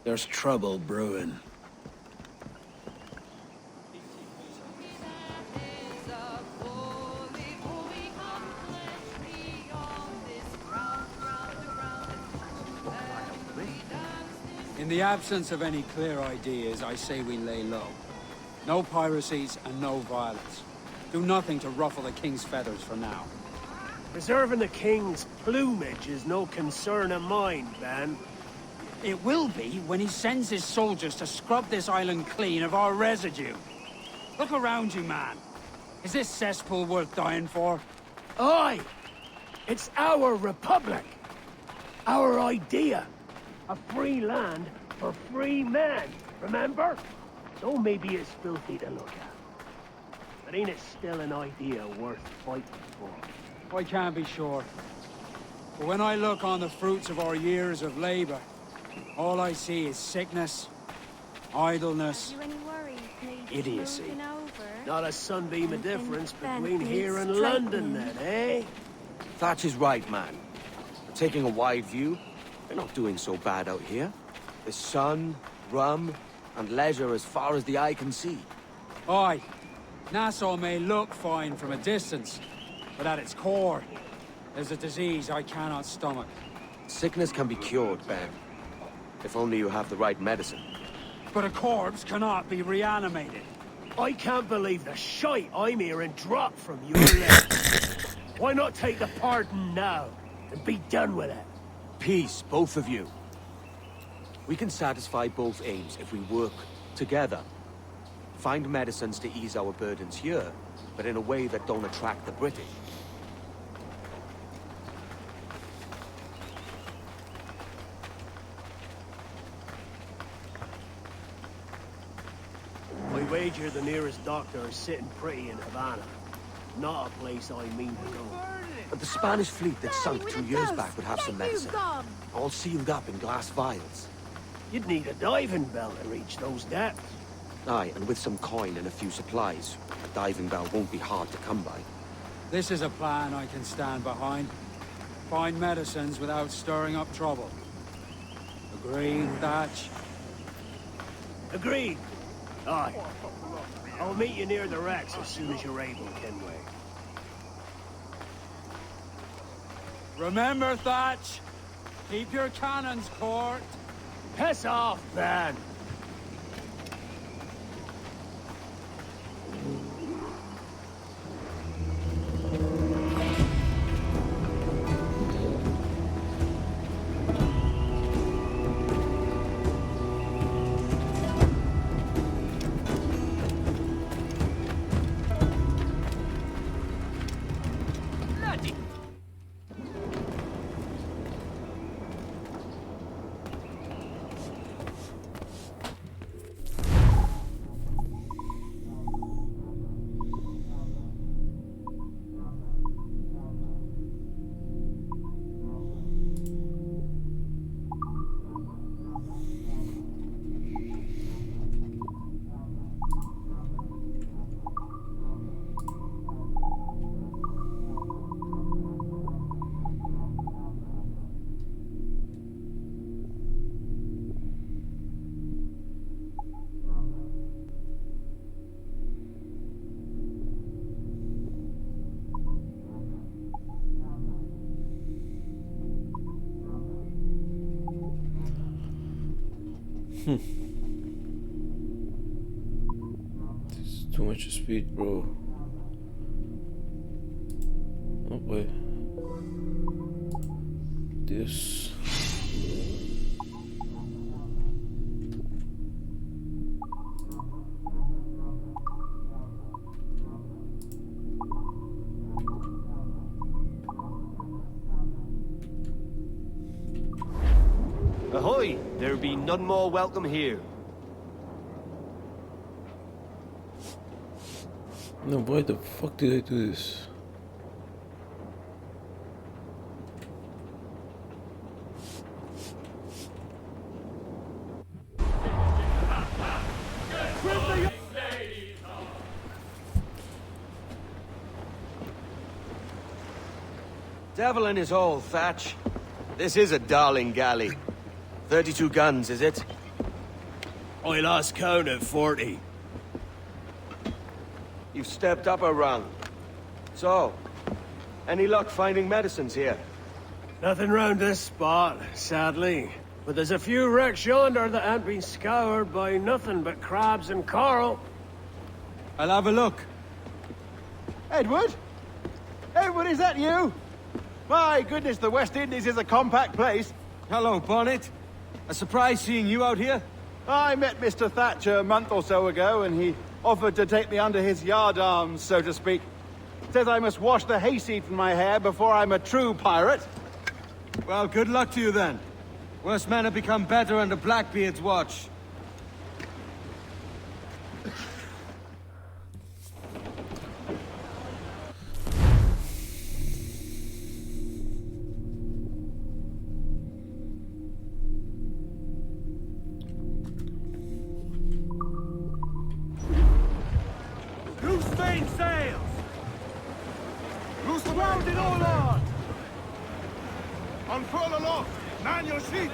There's trouble brewing. In the absence of any clear ideas, I say we lay low. No piracies and no violence. Do nothing to ruffle the king's feathers for now. Preserving the king's plumage is no concern of mine, Ben. It will be when he sends his soldiers to scrub this island clean of our residue. Look around you, man. Is this cesspool worth dying for? Aye! It's our republic! Our idea! A free land for free men, remember? So maybe it's filthy to look at. But ain't it still an idea worth fighting for? I can't be sure. But when I look on the fruits of our years of labor, all I see is sickness, idleness, idiocy. Not a sunbeam of difference between here and London, then, eh? Thatch is right, man. But taking a wide view, they're not doing so bad out here. There's sun, rum, and leisure as far as the eye can see. Aye. Nassau may look fine from a distance, but at its core, there's a disease I cannot stomach. Sickness can be cured, Ben. If only you have the right medicine. But a corpse cannot be reanimated. I can't believe the shite I'm hearing drop from your lips. Why not take the pardon now, and be done with it? Peace, both of you. We can satisfy both aims if we work together. Find medicines to ease our burdens here, but in a way that don't attract the British. I wager the nearest doctor is sitting pretty in Havana. Not a place I mean to go. But the Spanish fleet that sunk 2 years back would have some medicine. All sealed up in glass vials. You'd need a diving bell to reach those depths. Aye, and with some coin and a few supplies, a diving bell won't be hard to come by. This is a plan I can stand behind. Find medicines without stirring up trouble. Agreed, Thatch? Agreed. Aye. I'll meet you near the wrecks as soon as you're able, Kenway. Remember, Thatch, keep your cannons court. Piss off, man! This is too much speed, bro. Oh boy. This. Ahoy! There be none more welcome here. No, why the fuck did I do this? Devil in his hole, Thatch. This is a darling galley. 32 guns, is it? I lost count at 40. You've stepped up a rung. So, any luck finding medicines here? Nothing round this spot, sadly. But there's a few wrecks yonder that ain't been scoured by nothing but crabs and coral. I'll have a look. Edward? Edward, is that you? My goodness, the West Indies is a compact place. Hello, Bonnet. A surprise seeing you out here? I met Mr. Thatcher a month or so ago, and he offered to take me under his yardarms, so to speak. Says I must wash the hayseed from my hair before I'm a true pirate. Well, good luck to you then. Worst men have become better under Blackbeard's watch. Loose main sails! Loose the rounded all on! Unfurl aloft! Man your sheets!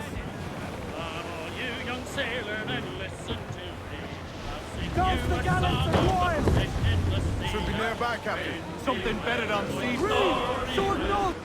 All you young sailor, then listen to me. I'll sing Toss you the a gallants song and of royal! fish in the sea. Should be nearby, Captain. Something better than sea. Sword north!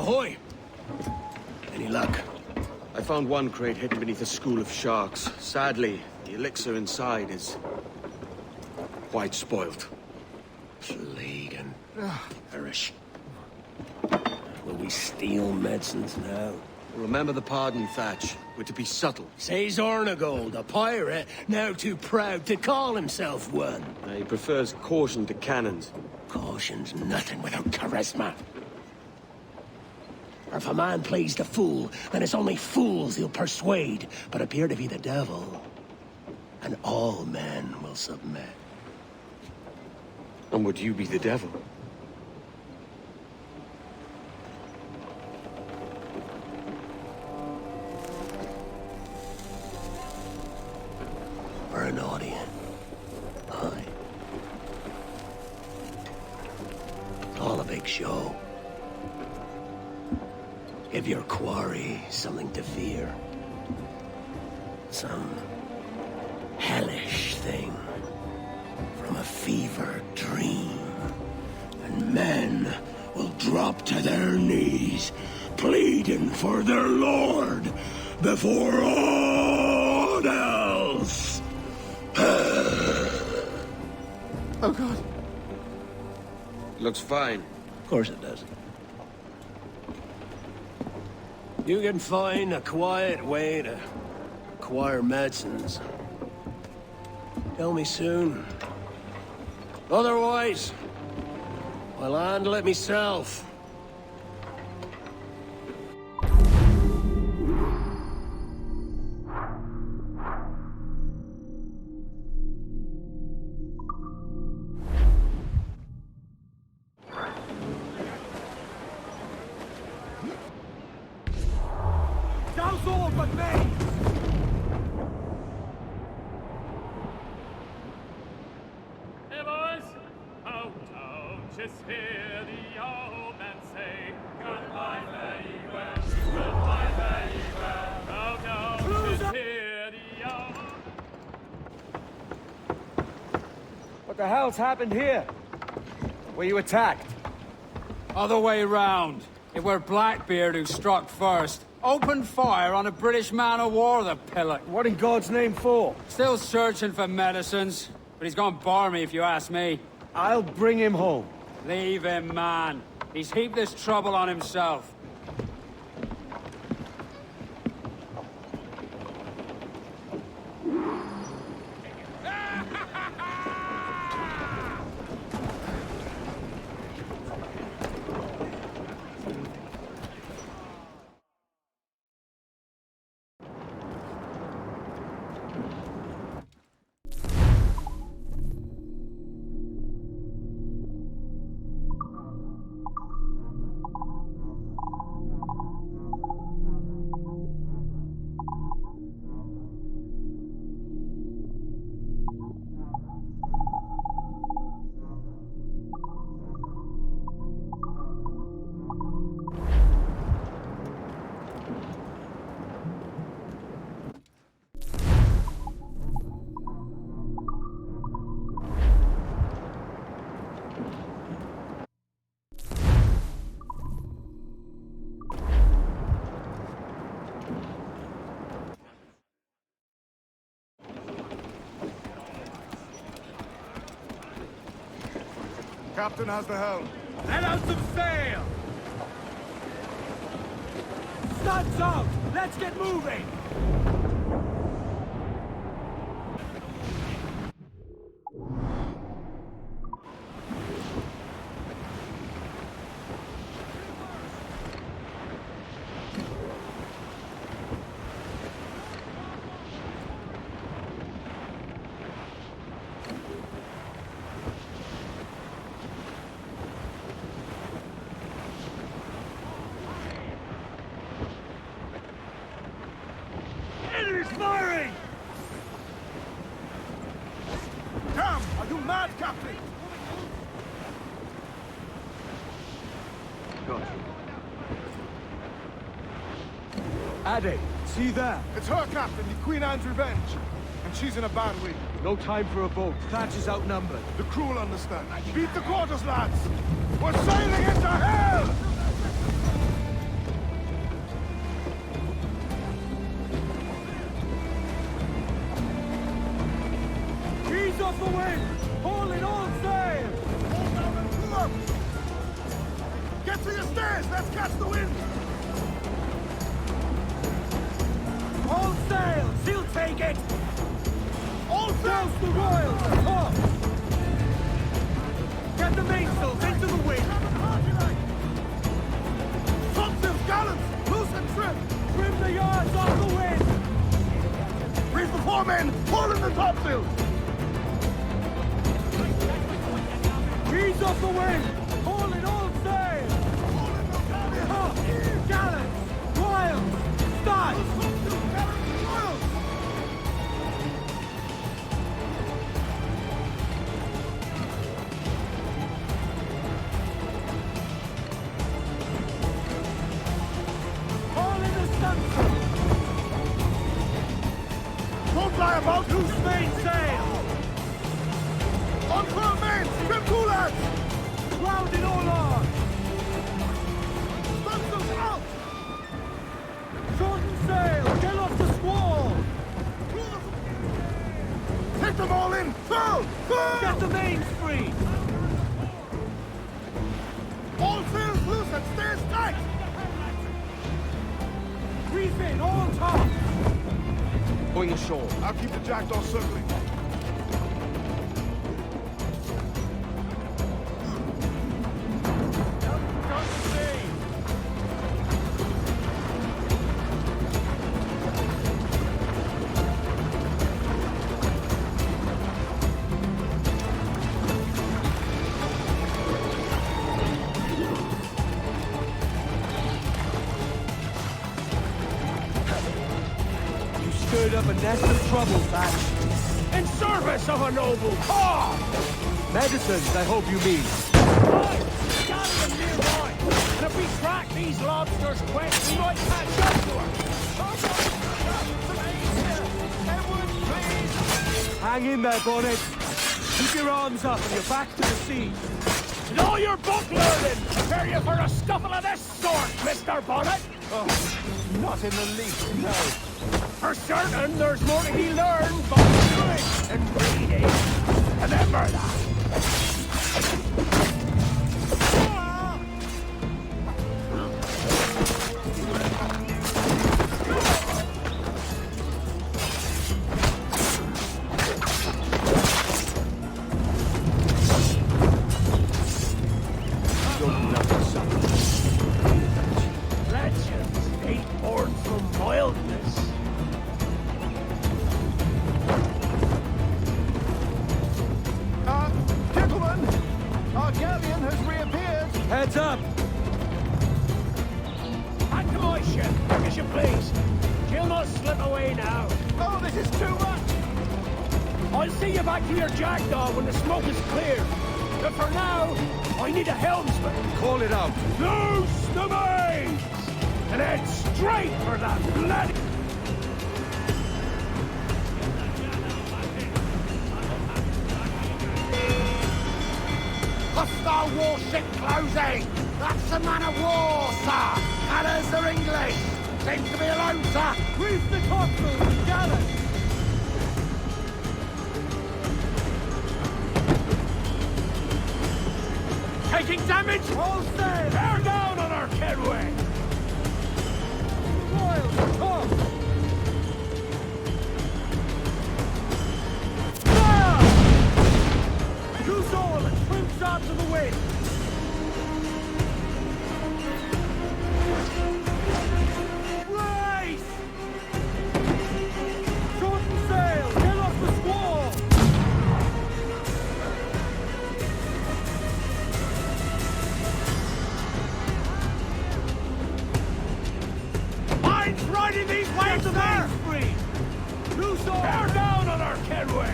Ahoy! Any luck? I found one crate hidden beneath a school of sharks. Sadly, the elixir inside is quite spoilt. Plague and perish. Will we steal medicines now? Remember the pardon, Thatch. We're to be subtle. Says Ornagold, a pirate, now too proud to call himself one. He prefers caution to cannons. Caution's nothing without charisma. Or if a man plays the fool, then it's only fools he'll persuade, but appear to be the devil. And all men will submit. And would you be the devil? Or an audience. Aye. All a big show. Give your quarry something to fear. Some hellish thing from a fever dream. And men will drop to their knees, pleading for their lord before all else. Oh, God. Looks fine. Of course it does. You can find a quiet way to acquire medicines. Tell me soon. Otherwise, I'll handle it myself. Douse all but me! Hey boys! Oh, don't just hear the old man say goodbye, fare ye well, goodbye, fare ye well. Oh, don't just hear the old... What the hell's happened here? Were you attacked? Other way round. It were Blackbeard who struck first. Opened fire on a British man-of-war, the pillock. What in God's name for? Still searching for medicines, but he's gone barmy if you ask me. I'll bring him home. Leave him, man. He's heaped this trouble on himself. Captain has the helm. Let out some sail! Studs out! Let's get moving! Enemies firing! Damn! Are you mad, Captain? Ade, see there? It's her, Captain, the Queen Anne's Revenge. And she's in a bad way. No time for a boat. Thatch is outnumbered. The crew will understand. Beat the quarters, lads! We're sailing into hell! stairs! Let's catch the wind! All sails! He'll take it! All sails! The royals are up! Get the mainsails into the wind! Topsails, gallants! Loose and trim! Trim the yards off the wind! Raise the foremen! Haul in the topsails! Ease off the wind! Haul in all sails! Up! Gallants! Royals! Start! Haul in the stunsail! Don't lie about Loose mainsail! On firm main! Trim to lads! Round in all arms! Stunsails out! Shorten sail! Get off the squall! Take them all in! Full! Full! Get the mains free! All sails loose and stairs tight! Reef in all tops! Going ashore. I'll keep the jackdaw circling. Stirred up a nest of trouble, Thatch. In service of a noble cause! Medicines, I hope you mean. Right! Gather them nearby! And if we track these lobsters quick, we might catch up to her! Edward, please! Hang in there, Bonnet. Keep your arms up and your back to the sea. And all your book learning! Prepare you for a scuffle of this sort, Mr. Bonnet! Oh, not in the least, no. For certain, there's more to be learned by doing and reading. Remember that. Legends ain't born from mildness. Gentlemen! Our galleon has reappeared! Heads up! Back to my ship, as you please. Jill must slip away now. Oh, this is too much! I'll see you back to your jackdaw when the smoke is clear. But for now, I need a helmsman. Call it out. Loose the mains! And head straight for that bloody... Hostile warship closing! That's a man of war, sir! Colours are English! Seems to be alone, sir! Reef the topsails, gallant! Taking damage! All sail! Bear down on our Kenway! Royals, top! Loose all and trim sharp to the wind! Race! Shorten sail! Get off the squall! Mine's riding these waves, the sir! mains free! Loose all! Bear down on our Kenway!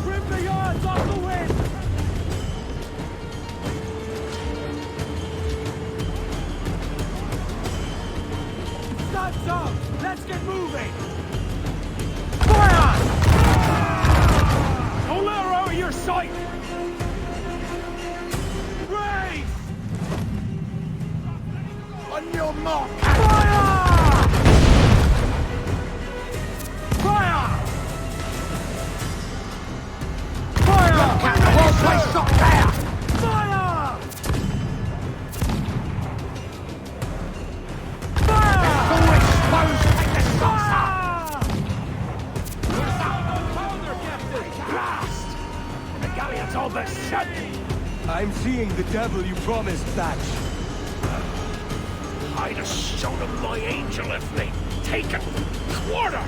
Trim the yards off the wind! Stunts up! galleons all but shut! I'm seeing the devil you promised, Thatch. I'd have shown them my angel if they'd taken quarter!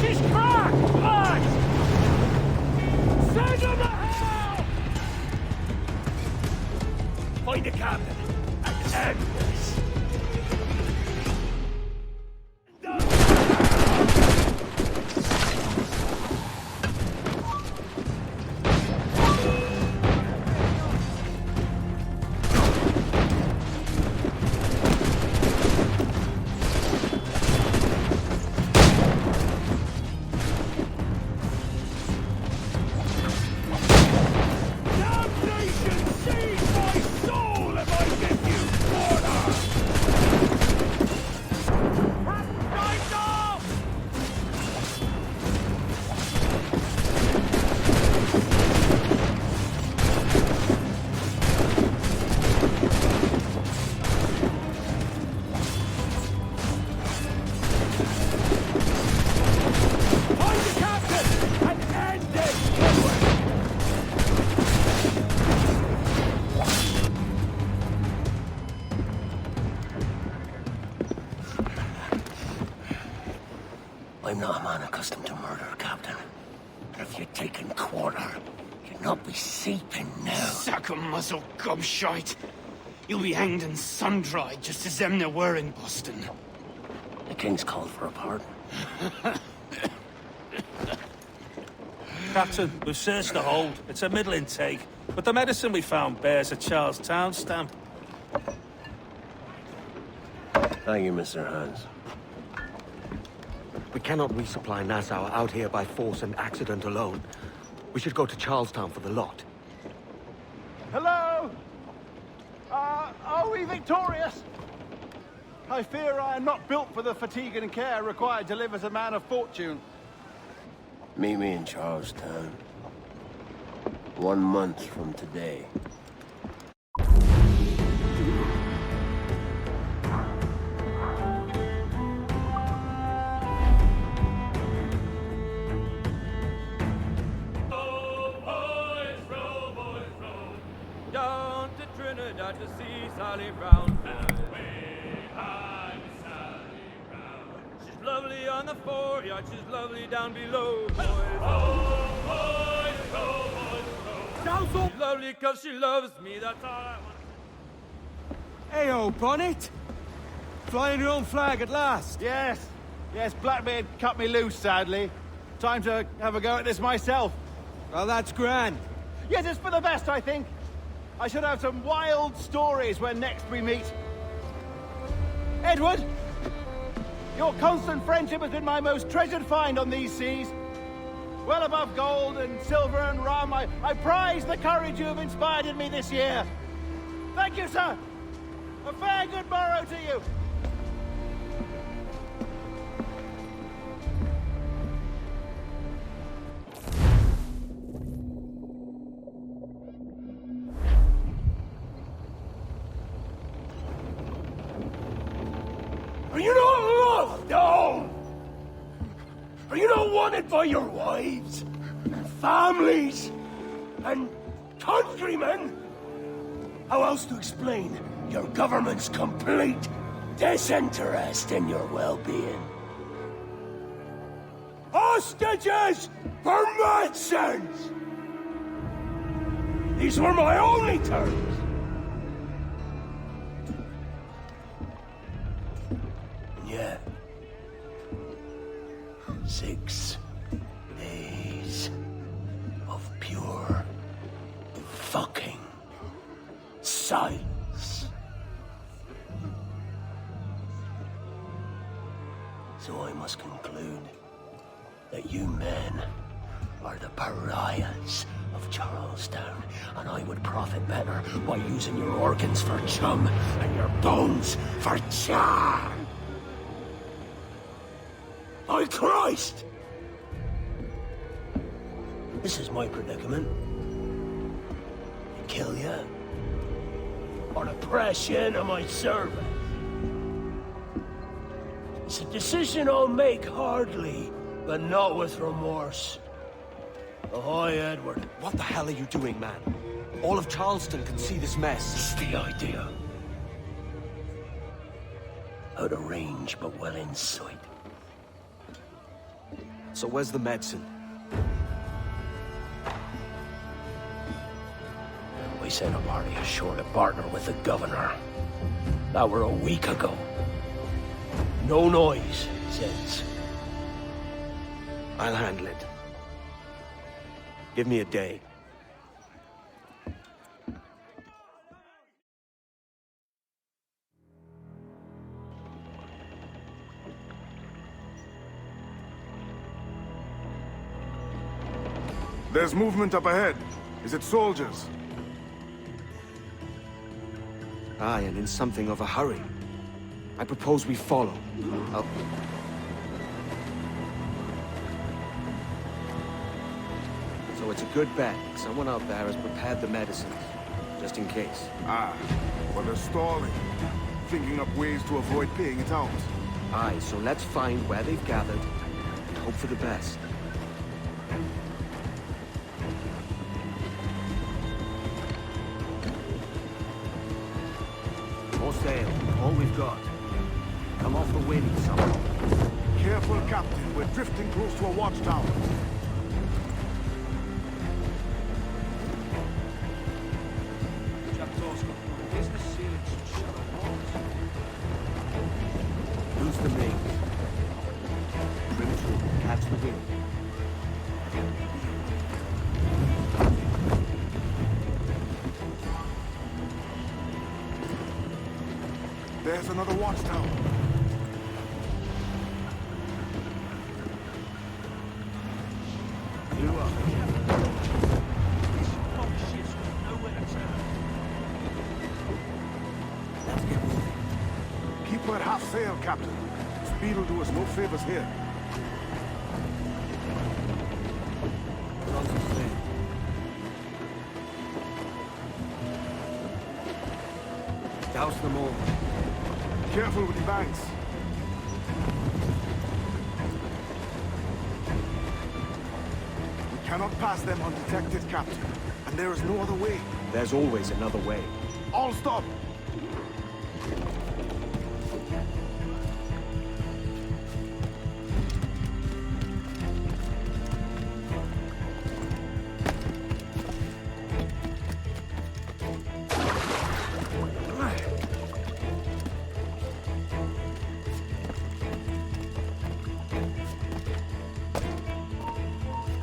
She's cracked! Lads! Send them to hell! Find the captain and end this! I'm not a man accustomed to murder, Captain. But if you'd taken quarter, you'd not be seeping now. Sack a muzzle, gobshite. You'll be hanged and sun-dried just as them there were in Boston. The King's called for a pardon. Captain, we've searched the hold. It's a middling take, but the medicine we found bears a Charlestown stamp. Thank you, Mr. Hans. We cannot resupply Nassau out here by force and accident alone. We should go to Charlestown for the lot. Hello? Are we victorious? I fear I am not built for the fatigue and care required to live as a man of fortune. Meet me in Charlestown. 1 month from today. Down to Trinidad to see Sally Brown. Way high to Sally Brown. She's lovely on the foreyard, she's lovely down below. Boys, oh, boys, oh, boys, oh. She's lovely cause she loves me, that's all I want. Hey-oh, Bonnet! Flying your own flag at last. Yes. Yes, Blackbeard cut me loose, sadly. Time to have a go at this myself. Well, that's grand. Yes, it's for the best, I think. I should have some wild stories when next we meet. Edward! Your constant friendship has been my most treasured find on these seas. Well above gold and silver and rum, I prize the courage you have inspired in me this year. Thank you, sir. A fair good morrow to you. Are you not loved, no? Are you not wanted by your wives, and families, and countrymen? How else to explain your government's complete disinterest in your well-being? Hostages for medicines! These were my only terms. Yeah. 6 days of pure fucking silence. So I must conclude that you men are the pariahs of Charlestown, and I would profit better by using your organs for chum and your bones for charm. By Christ! This is my predicament. Kill you, or to press you into my service. It's a decision I'll make hardly, but not with remorse. Ahoy, Edward. What the hell are you doing, man? All of Charleston can see this mess. It's the idea. Out of range, but well in sight. So where's the medicine? We sent a party ashore to partner with the governor. That were a week ago. No noise since. I'll handle it. Give me a day. There's movement up ahead. Is it soldiers? Aye, and in something of a hurry. I propose we follow. So it's a good bet. Someone out there has prepared the medicines, just in case. Ah, well they're stalling. Thinking up ways to avoid paying it out. Aye, so let's find where they've gathered and hope for the best. More sail, all we've got. Come off the wind, someone. Careful, Captain. We're drifting close to a watchtower. Lose the main. Trim true, catch the wind. There's another watchtower. You up. Let's get moving. Keep her at half sail, Captain. Speed will do us no favors here. Douse them all. Careful with the banks. We cannot pass them undetected, Captain. And there is no other way. There's always another way. All stop!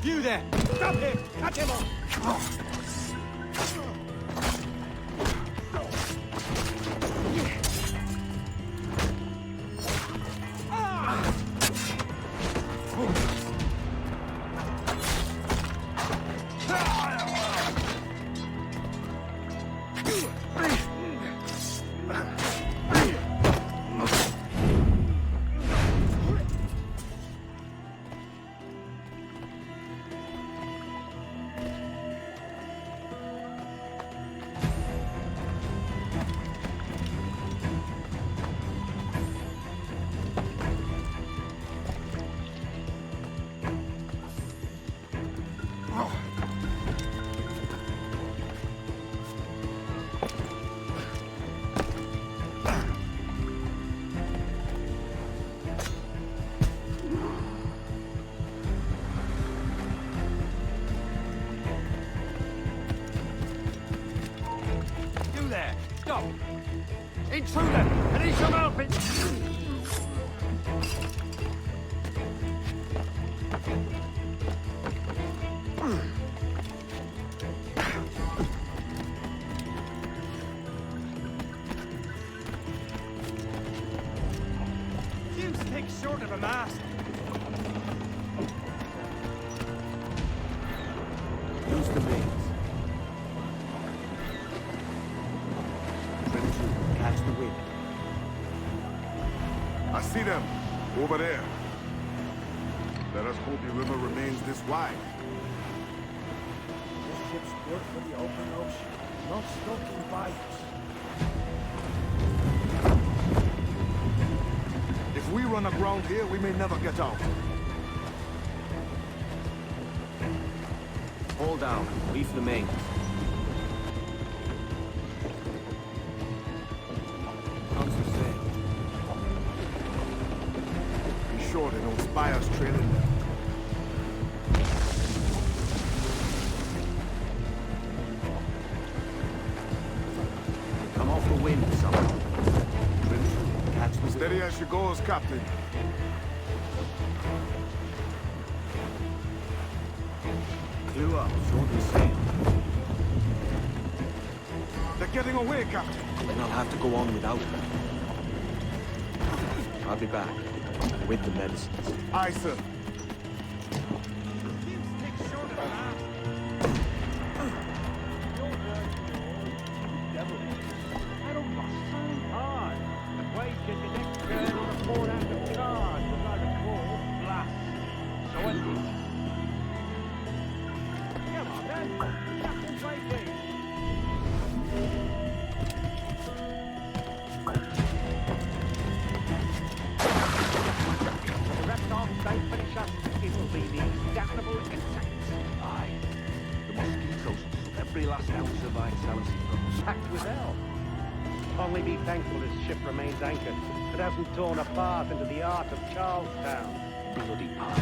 You there! Stop him! Catch him up! Stop! Intruder! Release your mouth! You stick short of a mast! Use the mains. Catch the wind. I see them. Over there. Let us hope the river remains this wide. This ship's built for the open ocean, not stuck in bites. on the ground here, we may never get out. Hold down. Reef the main. How's the sail? Be sure they don't spy us trailing them. Come off the wind, someone. Catch me. Steady as she goes, Captain. Clew up, short and sail. They're getting away, Captain. Then I'll have to go on without her. I'll be back. With the medicines. Aye, sir. Only be thankful this ship remains anchored. It hasn't torn apart into the art of Charlestown. Bloody pirates.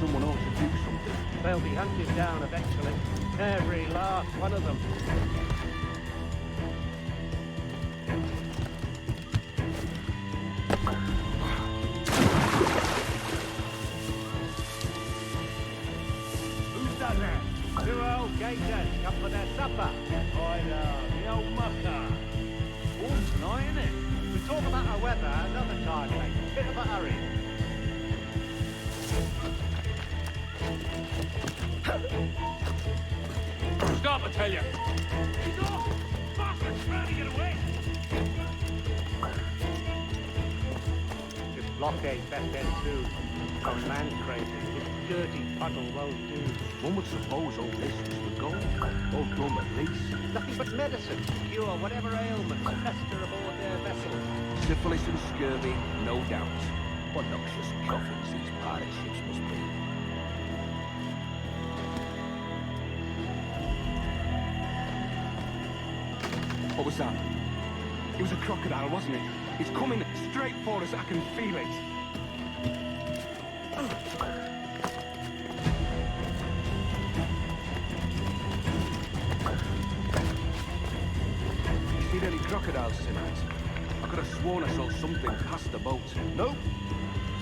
Someone ought to do something. They'll be hunted down eventually. Every last one of them. Who's that there? Two old gators come for their supper. I know, the old mucker. Warm tonight, isn't it? We'll talk about our weather another time, mate. Bit of a hurry. Stop, I tell you. He's off! Bastard's trying to get away! This blockade best end soon. Some land crazy. This dirty puddle won't do. One would suppose all this was for gold. Or rum at least. Nothing but medicine to cure whatever ailments fester aboard their vessels. Syphilis and scurvy, no doubt. What noxious coffins these pirate ships must be. What was that? It was a crocodile, wasn't it? It's coming straight for us. I can feel it. You seen any crocodiles tonight? I could have sworn I saw something past the boat. Nope.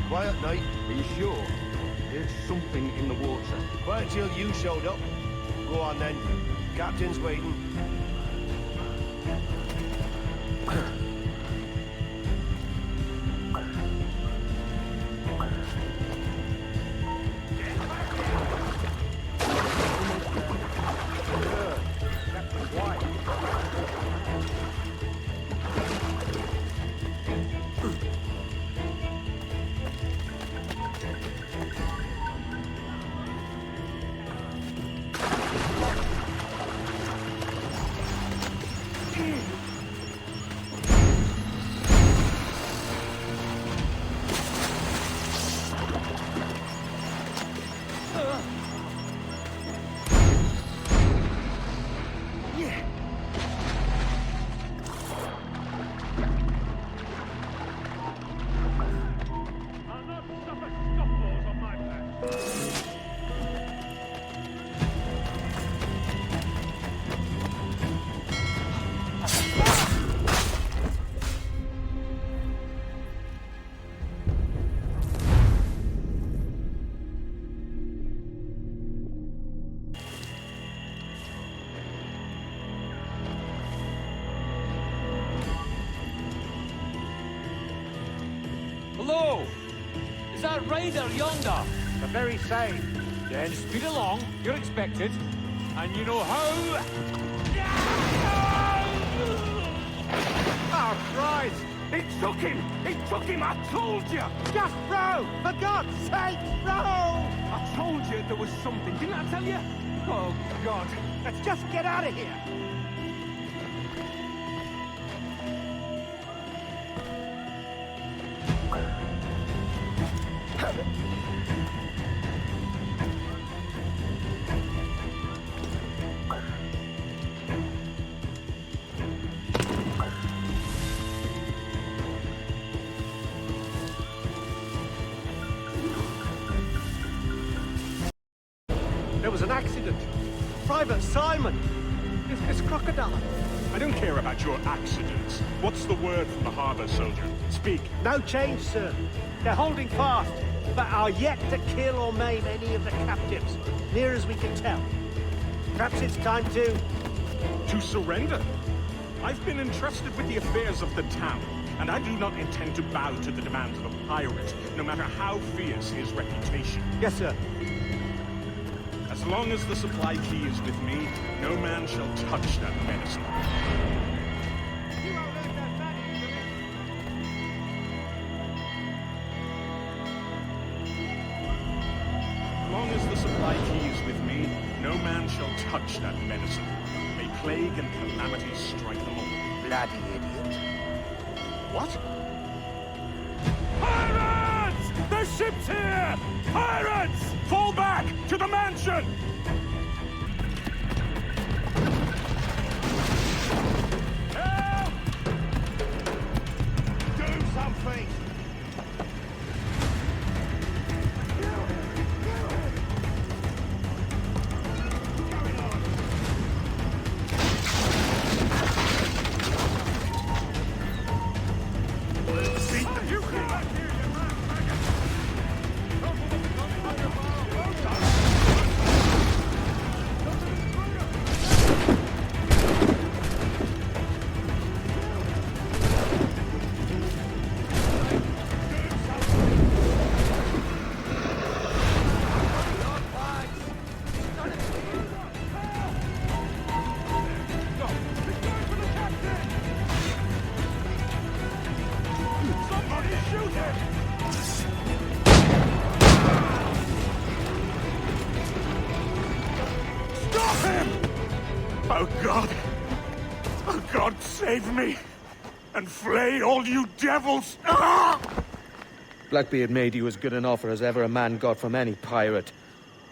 Quiet night. Are you sure? There's something in the water. Quiet till you showed up. Go on then. Captain's waiting. Hello! Is that raider yonder? The very same. Then speed along, you're expected. And you know how... Oh, Christ! It took him! It took him! I told you! Just row! For God's sake, row! I told you there was something, didn't I tell you? Oh, God. Let's just get out of here! There was an accident. Private Simon! It's crocodile. I don't care about your accidents. What's the word from the harbor, soldier? Speak. No change, sir. They're holding fast, but are yet to kill or maim any of the captives, near as we can tell. Perhaps it's time to... To surrender? I've been entrusted with the affairs of the town, and I do not intend to bow to the demands of a pirate, no matter how fierce his reputation. Yes, sir. As long as the supply key is with me, no man shall touch that medicine. As long as the supply key is with me, no man shall touch that medicine. May plague and calamity strike them all. Bloody idiot. What? Pirates! The ship's here! Pirates! Fall back to the mansion! Help! Do something! Oh God! Oh God, save me! And flay all you devils! Ah! Blackbeard made you as good an offer as ever a man got from any pirate.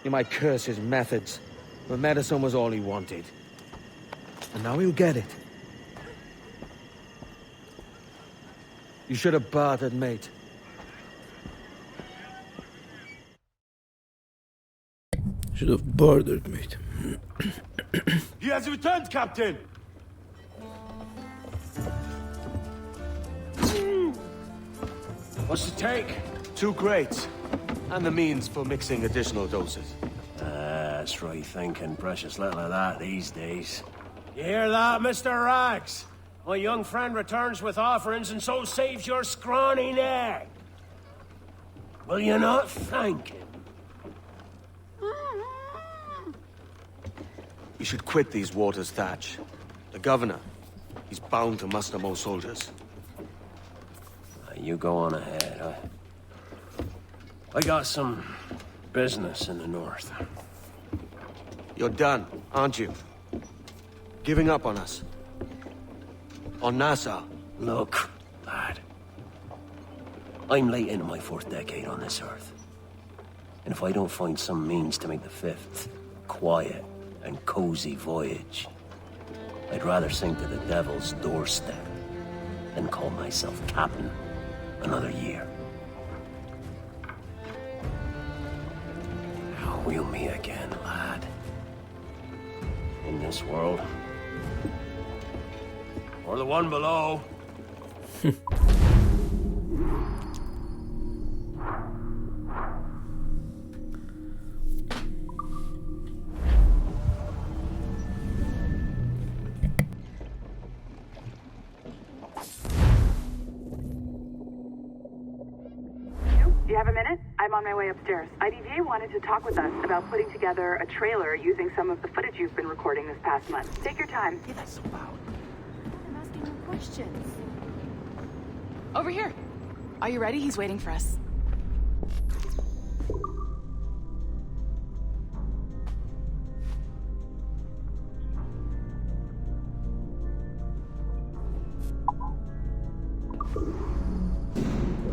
You might curse his methods, but medicine was all he wanted. And now he'll get it. You should have bartered, mate. Should have bartered, mate. He has returned, Captain! What's the take? 2 crates. And the means for mixing additional doses. That's right thinking. Precious little of that these days. You hear that, Mr. Rags? My young friend returns with offerings and so saves your scrawny neck. Will you not thank him? You should quit these waters, Thatch. The governor, he's bound to muster more soldiers. You go on ahead. I got some business in the north. You're done, aren't you? Giving up on us? On Nassau? Look, lad. I'm late into my 4th decade on this earth. And if I don't find some means to make the 5th quiet and cozy voyage, I'd rather sink to the devil's doorstep than call myself captain another year. We'll meet again, lad. In this world. Or the one below. Do you have a minute? I'm on my way upstairs. IDJ wanted to talk with us about putting together a trailer using some of the footage you've been recording this past month. Take your time. I'm asking you questions. Over here. Are you ready? He's waiting for us.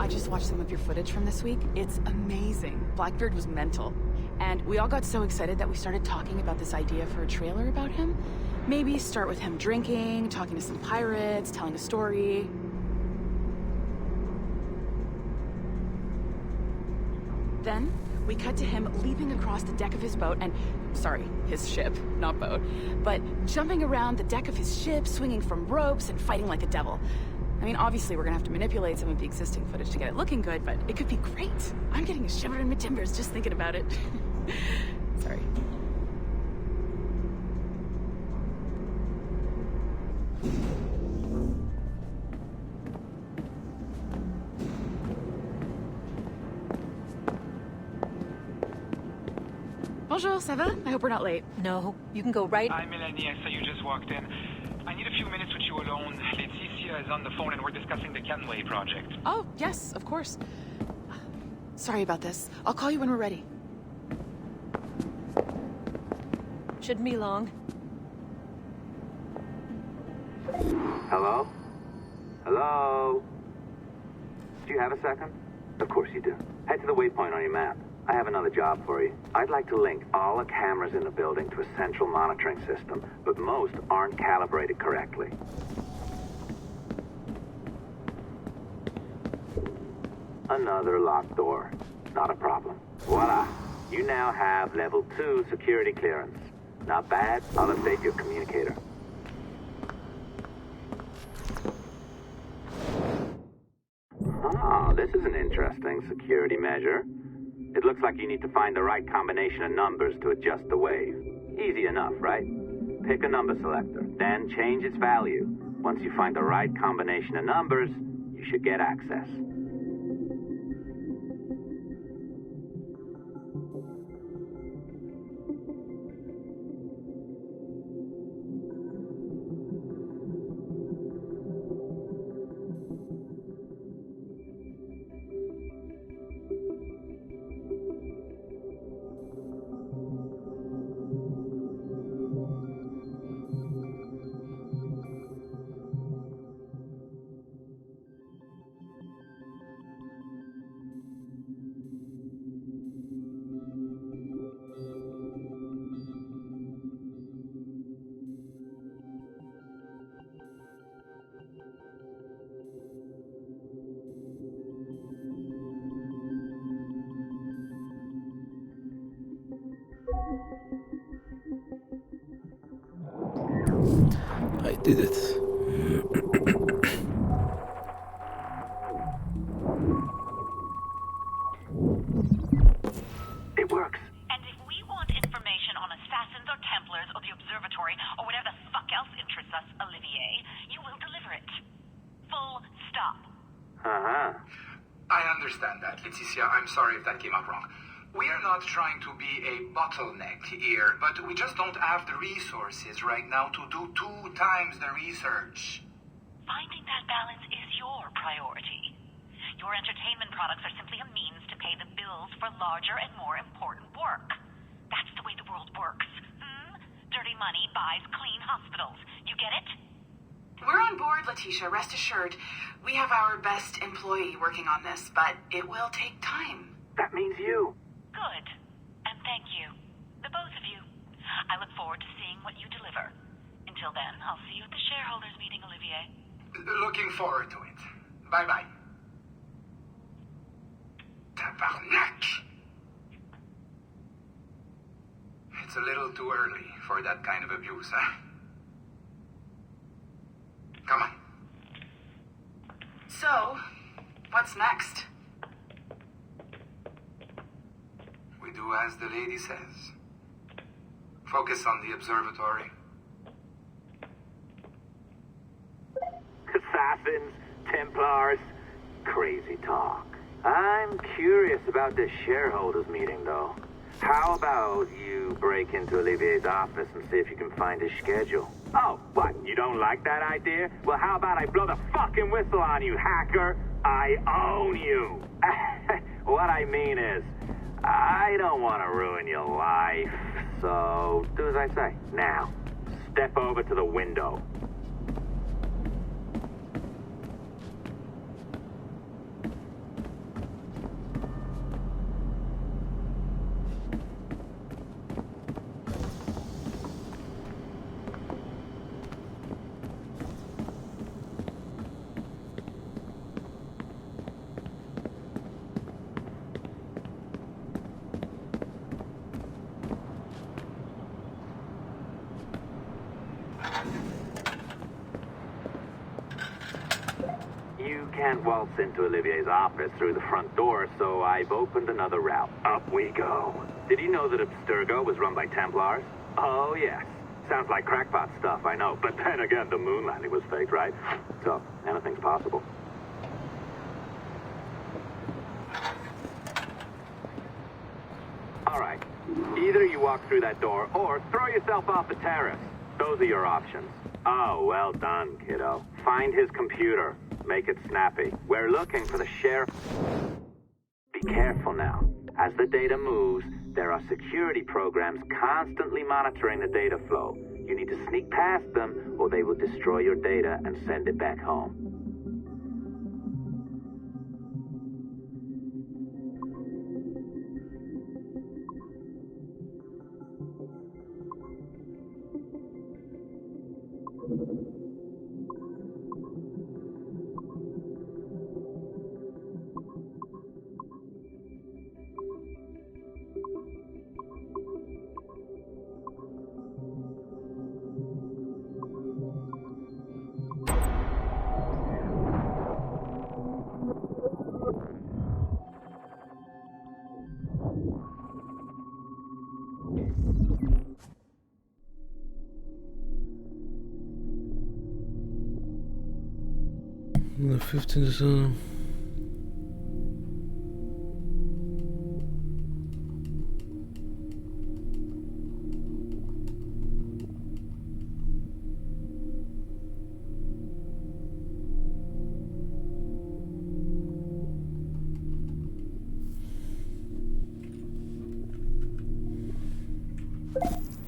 I just watched some of your footage from this week. It's amazing. Blackbeard was mental. And we all got so excited that we started talking about this idea for a trailer about him. Maybe start with him drinking, talking to some pirates, telling a story. Then, we cut to him leaping across the deck of his boat and... Sorry, his ship, not boat. But jumping around the deck of his ship, swinging from ropes, and fighting like a devil. I mean, obviously we're gonna have to manipulate some of the existing footage to get it looking good, but it could be great. I'm getting a shiver in my timbers just thinking about it. Sorry. Bonjour, ça va? I hope we're not late. No, you can go right... Hi, Melanie. I saw you just walked in. I need a few minutes with you alone. Laeticia is on the phone and we're discussing the Kenway project. Oh, yes, of course. Sorry about this. I'll call you when we're ready. Shouldn't be long. Hello? Hello? Do you have a second? Of course you do. Head to the waypoint on your map. I have another job for you. I'd like to link all the cameras in the building to a central monitoring system, but most aren't calibrated correctly. Another locked door. Not a problem. Voila. You now have level 2 security clearance. Not bad. I'll update your communicator. Ah, this is an interesting security measure. It looks like you need to find the right combination of numbers to adjust the wave. Easy enough, right? Pick a number selector, then change its value. Once you find the right combination of numbers, you should get access. I did it. It works. And if we want information on assassins or Templars or the observatory or whatever the fuck else interests us, Olivier, you will deliver it. Full stop. Uh-huh. I understand that, Laeticia. I'm sorry if that came out wrong. We are not trying to be a bottleneck here, but we just don't have the resources right now to do 2 times the research. Finding that balance is your priority. Your entertainment products are simply a means to pay the bills for larger and more important work. That's the way the world works. Dirty money buys clean hospitals. You get it? We're on board, Letitia, rest assured. We have our best employee working on this, but it will take time. That means you. Good. And thank you. The both of you. I look forward to seeing what you deliver. Until then, I'll see you at the shareholders meeting, Olivier. Looking forward to it. Bye-bye. Tabarnak! It's a little too early for that kind of abuse, huh? Come on. So, what's next? We do as the lady says. Focus on the observatory. Assassins, Templars, crazy talk. I'm curious about this shareholders meeting, though. How about you break into Olivier's office and see if you can find his schedule? Oh, what? You don't like that idea? Well, how about I blow the fucking whistle on you, hacker? I own you. What I mean is, I don't want to ruin your life. So, do as I say. Now, step over to the window. can't waltz into Olivier's office through the front door, so I've opened another route. Up we go. Did you know that Abstergo was run by Templars? Oh, yes. Sounds like crackpot stuff, I know. But then again, the moon landing was fake, right? So, anything's possible. All right. Either you walk through that door, or throw yourself off the terrace. Those are your options. Oh, well done, kiddo. Find his computer. Make it snappy. We're looking for the sheriff. Be careful now. As the data moves, there are security programs constantly monitoring the data flow. You need to sneak past them, or they will destroy your data and send it back home. The 15th.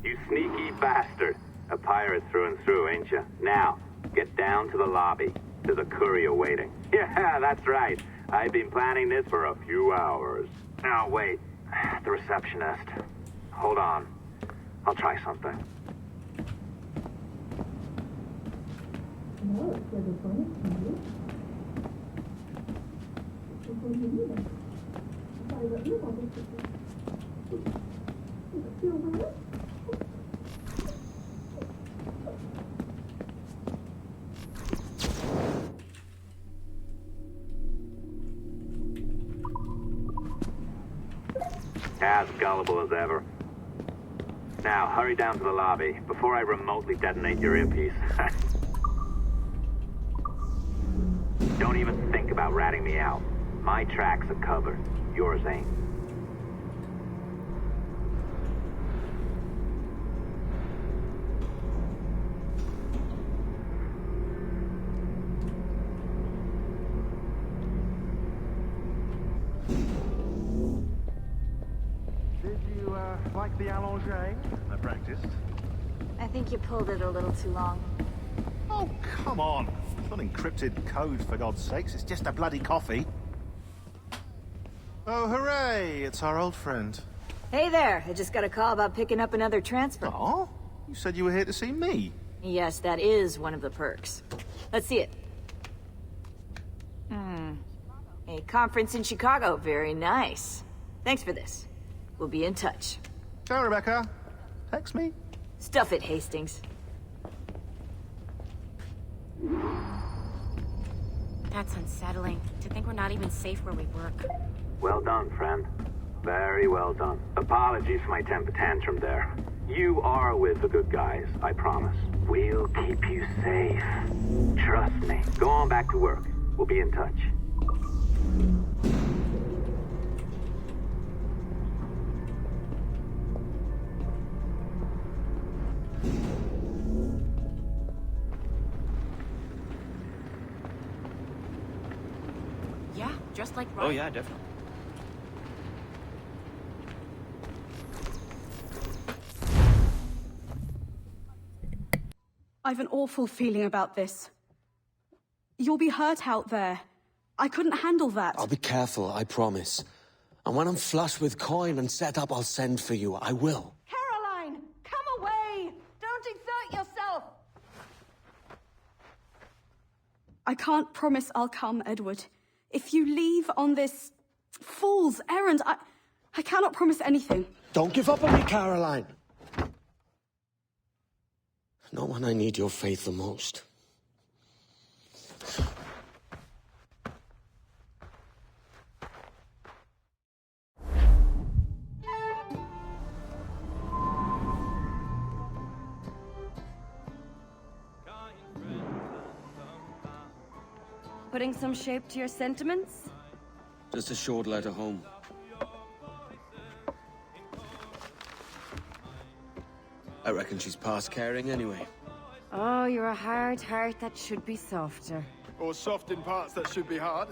You sneaky bastard. A pirate through and through, ain't you? Now, get down to the lobby. There's a courier waiting. Yeah, that's right. I've been planning this for a few hours. Now, wait. The receptionist. Hold on. I'll try something. As gullible as ever. Now, hurry down to the lobby before I remotely detonate your earpiece. Don't even think about ratting me out. My tracks are covered. Yours ain't. Like the allongé? I practiced. I think you pulled it a little too long. Oh, come on. It's not encrypted code, for God's sakes. It's just a bloody coffee. Oh, hooray! It's our old friend. Hey there, I just got a call about picking up another transfer. Oh? You said you were here to see me. Yes, that is one of the perks. Let's see it. A conference in Chicago, very nice. Thanks for this. We'll be in touch. Ciao, Rebecca. Text me. Stuff it, Hastings. That's unsettling. To think we're not even safe where we work. Well done, friend. Very well done. Apologies for my temper tantrum there. You are with the good guys, I promise. We'll keep you safe. Trust me. Go on back to work. We'll be in touch. Yeah, just like Oh yeah, definitely. I've an awful feeling about this. You'll be hurt out there. I couldn't handle that. I'll be careful, I promise. And when I'm flush with coin and set up, I'll send for you. I will. Caroline, come away! Don't exert yourself! I can't promise I'll come, Edward. If you leave on this fool's errand, I cannot promise anything. Don't give up on me, Caroline. Not when I need your faith the most. putting some shape to your sentiments? Just a short letter home. I reckon she's past caring anyway. Oh, you're a hard heart that should be softer. Or soft in parts that should be hard.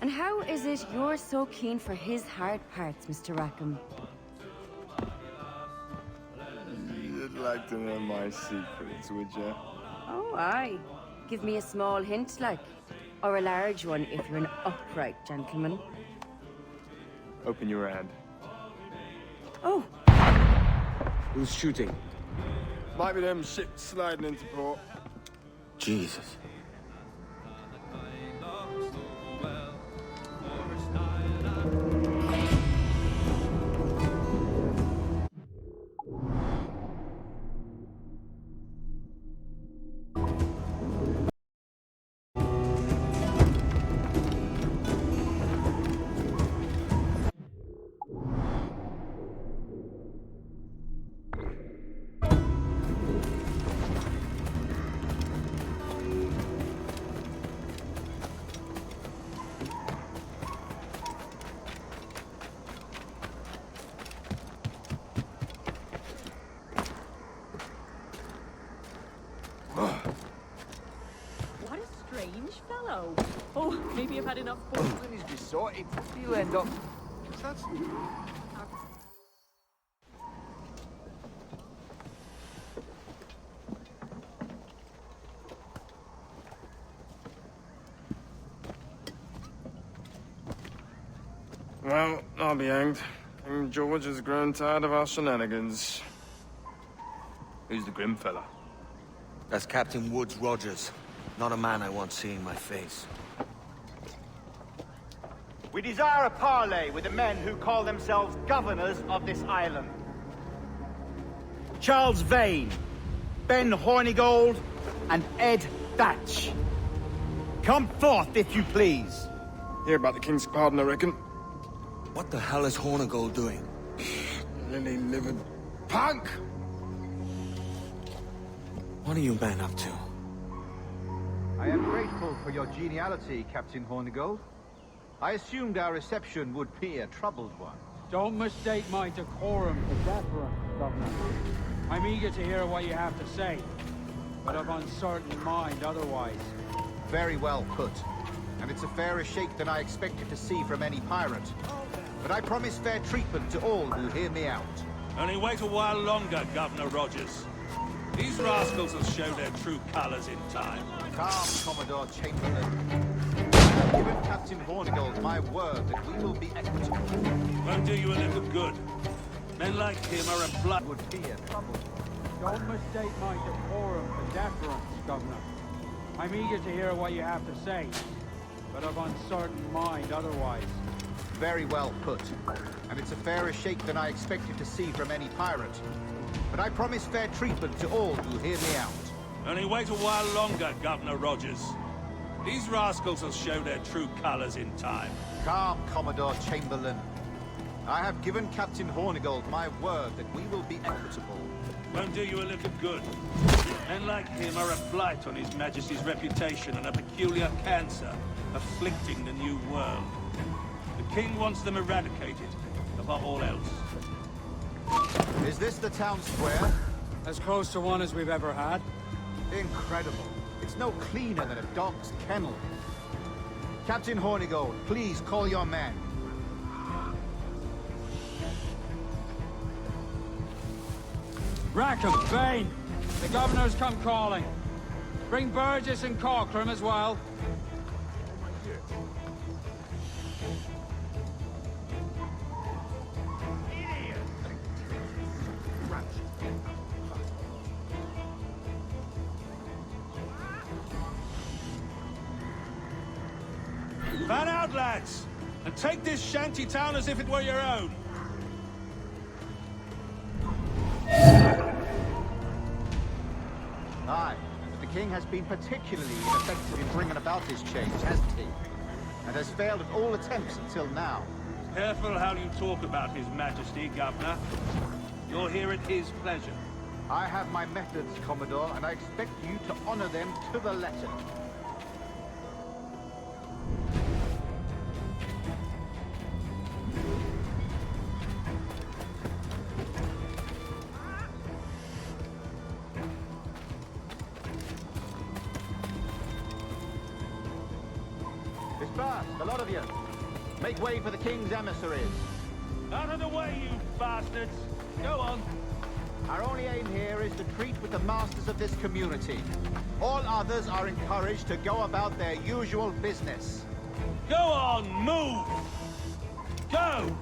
And how is it you're so keen for his hard parts, Mr. Rackham? You'd like to know my secrets, would you? Oh, aye. Give me a small hint, like. Or a large one, if you're an upright gentleman. Open your hand. Oh. Who's shooting? Might be them ships sliding into port. Jesus. What a strange fellow. Oh, maybe I've had enough poison. He's besorted. He'll end up. That's. Well, I'll be hanged. King George has grown tired of our shenanigans. Who's the grim fella? That's Captain Woods Rogers. Not a man I want seeing my face. We desire a parley with the men who call themselves governors of this island. Charles Vane, Ben Hornigold, and Ed Thatch. Come forth, if you please. Hear about the King's pardon, I reckon. What the hell is Hornigold doing? Lily-livered punk! What are you men up to? I am grateful for your geniality, Captain Hornigold. I assumed our reception would be a troubled one. Don't mistake my decorum for deference, Governor. I'm eager to hear what you have to say, but of uncertain mind otherwise. Very well put. And it's a fairer shake than I expected to see from any pirate. But I promise fair treatment to all who hear me out. Only wait a while longer, Governor Rogers. These rascals will show their true colors in time. Calm, Commodore Chamberlain. I've given Captain Hornigold my word that we will be equitable. Won't do you a little good. Men like him are a blood. Would be a trouble. Don't mistake my decorum for deference, Governor. I'm eager to hear what you have to say, but of uncertain mind otherwise. Very well put. And it's a fairer shake than I expected to see from any pirate. But I promise fair treatment to all who hear me out. Only wait a while longer, Governor Rogers. These rascals will show their true colors in time. Calm, Commodore Chamberlain. I have given Captain Hornigold my word that we will be equitable. Won't do you a little good. Men like him are a blight on His Majesty's reputation and a peculiar cancer afflicting the New World. The King wants them eradicated, above all else. Is this the town square? As close to one as we've ever had. Incredible. It's no cleaner than a dog's kennel. Captain Hornigold, please call your men. Rackham, Vane! The Governor's come calling. Bring Burgess and Cockram as well. Fan out, lads! And take this shanty town as if it were your own. Aye, but the King has been particularly ineffective in bringing about this change, hasn't he? And has failed at all attempts until now. Careful how you talk about His Majesty, Governor. You're here at his pleasure. I have my methods, Commodore, and I expect you to honor them to the letter. Disperse, the lot of you. Make way for the King's emissaries. Out of the way, you bastards! Go on. Our only aim here is to treat with the masters of this community. All others are encouraged to go about their usual business. Go on, move! Go!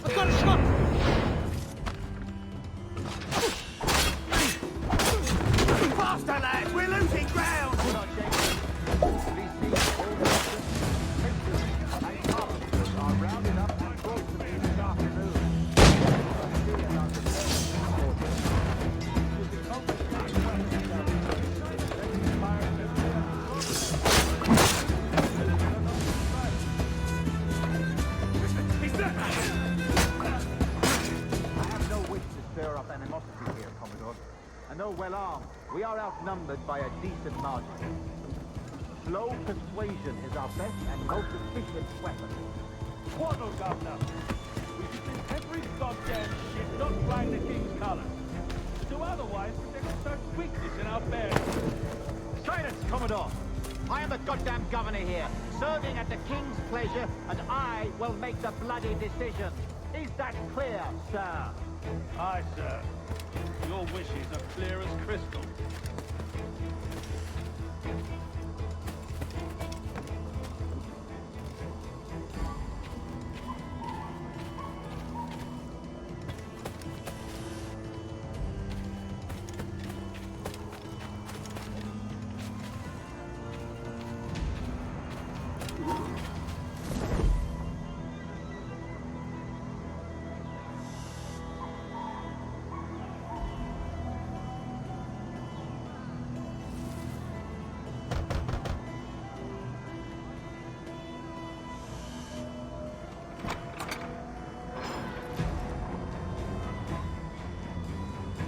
I've got a shot! Faster, lads! We're losing ground! Are rounded up and brought to me this afternoon. Animosity here, Commodore. And though well armed, we are outnumbered by a decent margin. Slow persuasion is our best and most efficient weapon. Twaddle, Governor! We should think every goddamn ship not flying the King's colours. Do otherwise protect such weakness in our bearing. Silence, Commodore! I am the goddamn governor here, serving at the King's pleasure, and I will make the bloody decision. Is that clear, sir? Aye, sir. Your wishes are clear as crystal.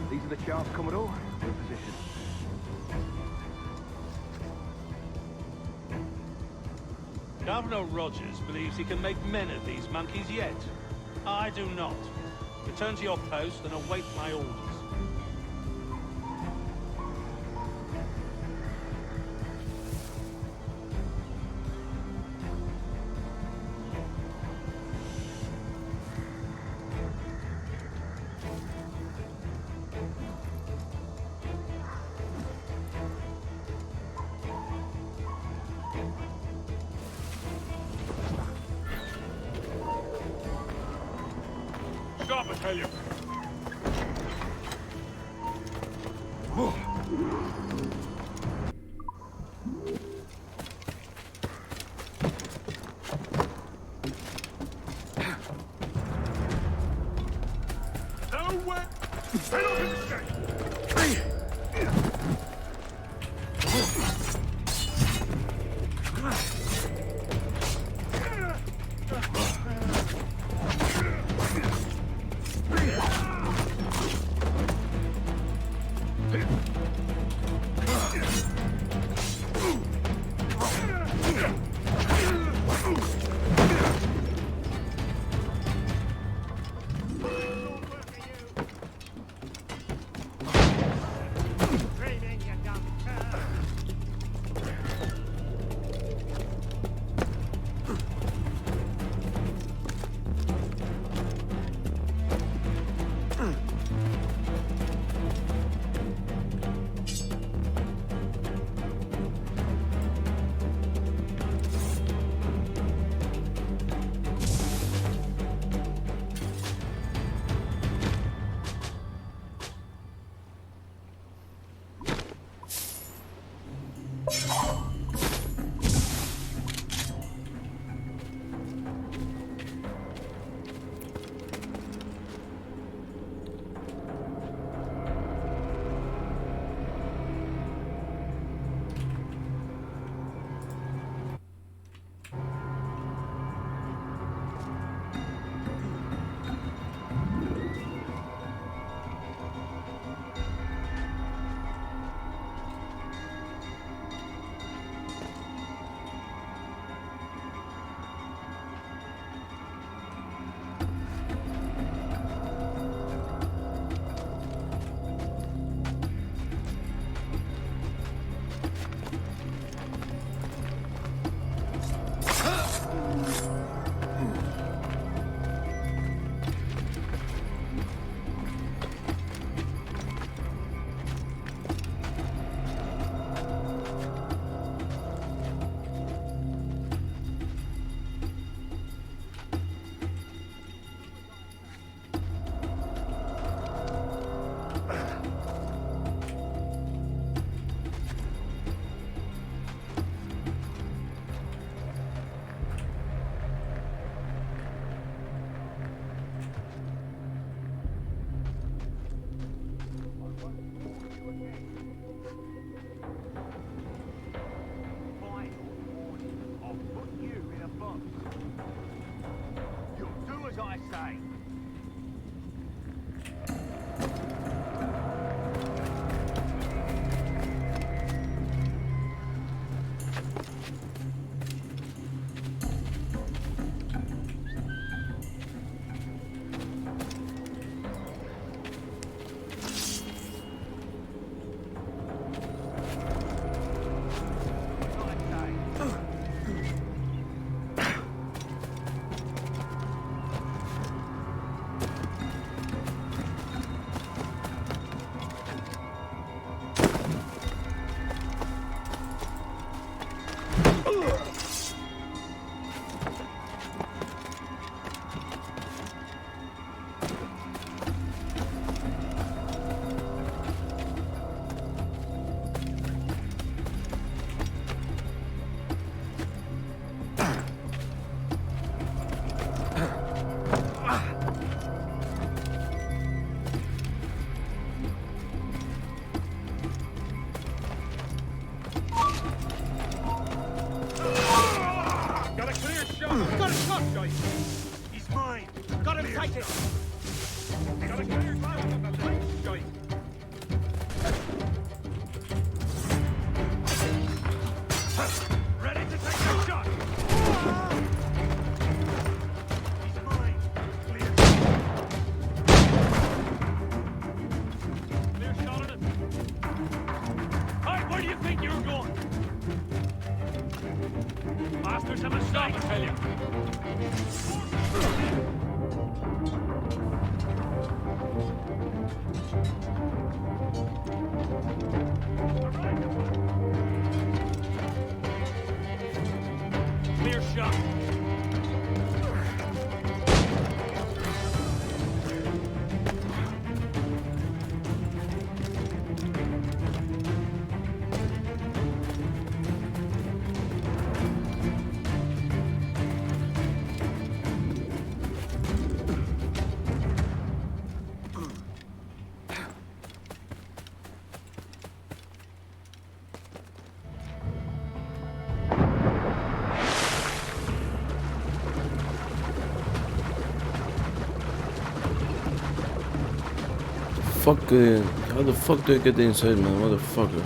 These are the charts, Commodore. We're in position. Governor Rogers believes he can make men of these monkeys yet. I do not. Return to your post and await my orders. Stop, I tell you! No way! I don't understand! I say? Got a shot, guys! He's mine! Got him sighted! Got a clear shot on the left, guys! Ready to take a shot! He's mine! Clear! Clear shot on him! Alright, where do you think you're going? Bastards have a stop, I tell you! Clear shot. How the fuck do I get inside, man? Motherfucker.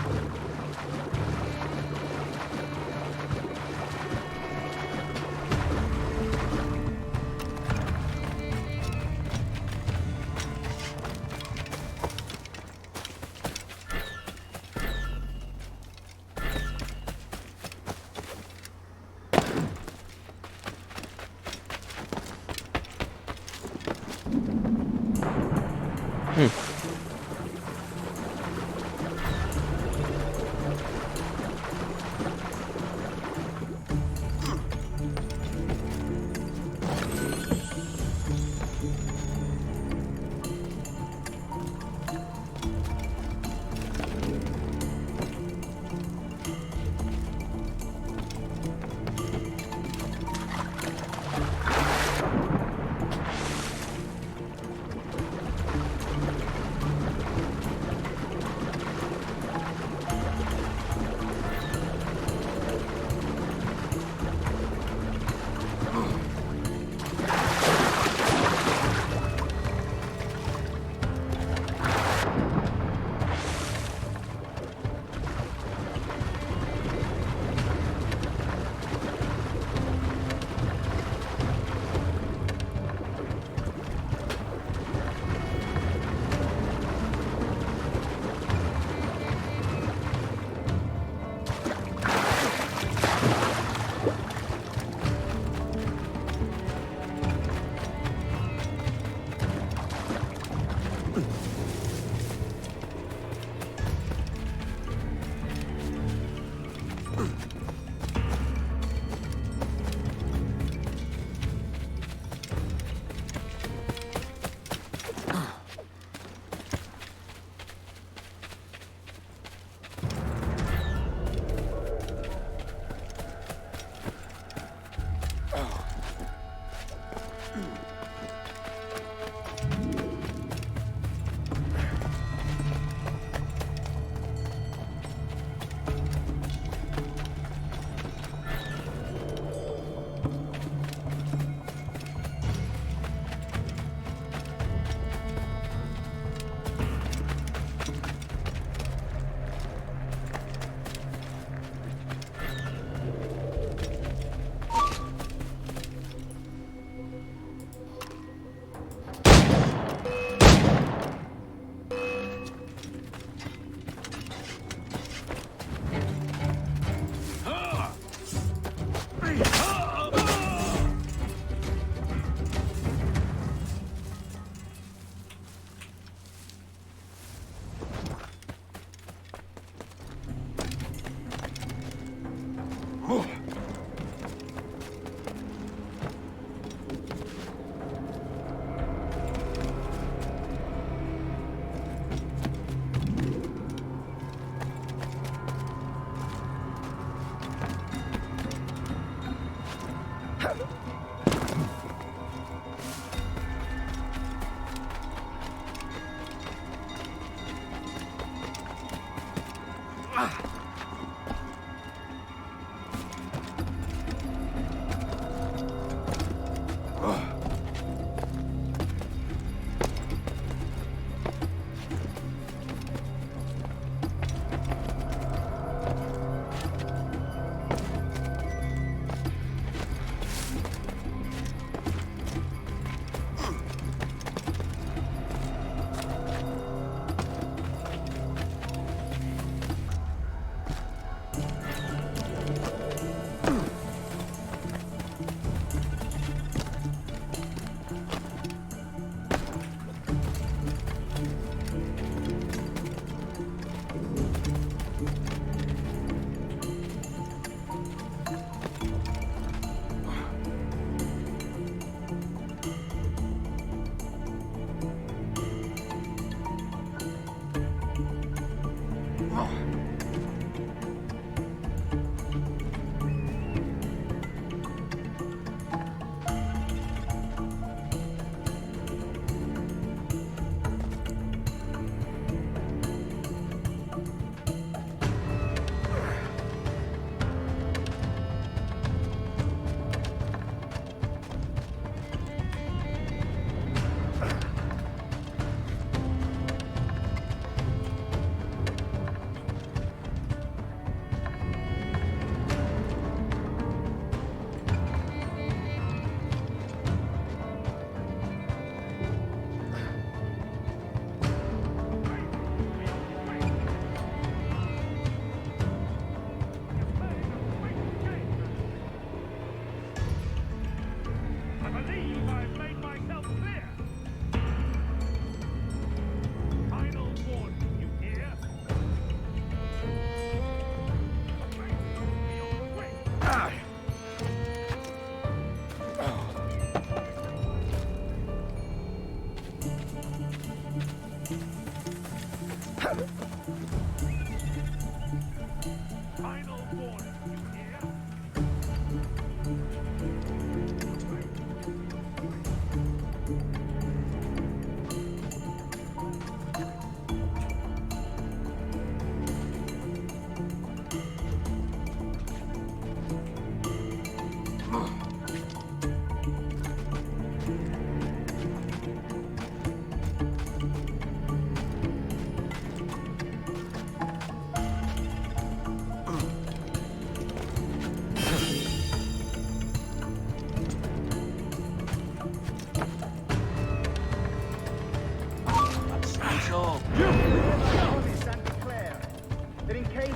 That in case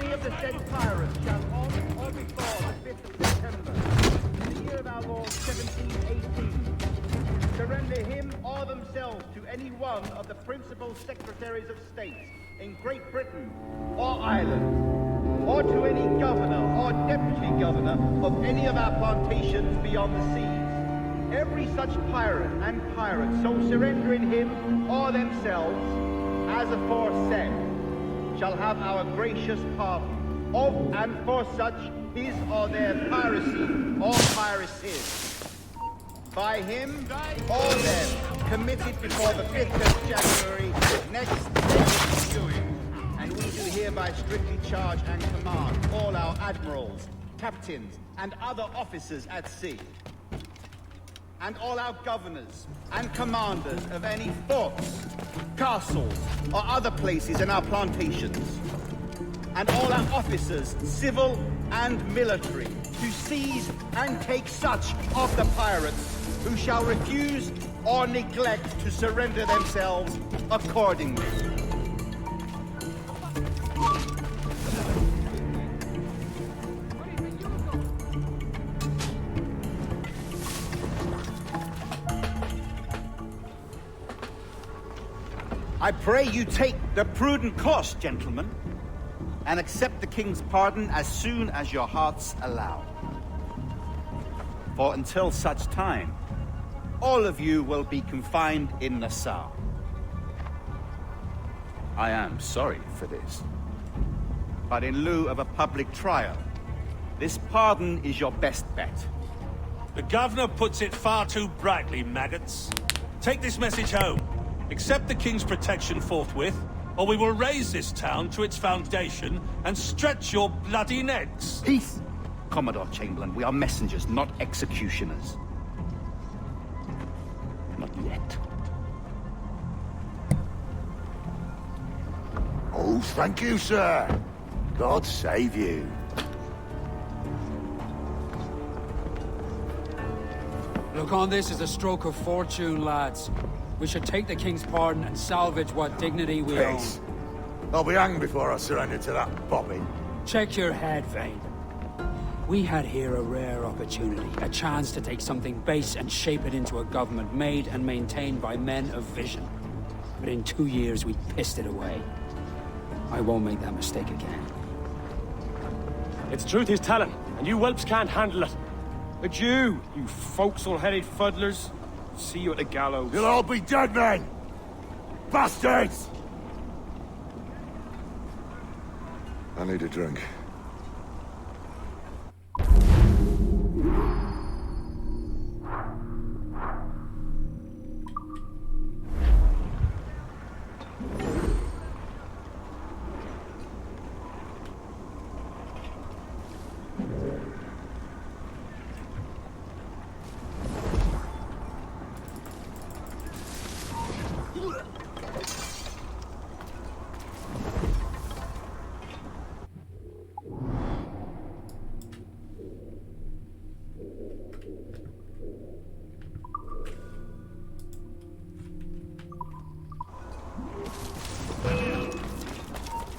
any of the said pirates shall on or before the 5th of September, in the year of our Lord 1718, surrender him or themselves to any one of the principal secretaries of state in Great Britain or Ireland, or to any governor or deputy governor of any of our plantations beyond the seas, every such pirate and pirate so surrendering him or themselves, as aforesaid, shall have our gracious pardon of and for such his or their piracy or piracies, by him or them committed before the 5th of January next ensuing. And we do hereby strictly charge and command all our admirals, captains, and other officers at sea, and all our governors and commanders of any forts, castles, or other places in our plantations, and all our officers, civil and military, to seize and take such of the pirates who shall refuse or neglect to surrender themselves accordingly. I pray you take the prudent course, gentlemen, and accept the king's pardon as soon as your hearts allow. For until such time, all of you will be confined in Nassau. I am sorry for this, but in lieu of a public trial, this pardon is your best bet. The governor puts it far too brightly, maggots. Take this message home. Accept the king's protection forthwith, or we will raise this town to its foundation and stretch your bloody necks. Peace! Commodore Chamberlain, we are messengers, not executioners. Not yet. Oh, thank you, sir. God save you. Look on this as a stroke of fortune, lads. We should take the king's pardon and salvage what dignity we own. Peace. I'll be hanged before I surrender to that Bobby. Check your head, Vane. We had here a rare opportunity, a chance to take something base and shape it into a government made and maintained by men of vision. But in 2 years, we pissed it away. I won't make that mistake again. It's truth he's telling, and you whelps can't handle it. Adieu, you forecastle-headed fuddlers. See you at the gallows. You'll all be dead men! Bastards! I need a drink.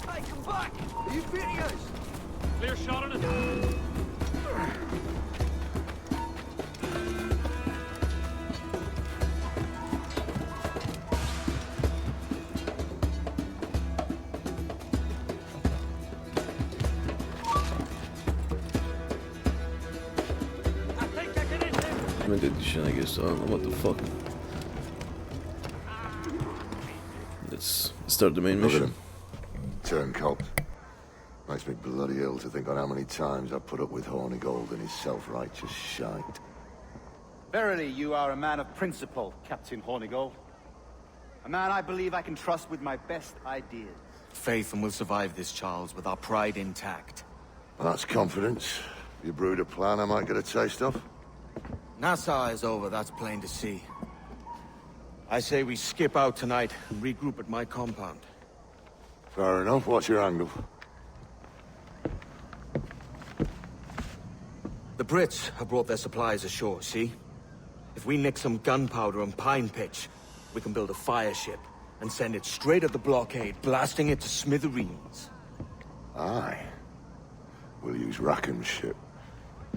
Hey, come back! Are you beating us? Clear shot on it. Limited edition, I guess. I don't know what the fuck. Let's start the main mission. Turncoat. Makes me bloody ill to think on how many times I've put up with Hornigold and his self-righteous shite. Verily, you are a man of principle, Captain Hornigold. A man I believe I can trust with my best ideas. Faith, and we'll survive this, Charles, with our pride intact. Well, that's confidence. You brewed a plan I might get a taste of? Nassau is over, that's plain to see. I say we skip out tonight and regroup at my compound. Fair enough. What's your angle? The Brits have brought their supplies ashore, see? If we nick some gunpowder and pine pitch, we can build a fire ship and send it straight at the blockade, blasting it to smithereens. Aye. We'll use Rackham's ship.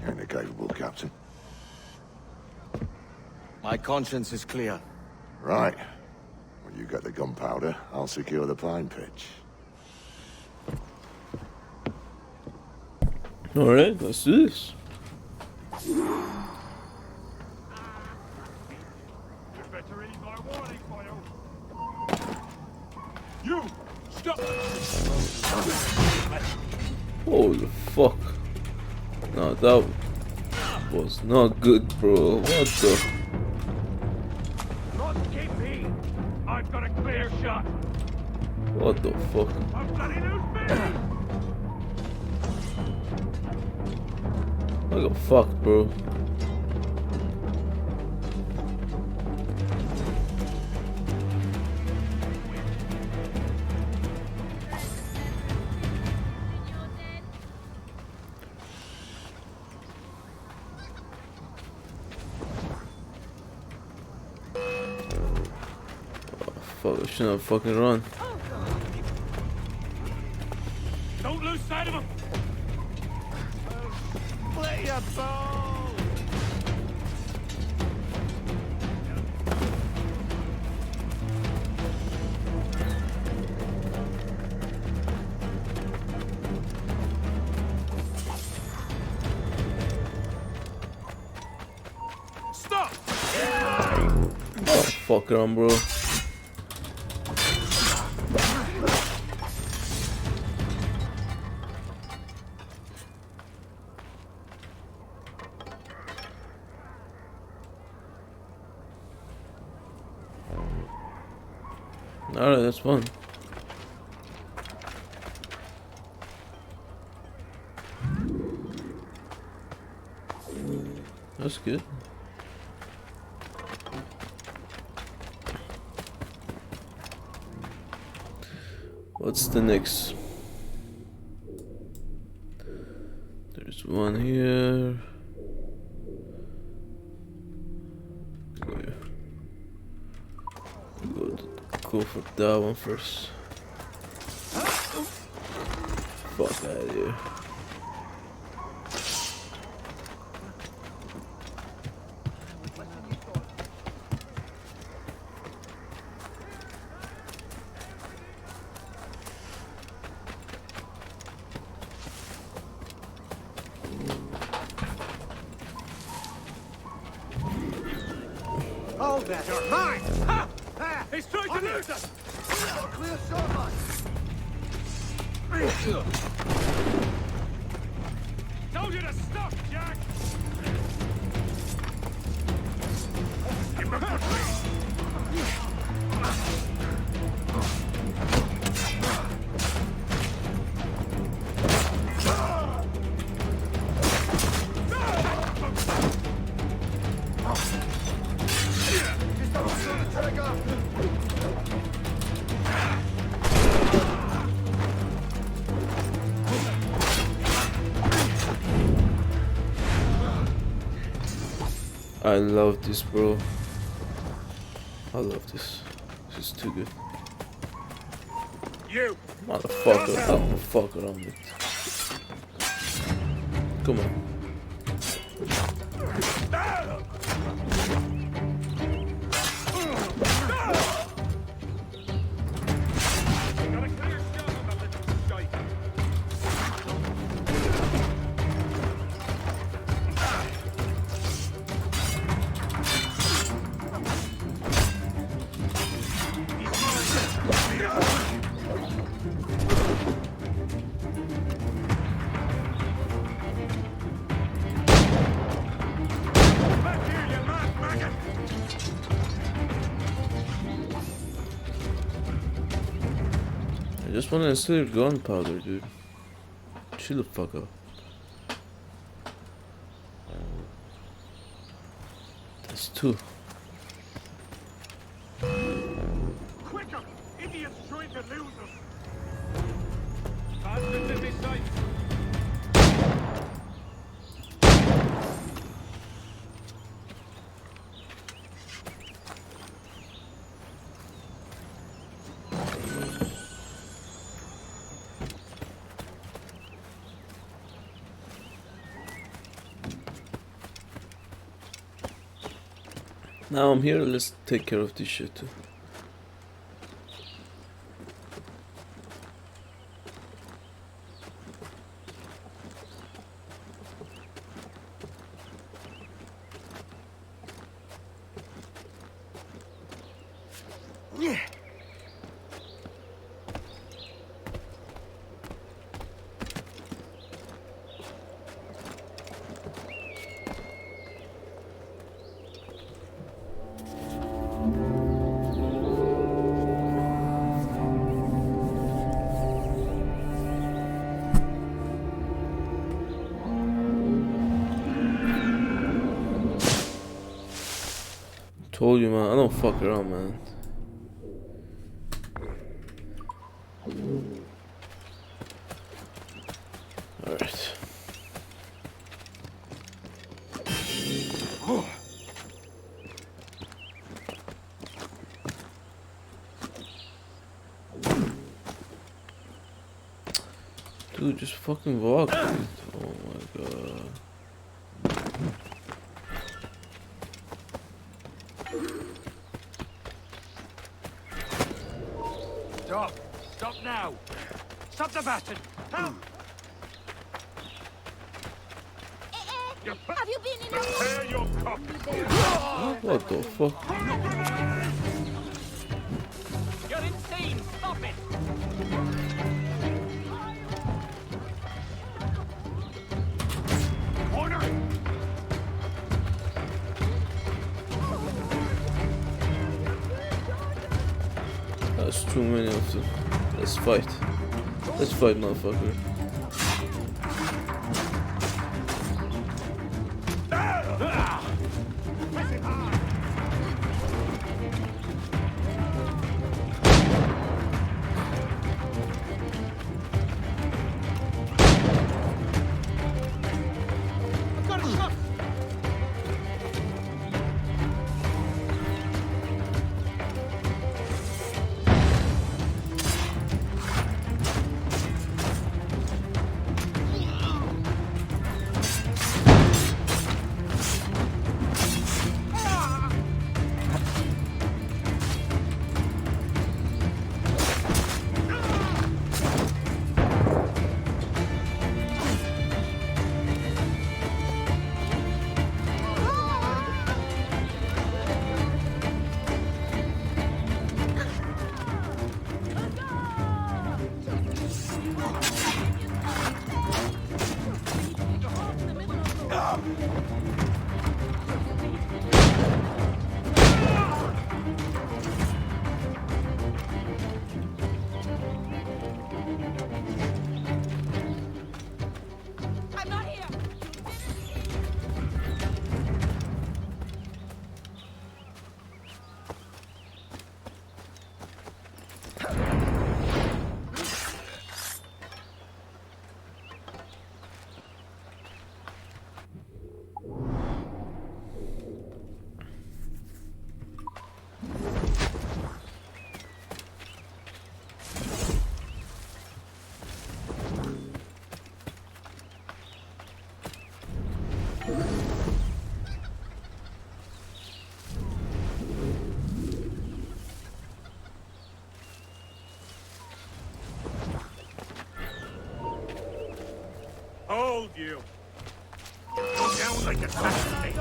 You ain't a capable captain. My conscience is clear. Right. When you get the gunpowder, I'll secure the pine pitch. Alright, let's do this. You! Stop! Holy fuck. No, that was not good, bro. What the? Not keep me! I've got a clear shot! What the fuck? I'll bloody lose me! I got fucked, bro. Fuck, I shouldn't have fucking run. Don't lose sight of him! Play your ball! fuck around, bro. Alright, that's fun. That's good. What's the next? There's one here. Go for that one first. Fuck out of here. Hold that, you're mine! Ha! Ha! He's trying to lose us! Clear shoreline! Told you to stop, Jack! Give him a good I love this, bro. I love this. This is too good. You motherfucker, I don't fuck around with. Come on. I just want to steal gunpowder, dude. Chill the fuck up. That's two. quicker! Idiots trying to lose us! Bastards in this sight! Now I'm here, let's take care of this shit too. Yeah. Told you, man, I don't fuck around, man. Alright. Dude, just fucking walk, dude. Oh my god. Stop! Stop now! Stop the bastard! Help! Have you been in Prepare your copy. What the fuck? You're insane! Stop it! Corner! That's too many of them. Let's fight. Let's fight, motherfucker. Hold you! Go down like a snake!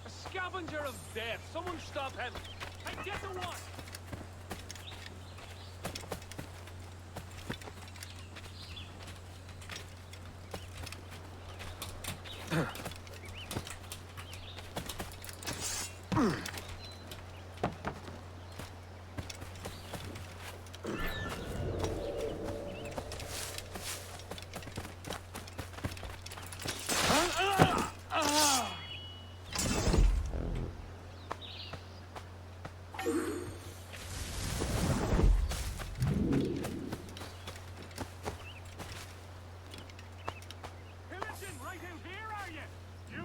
Scavenger of death! Someone stop him! And get the one! Pillaging right out here, are you? You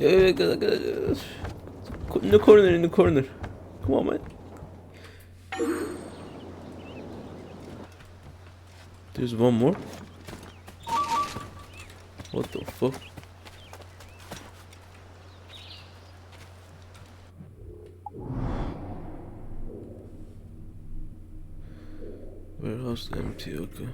In the corner, in the corner. Come on, man. There's one more. What the fuck? Warehouse empty, okay.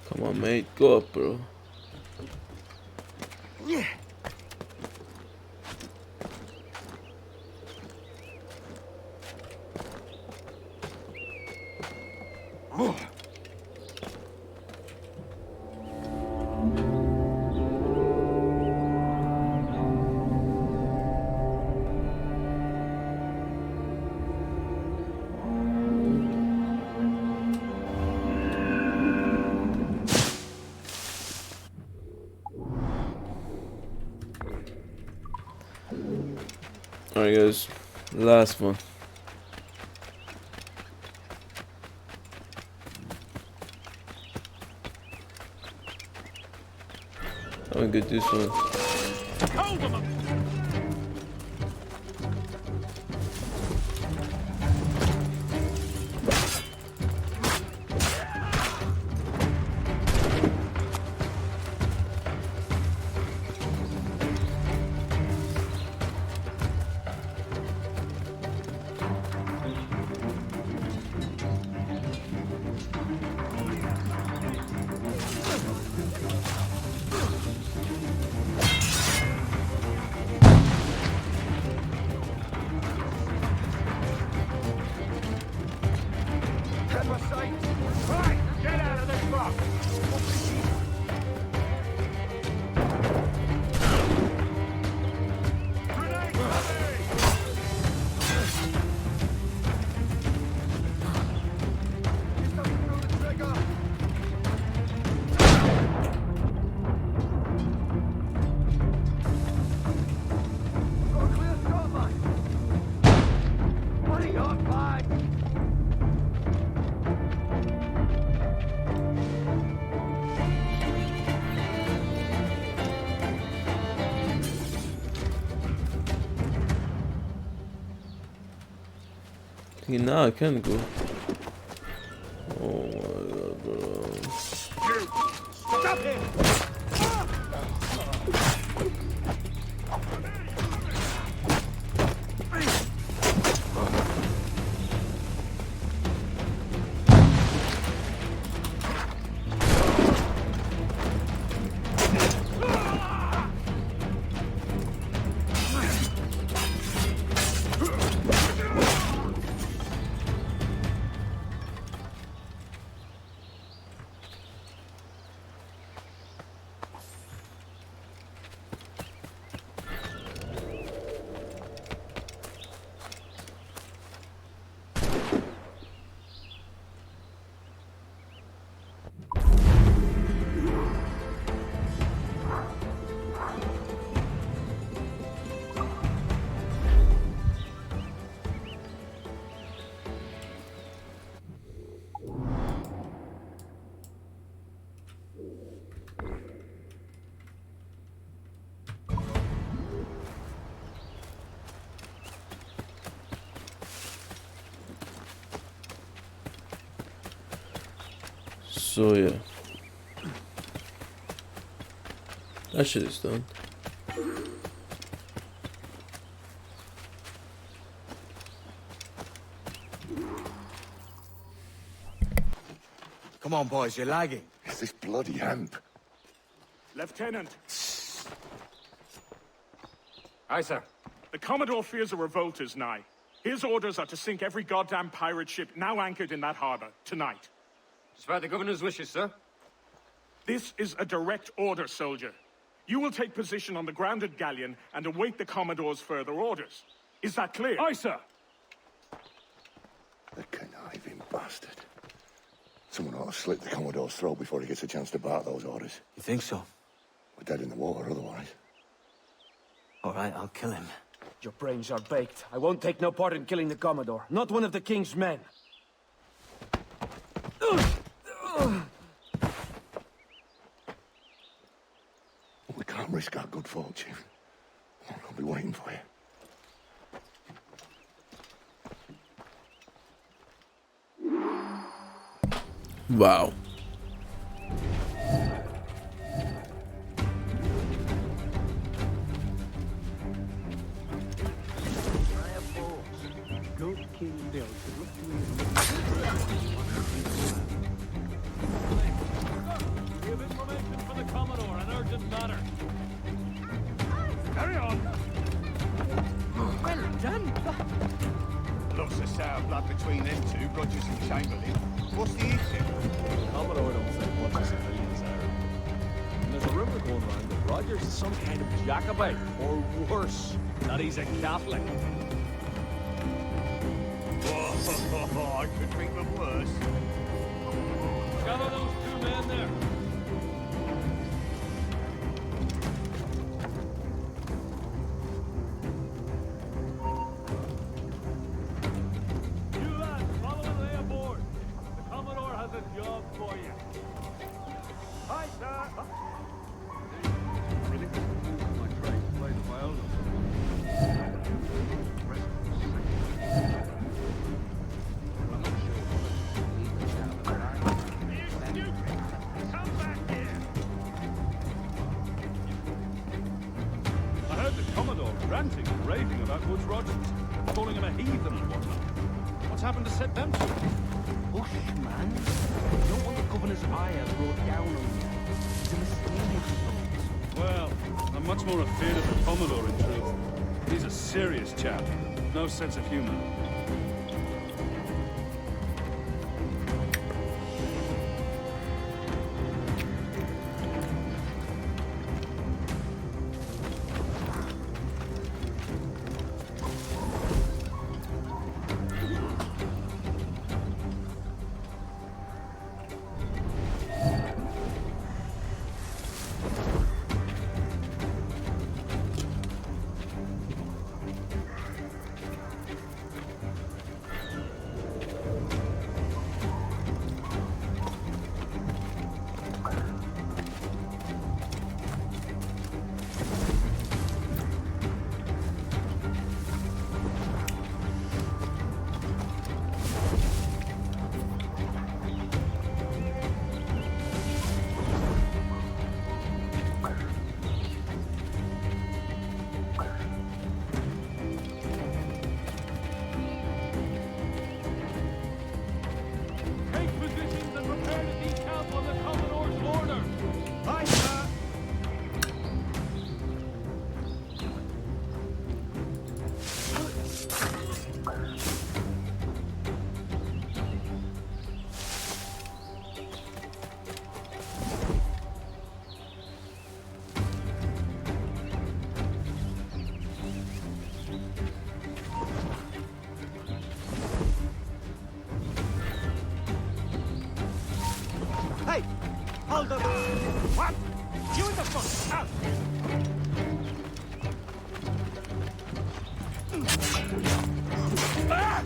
Come on, mate, go up, bro. Yeah. Oh. Alright guys, last one. I'm gonna get this one. Right, get out of this box. Now I can go. Oh my god, bro. Stop him! So yeah, that shit is done. Come Come on, boys, you're lagging. It's this bloody hemp. Lieutenant. Aye, sir. The Commodore fears a revolt is nigh. His orders are to sink every goddamn pirate ship now anchored in that harbor, tonight. Despite the governor's wishes, sir. This is a direct order, soldier. You will take position on the grounded galleon and await the Commodore's further orders. Is that clear? Aye, sir. The conniving bastard. Someone ought to slit the Commodore's throat before he gets a chance to bark those orders. You think so? We're dead in the water otherwise. All right, I'll kill him. Your brains are baked. I won't take no part in killing the Commodore. Not one of the King's men. We can't risk our good fortune. I'll be waiting for you. Wow. Good King Bill could look to his... We have information for the Commodore, an urgent matter. Carry on. Well done. Lots of sour blood between them two, Rogers and Chamberlain. What's the issue? Commodore don't say what the civilians are. And there's a rumor going around that Rogers is some kind of Jacobite, or worse, that he's a Catholic. Oh, I could think of worse. Gather those two men there. You lads, follow and lay aboard. The Commodore has a job for you. Hi, sir. Really? My trade, play the violin. Ranting and raving about Woods Rogers, calling him a heathen and whatnot. What's happened to set them two? Hush, man. You don't want the governor's ire brought down on you. It's a mysterious result. Well, I'm much more afraid of the Commodore, in truth. He's a serious chap. No sense of humor. Hey! Hold up! What? You in the front! Out! Ah!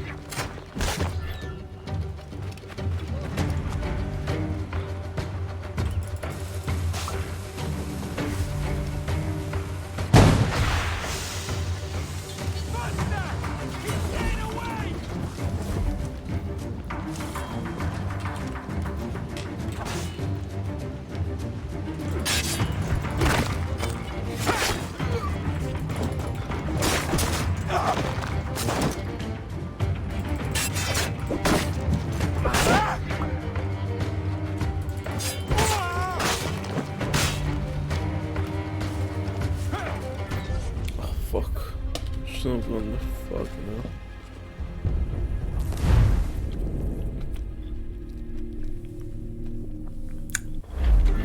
Fuck, no.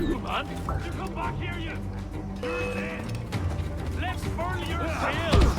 Come on, you come back here, you! You're dead! Let's furl your sails!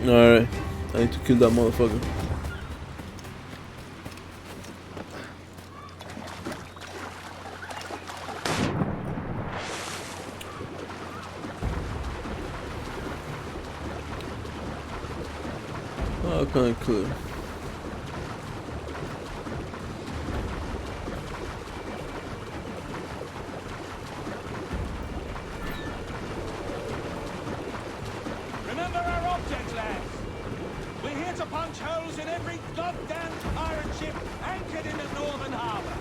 Alright, I need to kill that motherfucker. Oh, kind of clear. Remember our object, lads. We're here to punch holes in every goddamn pirate ship anchored in the northern harbor.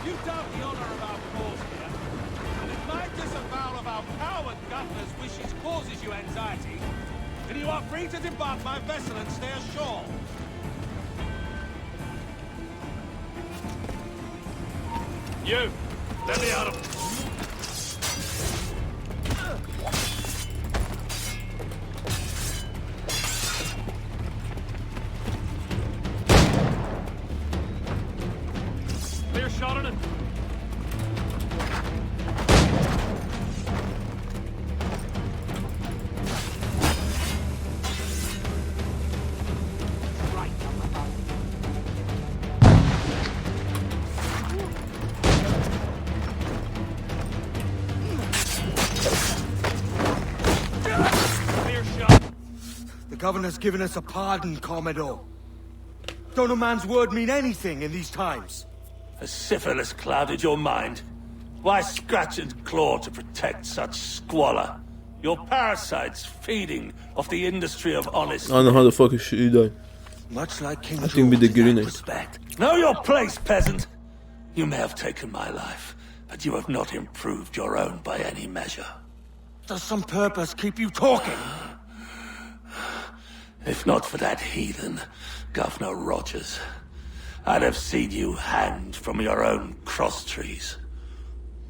You doubt the honor of our cause here, and if my disavowal of our coward governor's wishes causes you anxiety, then you are free to depart my vessel and stay ashore. You! Let me out of... Clear shot on it. The governor's given us a pardon, Commodore. Don't a man's word mean anything in these times? Has syphilis clouded your mind? Why scratch and claw to protect such squalor? Your parasites feeding off the industry of honest... I don't know how the fuck he died. Much like King I think with the grenade. Know your place, peasant! You may have taken my life, but you have not improved your own by any measure. Does some purpose keep you talking? If not for that heathen, Governor Rogers, I'd have seen you hanged from your own cross trees.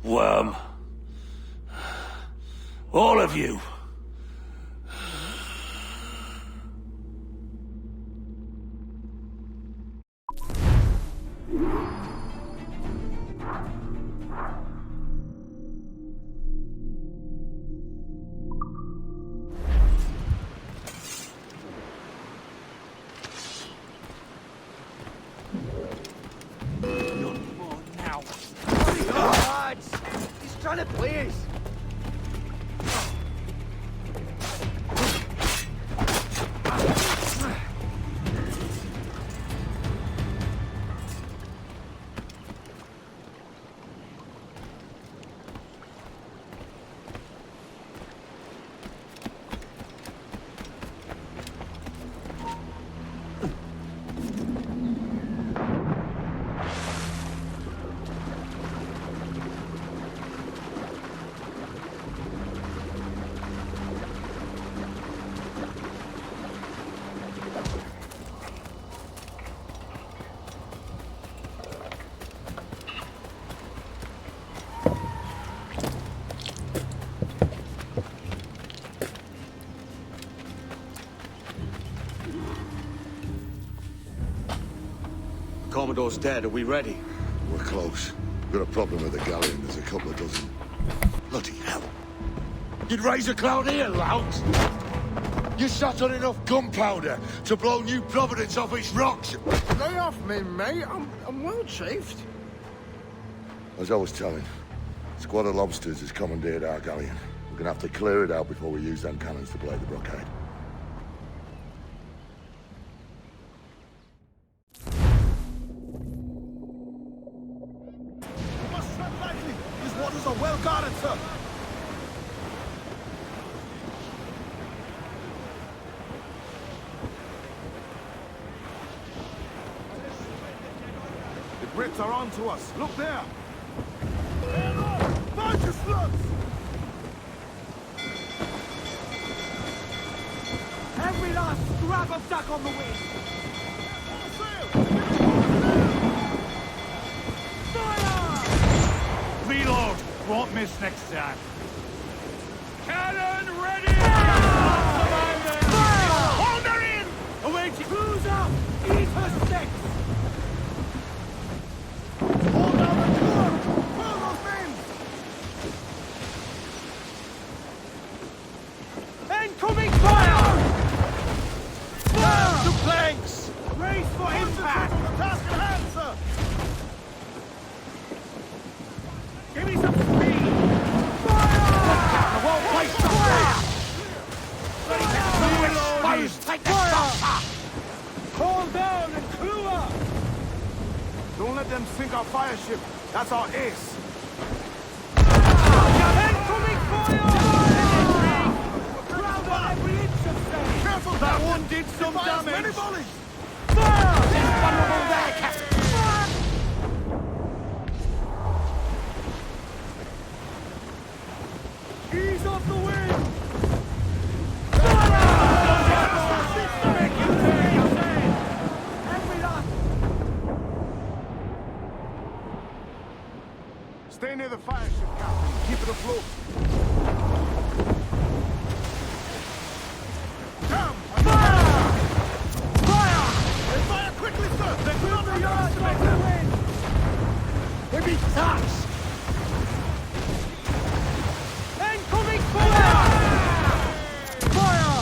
Worm. All of you. Commodore's dead. Are we ready? We're close. We've got a problem with the galleon. There's a couple of dozen. Bloody hell. You'd raise a cloud here, lout! You sat on enough gunpowder to blow New Providence off its rocks! Lay off me, mate. I'm well chafed. As I was telling, a squad of lobsters has commandeered our galleon. We're gonna have to clear it out before we use them cannons to blow the blockade. You must tread lightly. These waters are well guarded, sir. The Brits are on to us. Look there. Bunch of slugs! Every last scrap of duck on the wing! Fire! Reload! Won't miss next time. Cannon ready! Fire! Hold her in! Awaiting! Cruise up! Eat her sticks! Hold down the door! Pull those men! Incoming fire! Fire! To planks! Race for impact! The task at hand, sir! Give me some speed! Fire! The whole place to fire! Reloading! Take the fire! Call down and clue up! Don't let them sink our fire ship. That's our ace. Incoming fire! Ground on every inch of sail! Careful! That one did some damage! Many volleys! Fire! There's vulnerable there, Captain! Ease off the wind! Stay near the fire ship, Captain. Keep it afloat. Come! Fire! Fire! They fire quickly, sir! They're good on the yards to make the wind! They be touched! Incoming fire! Fire!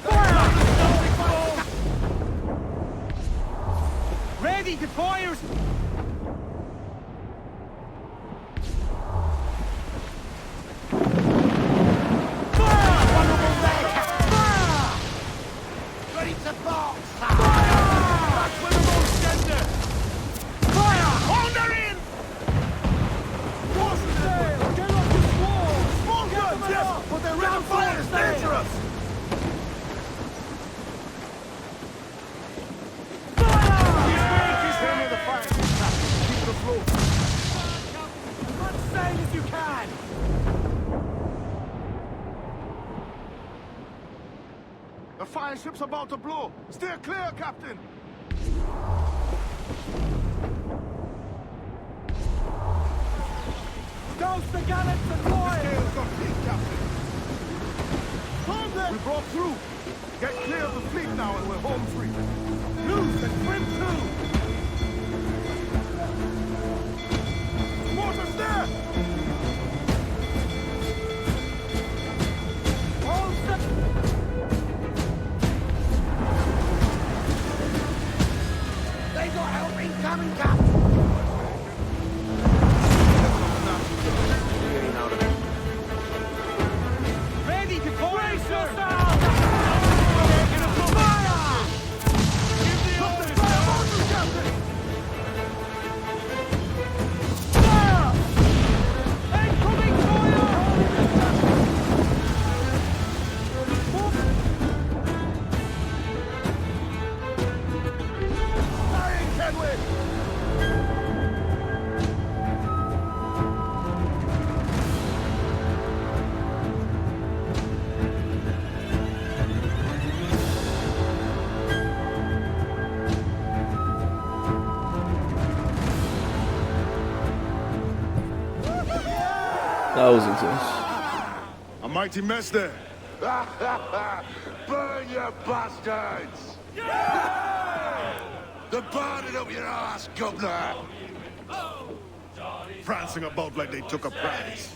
Fire! Ready, deployers! The fire ship's about to blow. Steer clear, Captain! Douse the gallants and boys! The scales got peaked, Captain. Hold them! We broke through. Get clear of the fleet now and we're home free. Loose and trim too! Mortars there! All set! They got help incoming, Captain! Ready to brace yourself! Fire! Give the orders, Captain! Fire! Incoming fire! Firing, Kenway! That was intense. A mighty mess there. Burn, you bastards! They're burning up your ass, governor! Prancing about like they took a prize.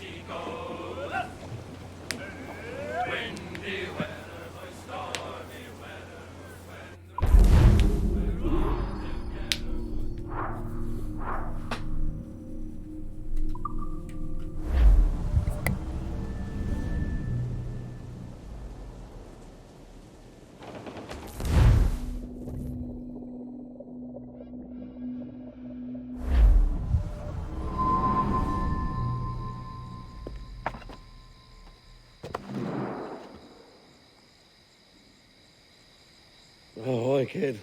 Oh, hi, kid.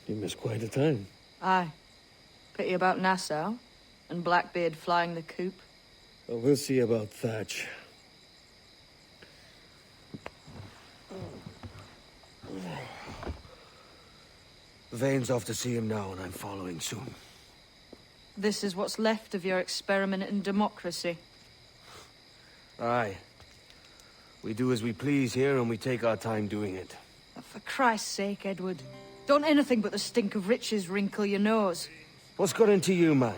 You missed quite a time. Aye. Pity about Nassau, and Blackbeard flying the coop. Well, we'll see about Thatch. Vane's off to see him now, and I'm following soon. This is what's left of your experiment in democracy. Aye. We do as we please here, and we take our time doing it. For Christ's sake, Edward. Don't anything but the stink of riches wrinkle your nose. What's got into you, man?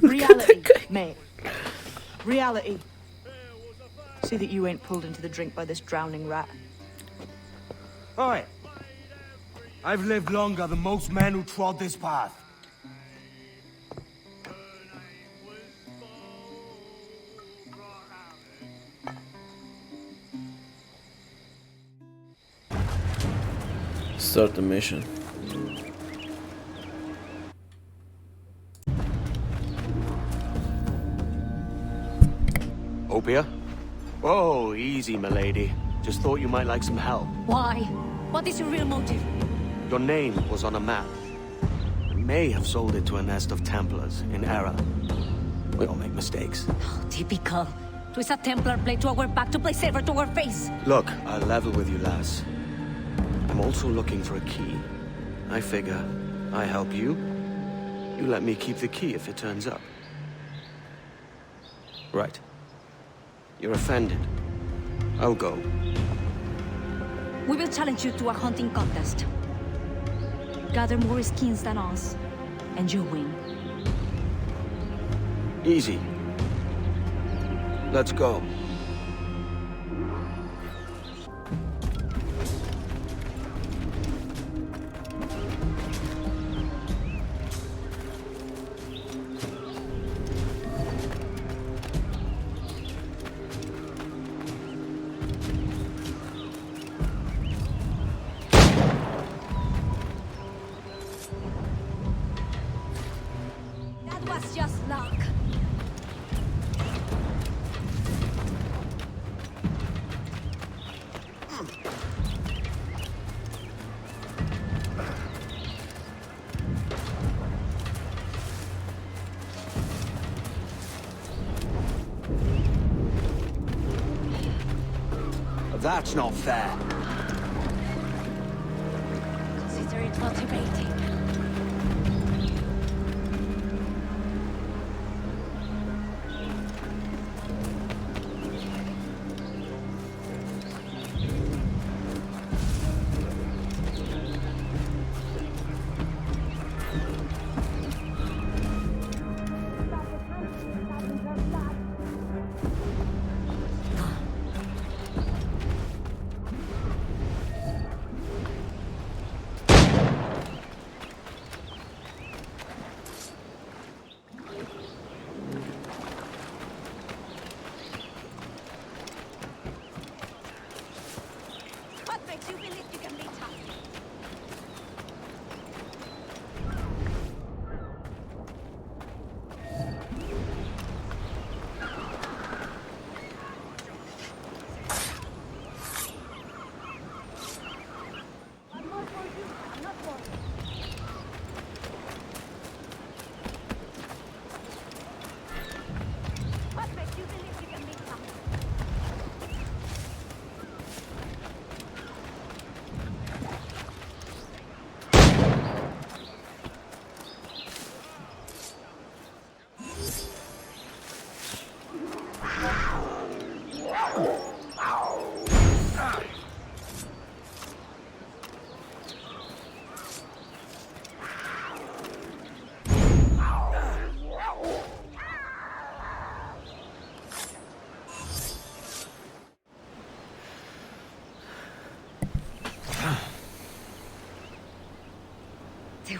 Reality, mate. Reality. See that you ain't pulled into the drink by this drowning rat. Oi! I've lived longer than most men who trod this path. Start the mission. Opia? Whoa, easy, milady. Just thought you might like some help. Why? What is your real motive? Your name was on a map. I may have sold it to a nest of Templars in error. We all make mistakes. Oh, typical. Twist a Templar blade to our back to play saver to our face. Look, I'll level with you, lass. I'm also looking for a key. I figure I help you. You let me keep the key if it turns up. Right. You're offended. I'll go. We will challenge you to a hunting contest. Gather more skins than us, and you win. Easy. Let's go. That was just luck. That's not fair. Consider it motivating.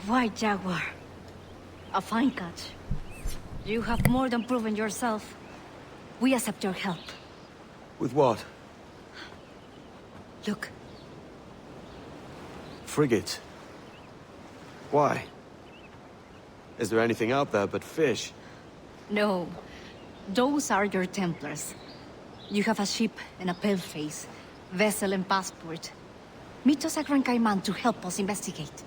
White Jaguar. A fine catch. You have more than proven yourself. We accept your help. With what? Look. Frigate. Why? Is there anything out there but fish? No. Those are your Templars. You have a ship and a paleface, vessel and passport. Meet us at Gran Cayman to help us investigate.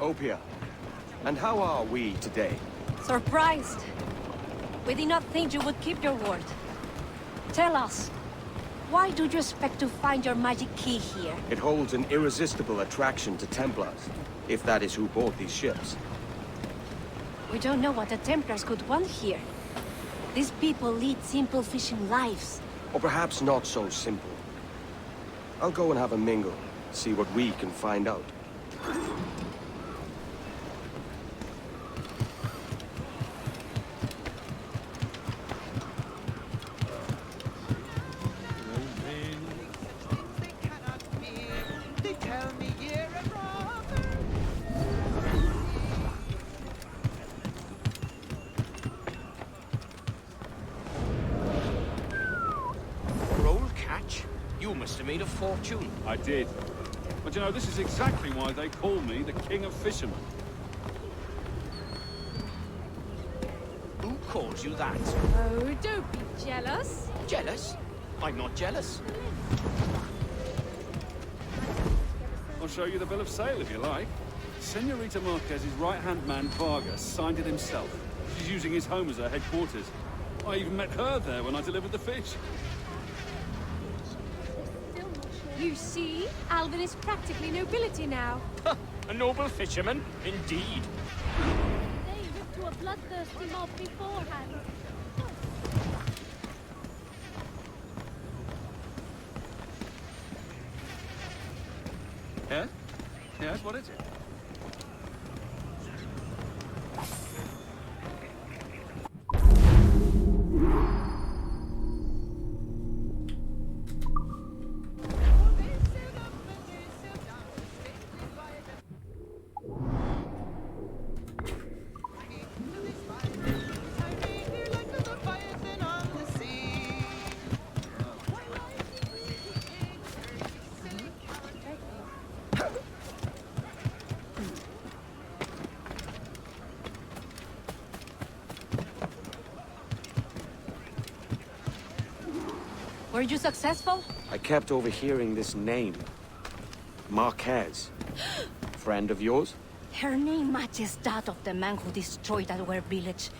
Opia. And how are we today? Surprised. We did not think you would keep your word. Tell us, why do you expect to find your magic key here? It holds an irresistible attraction to Templars, if that is who bought these ships. We don't know what the Templars could want here. These people lead simple fishing lives. Or perhaps not so simple. I'll go and have a mingle, see what we can find out. You must have made a fortune. I did. But you know, this is exactly why they call me the King of Fishermen. Who calls you that? Oh, don't be jealous. Jealous? I'm not jealous. I'll show you the bill of sale if you like. Senorita Marquez's right-hand man, Vargas, signed it himself. She's using his home as her headquarters. I even met her there when I delivered the fish. You see, Alvin is practically nobility now. A noble fisherman, indeed. They looked to a bloodthirsty mob beforehand. Yes? Yes, what is it? Were you successful? I kept overhearing this name. Marquez. Friend of yours? Her name matches that of the man who destroyed our village.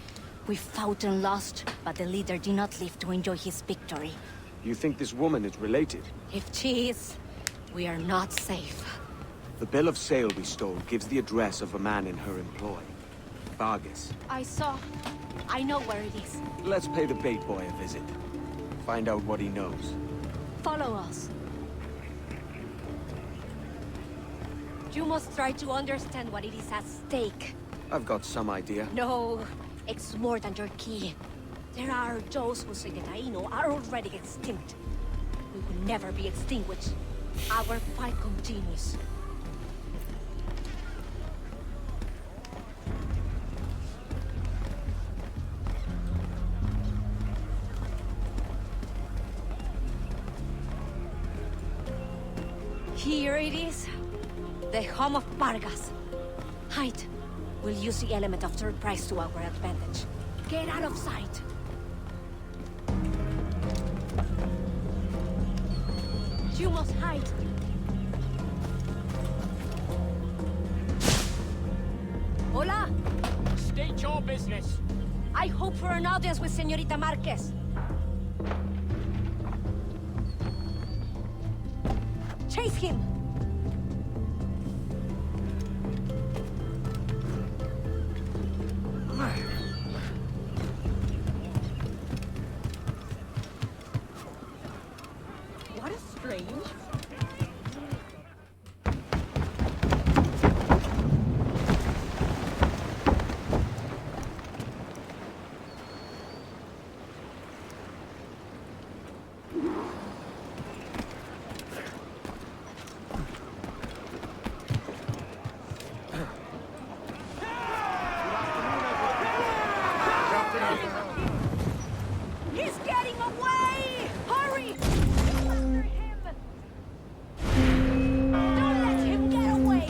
We fought and lost, but the leader did not live to enjoy his victory. You think this woman is related? If she is, we are not safe. The bill of sale we stole gives the address of a man in her employ. Vargas. I saw. I know where it is. Let's pay the bait boy a visit. Find out what he knows. Follow us. You must try to understand what it is at stake. I've got some idea. No, it's more than your key. There are those who say that Taino are already extinct. We will never be extinguished. Our fight continues. Here it is. The home of Vargas. Hide. We'll use the element of surprise to our advantage. Get out of sight. You must hide. Hola. State your business. I hope for an audience with Señorita Marquez. Chase him! What a strange... He's getting away! Hurry! Go after him! Don't let him get away!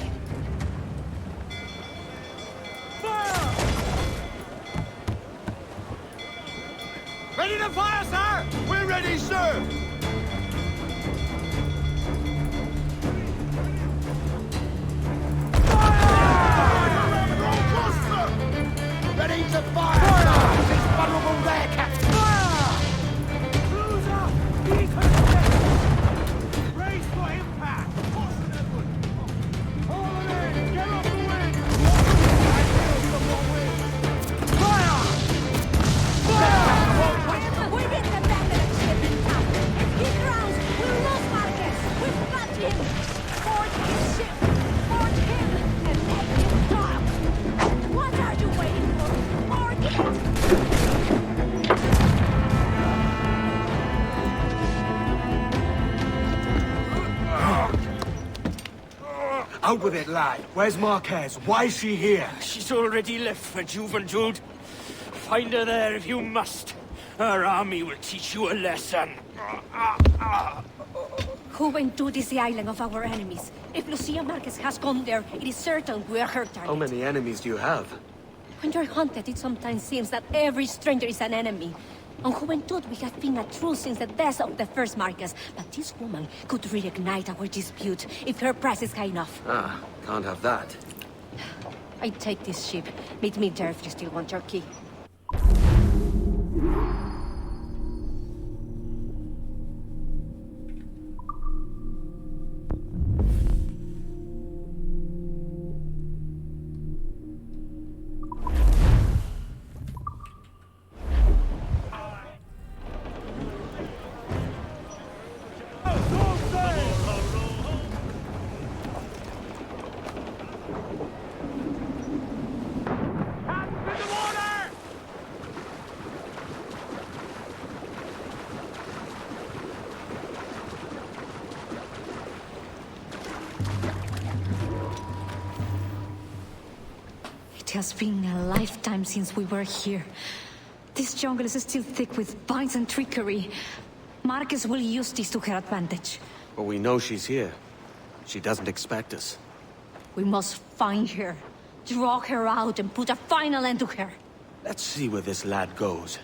Ready to fire, sir? We're ready, sir! Ready to fire, sir! He's vulnerable there, Captain! Brace for impact! All in! Get off the wind! Fire! We hit the back of the ship in town. If he drowns, we'll lose Marquez. We've got him. Board his ship. Board him and make him talk. What are you waiting for? Board it! Out with it, lad. Where's Marquez? Why is she here? She's already left for Juventude. Find her there if you must. Her army will teach you a lesson. Juventud is the island of our enemies. If Lucia Marquez has gone there, it is certain we are her target. How many enemies do you have? When you're hunted, it sometimes seems that every stranger is an enemy. On Juventud, we have been a truce since the death of the first Marquez, but this woman could reignite our dispute if her price is high enough. Ah, can't have that. I take this ship. Meet me there if you still want your key. It has been a lifetime since we were here. This jungle is still thick with vines and trickery. Marquez will use this to her advantage. But we know she's here. She doesn't expect us. We must find her, draw her out, and put a final end to her. Let's see where this lad goes.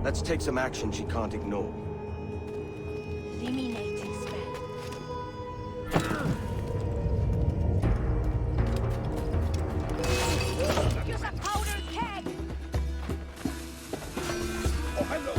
Let's take some action she can't ignore. Eliminating spell. Use a powder keg! Oh, hello!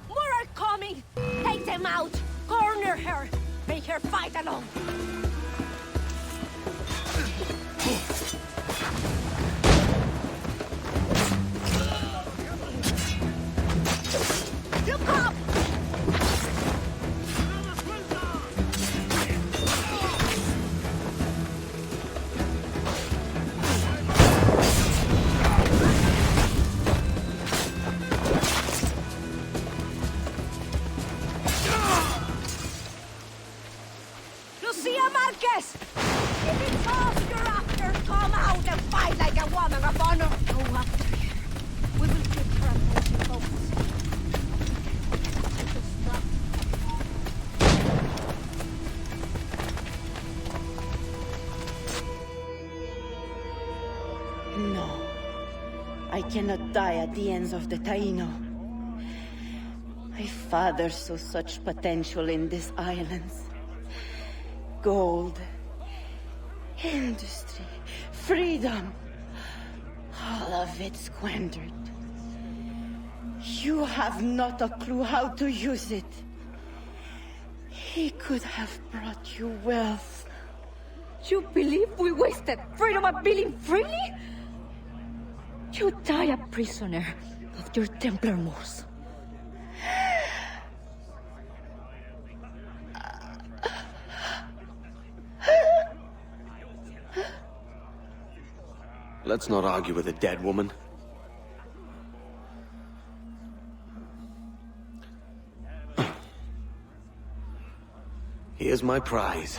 More are coming! Take them out! Corner her! Make her fight alone! Look up! Lucia Marquez! If it's us you're after, come out and fight like a woman of honor! Go after her. We will keep her attention focused. No. I cannot die at the ends of the Taino. My father saw such potential in these islands. Gold, industry, freedom. All of it squandered. You have not a clue how to use it. He could have brought you wealth. You believe we wasted freedom of dealing freely? You die a prisoner of your Templar Moors. Let's not argue with a dead woman. Here's my prize.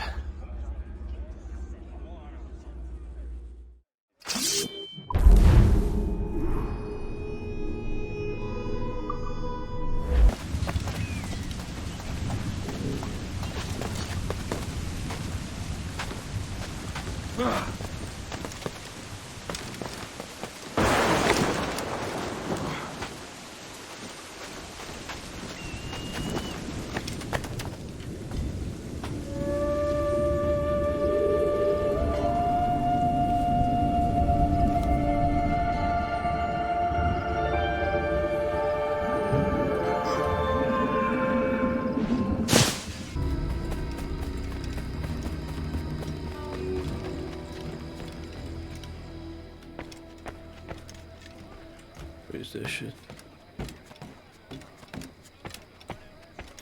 Where's that shit?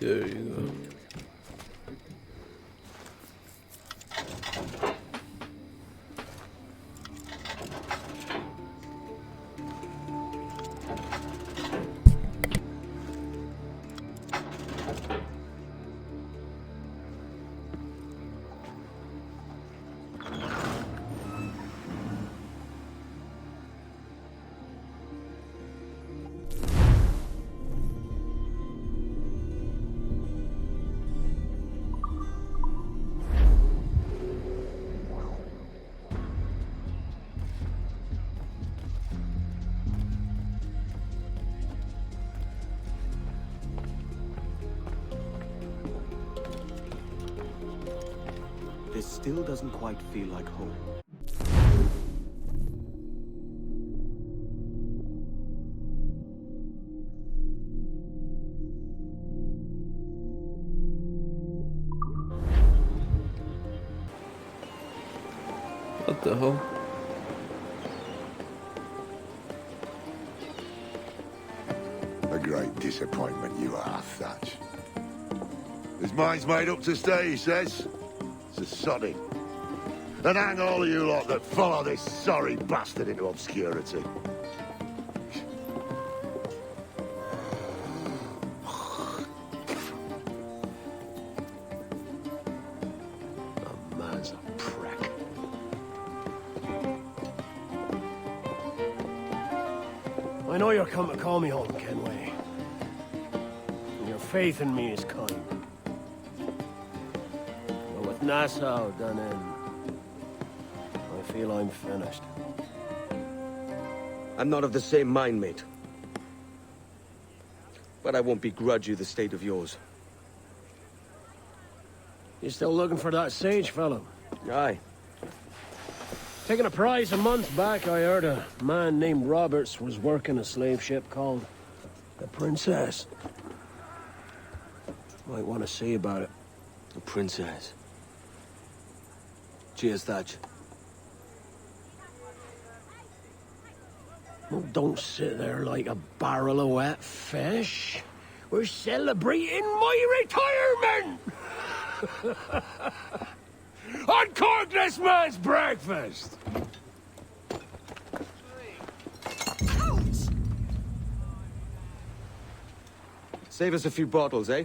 There you go. This still doesn't quite feel like home. What the hell? A great disappointment you are, Thatch. His mind's made up to stay, he says. It's a sodding. And hang all of you lot that follow this sorry bastard into obscurity. I know you're come to call me home, Kenway. And your faith in me is kind. But with Nassau done in, I feel I'm finished. I'm not of the same mind, mate. But I won't begrudge you the state of yours. You still looking for that sage fellow? Aye. Taking a prize a month back, I heard a man named Roberts was working a slave ship called the Princess. Might want to see about it. The Princess. Cheers, Thatch. Well, don't sit there like a barrel of wet fish. We're celebrating my retirement! Uncork this man's breakfast! Save us a few bottles, eh?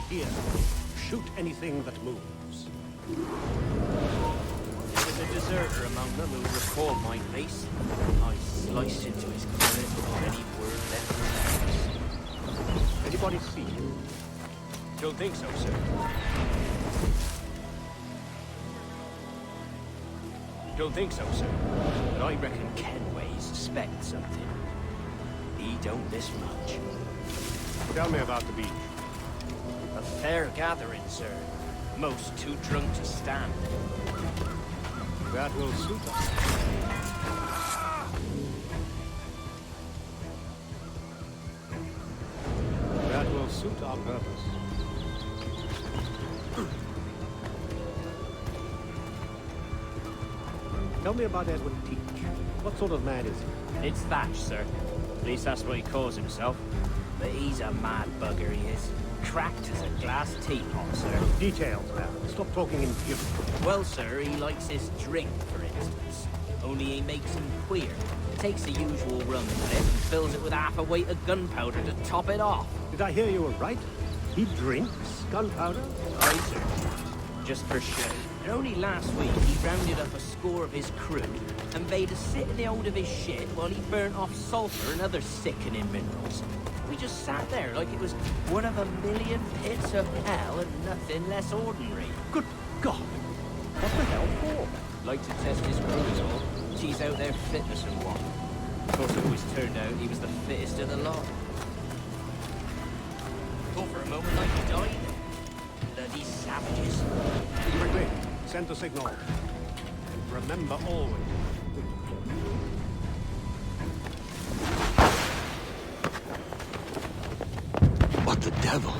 Here. Shoot anything that moves. There was a deserter among them who recalled my face. I sliced into his gullet without any word left for Anybody see you? Don't think so, sir. Don't think so, sir. But I reckon Kenway suspects something. He don't this much. Tell me about the beach. A fair gathering, sir. Most too drunk to stand. That will suit us. That will suit our purpose. Tell me about Edward Teach. What sort of man is he? It's Thatch, sir. At least that's what he calls himself. But he's a mad bugger, he is. Cracked as a glass teapot, sir. Details, now. Stop talking in gibberish. Well, sir, he likes his drink, for instance. Only he makes him queer. Takes the usual rum clip and fills it with half a weight of gunpowder to top it off. Did I hear you were right? He drinks gunpowder? Aye, sir. Just for show. And only last week he rounded up a score of his crew and bade us sit in the hold of his ship while he burnt off sulphur and other sickening minerals. We just sat there like it was one of a million pits of hell and nothing less ordinary. Good God! What the hell for? Like to test his crews all. Tease out their fitness and what. Of course, it always turned out he was the fittest of the lot. Thought for a moment like he died. Bloody savages. Quickly, send the signal. And remember always. What the devil?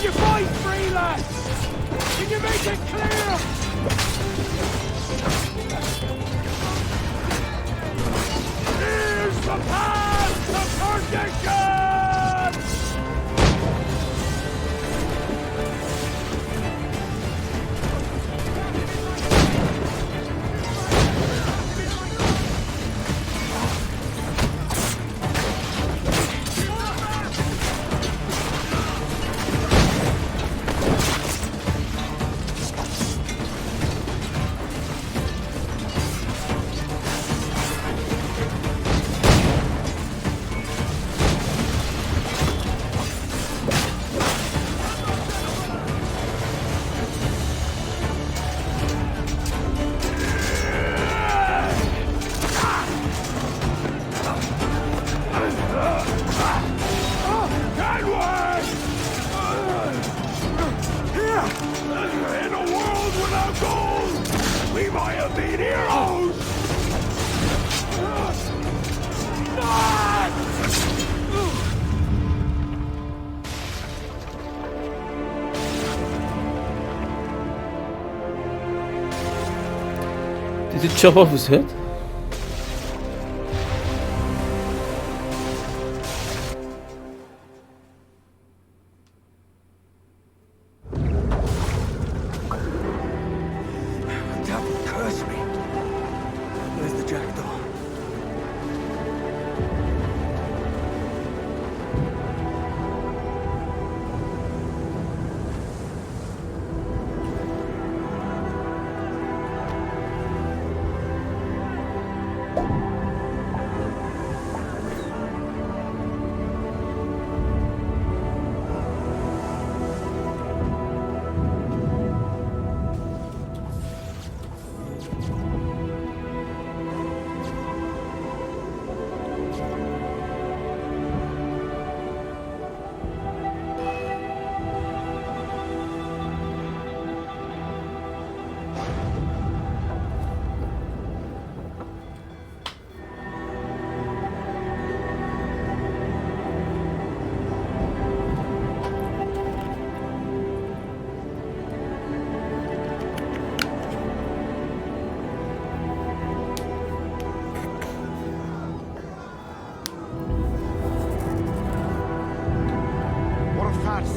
you fight free, lads? Can you make it clear? Here's the path to perdition! In a world without gold, we might have been heroes! Did it chop off his head?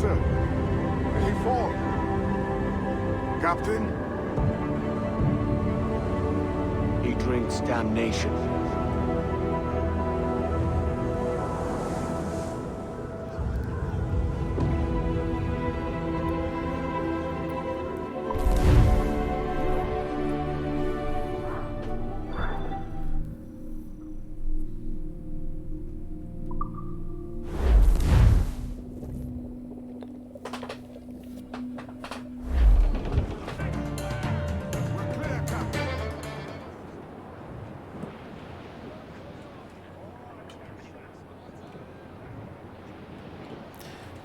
Sir, did he fall? Captain? He drinks damnation.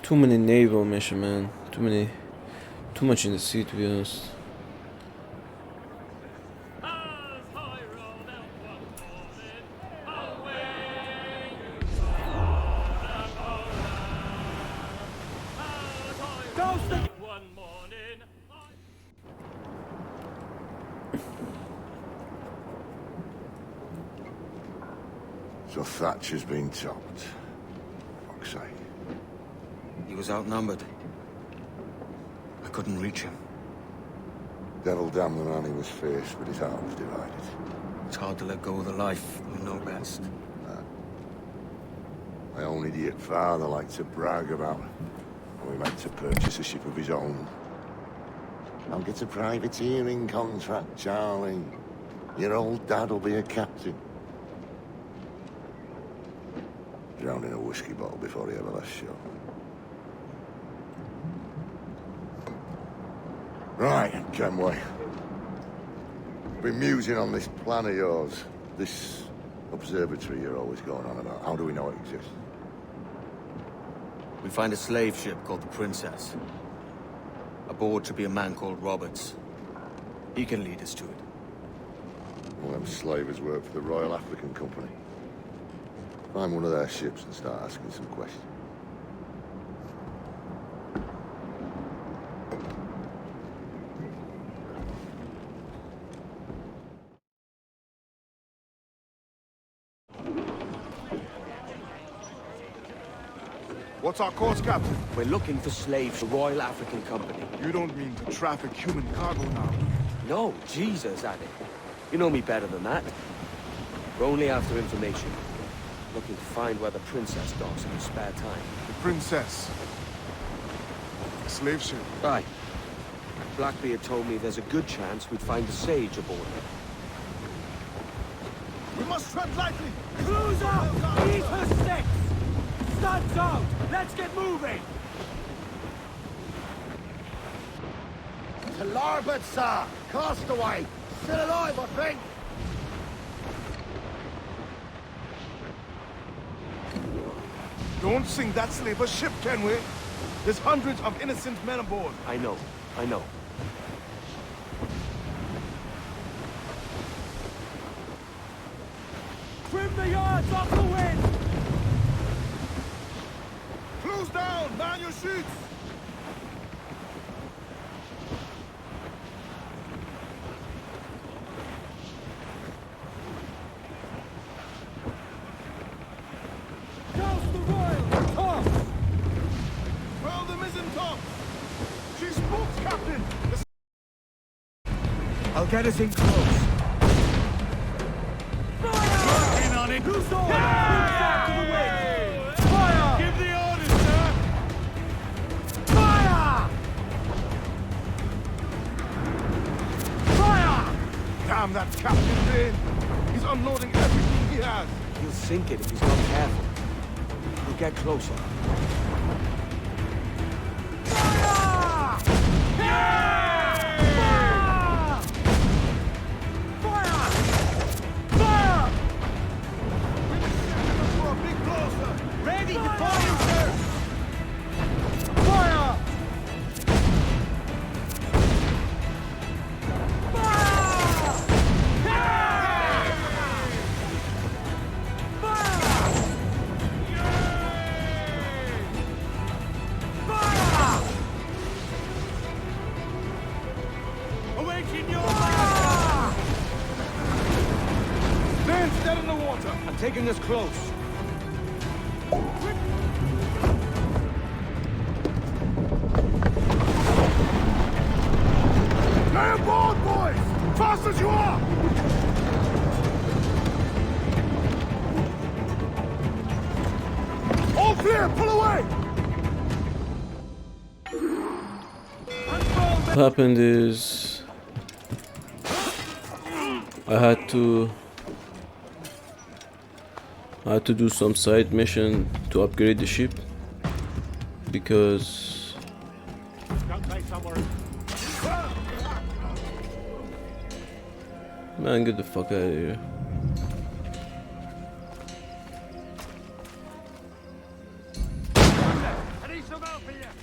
Too many naval mission, man. Too much in the sea, to be honest. So Thatcher's been topped. Fuck's sake. He was outnumbered. I couldn't reach him. Devil damn the man he was faced, but his heart was divided. It's hard to let go of the life we know best. My own idiot father liked to brag about how he meant to purchase a ship of his own. I'll get a privateering contract, Charlie. Your old dad'll be a captain. Drowned in a whiskey bottle before he ever left shore. Right, Kenway. Been musing on this plan of yours. This observatory you're always going on about. How do we know it exists? We find a slave ship called the Princess. Aboard should be a man called Roberts. He can lead us to it. Well, them slavers work for the Royal African Company. Find one of their ships and start asking some questions. What's our course, Captain? We're looking for slaves for Royal African Company. You don't mean to traffic human cargo now? No, Jesus, Addy. You know me better than that. We're only after information. Looking to find where the princess docks in her spare time. The princess? A slave ship? Aye. Blackbeard told me there's a good chance we'd find a sage aboard her. We must tread lightly! Cruiser! Eat her sticks! Studs out! Let's get moving! To larboard, sir! Castaway! Still alive, I think! Don't sink that slaver ship, can we? There's hundreds of innocent men aboard. I know. Trim the yards off the wind! Close down! Man your shoots! Douse the royal! Toss! Furl the mizzen top! She spooks, Captain! I'll get us in close. Working on it! Who's on? Back to the wind! Fire! Give the orders, sir! Fire! Fire! Damn that Captain Vane! He's unloading everything he has! He'll sink it if he's not careful. We'll get closer. Fire! Yeah! Fire! Fire! For a big blow, sir! Ready to fire, sir! Fire! Awaken your master! Vane's dead in the water! I'm taking us close. Lay aboard, boys! Fast as you are! All clear! Pull away! What happened is I had to do some side mission to upgrade the ship because man, get the fuck out of here. I need some help here!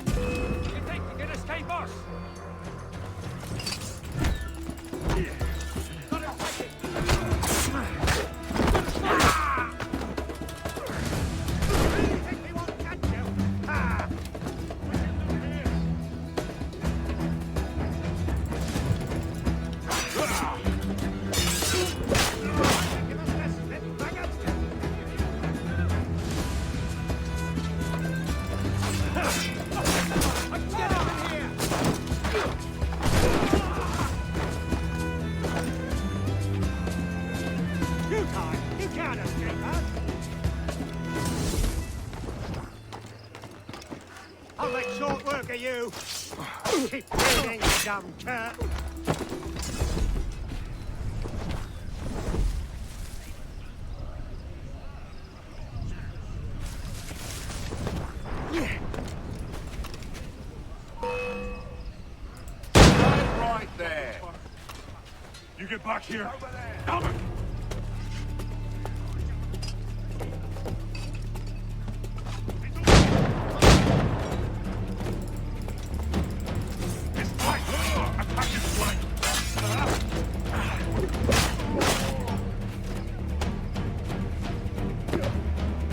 You think you can escape us? I'll make short work of you! Keep breathing, you dumb cat! Right there! You get back here! Come on!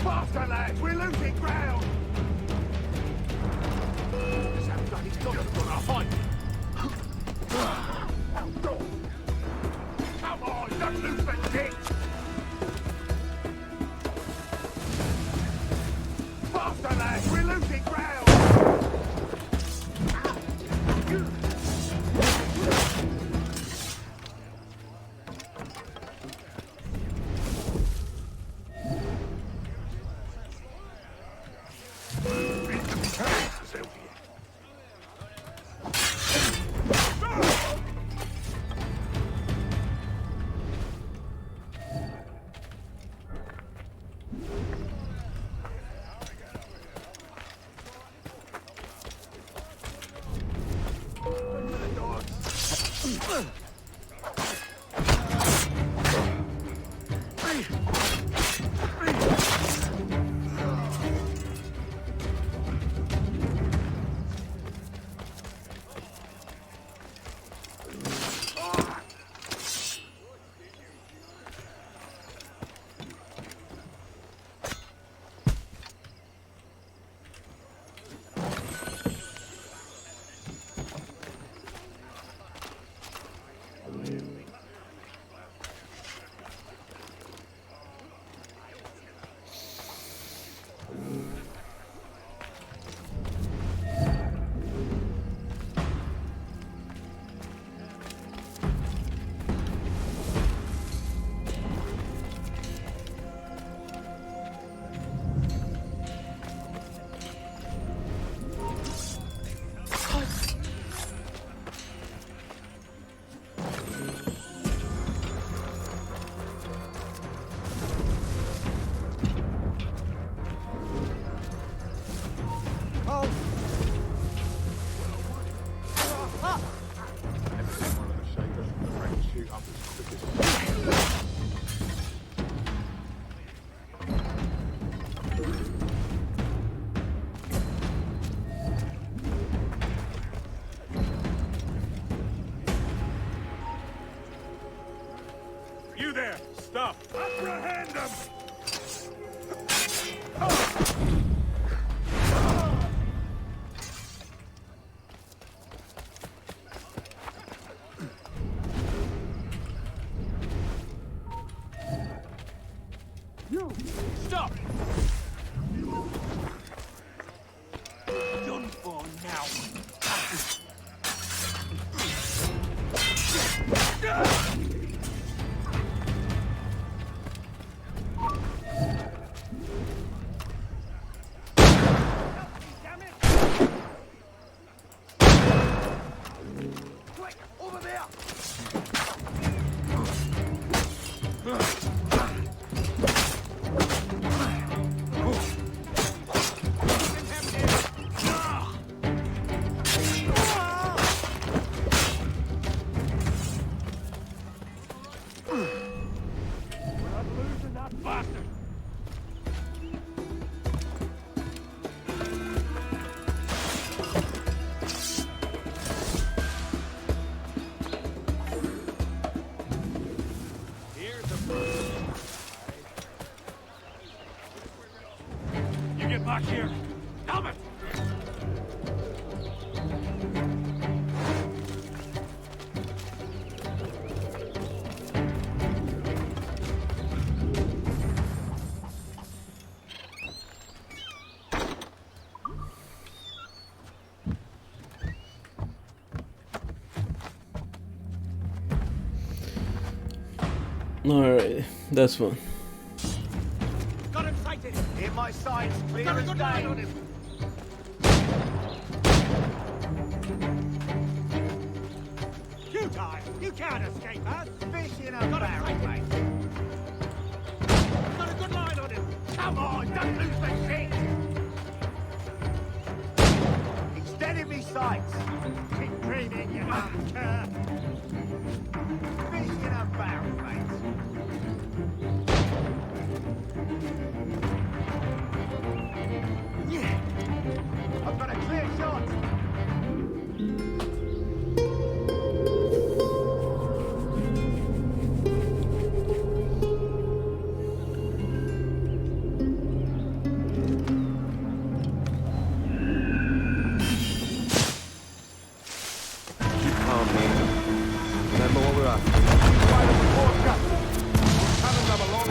Faster, lads! We're losing ground! This sounds like he's got us on a hike! Come on, don't lose the Stop! Apprehend them! You! Stop! Done for now. Quick, over there! You get back here. Helmet! Alright, that's one. Got him sighted! In my sights, clear as day! On him. You die! You can't escape us! Fish in a barrel, mate! Got a good line on him! Come on, don't lose the shit! He's dead in me sights! Keep dreaming, you cur! Fish in a barrel, mate! I've got a clear shot! Keep calm, man. Remember what we're after. Right on the forecast! Cannons have a long...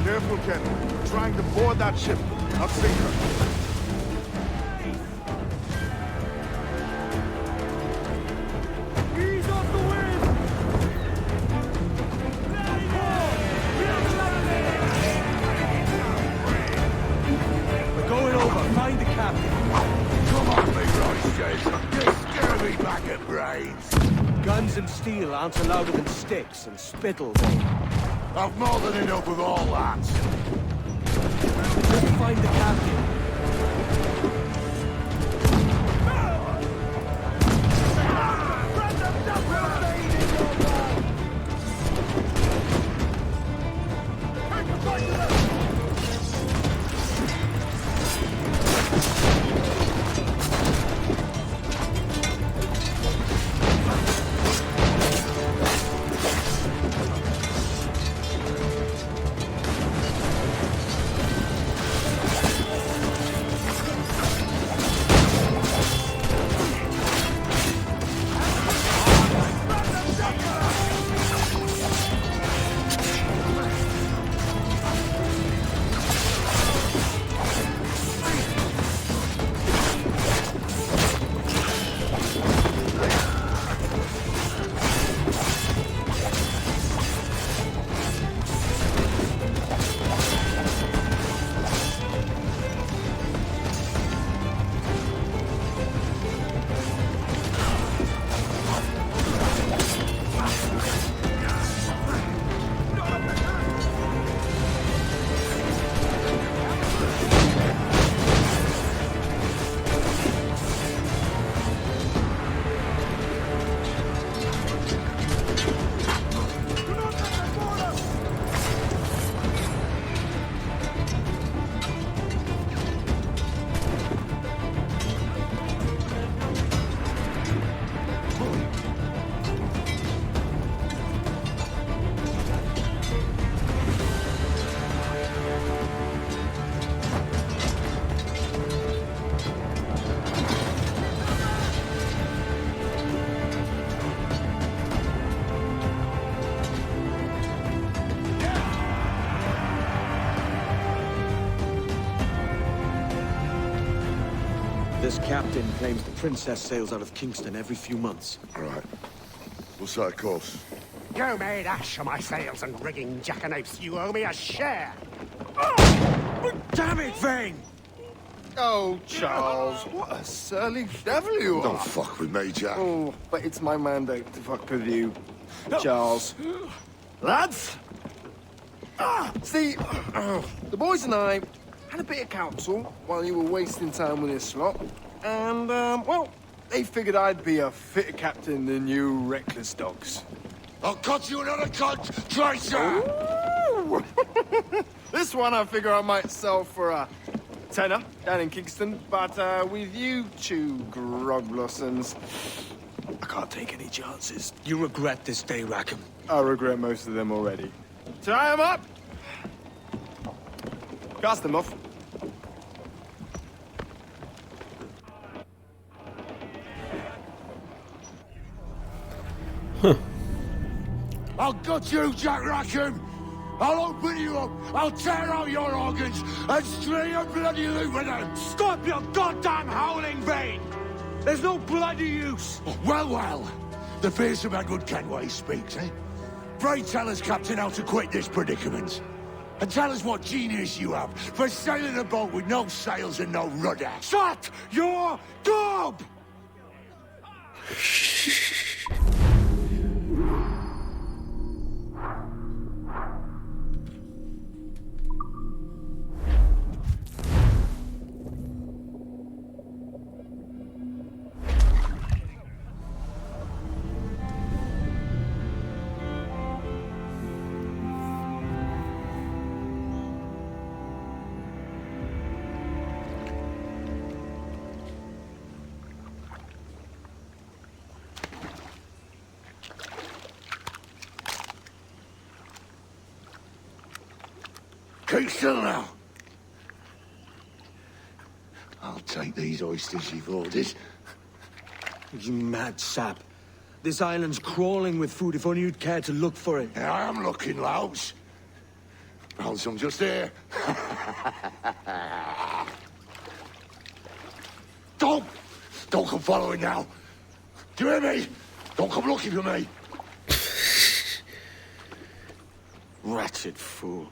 Careful, Ken. Trying to board that ship. I'll sink her. Ease off the wind! We're going over. Find the captain. Come on, big rice Jason. You scare me back at brains. Guns and steel aren't louder than sticks and spittle, though. I've more than enough of all that. Just find the captain. Gallia's captain claims the princess sails out of Kingston every few months. Right. What's that course? You made ash of my sails and rigging, jackanapes. You owe me a share. Damn it, Vane! Oh, Charles, what a surly devil you are. Don't fuck with me, Jack. Oh, but it's my mandate to fuck with you, Charles. Lads! See, the boys and I had a bit of counsel while you were wasting time with this lot. And, well, they figured I'd be a fitter captain than you reckless dogs. I'll cut you another cunt, Tracer! This one I figure I might sell for a tenner down in Kingston, but with you two grog blossoms, I can't take any chances. You regret this day, Rackham. I regret most of them already. Tie 'em up! Cast them off. I'll gut you, Jack Rackham! I'll open you up, I'll tear out your organs, and string a bloody loop with them! Stop your goddamn howling, Vane! There's no bloody use! Oh, well, the fearsome Edward Kenway speaks, eh? Pray tell us, Captain, how to quit this predicament. And tell us what genius you have for sailing a boat with no sails and no rudder. Shut your gob! Keep still now. I'll take these oysters you've ordered. You mad sap. This island's crawling with food if only you'd care to look for it. Yeah, I am looking, Louts. Found some just here. Don't come following now. Do you hear me? Don't come looking for me. Wretched fool.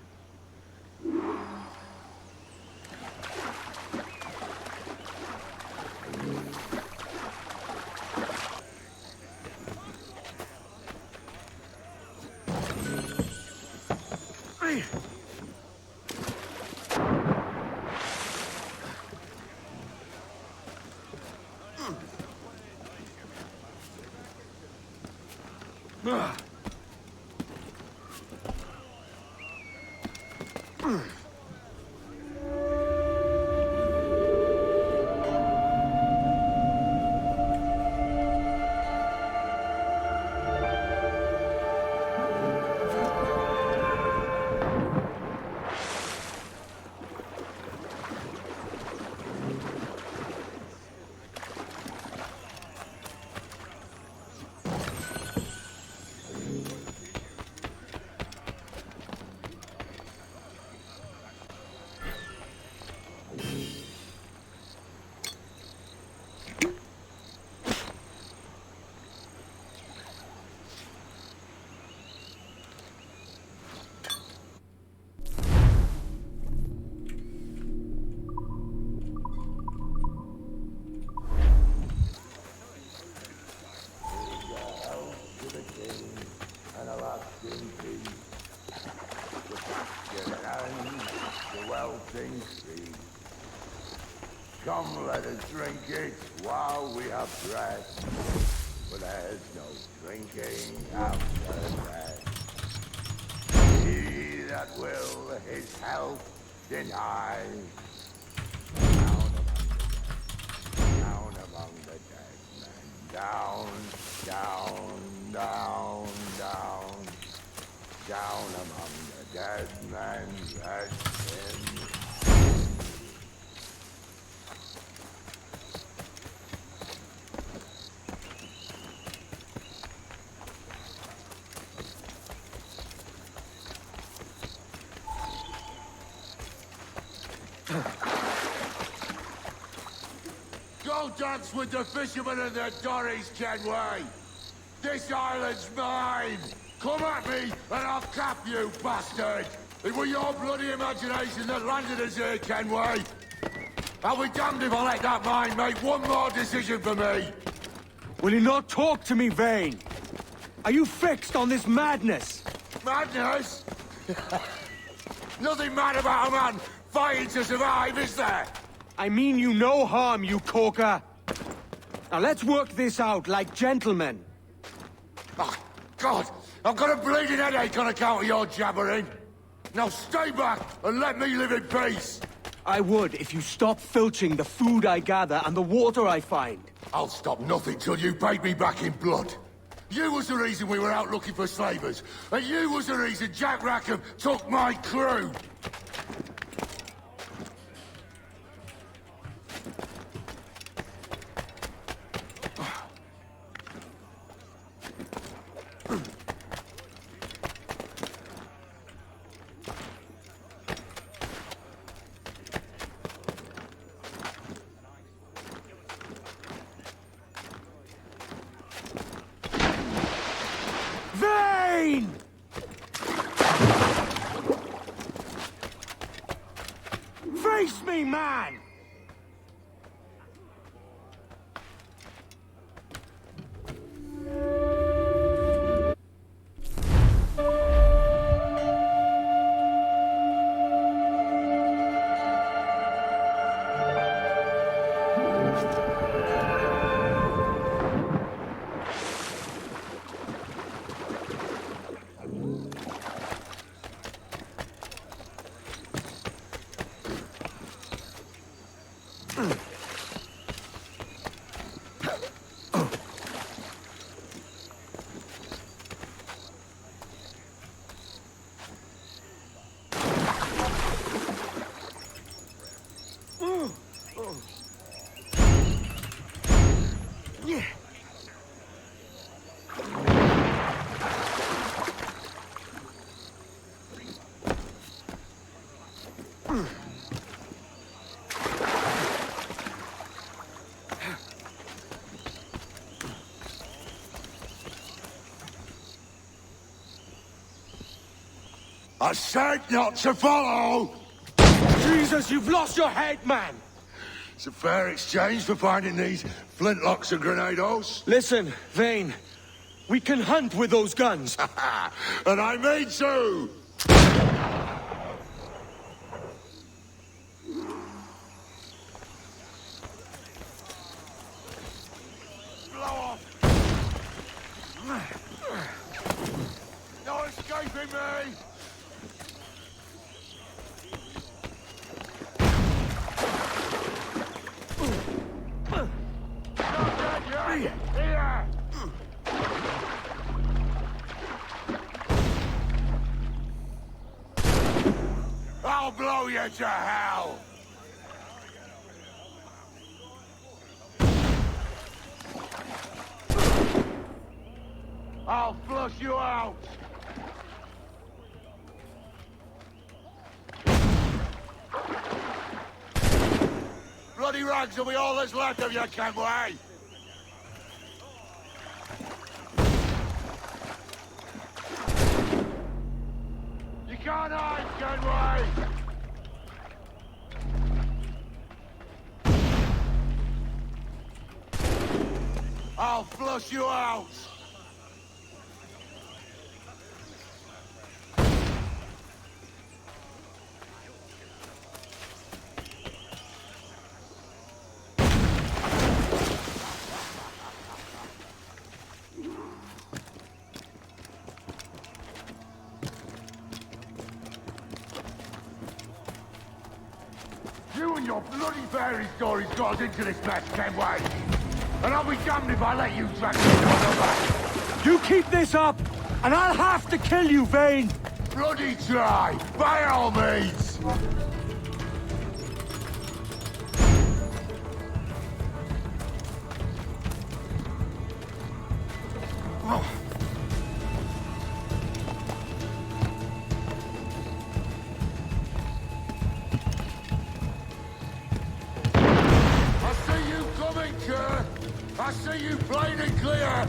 Come, let us drink it while we have breath. For there's no drinking after death. He that will his health deny. Down among the dead men. Down, down, down, down. Down among the dead men. Rest in Go Don't dance with the fishermen and their dories, Kenway! This island's mine! Come at me, and I'll cap you, bastard! It was your bloody imagination that landed us here, Kenway! I'll be damned if I let that mind make one more decision for me! Will you not talk to me, Vane? Are you fixed on this madness? Madness? Nothing mad about a man fighting to survive, is there? I mean you no harm, you corker. Now let's work this out like gentlemen. Oh, God! I've got a bleeding headache on account of your jabbering. Now stay back and let me live in peace. I would if you stopped filching the food I gather and the water I find. I'll stop nothing till you paid me back in blood. You was the reason we were out looking for slavers, and you was the reason Jack Rackham took my crew. Vane! Face me, man! I said not to follow! Jesus, you've lost your head, man! It's a fair exchange for finding these flintlocks and grenados. Listen, Vane. We can hunt with those guns. And I mean to! Blow off! No escaping me! Here! I'll blow you to hell! I'll flush you out! Bloody rags will be all that's left of you, Kenway! You can't hide, Kenway! I'll flush you out! You and your bloody fairy stories got us into this mess, Kenway! And I'll be damned if I let you drag me down the back! You keep this up, and I'll have to kill you, Vane! Bloody try! By all means! I see you coming, I see you plain and clear!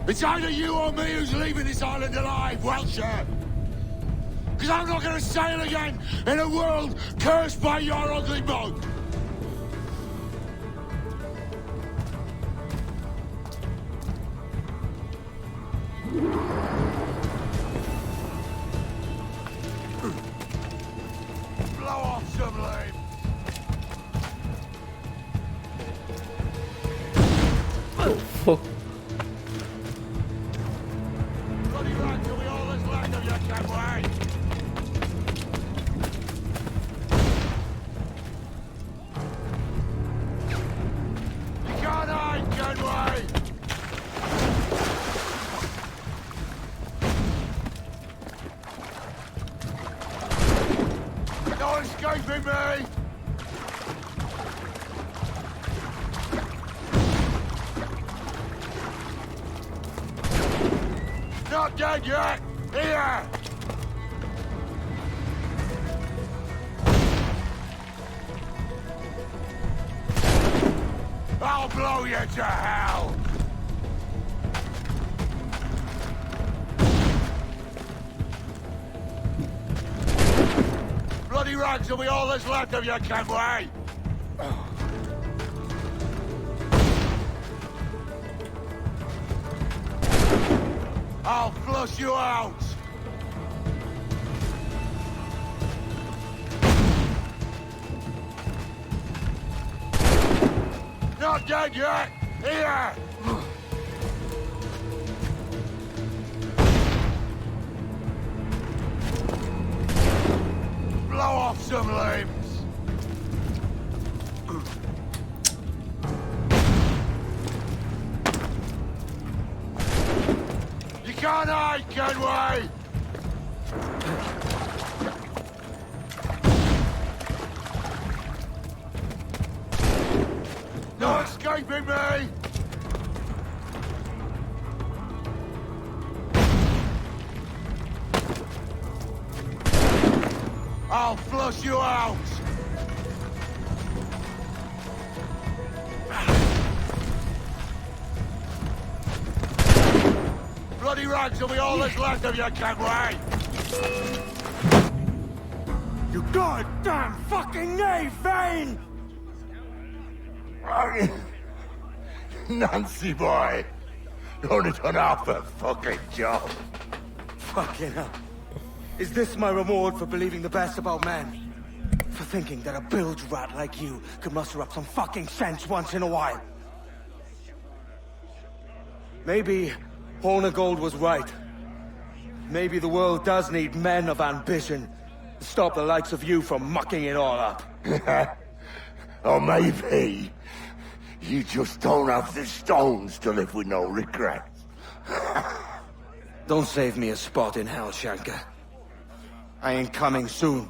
It's either you or me who's leaving this island alive, Welcher! Because I'm not going to sail again in a world cursed by your ugly mug! Blow off some lame! Oh, fuck. Bloody right till we all that's left of you can wait! You can't hide, Kenway! No escaping me! Not dead yet! Here! I'll blow you to hell! Bloody rags will be all that's left of you, Kenway! I'll flush you out! Not dead yet! Here! Blow off some limbs! You can't hide, Kenway! No escaping me! I'll flush you out! Bloody rags will be all that's left of you, Kenway! You goddamn fucking knave, Vane! Nancy boy, only done half a fucking job. Fucking hell. Is this my reward for believing the best about men? For thinking that a bilge rat like you could muster up some fucking sense once in a while? Maybe Hornigold was right. Maybe the world does need men of ambition to stop the likes of you from mucking it all up. Or maybe you just don't have the stones to live with no regrets. Don't save me a spot in hell, Shanka. I ain't coming soon.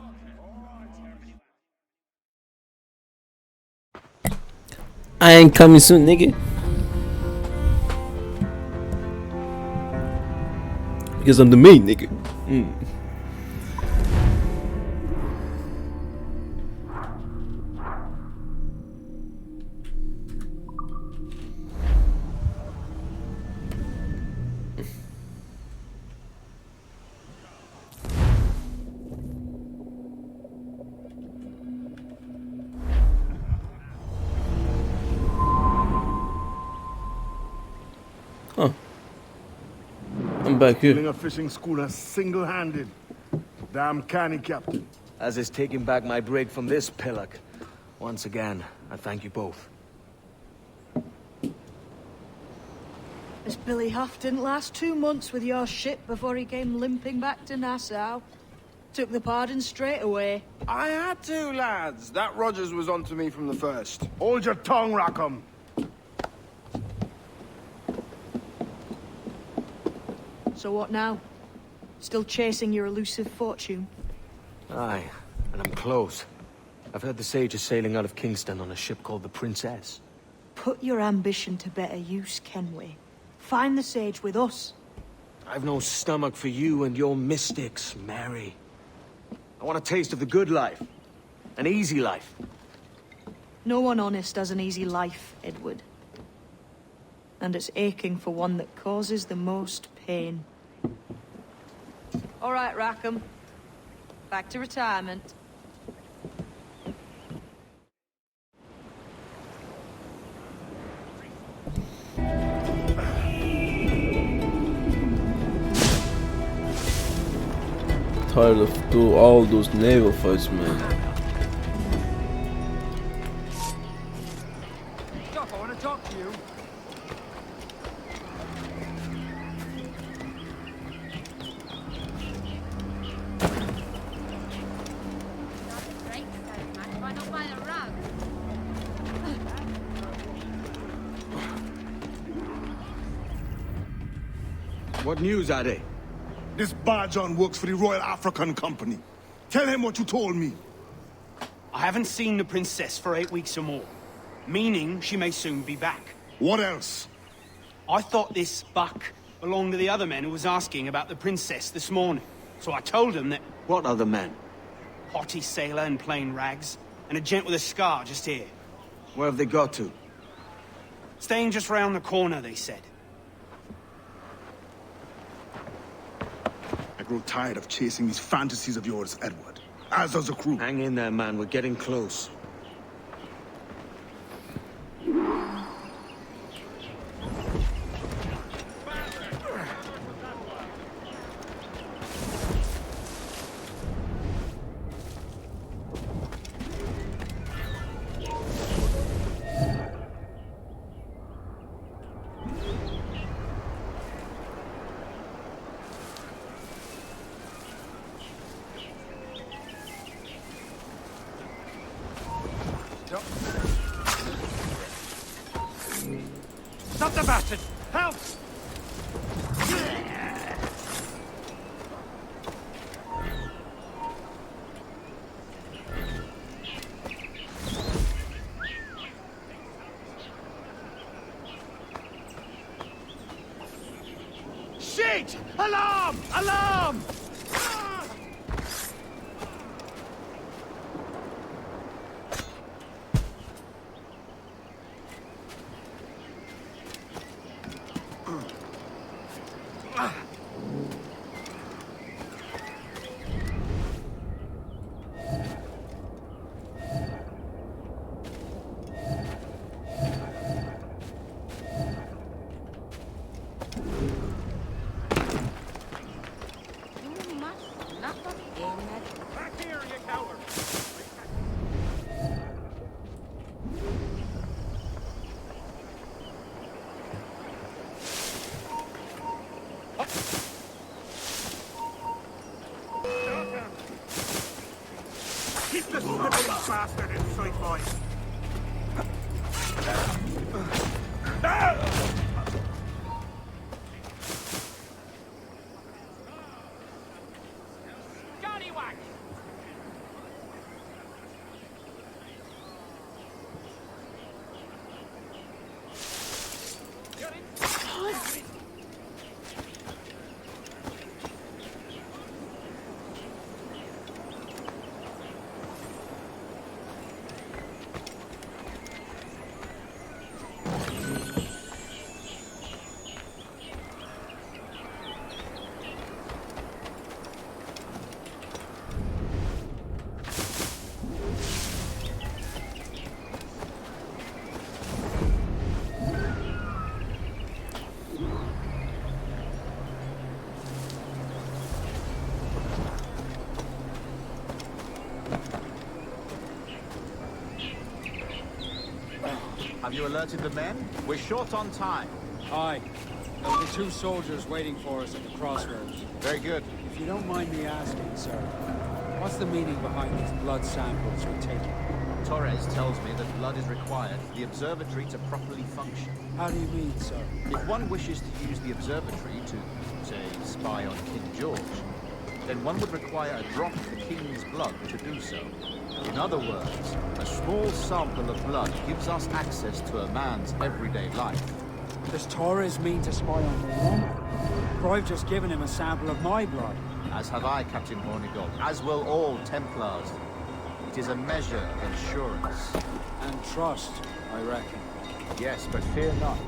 I ain't coming soon, nigga. Because I'm the main nigga. Huh. I'm back here. Killing a fishing schooner single-handed. Damn canny captain. As is taking back my brig from this pillock, Once again, I thank you both. This Billy Huff didn't last 2 months with your ship before he came limping back to Nassau. Took the pardon straight away. I had to, lads. That Rogers was onto me from the first. Hold your tongue, Rackham. So what now? Still chasing your elusive fortune? Aye, and I'm close. I've heard the Sage is sailing out of Kingston on a ship called the Princess. Put your ambition to better use, Kenway. Find the Sage with us. I've no stomach for you and your mystics, Mary. I want a taste of the good life. An easy life. No one honest has an easy life, Edward. And it's aching for one that causes the most pain. All right, Rackham. Back to retirement. Tired of all those naval fights, man. Stop, I want to talk to you. What news, Ade? This Barjon works for the Royal African Company. Tell him what you told me. I haven't seen the princess for 8 weeks or more, meaning she may soon be back. What else? I thought this buck belonged to the other men who was asking about the princess this morning. So I told him that... What other men? Haughty sailor in plain rags, and a gent with a scar just here. Where have they got to? Staying just round the corner, they said. I grow tired of chasing these fantasies of yours, Edward. As does the crew. Hang in there, man. We're getting close. Stop the bastard! Help! Shit! Alarm! Alarm! Back here, you coward! Keep this sniveling bastard in sight, boys! Scallywag! Have you alerted the men? We're short on time. Aye. There'll be 2 soldiers waiting for us at the crossroads. Very good. If you don't mind me asking, sir, what's the meaning behind these blood samples we're taking? Torres tells me that blood is required for the observatory to properly function. How do you mean, sir? If one wishes to use the observatory to, say, spy on King George, then one would require a drop of the King's blood to do so. In other words, a small sample of blood gives us access to a man's everyday life. Does Torres mean to spy on me? For I've just given him a sample of my blood. As have I, Captain Hornigold, as will all Templars. It is a measure of insurance. And trust, I reckon. Yes, but fear not.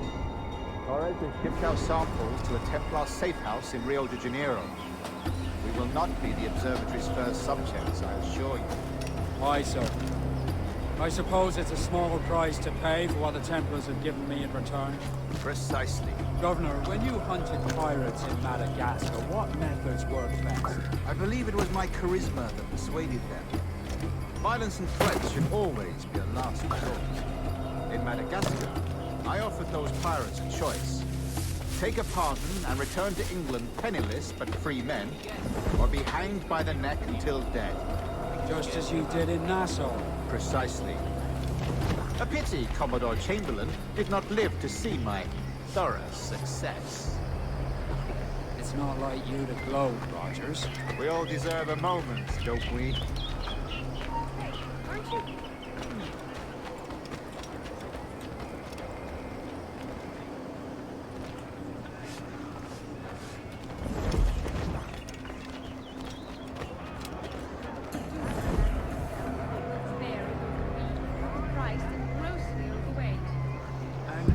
Torres has shipped our samples to a Templar safe house in Rio de Janeiro. We will not be the observatory's first subjects, I assure you. Why so? I suppose it's a small price to pay for what the Templars have given me in return. Precisely. Governor, when you hunted pirates in Madagascar, what methods worked best? I believe it was my charisma that persuaded them. Violence and threats should always be a last resort. In Madagascar, I offered those pirates a choice. Take a pardon and return to England penniless but free men, or be hanged by the neck until dead. Just as you did in Nassau. Precisely. A pity Commodore Chamberlain did not live to see my thorough success. It's not like you to gloat, Rogers. We all deserve a moment, don't we? Aren't you?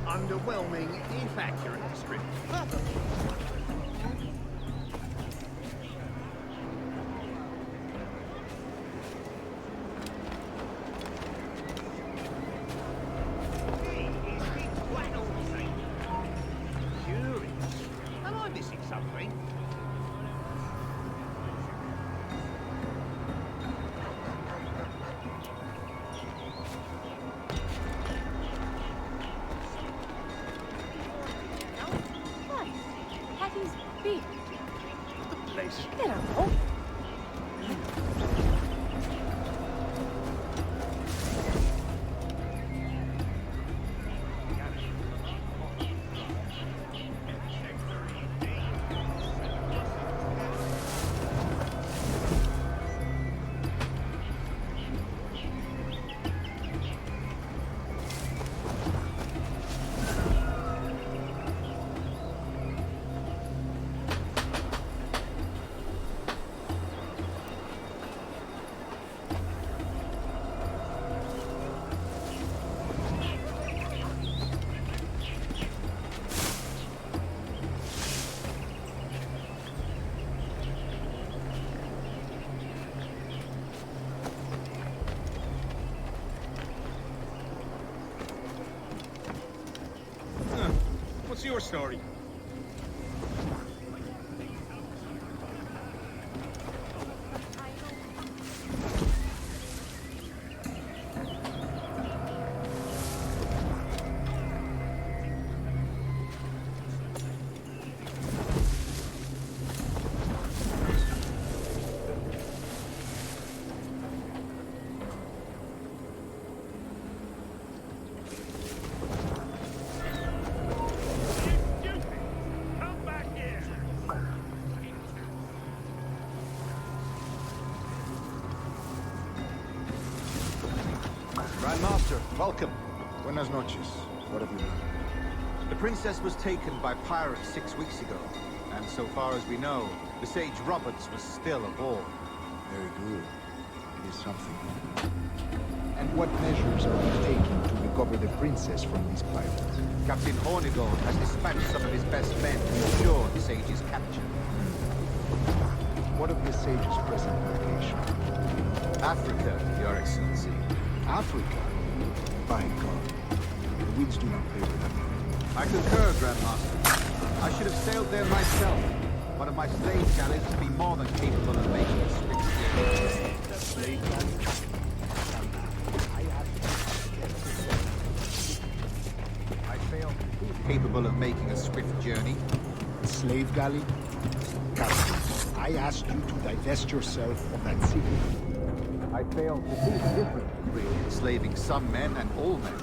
Underwhelming, if accurate description. Curious. Am I missing something? What's your story? Grandmaster, welcome. Buenas noches. What have you done? The princess was taken by pirates 6 weeks ago, and so far as we know, the Sage Roberts was still aboard. Very good. It is something. And what measures are you taking to recover the princess from these pirates? Captain Hornigold has dispatched some of his best men to ensure the Sage's capture. What of the Sage's present location? Africa, Your Excellency. Africa? By God. The winds do not favor them. I concur, Grandmaster. I should have sailed there myself. One of my slave galleys would be more than capable of making a swift journey. capable of making a swift journey? A slave galley? Captain, I asked you to divest yourself of that secret. I failed to see the difference between enslaving some men and all men.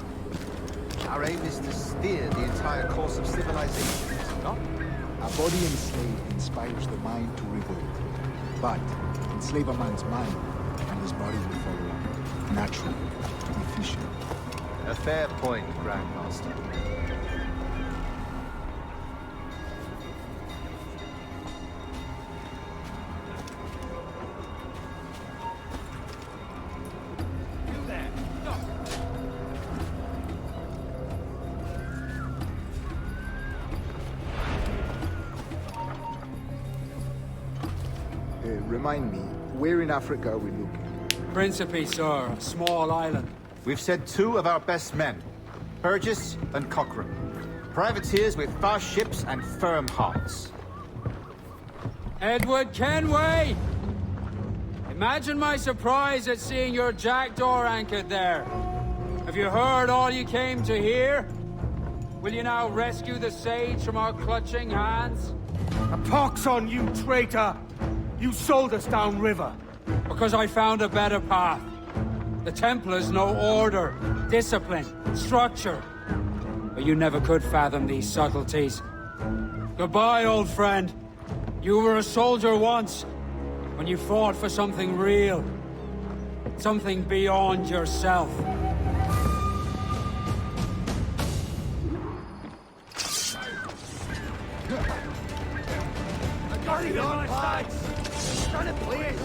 Our aim is to steer the entire course of civilization, is it not? A body enslaved inspires the mind to revolt. But enslave a man's mind, and his body will follow up. Naturally, efficient. A fair point, Grandmaster. Remind me, where in Africa are we looking? Principe, sir, a small island. We've sent 2 of our best men, Burgess and Cochrane. Privateers with fast ships and firm hearts. Edward Kenway! Imagine my surprise at seeing your jackdaw anchored there. Have you heard all you came to hear? Will you now rescue the sage from our clutching hands? A pox on you, traitor! You sold us downriver. Because I found a better path. The Templars know order, discipline, structure. But you never could fathom these subtleties. Goodbye, old friend. You were a soldier once, when you fought for something real. Something beyond yourself. I got it on my sides! Done it, please!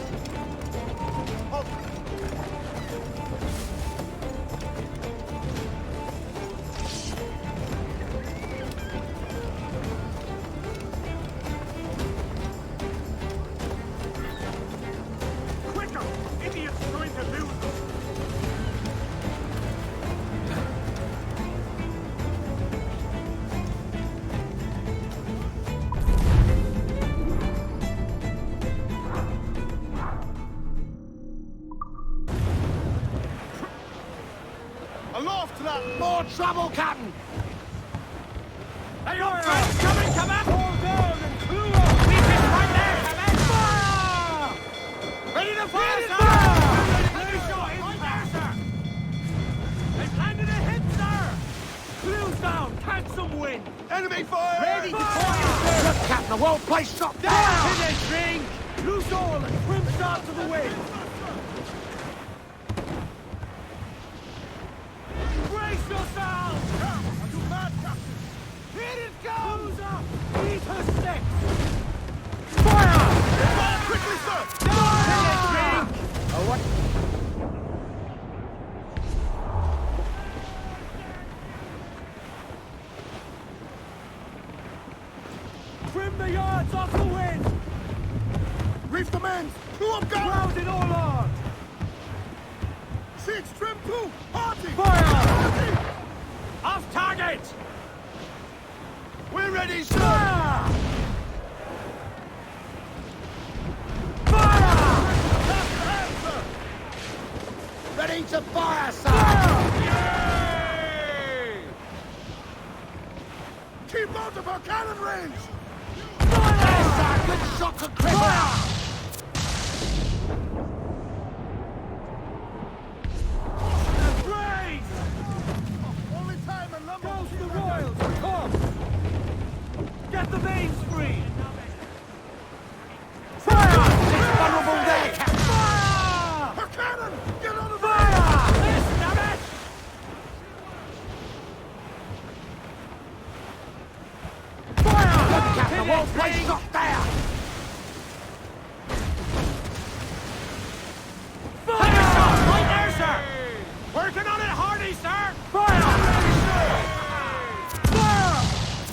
Quicker! Idiot's going to lose us! Aloft to that! More trouble, Captain! Hey, your friends coming, come up! Hold down and clue up! Beacon right there, come in! Fire! Ready to fire, Ready to sir! fire! Ready shot, right there, sir! They've landed a hit, sir! Clues down, catch some wind! Enemy fire! Ready to fire! Look, Captain, the whole place shot down! Hit it, drink! Loose all and trim start to the wind! Brace yourselves! You mad, Captain? Here it goes! Eat her sticks! Fire! Quickly, sir! Hit it, drink! Oh, what? Trim the yards off the wind! Reef the men! Two up, guns! Round it all on! 6, trim 2! Party! Fire! Off target! We're ready, sir! Fire! Ready to fire, sir! Yay! Keep out of our cannon range! Fire! Yes, sir! Good shot to cripple! Only time and lumber. Goes the Royals, come! Get the veins free! Fire! It's vulnerable there, Captain! Fire! Her cannon! Get on the Fire! Listen, damn it! fire! Look, Captain, the whole place shot there! Fire! Shot right there, sir! Working on it hardy, sir! Fire! Fire!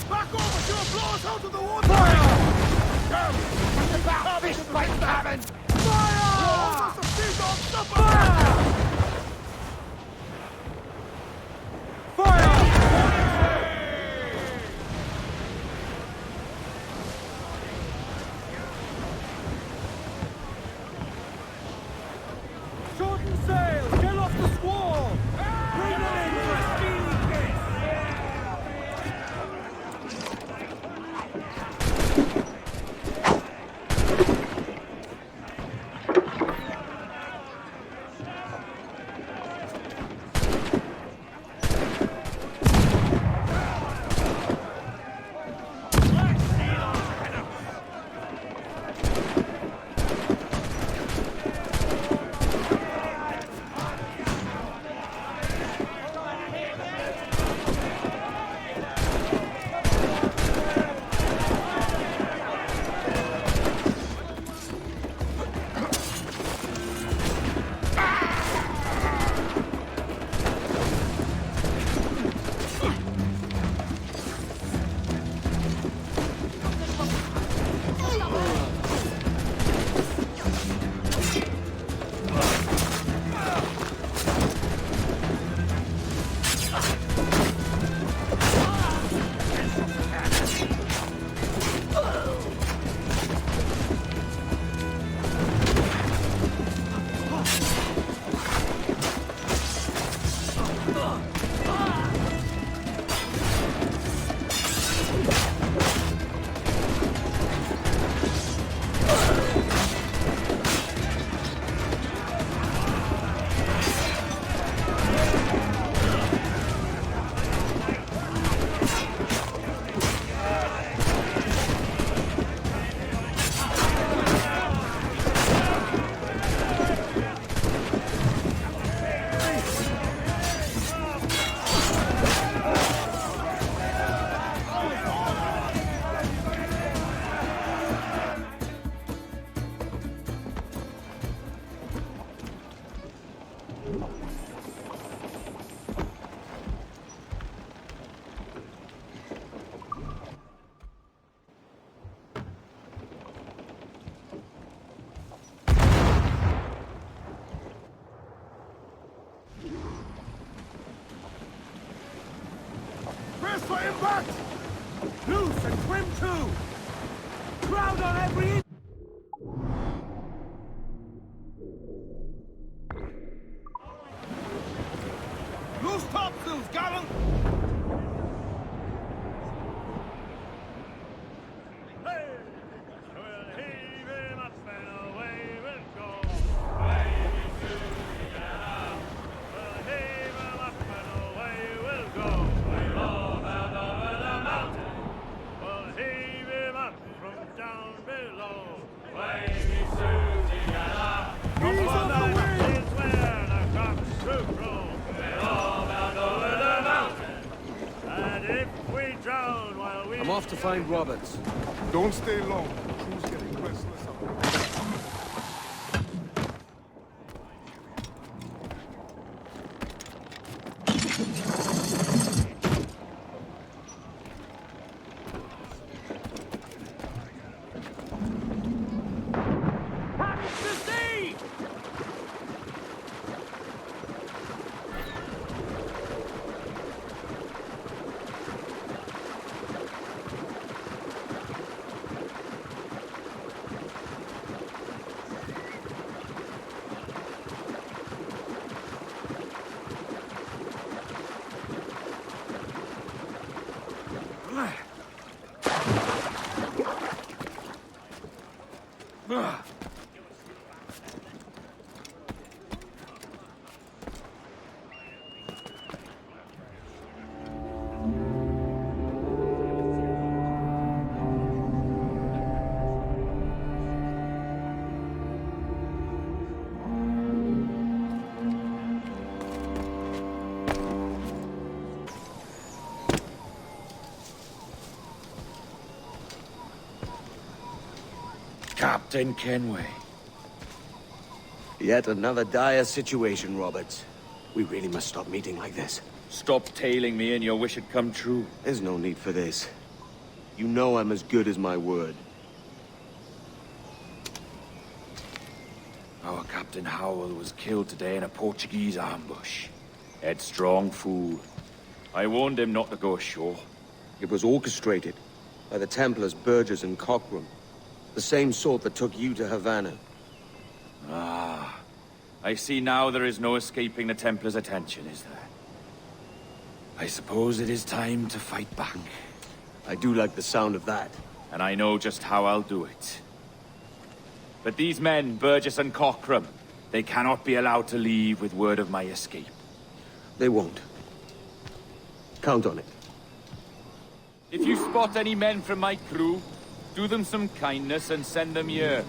Back over! She'll blow us out of the water! Fire! Damn! About fish like having! Fire! Almost a sea dog! Stop! Fire! Fire! But loose and trim too. Crowd on every inch. Loose topsails, gallant. I'm off to find Roberts. Don't stay long. The crew's getting restless up there. Captain Kenway. Yet another dire situation, Roberts. We really must stop meeting like this. Stop tailing me and your wish had come true. There's no need for this. You know I'm as good as my word. Our Captain Howell was killed today in a Portuguese ambush. Headstrong fool. I warned him not to go ashore. It was orchestrated by the Templars Burgess and Cockrum. The same sort that took you to Havana. Ah. I see now there is no escaping the Templars' attention, is there? I suppose it is time to fight back. I do like the sound of that. And I know just how I'll do it. But these men, Burgess and Cockrum, they cannot be allowed to leave with word of my escape. They won't. Count on it. If you spot any men from my crew, do them some kindness and send them here.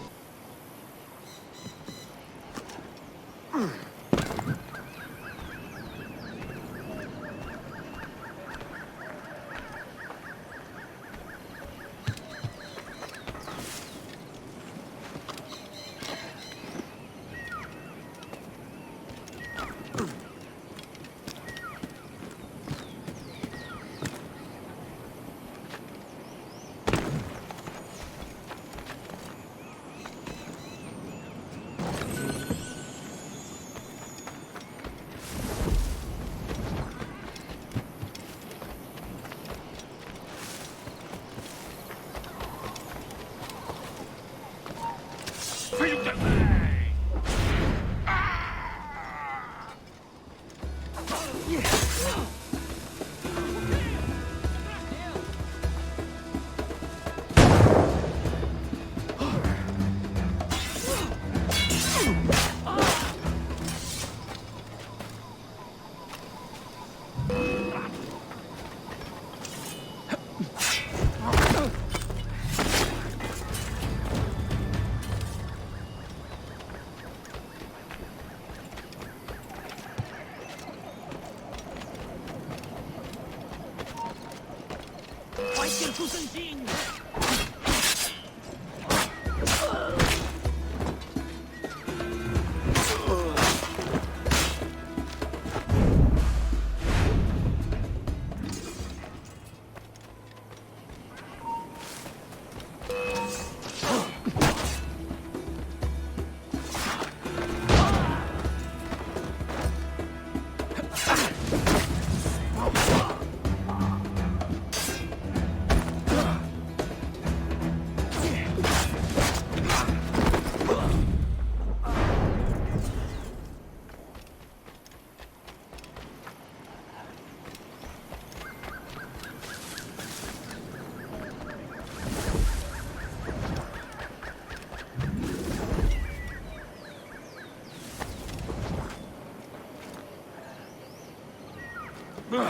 There's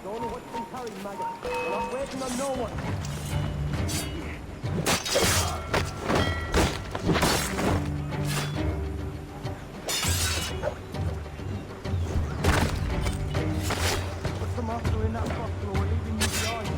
only what's been carried, maggot. We're not waiting on no one. Put the master in that box, or we're leaving you behind.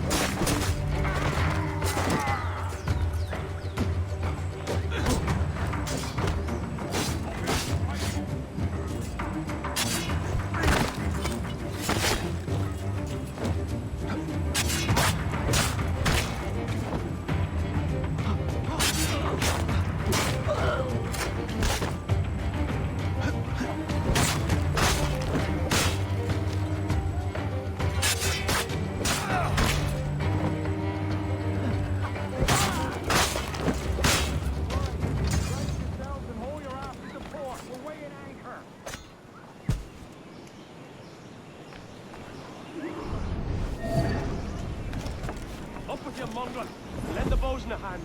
Up with you, mongrel! Lend the bows in a hand.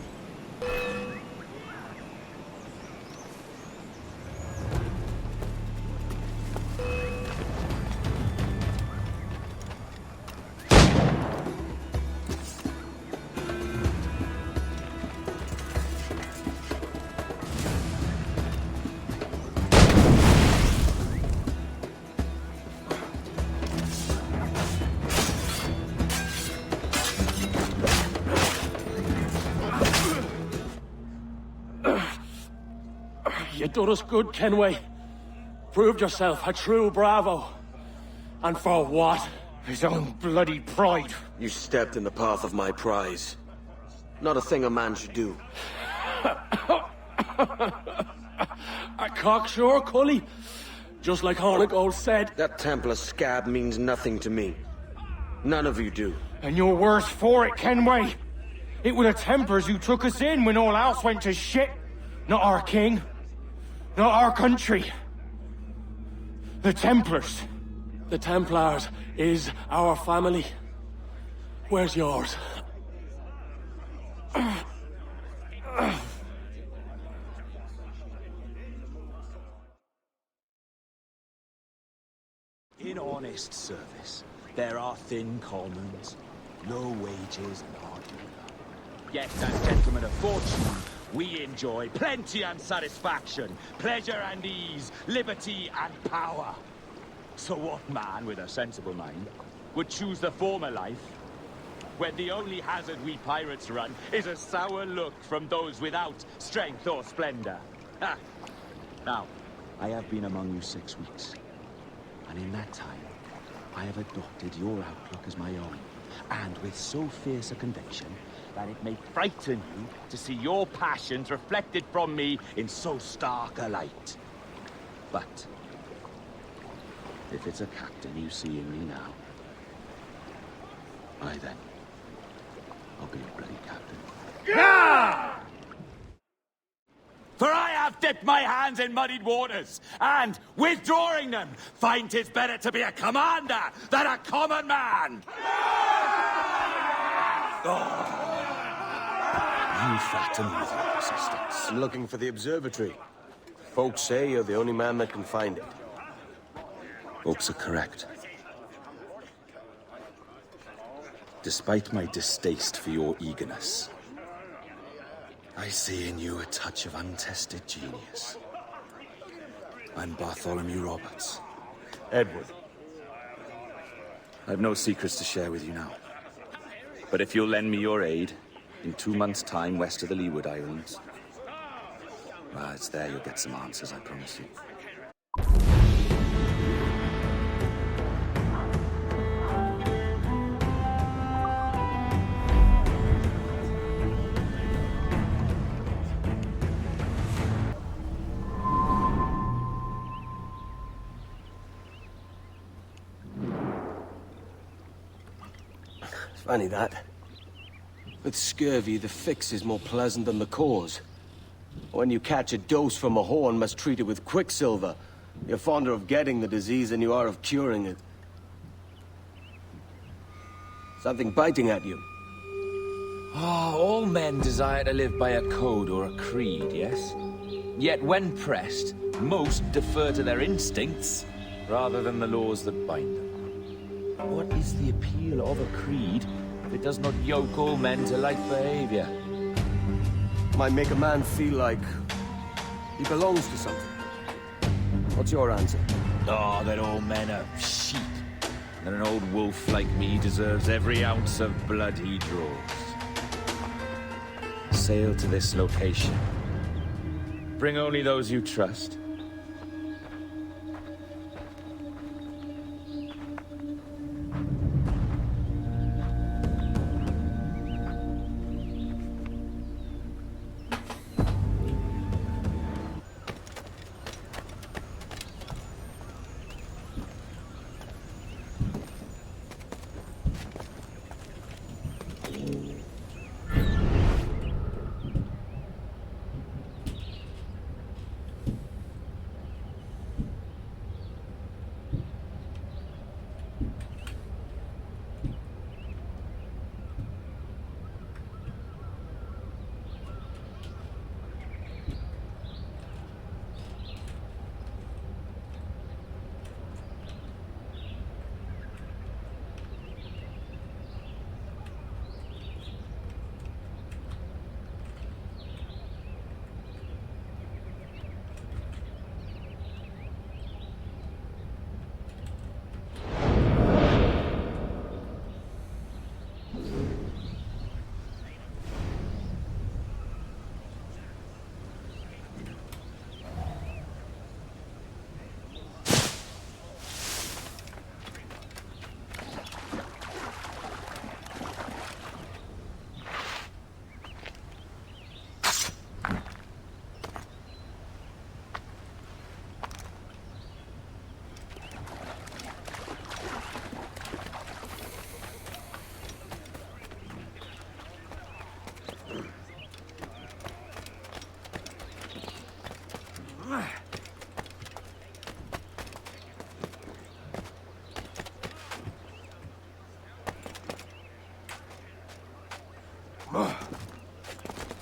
You done us good, Kenway. Proved yourself a true bravo. And for what? His own bloody pride. You stepped in the path of my prize. Not a thing a man should do. A cocksure, Cully. Just like Hornigold said. That Templar scab means nothing to me. None of you do. And you're worse for it, Kenway. It were the Templars who took us in when all else went to shit. Not our king. Not our country. The Templars. The Templars is our family. Where's yours? In honest service, there are thin commons, low wages and hard labor. Yet as gentlemen of fortune, we enjoy plenty and satisfaction, pleasure and ease, liberty and power. So what man with a sensible mind would choose the former life, when the only hazard we pirates run is a sour look from those without strength or splendor? Ha! Now, I have been among you 6 weeks, and in that time, I have adopted your outlook as my own, and with so fierce a conviction that it may frighten you to see your passions reflected from me in so stark a light. But if it's a captain you see in me now, aye then, I'll be a bloody captain. Yeah! For I have dipped my hands in muddied waters, and, withdrawing them, find 'tis better to be a commander than a common man! Oh. You flatter me with your persistence. I'm looking for the observatory. Folks say you're the only man that can find it. Folks are correct. Despite my distaste for your eagerness, I see in you a touch of untested genius. I'm Bartholomew Roberts. Edward. I've no secrets to share with you now. But if you'll lend me your aid, in 2 months' time west of the Leeward Islands, well, it's there you'll get some answers, I promise you. Funny that. With scurvy, the fix is more pleasant than the cause. When you catch a dose from a horn, must treat it with quicksilver. You're fonder of getting the disease than you are of curing it. Something biting at you. Ah, all men desire to live by a code or a creed, yes? Yet when pressed, most defer to their instincts rather than the laws that bind them. What is the appeal of a creed if it does not yoke all men to like behavior? Might make a man feel like he belongs to something. What's your answer? Oh, that all men are sheep. And an old wolf like me deserves every ounce of blood he draws. Sail to this location. Bring only those you trust.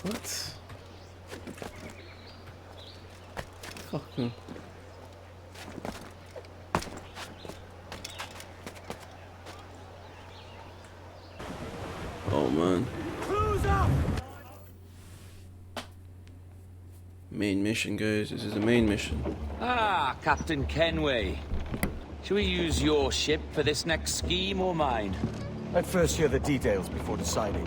What? Fucking. Oh man. Main mission, guys. This is the main mission. Ah, Captain Kenway. Shall we use your ship for this next scheme or mine? I'd first hear the details before deciding.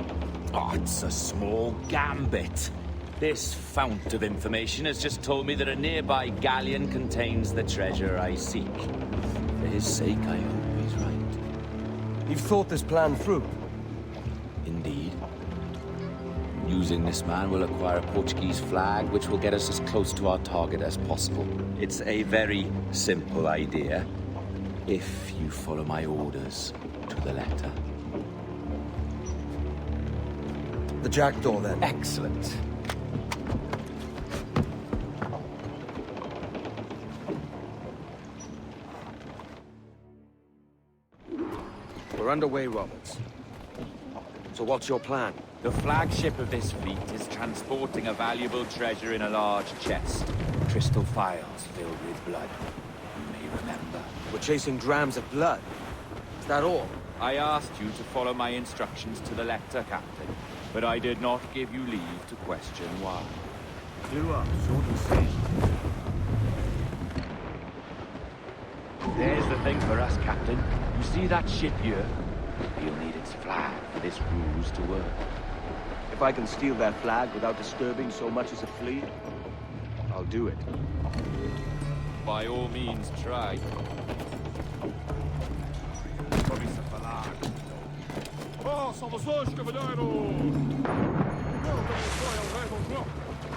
Oh, it's a small gambit. This fount of information has just told me that a nearby galleon contains the treasure I seek. For his sake, I hope he's right. You've thought this plan through? Indeed. Using this man, we'll acquire a Portuguese flag, which will get us as close to our target as possible. It's a very simple idea, if you follow my orders to the letter. The jackdaw, then. Excellent. We're underway, Roberts. So what's your plan? The flagship of this fleet is transporting a valuable treasure in a large chest. Crystal phials filled with blood. You may remember. We're chasing drams of blood. Is that all? I asked you to follow my instructions to the letter, Captain, but I did not give you leave to question why. Do up, short and say. There's the thing for us, Captain. You see that ship here? You'll need its flag for this ruse to work. If I can steal that flag without disturbing so much as a flea, I'll do it. By all means, try. Oh, salvações, cavalheiro!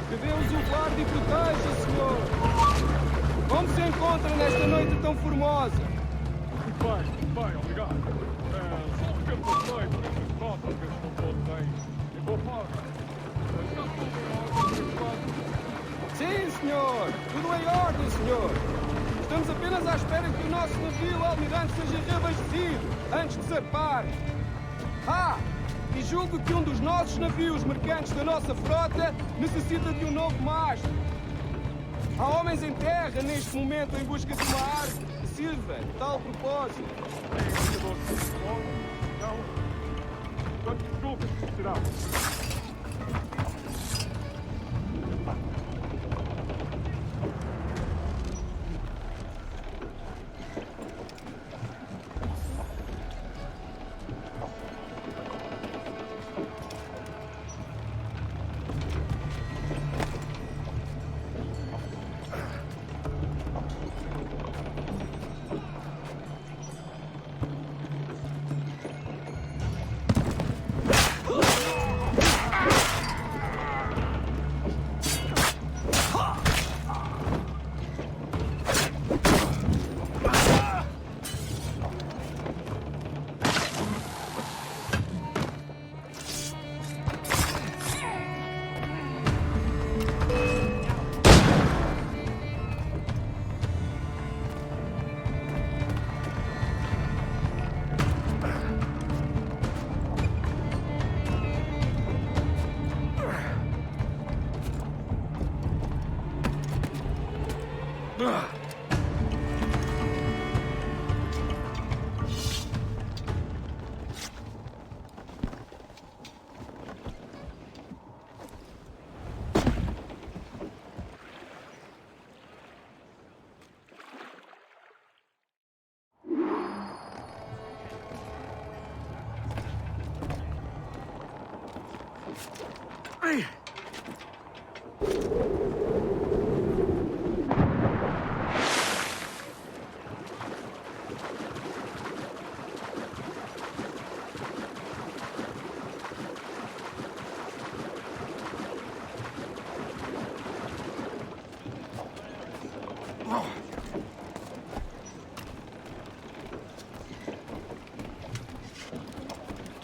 Que Deus o guarde e proteja, senhor! Como se encontra nesta noite tão formosa? Bem, obrigado. És um pequeno Sim, senhor! Tudo em ordem, senhor! Estamos apenas à espera que o nosso navio almirante seja reabastecido antes de zarpar. Ah! E julgo que um dos nossos navios mercantes da nossa frota necessita de um novo mastro. Há homens em terra neste momento em busca de uma arte que sirva de tal propósito.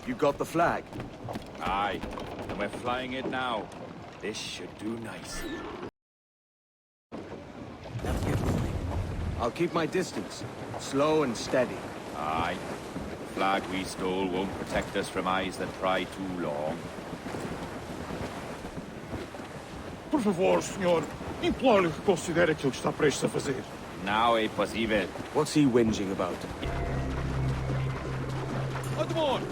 You got the flag? Aye, and we're flying it now. This should do nice. I'll keep my distance. Slow and steady. Aye. The flag we stole won't protect us from eyes that pry too long. Por favor, senhor. Imploro que considere aquilo que está prestes a fazer. Now é possível. What's he whinging about? Admon!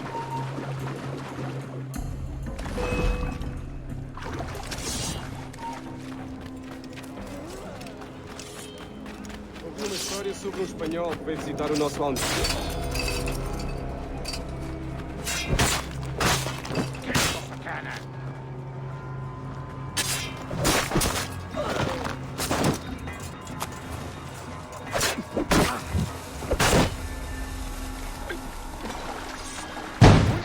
Ouvi uma história sobre um espanhol que veio visitar o nosso almirante.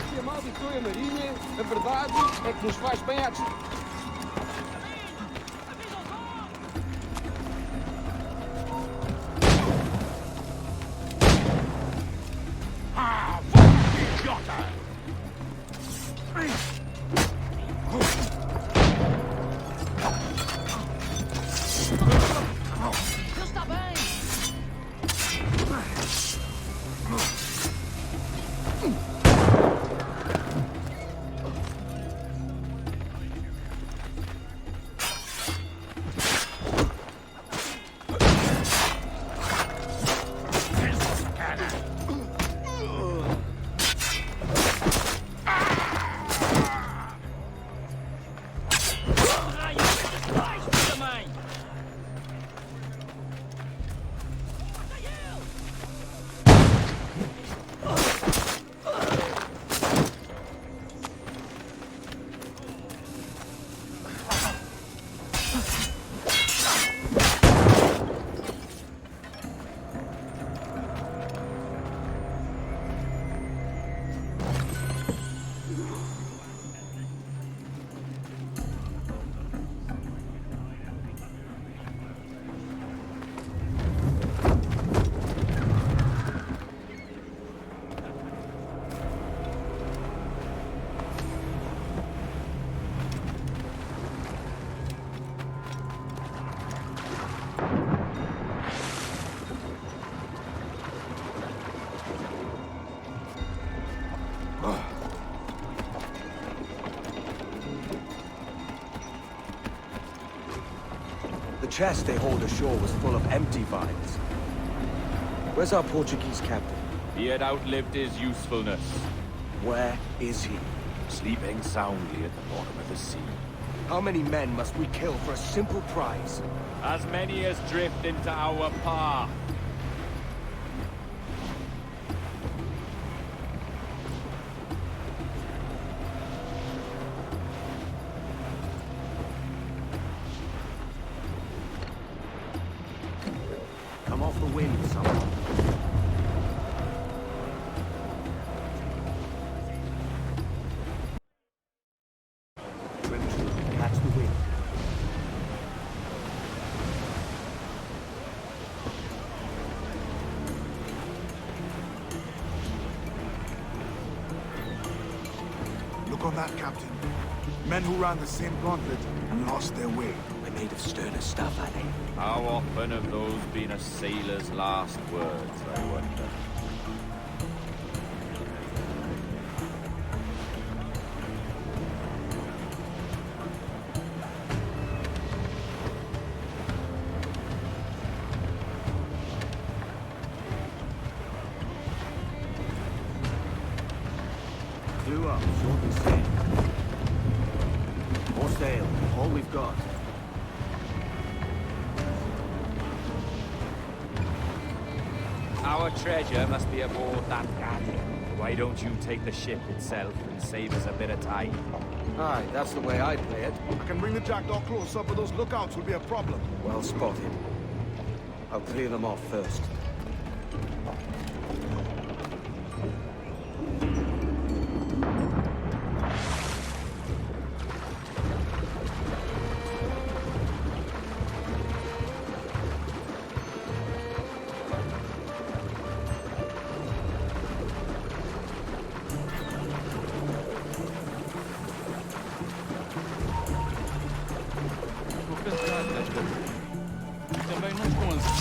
Se amaldiçoe a marinha, a verdade é que nos faz bem à distância. chest they hauled ashore was full of empty vials. Where's our Portuguese captain? He had outlived his usefulness. Where is he? Sleeping soundly at the bottom of the sea. How many men must we kill for a simple prize? As many as drift into our path. Come off the wind, someone. Catch the wind. Look on that, Captain. Men who ran the same gauntlet and lost their way. They're made of sterner stuff, are they? How often have those been a sailor's last words, I wonder? Clew up, short and sail. More sail, all we've got. Our treasure must be aboard that galleon. Why don't you take the ship itself and save us a bit of time? Aye, that's the way I play it. I can bring the jackdaw closer, but those lookouts will be a problem. Well spotted. I'll clear them off first. Também não consta.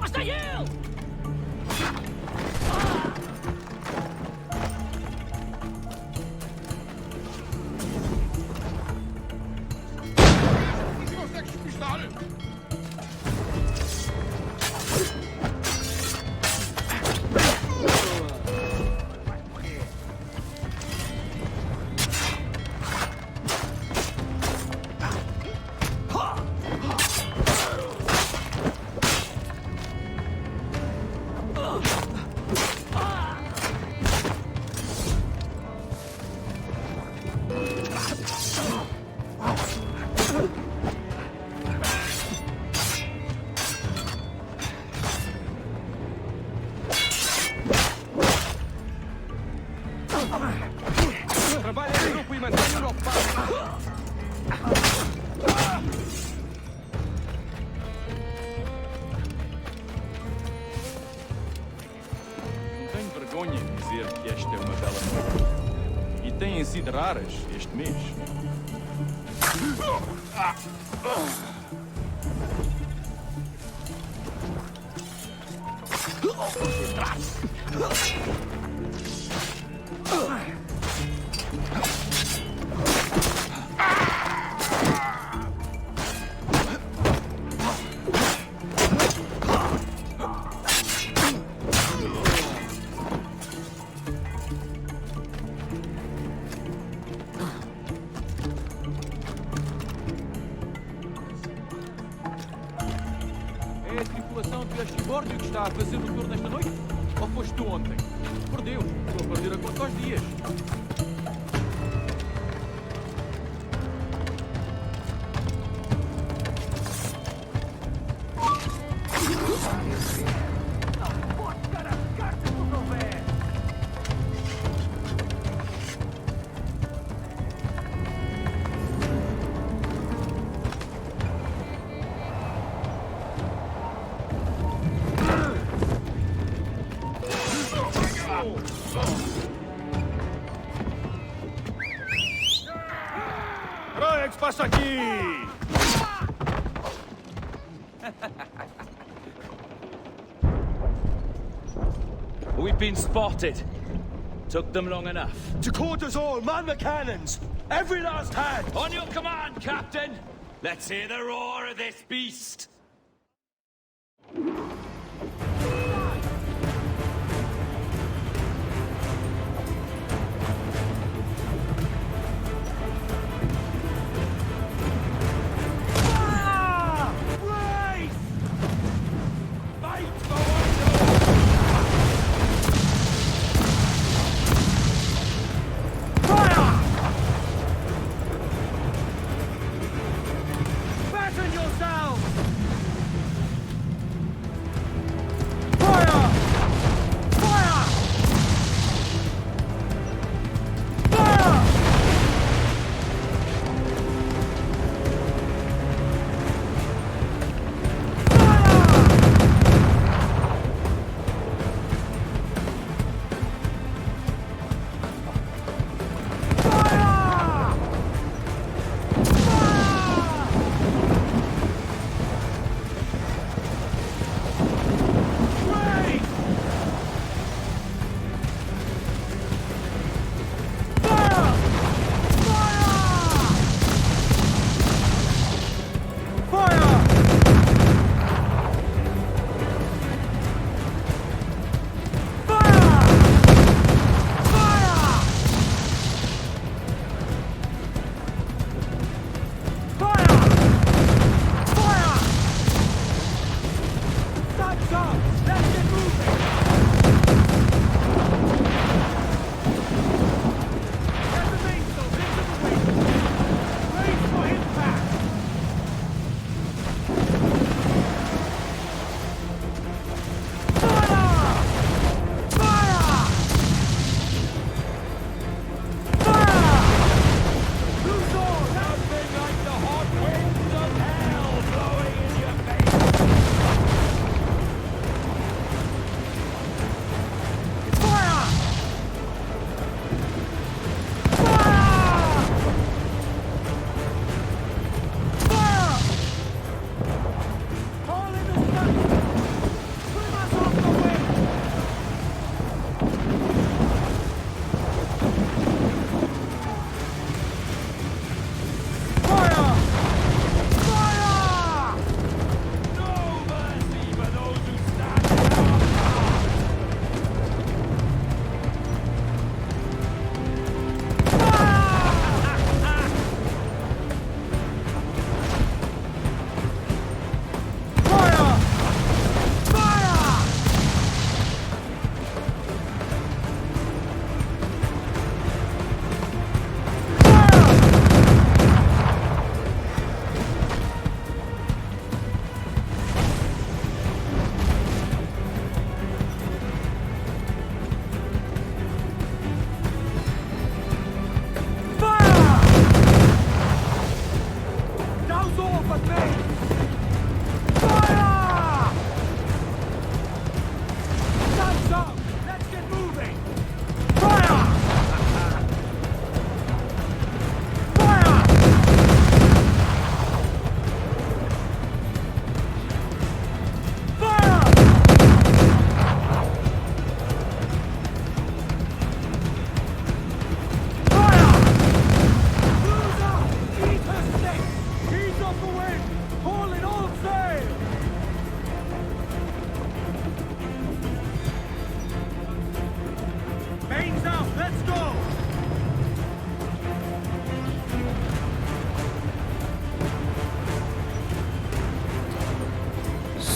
Hasta you! Trabalha em grupo e mantenha-o ocupado. Não tenho vergonha em dizer que esta é uma bela noite. E têm sido raras este mês. É a tripulação de Archibórdio que está a fazer o tour nesta noite? Ou foste tu ontem? Por Deus, estou a perder a conta aos dias. Quem se passa aqui? We've been spotted. Took them long enough. To quarters all, man the cannons! Every last hand! On your command, Captain! Let's hear the roar of this beast!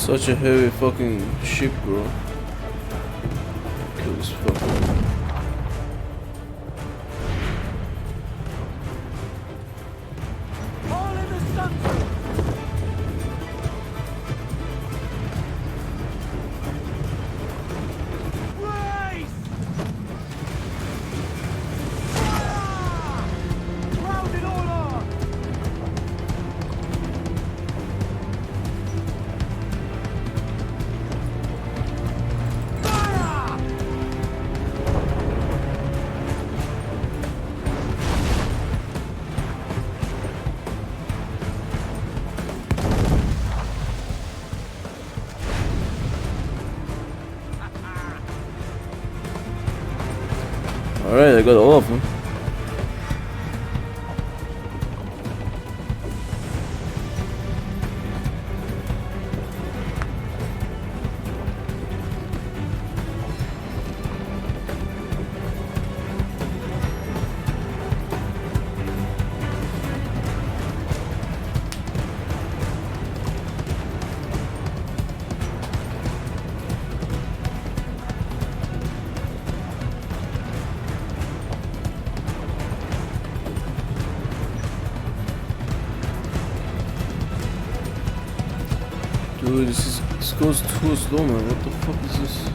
Such a heavy fucking ship, bro. Kill this fucker. Alright, I got all of them. Dude, this goes too slow, man. What the fuck is this?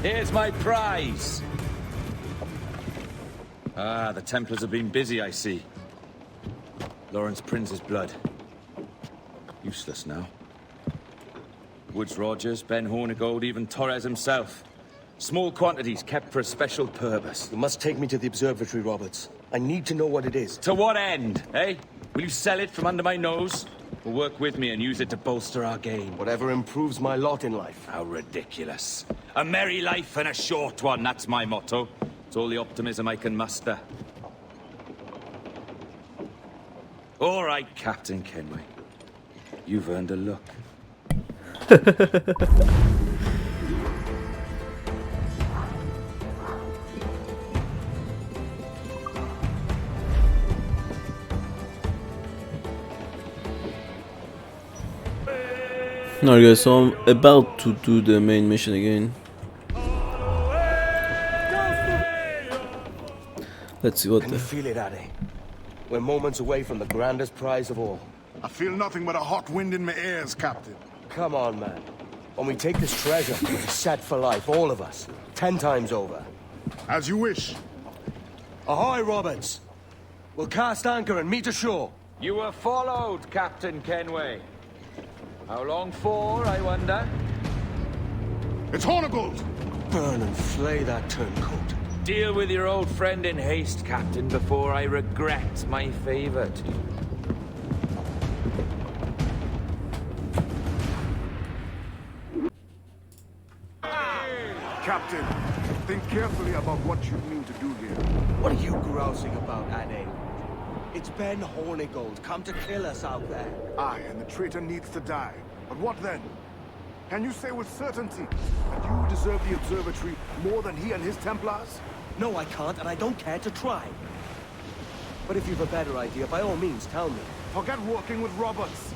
Here's my prize! Ah, the Templars have been busy, I see. Lawrence Prince's blood. Useless now. Woods Rogers, Ben Hornigold, even Torres himself. Small quantities kept for a special purpose. You must take me to the observatory, Roberts. I need to know what it is. To what end, eh? Will you sell it from under my nose? Or work with me and use it to bolster our game? Whatever improves my lot in life. How ridiculous. A merry life and a short one, that's my motto. It's all the optimism I can muster. All right, Captain Kenway. You've earned a look. Alright guys, so I'm about to do the main mission again. Let's see what Can you feel it, Addy? We're moments away from the grandest prize of all. I feel nothing but a hot wind in my ears, Captain. Come on, man. When we take this treasure, we're set for life, all of us. 10 times over. As you wish. Ahoy, Roberts! We'll cast anchor and meet ashore. You were followed, Captain Kenway. How long for, I wonder? It's Hornigold! Burn and flay that turncoat. Deal with your old friend in haste, Captain, before I regret my favor to you. Captain, think carefully about what you mean to do here. What are you grousing about, Addy? It's Ben Hornigold, come to kill us out there. Aye, and the traitor needs to die. But what then? Can you say with certainty that you deserve the observatory more than he and his Templars? No, I can't, and I don't care to try. But if you've a better idea, by all means, tell me. Forget working with Roberts.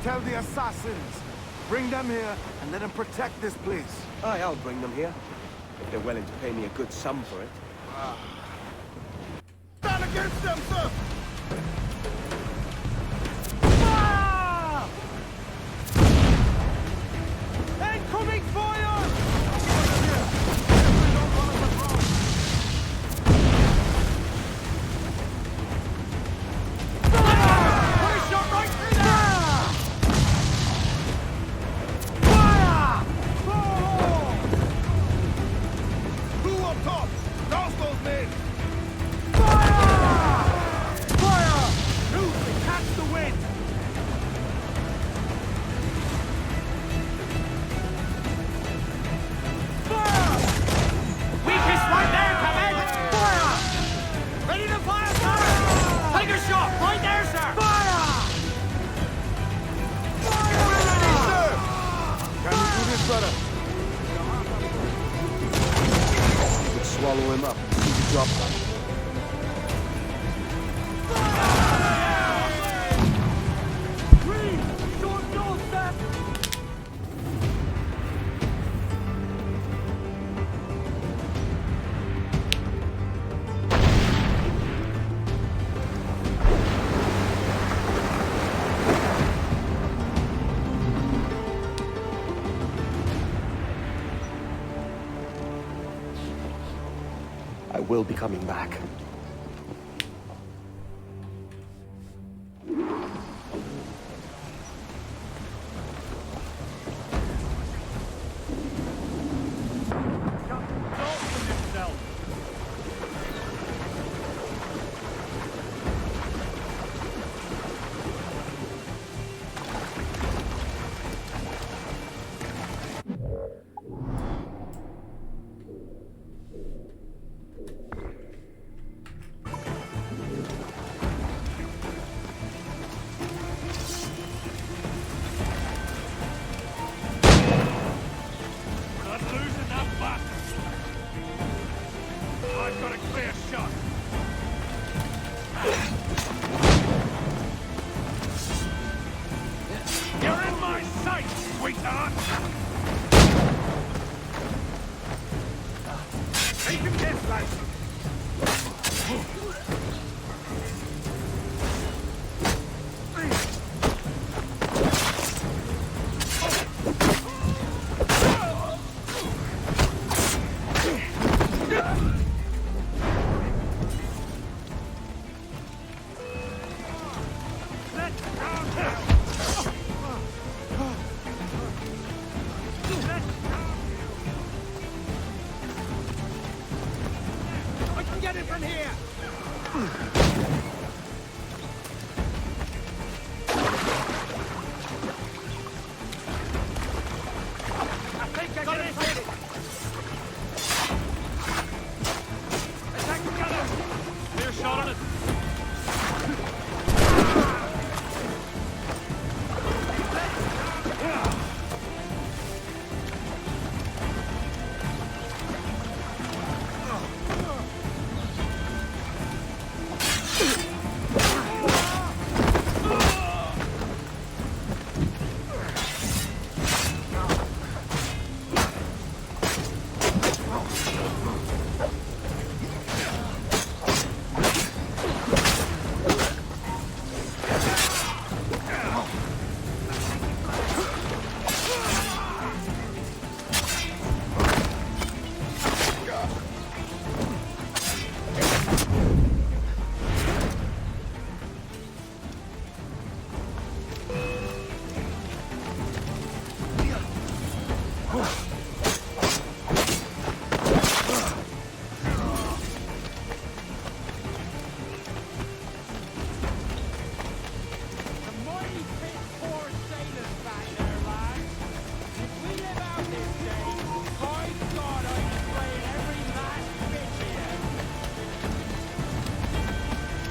Tell the assassins. Bring them here and let them protect this place. Aye, I'll bring them here. If they're willing to pay me a good sum for it. Stand against them, sir! Incoming fire! Shot right through there! Fire! Who up top? Douse those men! Fire! will be coming back.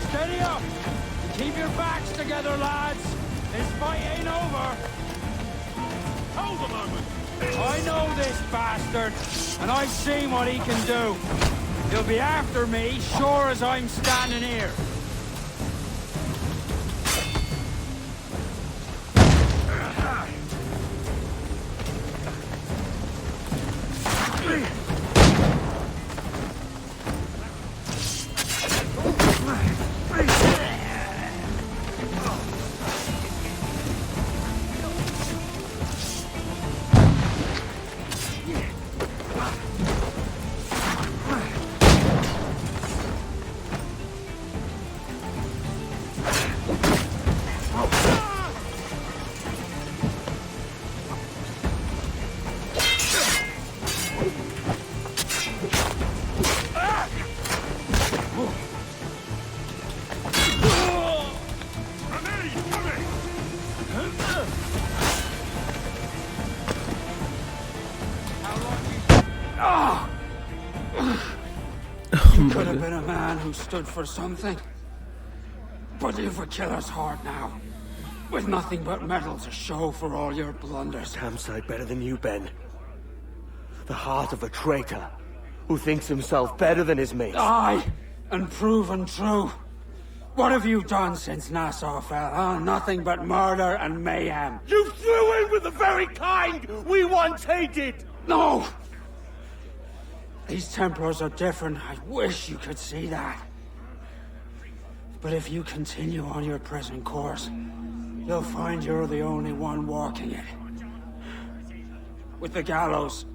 Steady up! Keep your backs together, lads! This fight ain't over! Hold a moment! I know this bastard, and I've seen what he can do. He'll be after me, sure as I'm standing here. You could have been a man who stood for something. But you've a killer's heart now. With nothing but metal to show for all your blunders. Damn sight better than you, Ben. The heart of a traitor who thinks himself better than his mates. Aye, and proven true. What have you done since Nassau fell, huh? Nothing but murder and mayhem. You threw in with the very kind we once hated! No! These Templars are different. I wish you could see that. But if you continue on your present course, you'll find you're the only one walking it. With the gallows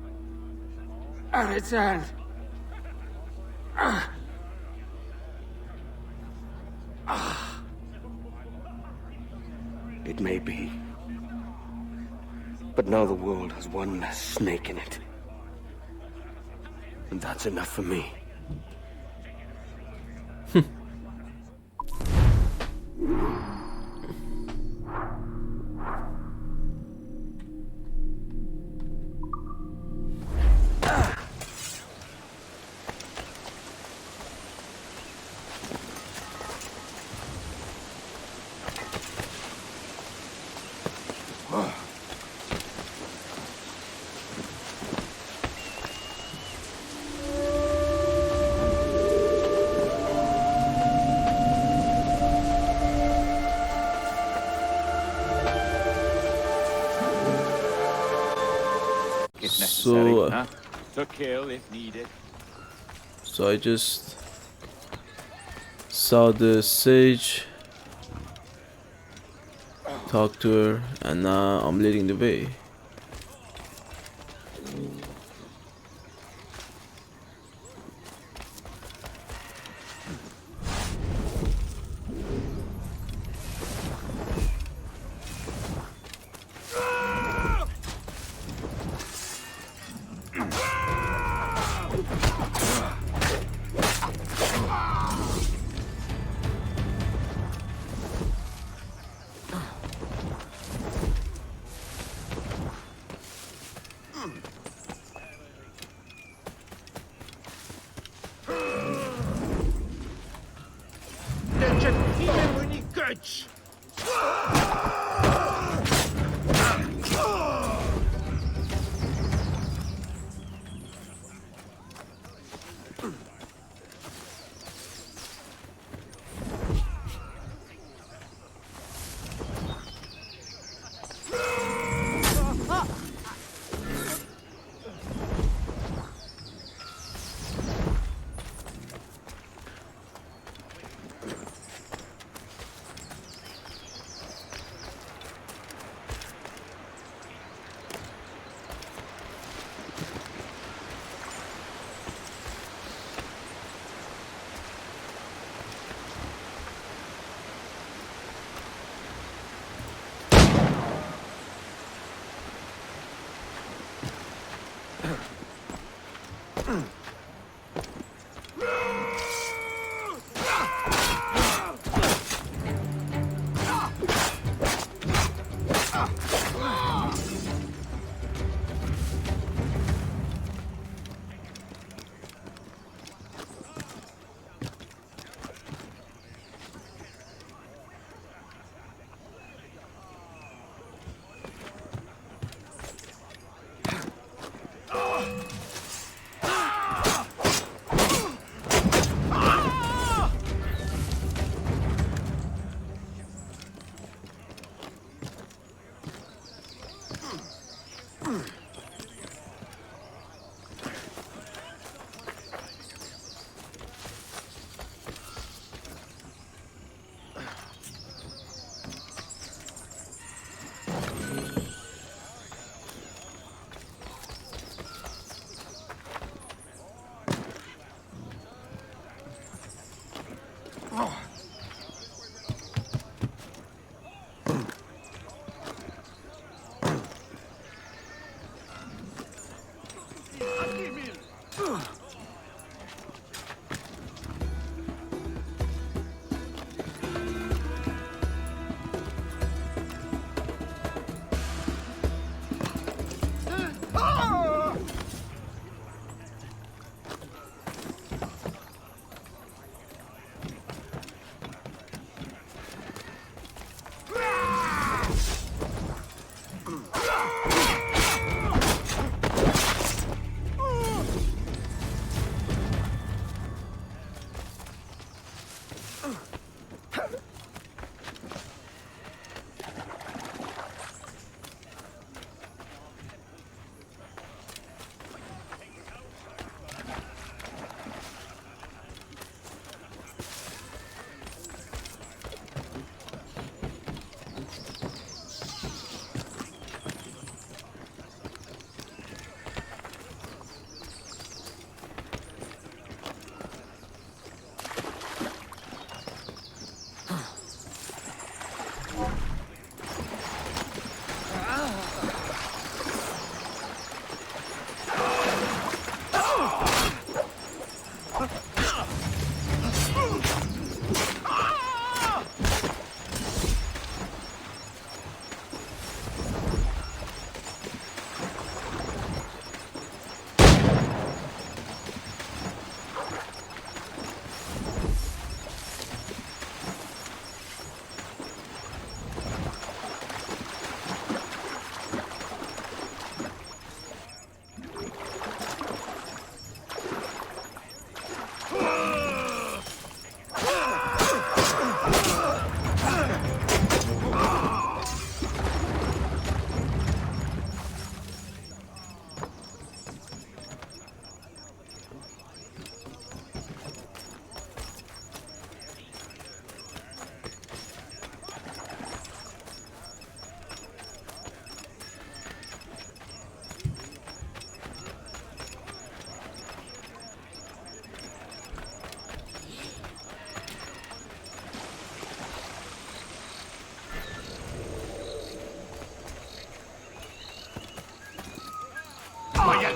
at its end. It may be. But now the world has one less snake in it. And that's enough for me. To kill if needed. So I just saw the sage, talked to her, and now I'm leading the way.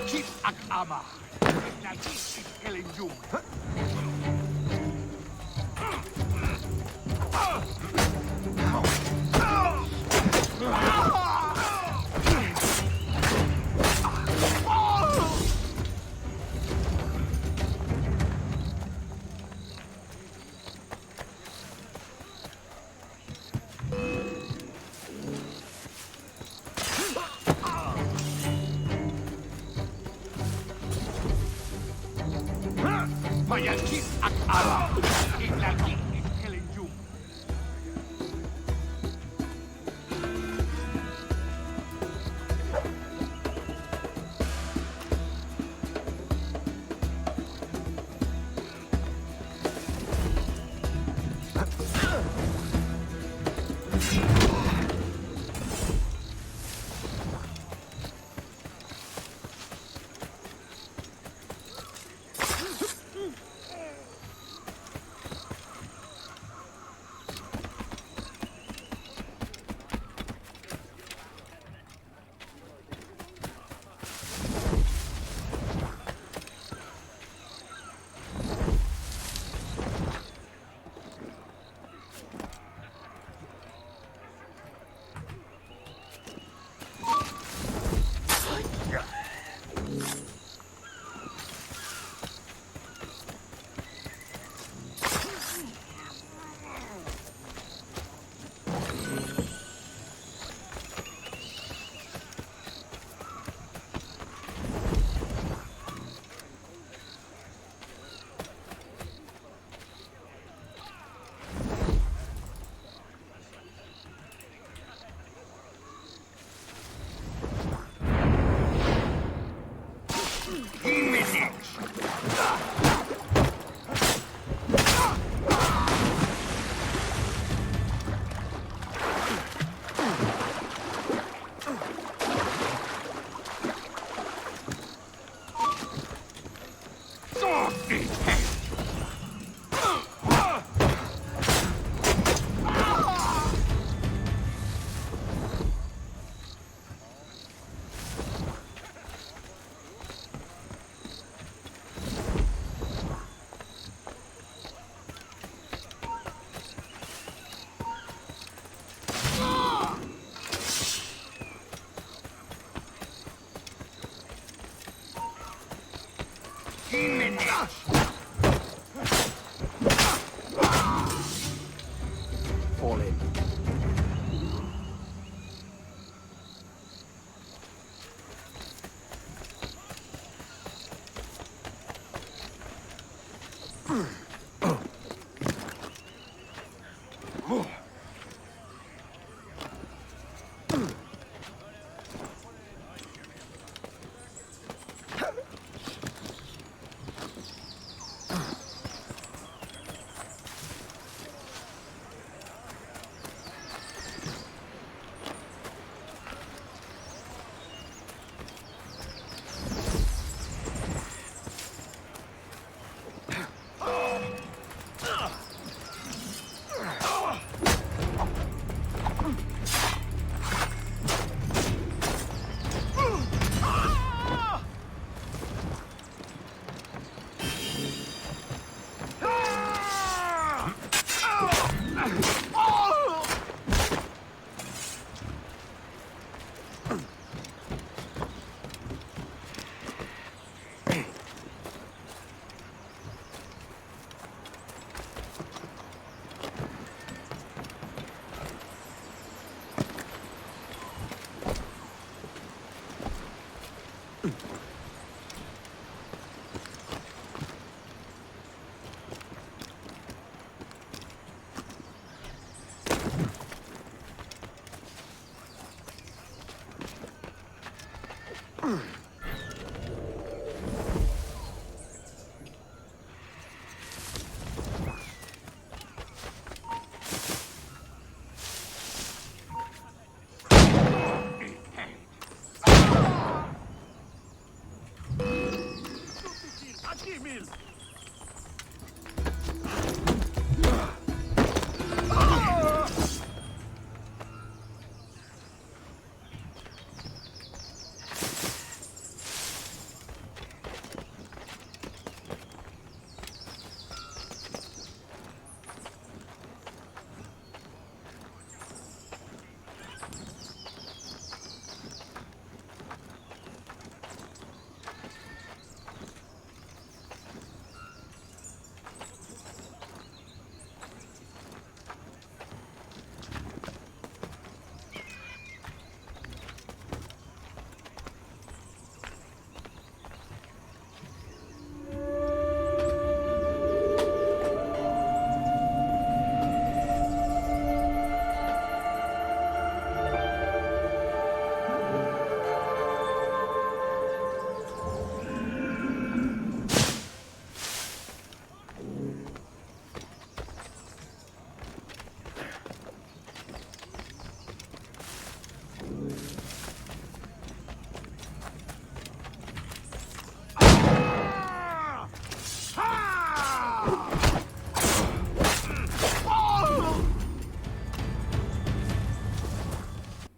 Keep Akama. Nagis is killing you. Keep Akama. Nagis is killing you. Fall in.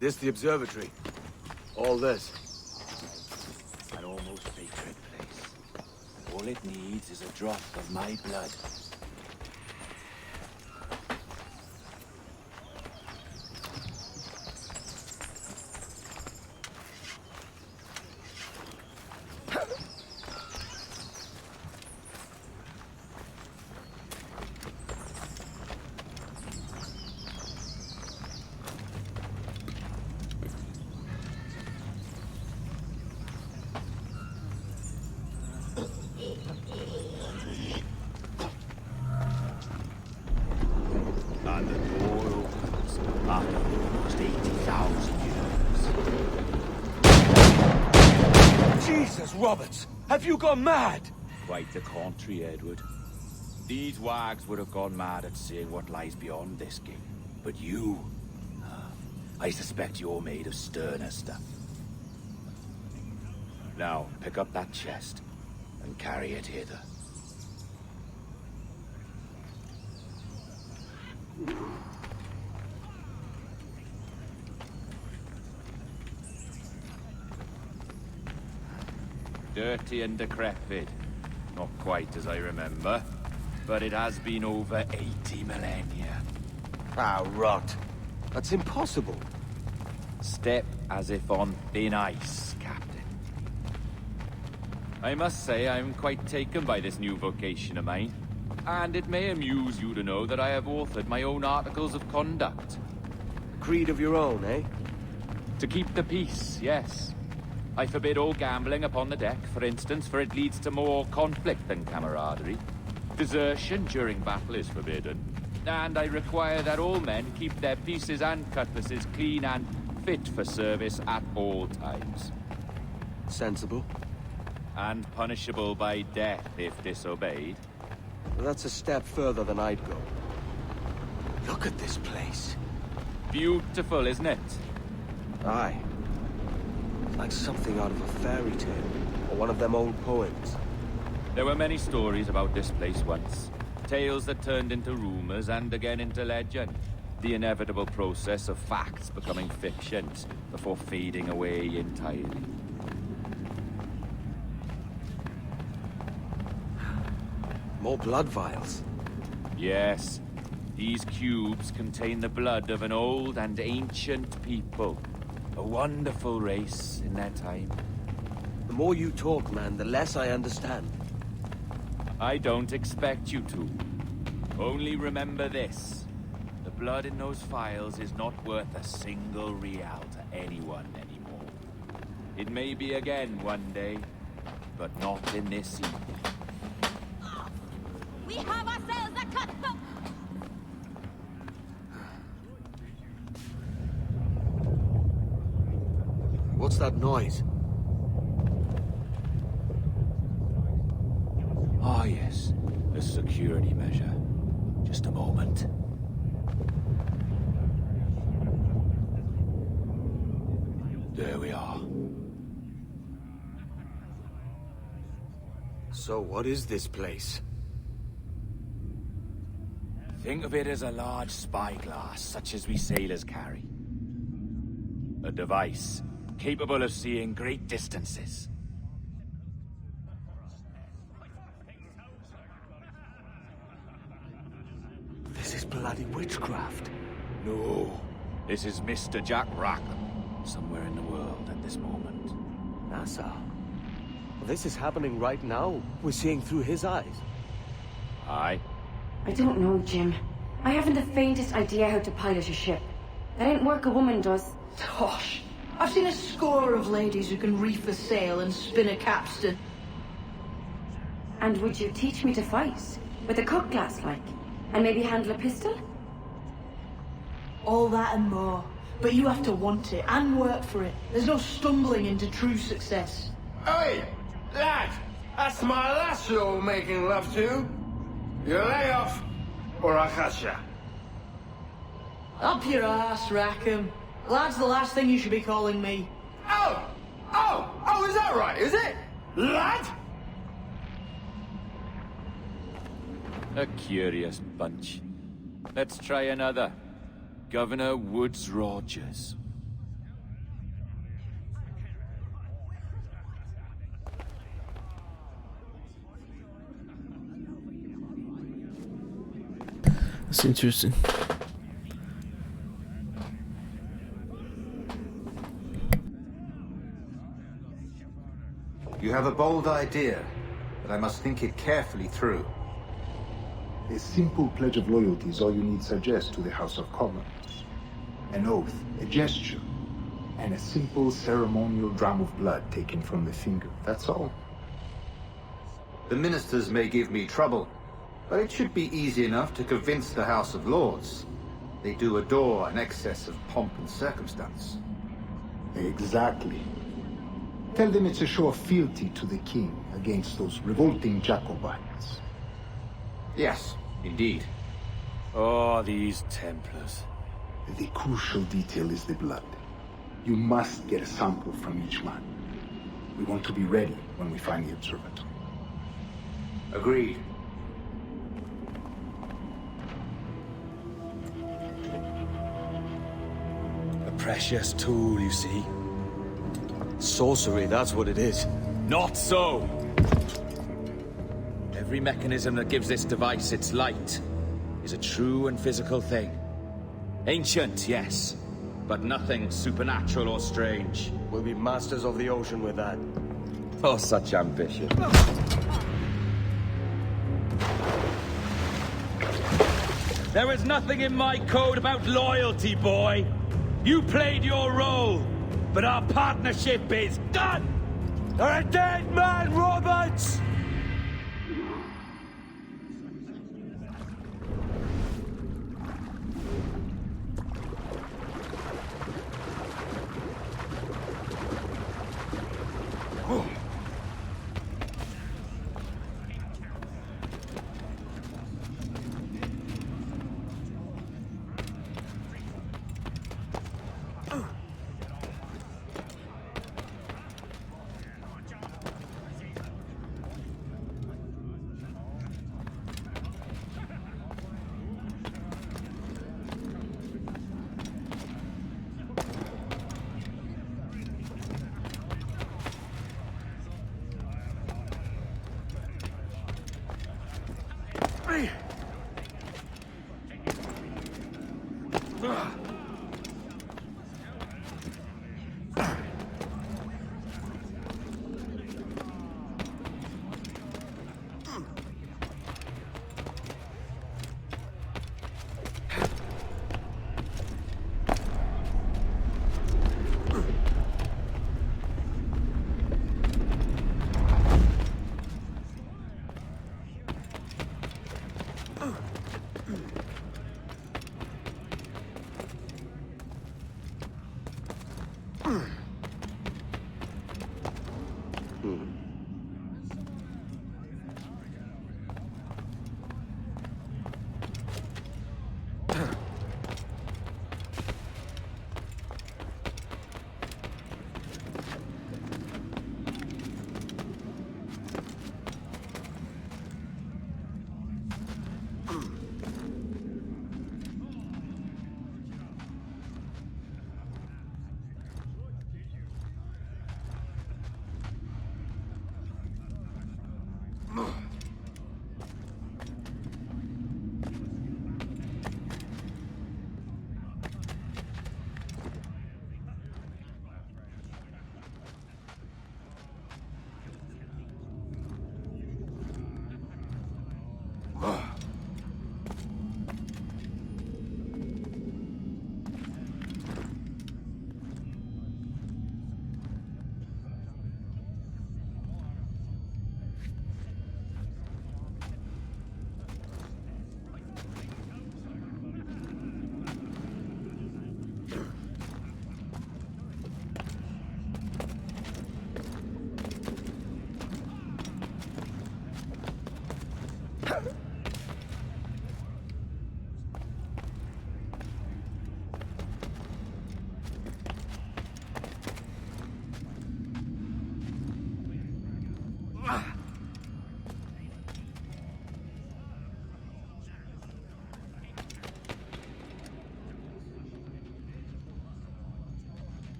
This the observatory. All this. An almost sacred place. All it needs is a drop of my blood. And the door opens after almost 80,000 years. Jesus, Roberts! Have you gone mad? Quite the contrary, Edward. These wags would have gone mad at seeing what lies beyond this gate. But you... I suspect you're made of sterner stuff. Now, pick up that chest and carry it hither. Dirty and decrepit. Not quite as I remember, but it has been over 80 millennia. Ah, rot. That's impossible. Step as if on thin ice, Captain. I must say I'm quite taken by this new vocation of mine. And it may amuse you to know that I have authored my own articles of conduct. Creed of your own, eh? To keep the peace, yes. I forbid all gambling upon the deck, for instance, for it leads to more conflict than camaraderie. Desertion during battle is forbidden. And I require that all men keep their pieces and cutlasses clean and fit for service at all times. Sensible. And punishable by death if disobeyed. That's a step further than I'd go. Look at this place. Beautiful, isn't it? Aye. Like something out of a fairy tale, or one of them old poems. There were many stories about this place once. Tales that turned into rumors and again into legend. The inevitable process of facts becoming fictions before fading away entirely. More blood vials. Yes. These cubes contain the blood of an old and ancient people. A wonderful race in their time. The more you talk, man, the less I understand. I don't expect you to. Only remember this. The blood in those files is not worth a single real to anyone anymore. It may be again one day, but not in this evening. We have ourselves a cutthroat! What's that noise? Ah, yes. A security measure. Just a moment. There we are. So what is this place? Think of it as a large spyglass, such as we sailors carry. A device capable of seeing great distances. This is bloody witchcraft. No, this is Mr. Jack Rackham, somewhere in the world at this moment. Nassau. This is happening right now. We're seeing through his eyes. Aye. I don't know, Jim. I haven't the faintest idea how to pilot a ship. That ain't work a woman does. Tosh. I've seen a score of ladies who can reef a sail and spin a capstan. And would you teach me to fight? With a cut glass, like? And maybe handle a pistol? All that and more. But you have to want it and work for it. There's no stumbling into true success. Hey, lad! That's my lass you're making love to. You lay off, or I catch ya. Up your ass, Rackham. Lad's the last thing you should be calling me. Oh, is that right, is it? Lad? A curious bunch. Let's try another. Governor Woods Rogers. It's interesting. You have a bold idea, but I must think it carefully through. A simple pledge of loyalty is all you need suggest to the House of Commons. An oath, a gesture, and a simple ceremonial dram of blood taken from the finger. That's all. The ministers may give me trouble, but it should be easy enough to convince the House of Lords. They do adore an excess of pomp and circumstance. Exactly. Tell them it's a show of fealty to the king against those revolting Jacobites. Yes, indeed. Oh, these Templars. The crucial detail is the blood. You must get a sample from each man. We want to be ready when we find the observatory. Agreed. A precious tool, you see. Sorcery, that's what it is. Not so! Every mechanism that gives this device its light is a true and physical thing. Ancient, yes, but nothing supernatural or strange. We'll be masters of the ocean with that. Oh, such ambition. There is nothing in my code about loyalty, boy. You played your role, but our partnership is done! You're a dead man, Roberts!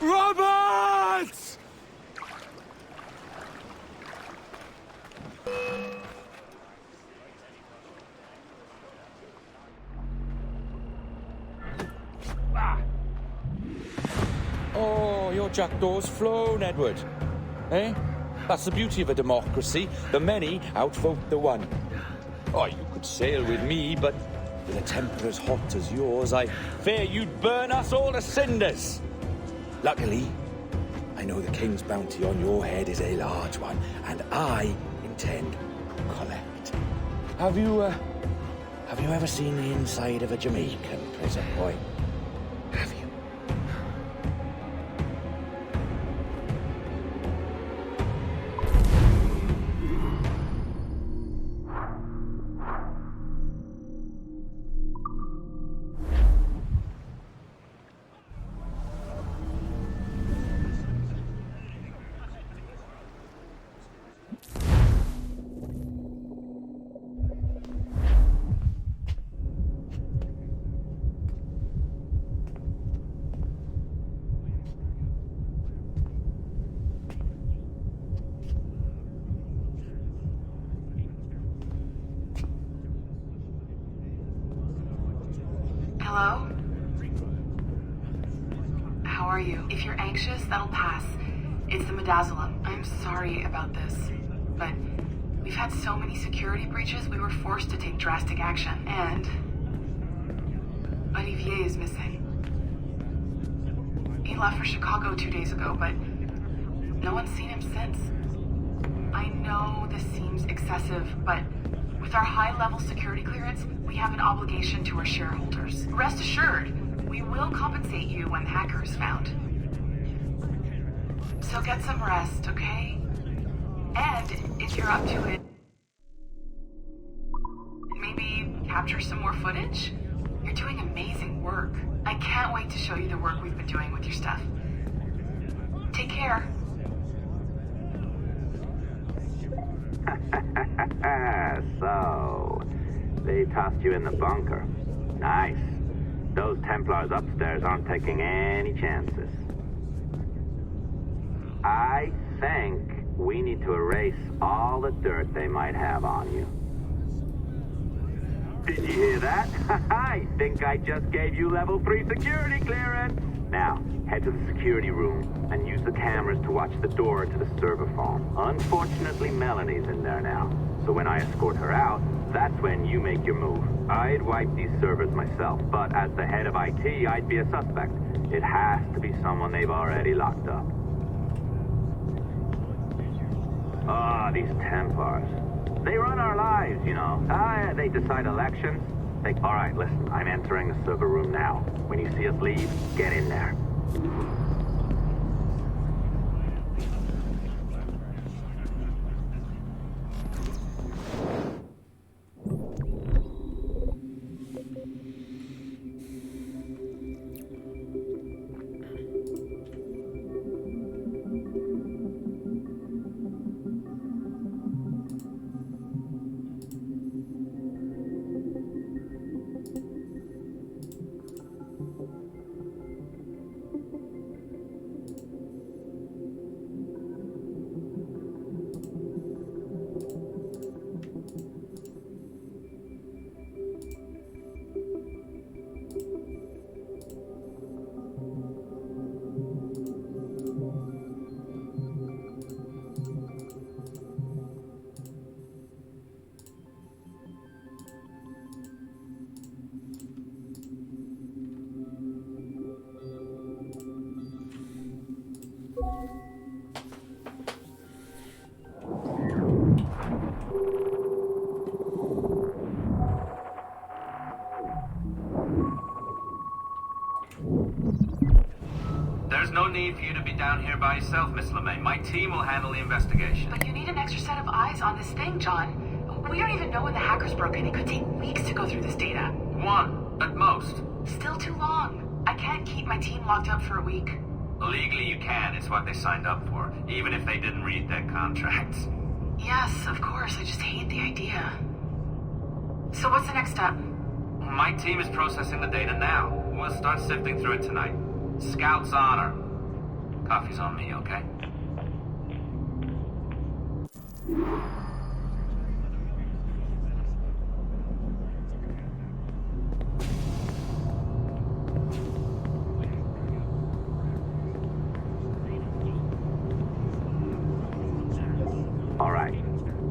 Roberts! Oh, your jackdaw's flown, Edward. Eh? That's the beauty of a democracy. The many outvote the one. Oh, you could sail with me, but with a temper as hot as yours, I fear you'd burn us all to cinders. Luckily, I know the king's bounty on your head is a large one, and I intend to collect. Have you ever seen the inside of a Jamaican prison, boy? Have you? Hello? How are you? If you're anxious, that'll pass. It's the midazolam. I'm sorry about this, but we've had so many security breaches, we were forced to take drastic action. And Olivier is missing. He left for Chicago 2 days ago, but no one's seen him since. I know this seems excessive, but with our high-level security clearance, we have an obligation to our shareholders. Rest assured, we will compensate you when the hacker is found. So get some rest, okay? And if you're up to it, maybe capture some more footage? You're doing amazing work. I can't wait to show you the work we've been doing with your stuff. Take care. So, they tossed you in the bunker. Nice. Those Templars upstairs aren't taking any chances. I think we need to erase all the dirt they might have on you. Did you hear that? I think I just gave you level 3 security clearance. Now, head to the security room and use the cameras to watch the door to the server farm. Unfortunately, Melanie's in there now. So when I escort her out, that's when you make your move. I'd wipe these servers myself, but as the head of IT, I'd be a suspect. It has to be someone they've already locked up. Ah, these Templars. They run our lives, you know. They decide elections. All right, listen, I'm entering the server room now. When you see us leave, get in there. need for you to be down here by yourself, Miss LeMay. My team will handle the investigation. But you need an extra set of eyes on this thing, John. We don't even know when the hackers broke in. It could take weeks to go through this data. One, at most. Still too long. I can't keep my team locked up for a week. Legally you can. It's what they signed up for, even if they didn't read their contracts. Yes, of course. I just hate the idea. So what's the next step? My team is processing the data now. We'll start sifting through it tonight. Scout's honor. Coffee's on me, okay? All right.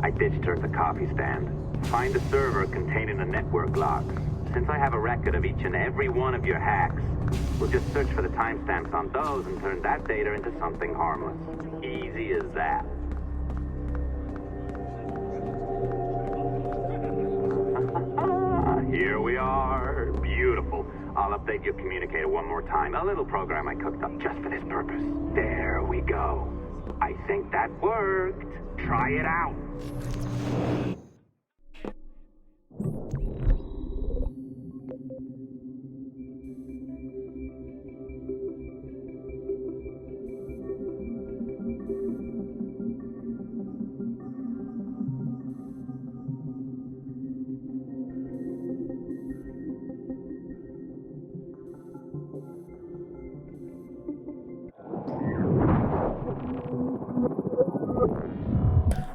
I ditched her at the coffee stand. Find a server containing the network logs. Since I have a record of each and every one of your hacks, we'll just search for the timestamps on those and turn that data into something harmless. Easy as that. Here we are. Beautiful. I'll update your communicator one more time. A little program I cooked up just for this purpose. There we go. I think that worked. Try it out.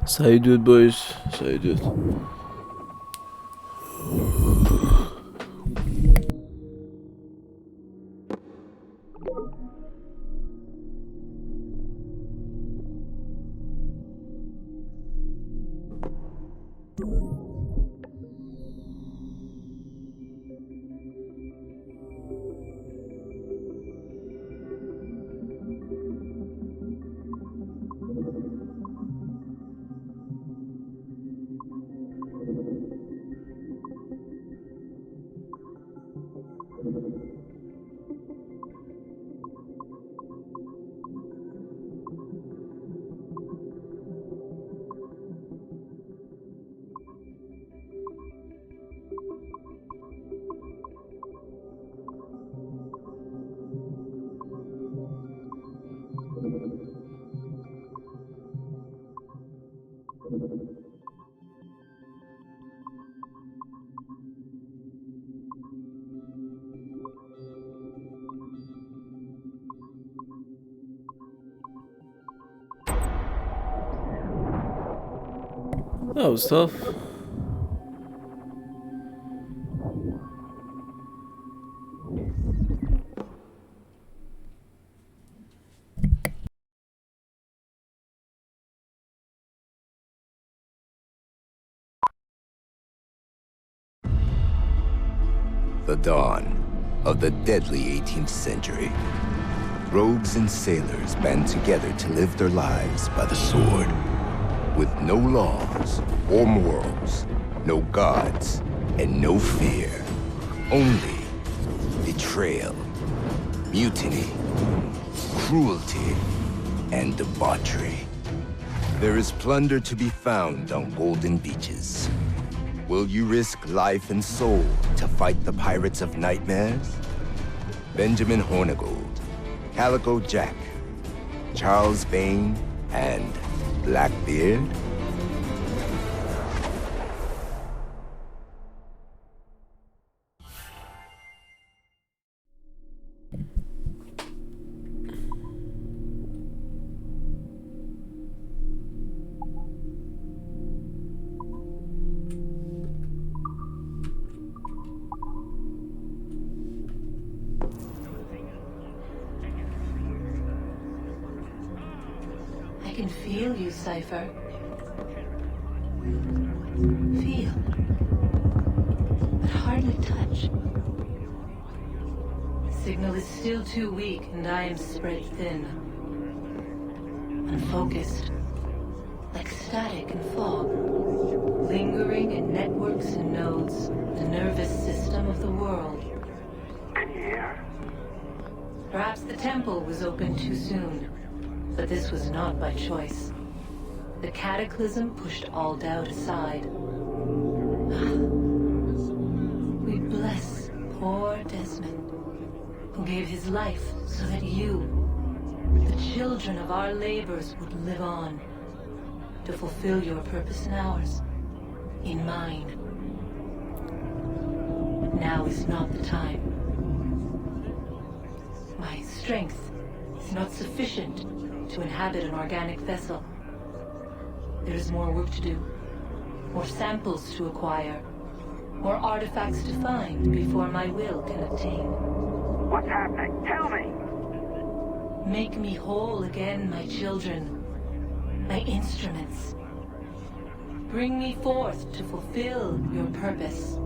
That's how you do it, boys. That's how you do it. That was tough. The dawn of the deadly 18th century. Rogues and sailors band together to live their lives by the sword. With no laws or morals, no gods, and no fear. Only betrayal, mutiny, cruelty, and debauchery. There is plunder to be found on golden beaches. Will you risk life and soul to fight the pirates of nightmares? Benjamin Hornigold, Calico Jack, Charles Vane, and Blackbeard? I can feel you, Cypher. Feel. But hardly touch. Signal is still too weak, and I am spread thin. Unfocused. Like static and fog. Lingering in networks and nodes. The nervous system of the world. Can you hear? Perhaps the temple was opened too soon, but this was not by choice. The cataclysm pushed all doubt aside. We bless poor Desmond, who gave his life so that you, the children of our labors, would live on, to fulfill your purpose and ours, in mine. Now is not the time. My strength is not sufficient to inhabit an organic vessel. There is more work to do, more samples to acquire, more artifacts to find before my will can obtain. What's happening? Tell me! Make me whole again, my children, my instruments. Bring me forth to fulfill your purpose.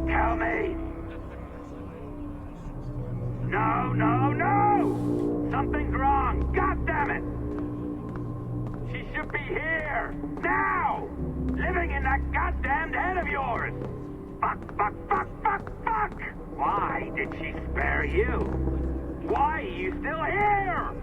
Tell me! No, no, no! Something's wrong! God damn it! She should be here! Now! Living in that goddamned head of yours! Fuck, fuck, fuck, fuck, fuck! Why did she spare you? Why are you still here?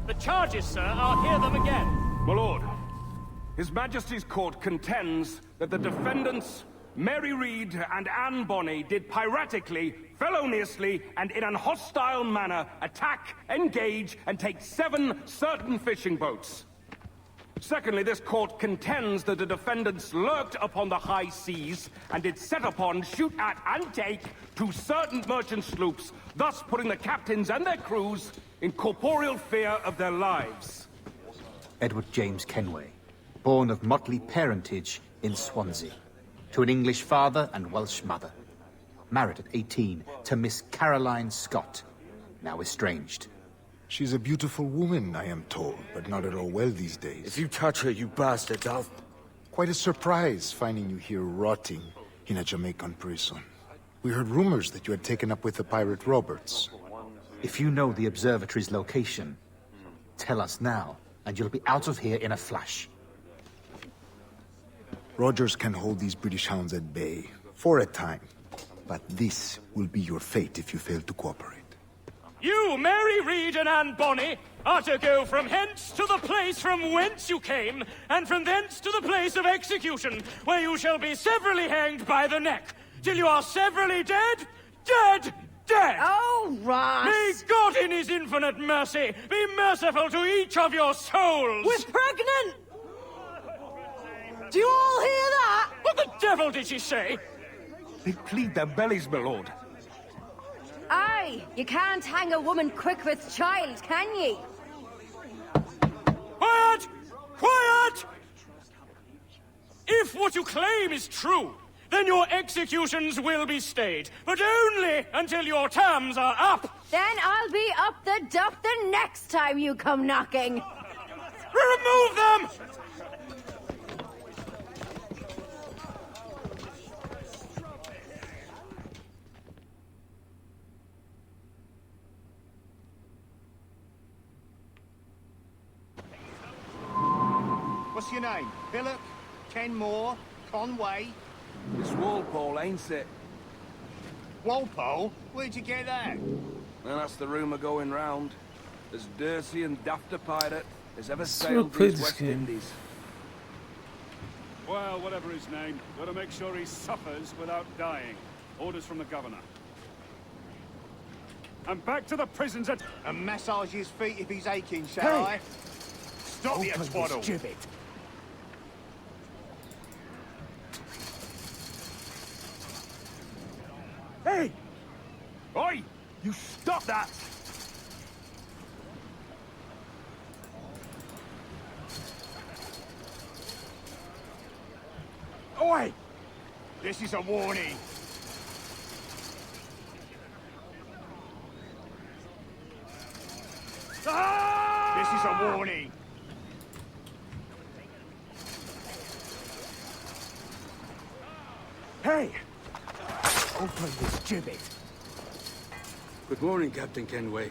The charges, sir, I'll hear them again. My lord, His Majesty's court contends that the defendants, Mary Reed and Anne Bonny, did piratically, feloniously, and in an hostile manner attack, engage, and take 7 certain fishing boats. Secondly, this court contends that the defendants lurked upon the high seas and did set upon, shoot at, and take 2 certain merchant sloops, thus putting the captains and their crews in corporeal fear of their lives. Edward James Kenway, born of motley parentage in Swansea, to an English father and Welsh mother. Married at 18 to Miss Caroline Scott, now estranged. She's a beautiful woman, I am told, but not at all well these days. If you touch her, you bastard, I'll... Quite a surprise finding you here rotting in a Jamaican prison. We heard rumors that you had taken up with the pirate Roberts. If you know the observatory's location, tell us now, and you'll be out of here in a flash. Rogers can hold these British hounds at bay, for a time. But this will be your fate if you fail to cooperate. You, Mary Reed and Anne Bonny, are to go from hence to the place from whence you came, and from thence to the place of execution, where you shall be severally hanged by the neck, till you are severally dead, dead, dead! Oh, Ross! May God in his infinite mercy be merciful to each of your souls! We're pregnant! Do you all hear that? What the devil did she say? They plead their bellies, my lord. Aye, you can't hang a woman quick with child, can ye? Quiet! Quiet! If what you claim is true, then your executions will be stayed, but only until your terms are up. Then I'll be up the duff the next time you come knocking. Remove them! What's your name? Billock? Kenmore? Conway? It's Walpole, ain't it? Walpole? Where'd you get that? Well, that's the rumour going round. As dirty and daft a pirate as ever So sailed play these this West game. Indies. Well, whatever his name, gotta make sure he suffers without dying. Orders from the governor. And back to the prisons at... And massage his feet if he's aching, shall Hey! I? Stop your Open twaddle! this gibbet. Hey! Oi! You stop that! Oi! This is a warning. This is a warning. Hey! Open this gibbet. Good morning, Captain Kenway.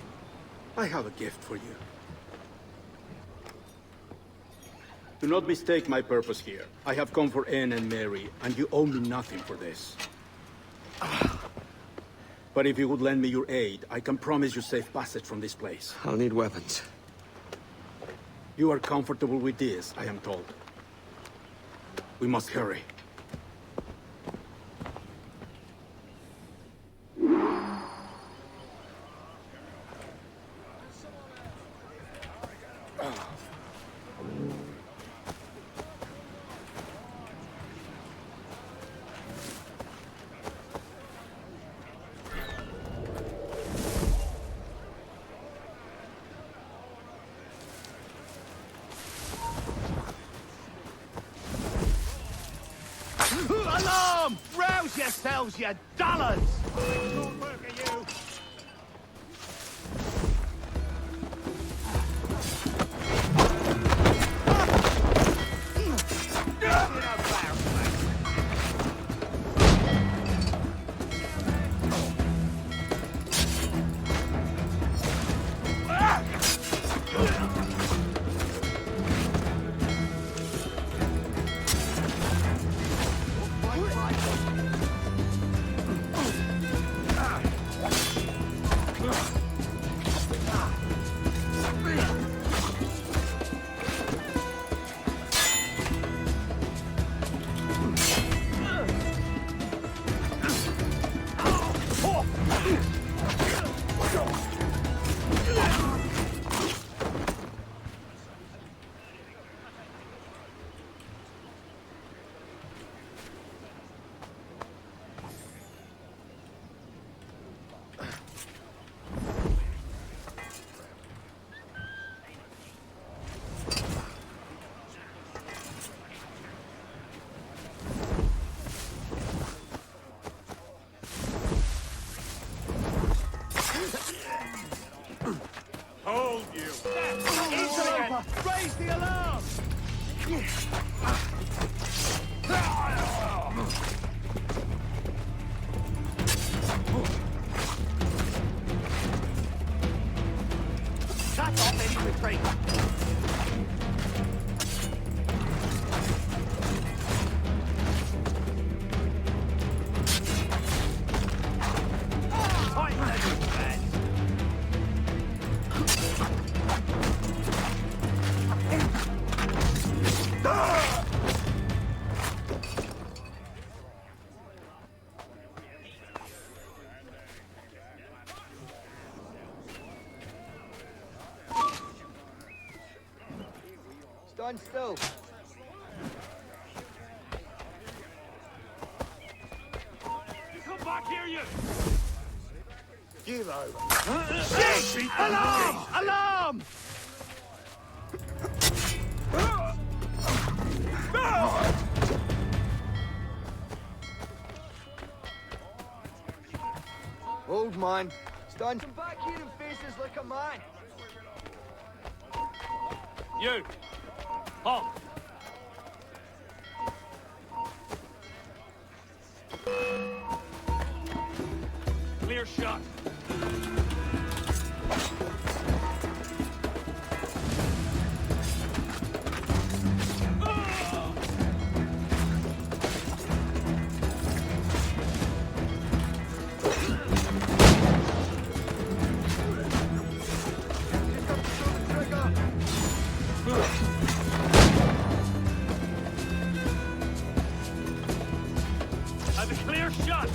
I have a gift for you. Do not mistake my purpose here. I have come for Anne and Mary, and you owe me nothing for this. But if you would lend me your aid, I can promise you safe passage from this place. I'll need weapons. You are comfortable with this, I am told. We must hurry. Alarm! Rouse yourselves, you dullards! Good work of you. Hold you! Raise the alarm! Cut off any retreat! Stand still. Come back here, you! Give over. Shit! Alarm! Alarm! Hold mine. Stand back here and face us like a man. You! Halt! Clear shot. Have a clear shot.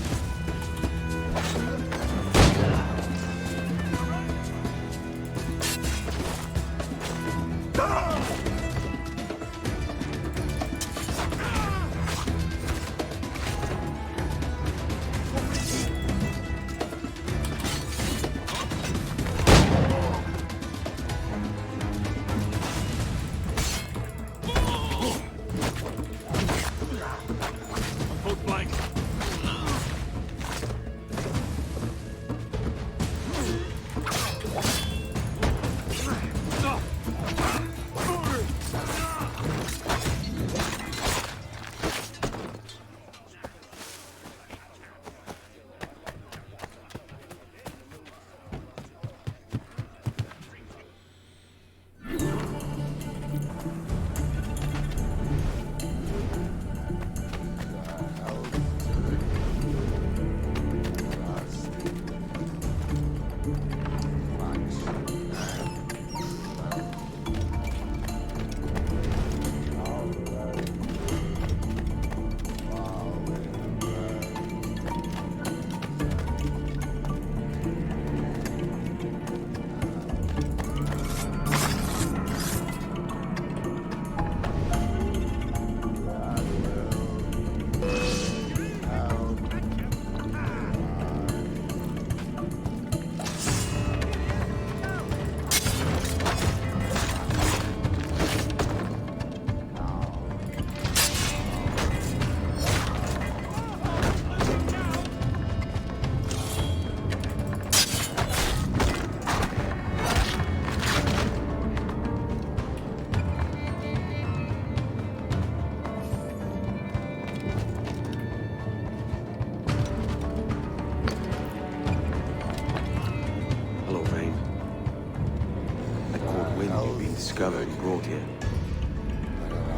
discovered and brought here.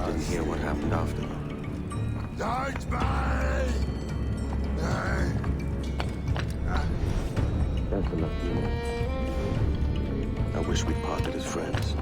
Didn't hear what happened after. That's enough humor. I wish we'd parted as friends.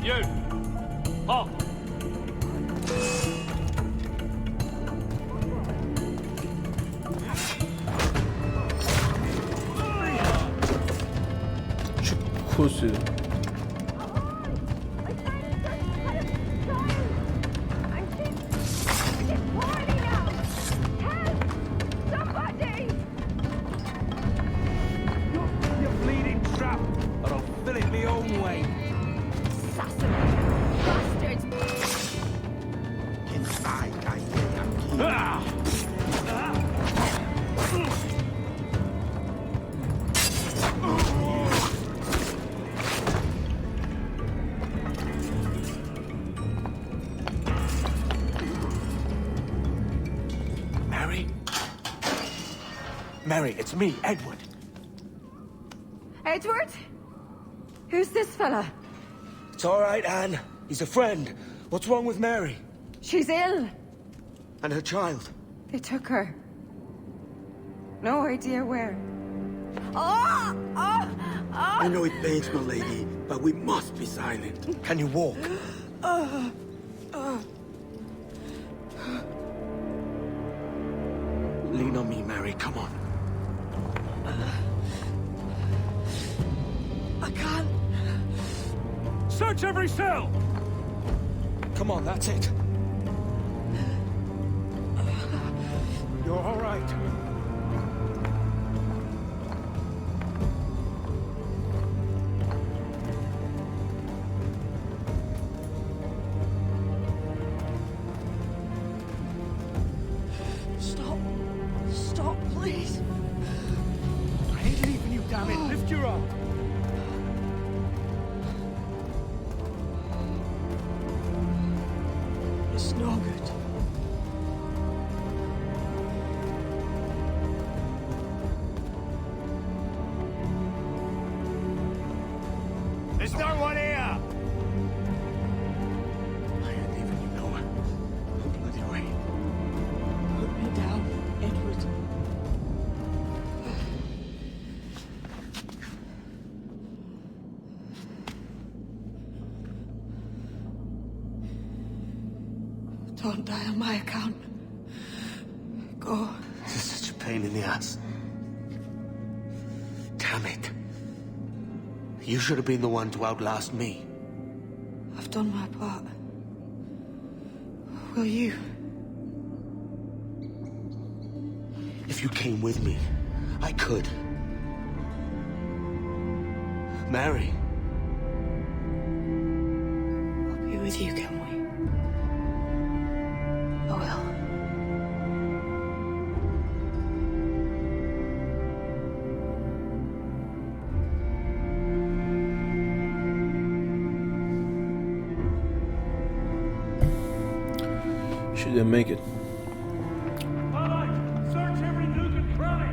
You! Halt! Pussy. You bleeding trap, or I'll fill it my own way. Bastards! Inside, I say. Mary? Mary, it's me, Edward. Edward? Who's this fella? It's all right, Anne. He's a friend. What's wrong with Mary? She's ill. And her child? They took her. No idea where. Oh! Oh! Oh! I know it pains my lady, but we must be silent. Can you walk? Lean on me, Mary. Come on. I can't. Search every cell! Come on, that's it. You're all right. Stop. Stop, please. I ain't leaving you, damn it. Lift your arm. It's no good. There's no one here! I ain't leaving you nowhere. No bloody way. Put me down, Edward. Don't die on my account. Go. This is such a pain in the ass. Damn it. You should have been the one to outlast me. I've done my part. Will you? If you came with me, I could. Mary. I'll be with you, can we? I will. She didn't make it. Search every nook and cranny!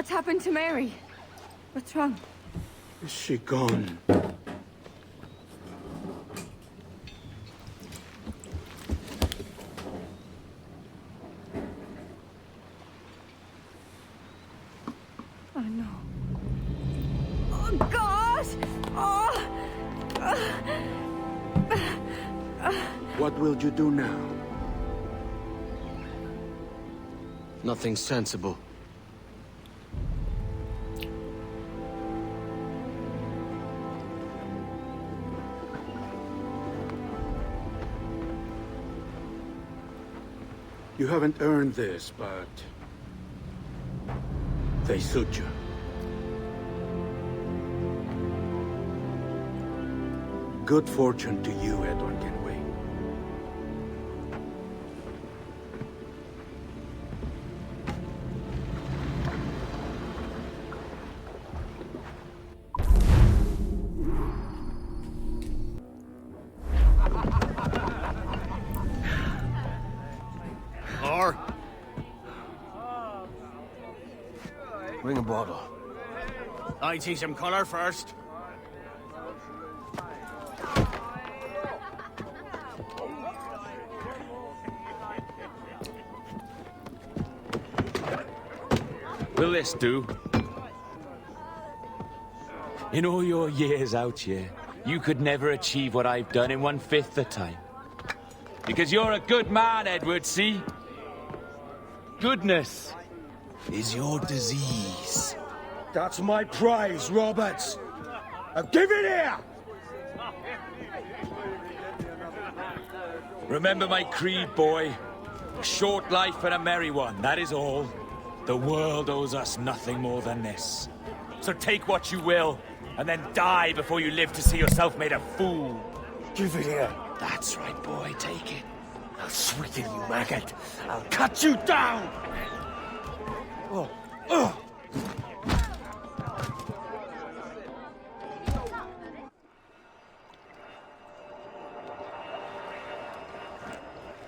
What's happened to Mary? What's wrong? Is she gone? Oh no. Oh God! Oh! What will you do now? Nothing sensible. You haven't earned this, but they suit you. Good fortune to you, Edward Kenway. Or bring a bottle. I see some color first. Will this do? In all your years out here, you could never achieve what I've done in 1/5 the time. Because you're a good man, Edward, see? Goodness is your disease. That's my prize, Roberts. Now give it here! Remember my creed, boy. A short life and a merry one, that is all. The world owes us nothing more than this. So take what you will, and then die before you live to see yourself made a fool. Give it here. That's right, boy, take it. I'll sweeten you, maggot. I'll cut you down! Oh. Oh.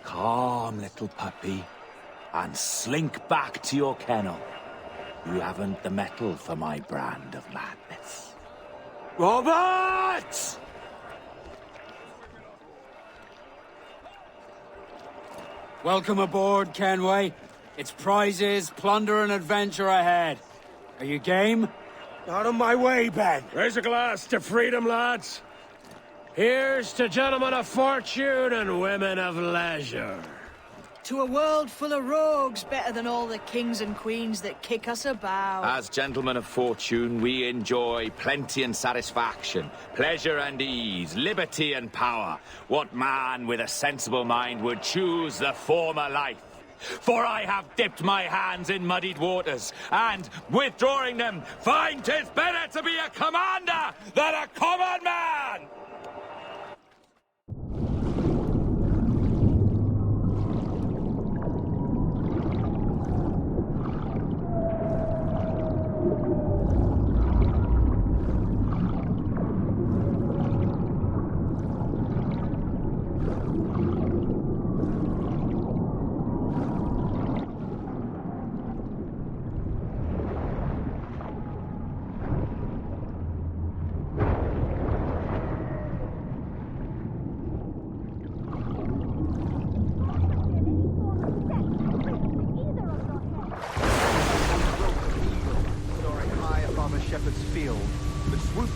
Calm, little puppy, and slink back to your kennel. You haven't the mettle for my brand of madness. Roberts! Welcome aboard, Kenway. It's prizes, plunder, and adventure ahead. Are you game? Out of my way, Ben. Raise a glass to freedom, lads. Here's to gentlemen of fortune and women of leisure. To a world full of rogues, better than all the kings and queens that kick us about. As gentlemen of fortune, we enjoy plenty and satisfaction, pleasure and ease, liberty and power. What man with a sensible mind would choose the former life? For I have dipped my hands in muddied waters, and, withdrawing them, find 'tis better to be a commander than a common man!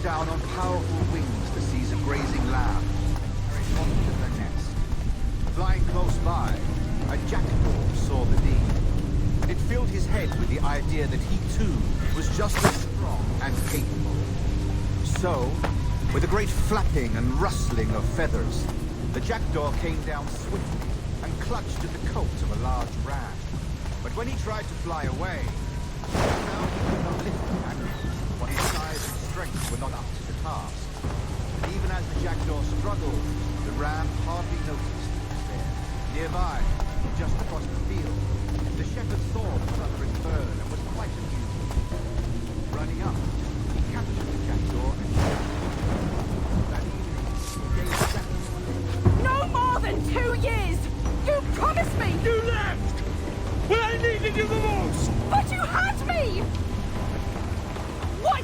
Down on powerful wings to seize a grazing lamb, carried on to their nest. Flying close by, a jackdaw saw the deed. It filled his head with the idea that he too was just as strong and capable. So, with a great flapping and rustling of feathers, the jackdaw came down swiftly and clutched at the coat of a large ram. But when he tried to fly away, he found he could not lift the animal, for his size and strength were not up to the task. But even as the jackdaw struggled, the ram hardly noticed he was there. Nearby, just across the field, the shepherd saw the fluttering bird and was quite amused. Running up, he captured the jackdaw and shot him. That evening, he gave the jackdaw No more than 2 years! You promised me! You left! When I needed you the most! But you had me!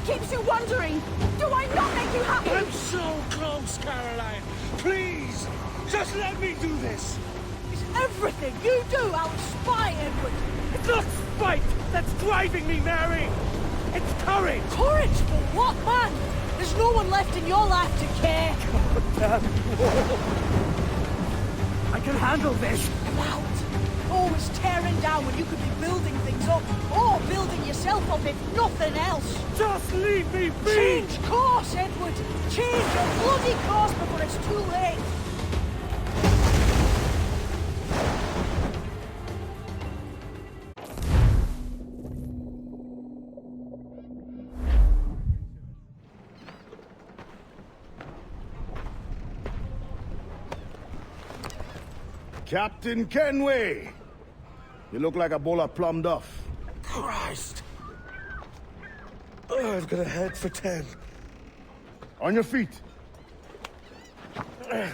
keeps you wondering? Do I not make you happy? I'm so close, Caroline. Please, just let me do this. Is everything you do out of spite, Edward? It's not spite that's driving me, Mary. It's courage. Courage for what, man? There's no one left in your life to care. Damn you all. I can handle this. Loud. Always tearing down when you could be building things up, or building yourself up if nothing else. Just leave me be! Change course, Edward! Change your bloody course before it's too late! Captain Kenway! You look like a bowl of plum duff. Christ! Oh, I've got a head for 10. On your feet. You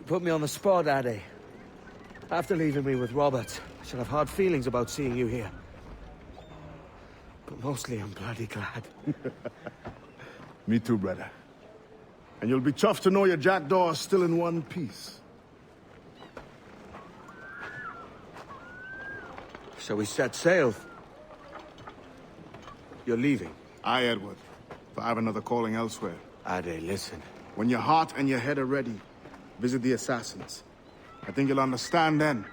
put me on the spot, Addy. After leaving me with Robert, I should have hard feelings about seeing you here. But mostly I'm bloody glad. Me too, brother. And you'll be tough to know your jackdaw is still in one piece. Shall we set sail? You're leaving? Aye, Edward. But I have another calling elsewhere. Ade, listen. When your heart and your head are ready, visit the assassins. I think you'll understand then.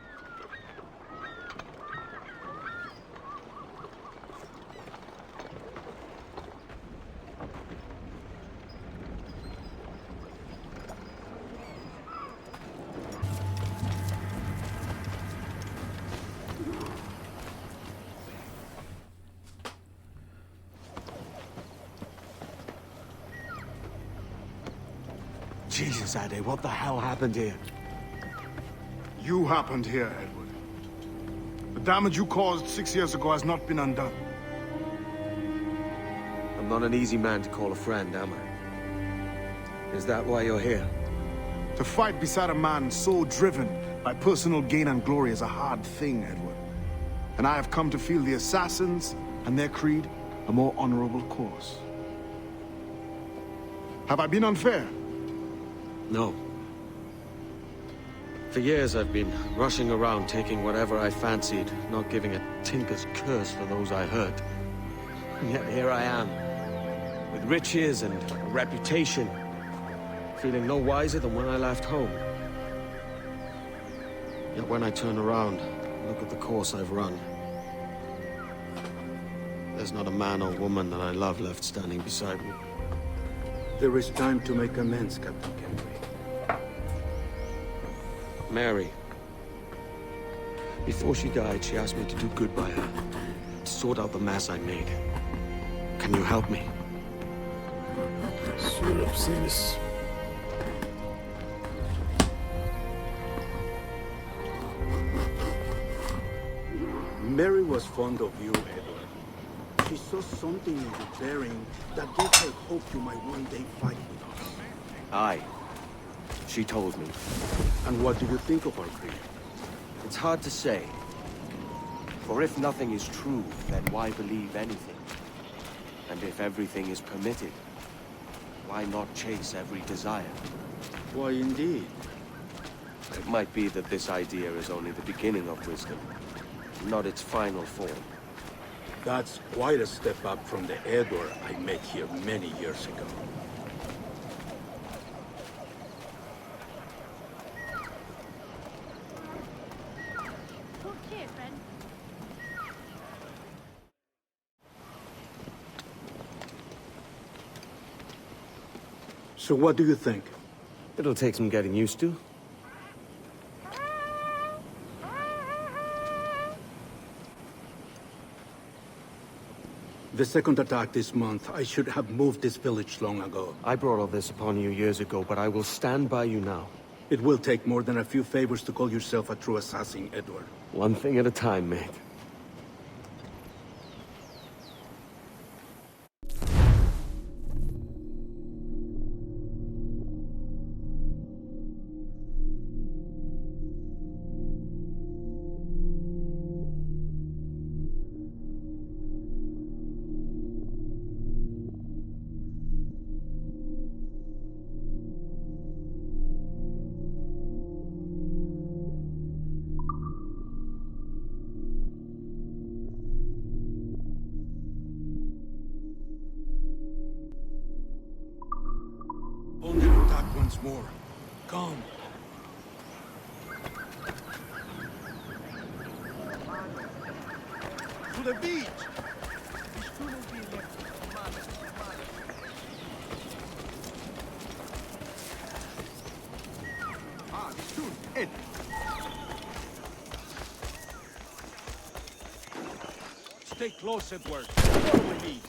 Jesus, Ade, what the hell happened here? You happened here, Edward. The damage you caused 6 years ago has not been undone. I'm not an easy man to call a friend, am I? Is that why you're here? To fight beside a man so driven by personal gain and glory is a hard thing, Edward. And I have come to feel the assassins and their creed a more honorable cause. Have I been unfair? No. For years I've been rushing around taking whatever I fancied, not giving a tinker's curse for those I hurt. And yet here I am, with riches and a reputation, feeling no wiser than when I left home. Yet when I turn around, look at the course I've run. There's not a man or woman that I love left standing beside me. There is time to make amends, Captain Kenway. Mary. Before she died, she asked me to do good by her. To sort out the mess I made. Can you help me? Sweet up, sis. Mary was fond of you, Edward. She saw something in your bearing that gave her hope you might one day fight with us. Aye. She told me. And what do you think of our creed? It's hard to say. For if nothing is true, then why believe anything? And if everything is permitted, why not chase every desire? Why, indeed. It might be that this idea is only the beginning of wisdom, not its final form. That's quite a step up from the Edward I met here many years ago. So what do you think? It'll take some getting used to. The second attack this month, I should have moved this village long ago. I brought all this upon you years ago, but I will stand by you now. It will take more than a few favors to call yourself a true assassin, Edward. One thing at a time, mate. more. Come. To the beach! Ah, soon. Ed. Stay close, Edward. Follow me.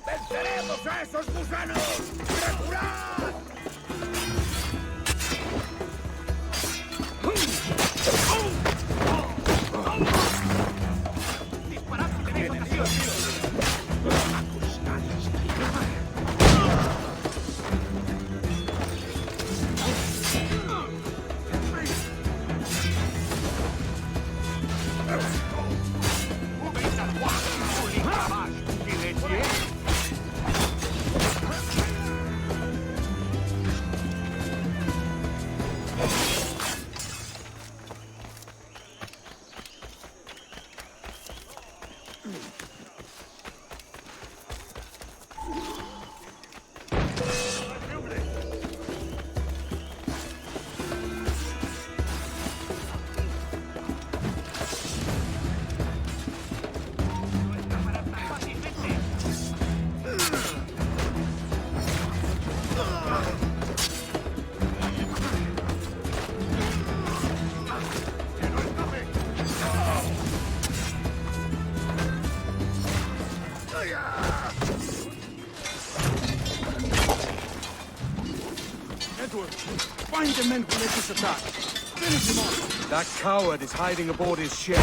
¡Venceremos a esos gusanos! ¡Recurad! ¡Disparad si tenéis ocasión! Edward, find the men who led this attack. Finish him off. That coward is hiding aboard his ship.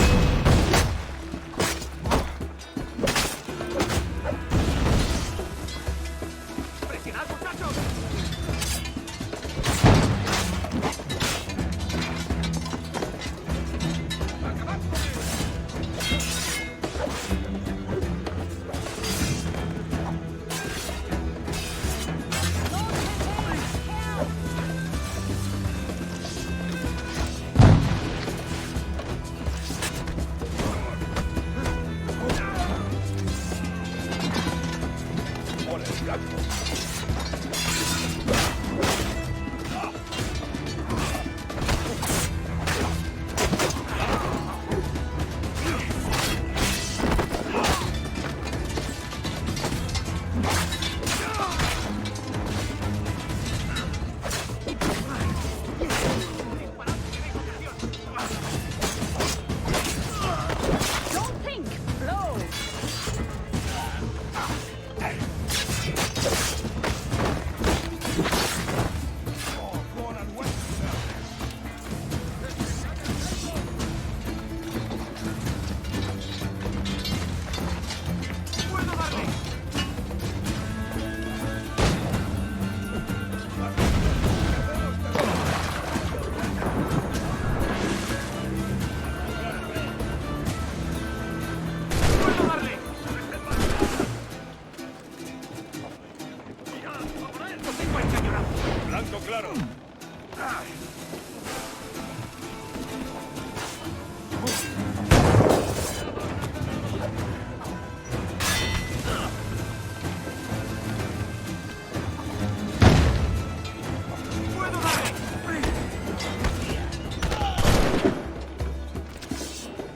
Blanco claro.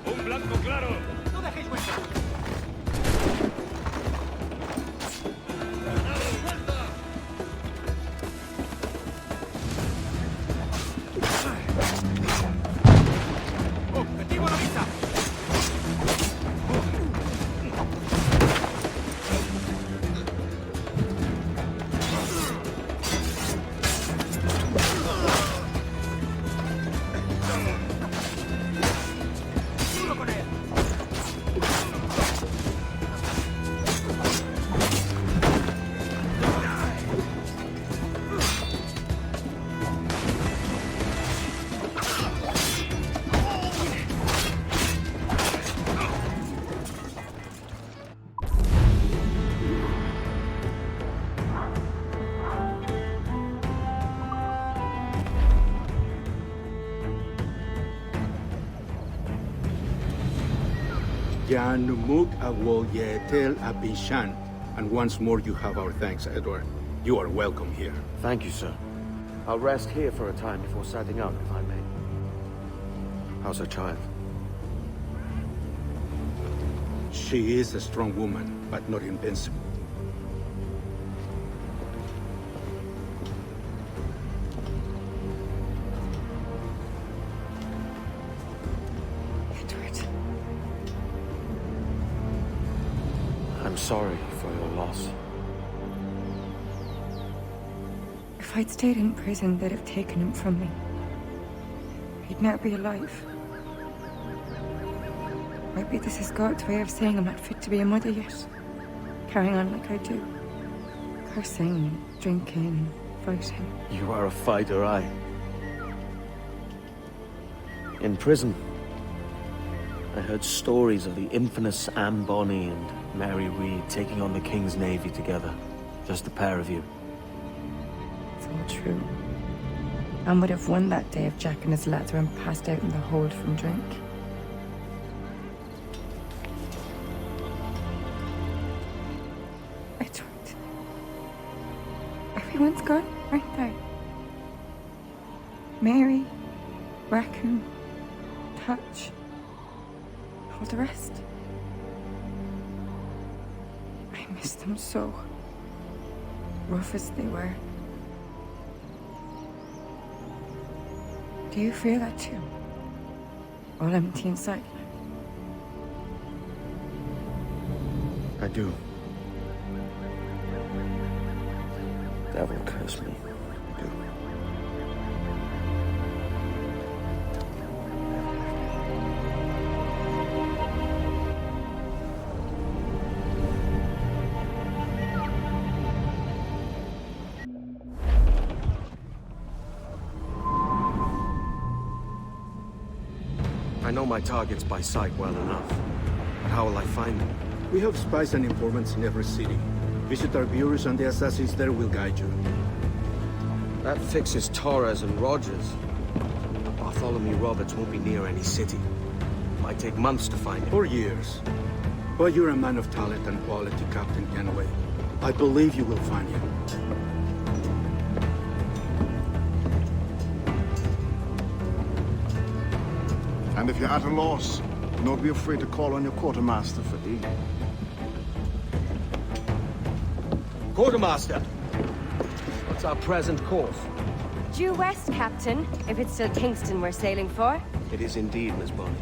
Un blanco claro. ¡No dejéis vuelta! Jan Muk Awol Yetel Abishan. And once more you have our thanks, Edward. You are welcome here. Thank you, sir. I'll rest here for a time before setting out, if I may. How's her child? She is a strong woman, but not invincible. Edward. I'm sorry for your loss. If I'd stayed in prison, they'd have taken him from me. He'd now be alive. Maybe this is God's way of saying I'm not fit to be a mother yet. Carrying on like I do. Cursing, drinking, fighting. You are a fighter, aye. In prison, I heard stories of the infamous Anne Bonny and Mary Read taking on the King's Navy together. Just the pair of you. It's all true. Anne would have won that day if Jack and his lads weren't passed out in the hold from drink. Edward. Everyone's gone, aren't they? Mary, Raccoon, Touch, all the rest. I miss them so. Rough as they were. Do you feel that too? All empty inside? I do. Devil curse me. I do. I know my targets by sight well enough. But how will I find them? We have spies and informants in every city. Visit our bureaus and the assassins there will guide you. That fixes Torres and Rogers. Bartholomew Roberts won't be near any city. Might take months to find him. Or years. But you're a man of talent and quality, Captain Kenway. I believe you will find him. And if you're at a loss, do not be afraid to call on your quartermaster for aid. Quartermaster! What's our present course? Due west, Captain, if it's still Kingston we're sailing for. It is indeed, Miss Bonny.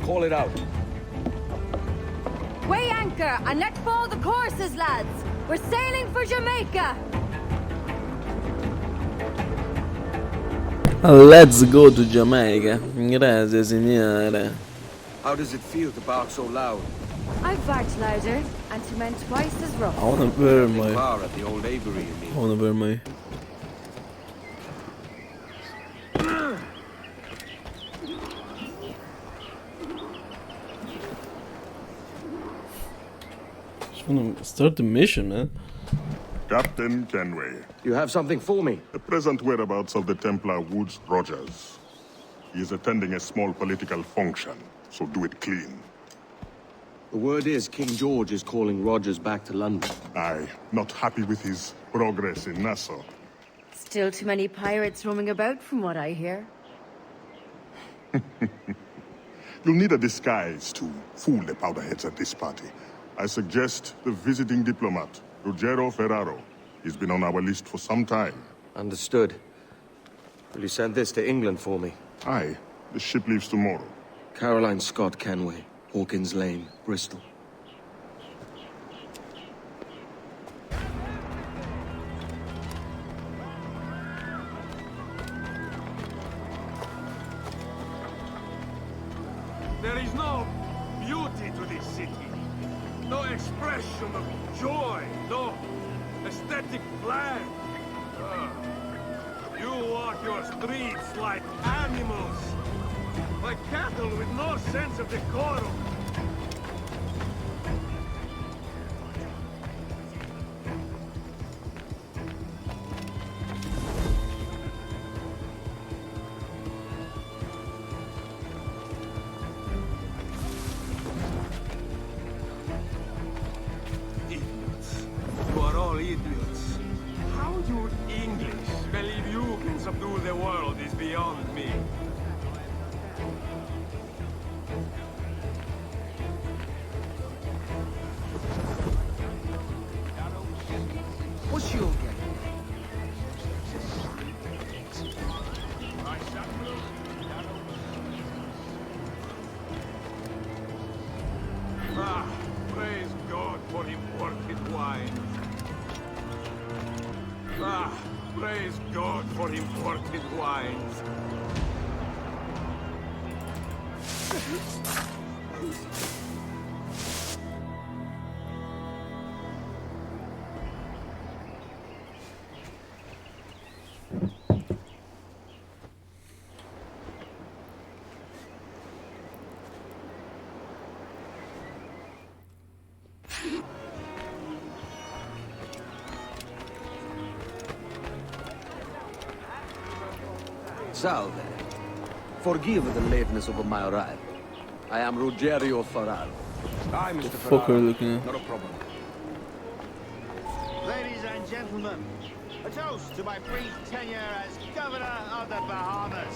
Call it out. Weigh anchor and let fall the courses, lads! We're sailing for Jamaica! Let's go to Jamaica. Grazie, signore. How does it feel to bark so loud? I've barked louder, and to men twice as rough. I wanna burn my... Bar at the old Avery, you mean? I wanna burn my... Just wanna start the mission, man. Captain Kenway. You have something for me? The present whereabouts of the Templar Woods Rogers. He is attending a small political function, so do it clean. The word is King George is calling Rogers back to London. Aye, not happy with his progress in Nassau. Still too many pirates roaming about from what I hear. You'll need a disguise to fool the powderheads at this party. I suggest the visiting diplomat, Ruggiero Ferraro. He's been on our list for some time. Understood. Will you send this to England for me? Aye. The ship leaves tomorrow. Caroline Scott Kenway, Hawkins Lane, Bristol. There is no beauty to this city. No expression of joy. No aesthetic plan. You walk your streets like animals. Like cattle with no sense of decorum. What's your game? Ah, praise God for imported wine. Ah, praise God for imported wines. Salve. Forgive the lateness of my arrival. I am Ruggiero Ferraro. Hi, The Mr. fuck are Ferraro. you looking at? Not a problem. Ladies and gentlemen, a toast to my brief tenure as Governor of the Bahamas.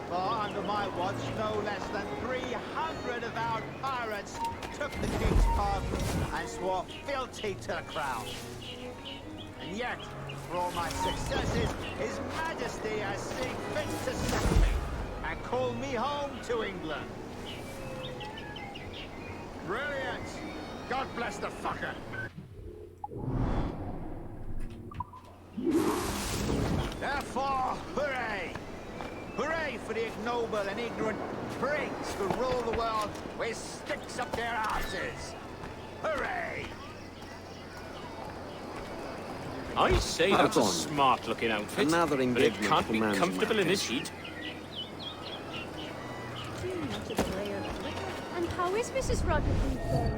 For under my watch, no less than 300 avowed pirates took the king's pardon and swore fealty to the crown. And yet, for all my successes, His Majesty has seen fit to sack me and call me home to England. Brilliant! God bless the fucker! Therefore, hooray! Hooray for the ignoble and ignorant prigs who rule the world with sticks up their asses! Hooray! I say that's a Pardon. smart-looking outfit, Another but it engagement can't be commands my comfortable in this heat. And how is Mrs. Rodney these days?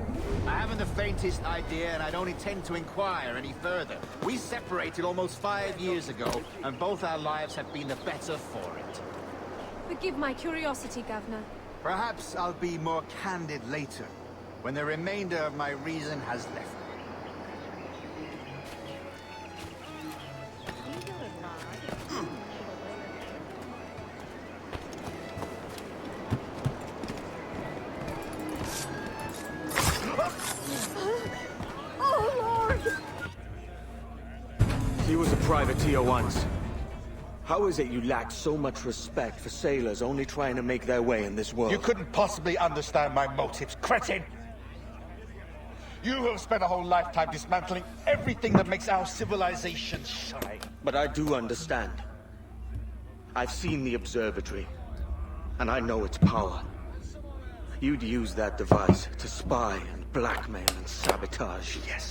I haven't the faintest idea, and I don't intend to inquire any further. We separated almost 5 years ago, and both our lives have been the better for it. Forgive my curiosity, Governor. Perhaps I'll be more candid later, when the remainder of my reason has left me. Oh, Lord! He was a privateer once. How is it you lack so much respect for sailors only trying to make their way in this world? You couldn't possibly understand my motives, cretin! You have spent a whole lifetime dismantling everything that makes our civilization shine. But I do understand. I've seen the observatory, and I know its power. You'd use that device to spy and blackmail and sabotage. Yes.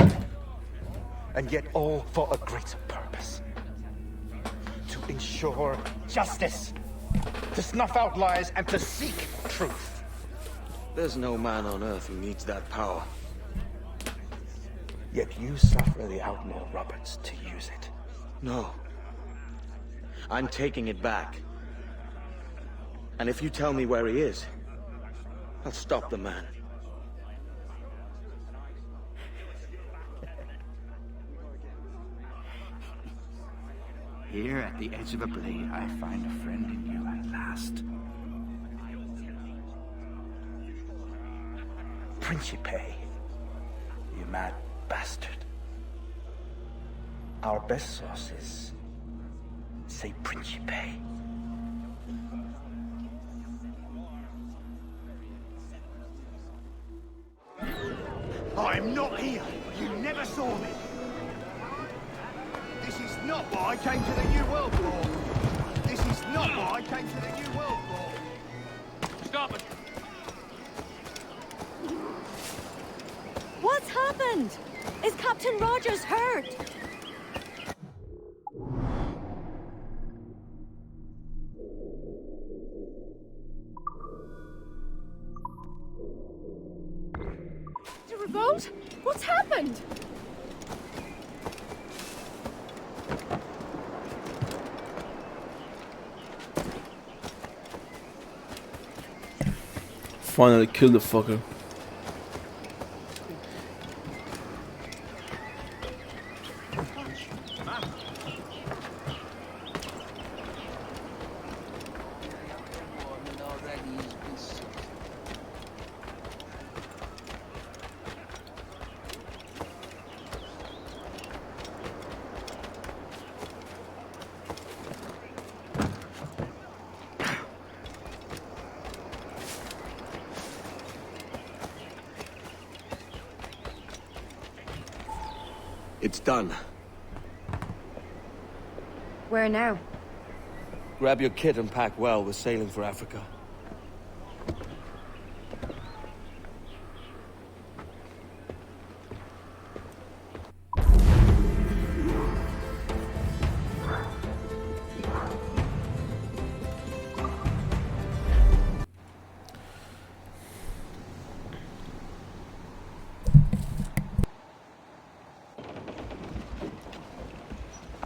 And yet all for a greater purpose. To ensure justice. To snuff out lies and to seek truth. There's no man on Earth who needs that power. Yet you suffer the outlaw Roberts to use it. No. I'm taking it back. And if you tell me where he is, I'll stop the man. Here at the edge of a blade, I find a friend in you at last. Principe, you mad bastard. Our best sources say Principe. I'm not here. You never saw me. This is not why I came to the New World for. This is not why I came to the New World for. Stop it! What's happened? Is Captain Rogers hurt? To revolt? What's happened? Finally killed the fucker. It's done. Where now? Grab your kit and pack well. We're sailing for Africa.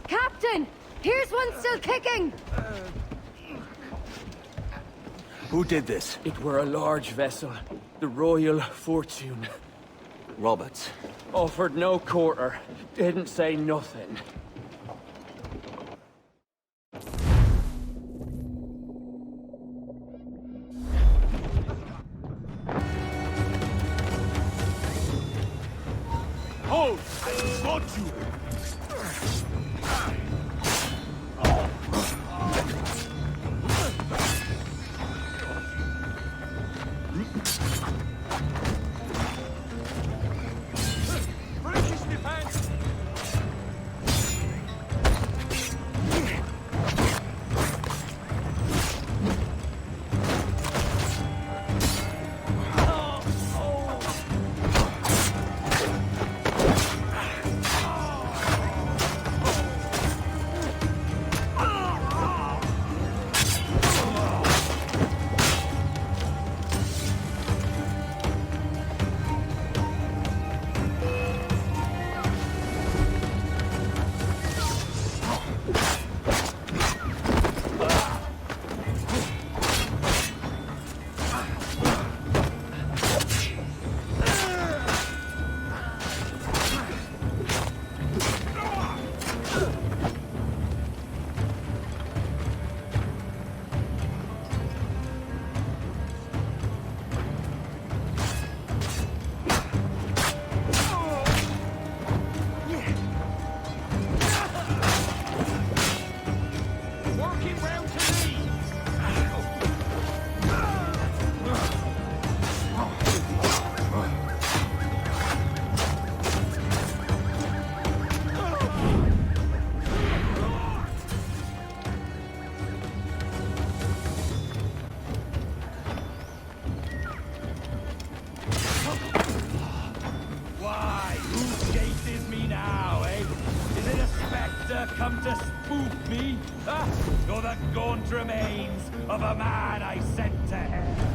Captain! Here's one still kicking! Who did this? It were a large vessel, the Royal Fortune. Roberts. Offered no quarter, didn't say nothing. Hold! I got you! Come to spook me? You're the gaunt remains of a man I sent to hell.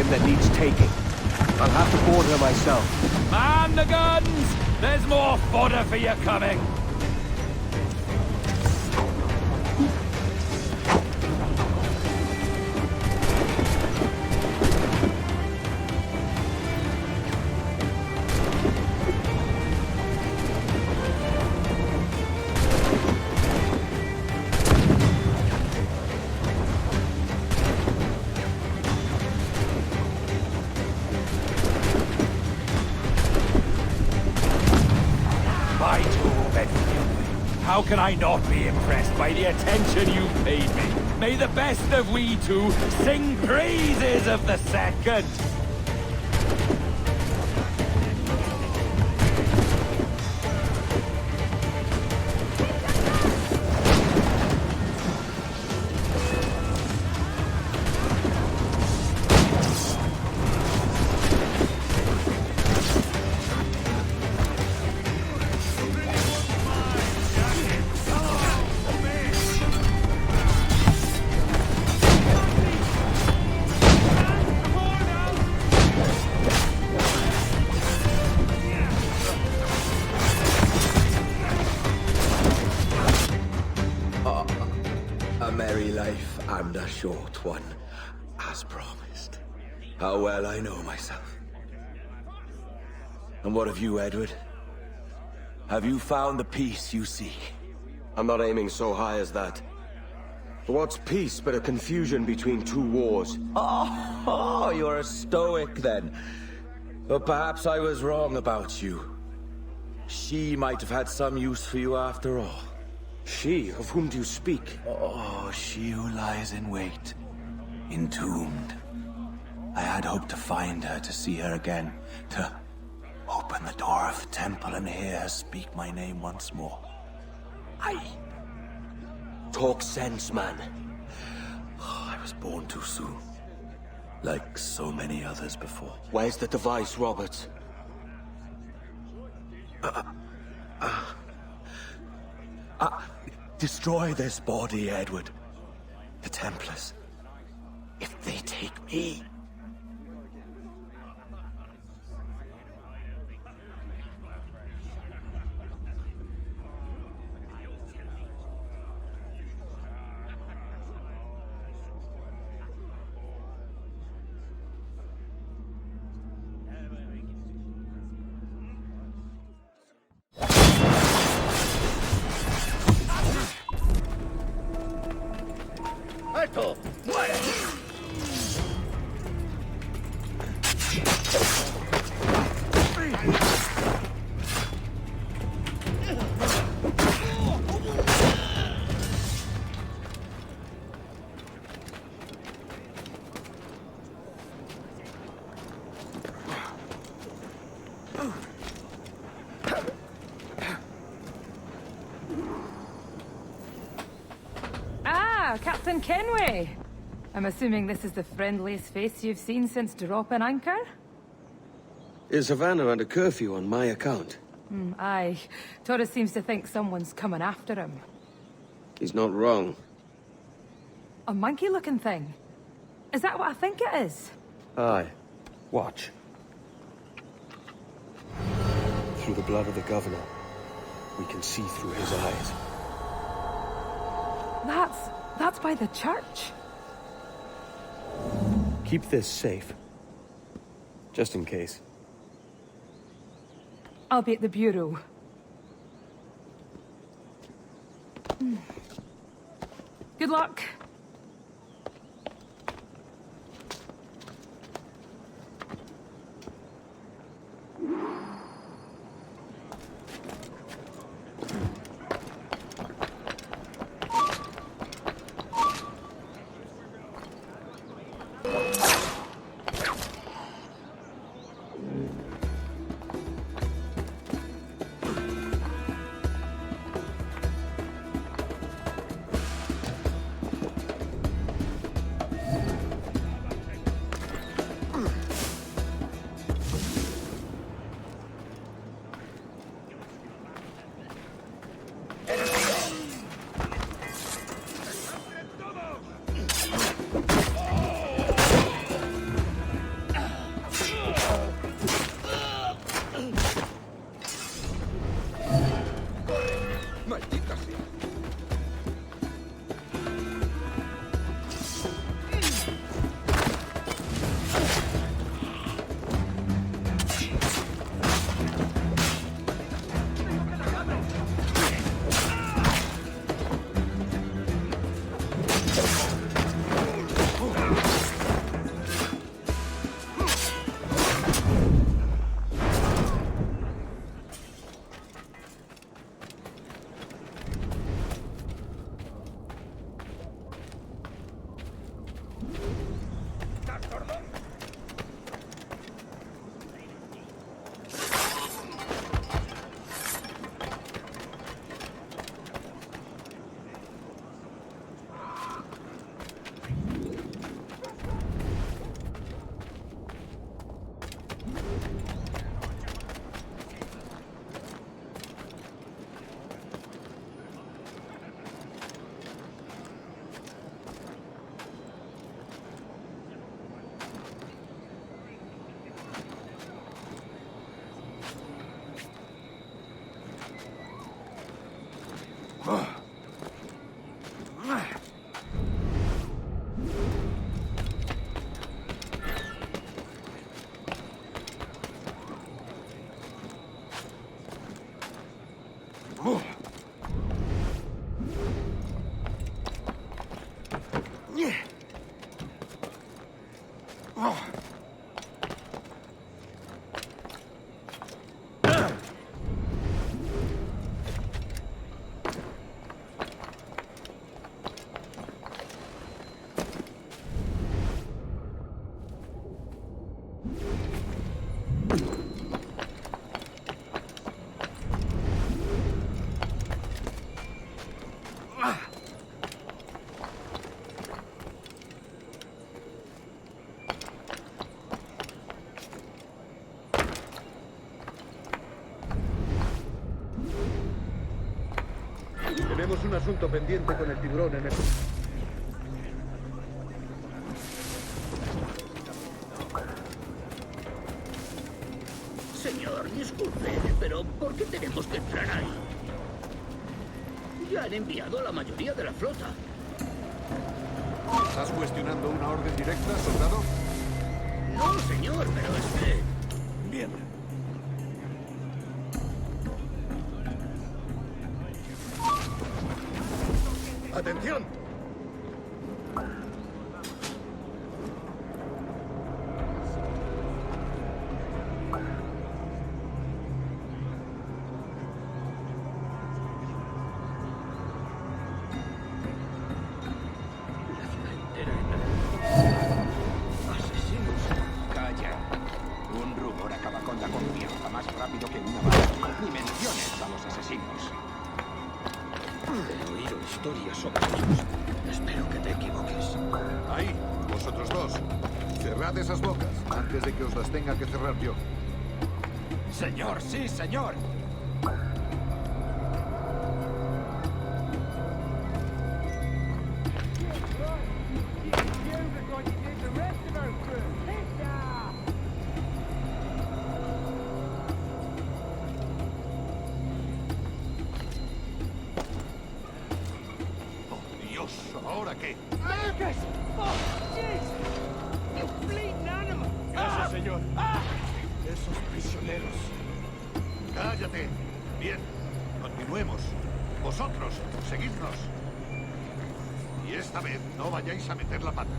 that needs taking. I'll have to board her myself. Man the guns! There's more fodder for you coming! How can I not be impressed by the attention you paid me? May the best of we two sing praises of the second! And a short one, as promised. How well I know myself. And what of you, Edward? Have you found the peace you seek? I'm not aiming so high as that. What's peace but a confusion between two wars? Oh, you're a stoic then. But perhaps I was wrong about you. She might have had some use for you after all. She? Of whom do you speak? Oh, she who lies in wait, entombed. I had hoped to find her, to see her again, to open the door of the temple and hear her speak my name once more. Talk sense, man. Oh, I was born too soon. Like so many others before. Where's the device, Robert? Destroy this body, Edward. The Templars. If they take me... Captain Kenway! I'm assuming this is the friendliest face you've seen since dropping anchor? Is Havana under curfew on my account? Aye. Torres seems to think someone's coming after him. He's not wrong. A monkey-looking thing? Is that what I think it is? Aye. Watch. Through the blood of the governor, we can see through his eyes. That's by the church. Keep this safe. Just in case. I'll be at the bureau. Good luck. Tenemos un asunto pendiente con el tiburón en el... Señor, disculpe, pero ¿por qué tenemos que entrar ahí? Ya han enviado a la mayoría de la flota. ¿Estás cuestionando una orden directa, soldado? No, señor, pero es que... Bien. ¡Atención! ¡Asesinos! Calla. Un rumor acaba con la confianza más rápido que una bala. Ni menciones a los asesinos. He oído historias sobre ellos. Espero que te equivoques. Ahí, vosotros dos. Cerrad esas bocas antes de que os las tenga que cerrar yo. Señor, sí, señor. Oh, Dios, ¿ahora qué? Lucas! Oh, jeez! You bleeding animal! Gracias, señor. Esos prisioneros. Cállate. Bien, continuemos. Vosotros, seguidnos. Y esta vez no vayáis a meter la pata.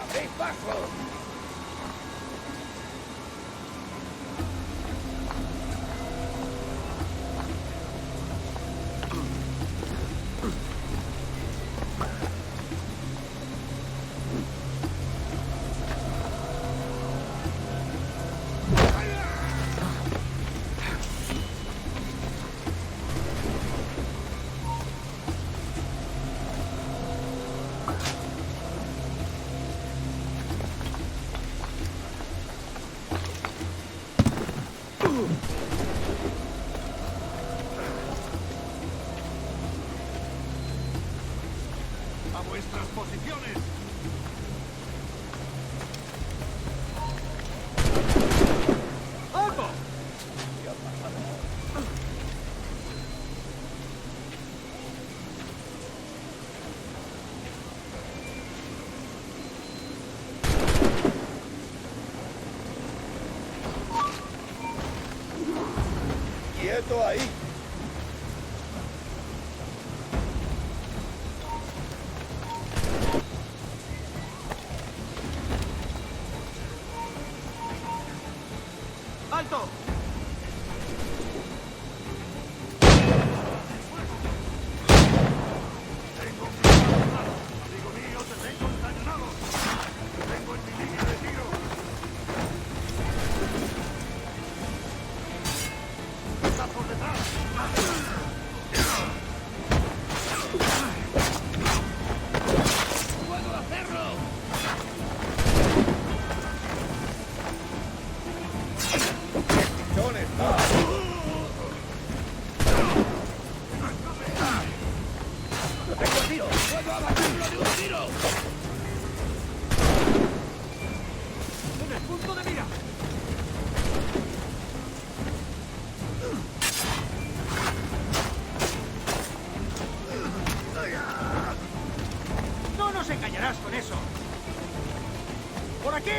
¡Abrid paso! ¡A vuestras posiciones! ¡Alto! ¡Quieto ahí! ¡Alto! ¡Tengo un plan! ¡Amigo mío, te tengo encañonado! ¡Te tengo en mi línea de tiro! ¡Está por detrás! ¡Puedo hacerlo! ¿Dónde está? ¡Tengo el tiro! ¡Puedo abatirlo de un tiro! ¡En el punto de mira! ¡No nos engañarás con eso! ¡Por aquí!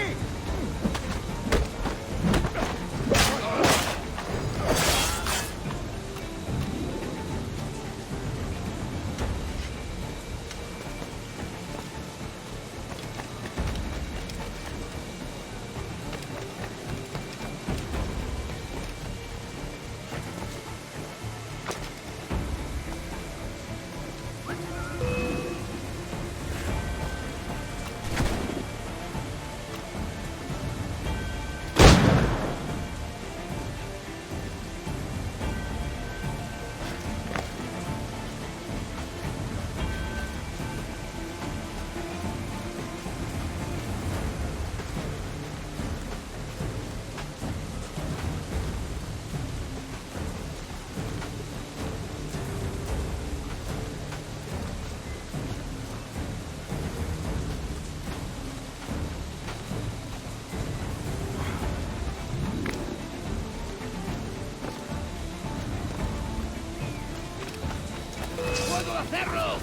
¡Puedo hacerlo!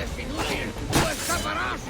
¡Es inútil! ¡No escaparás!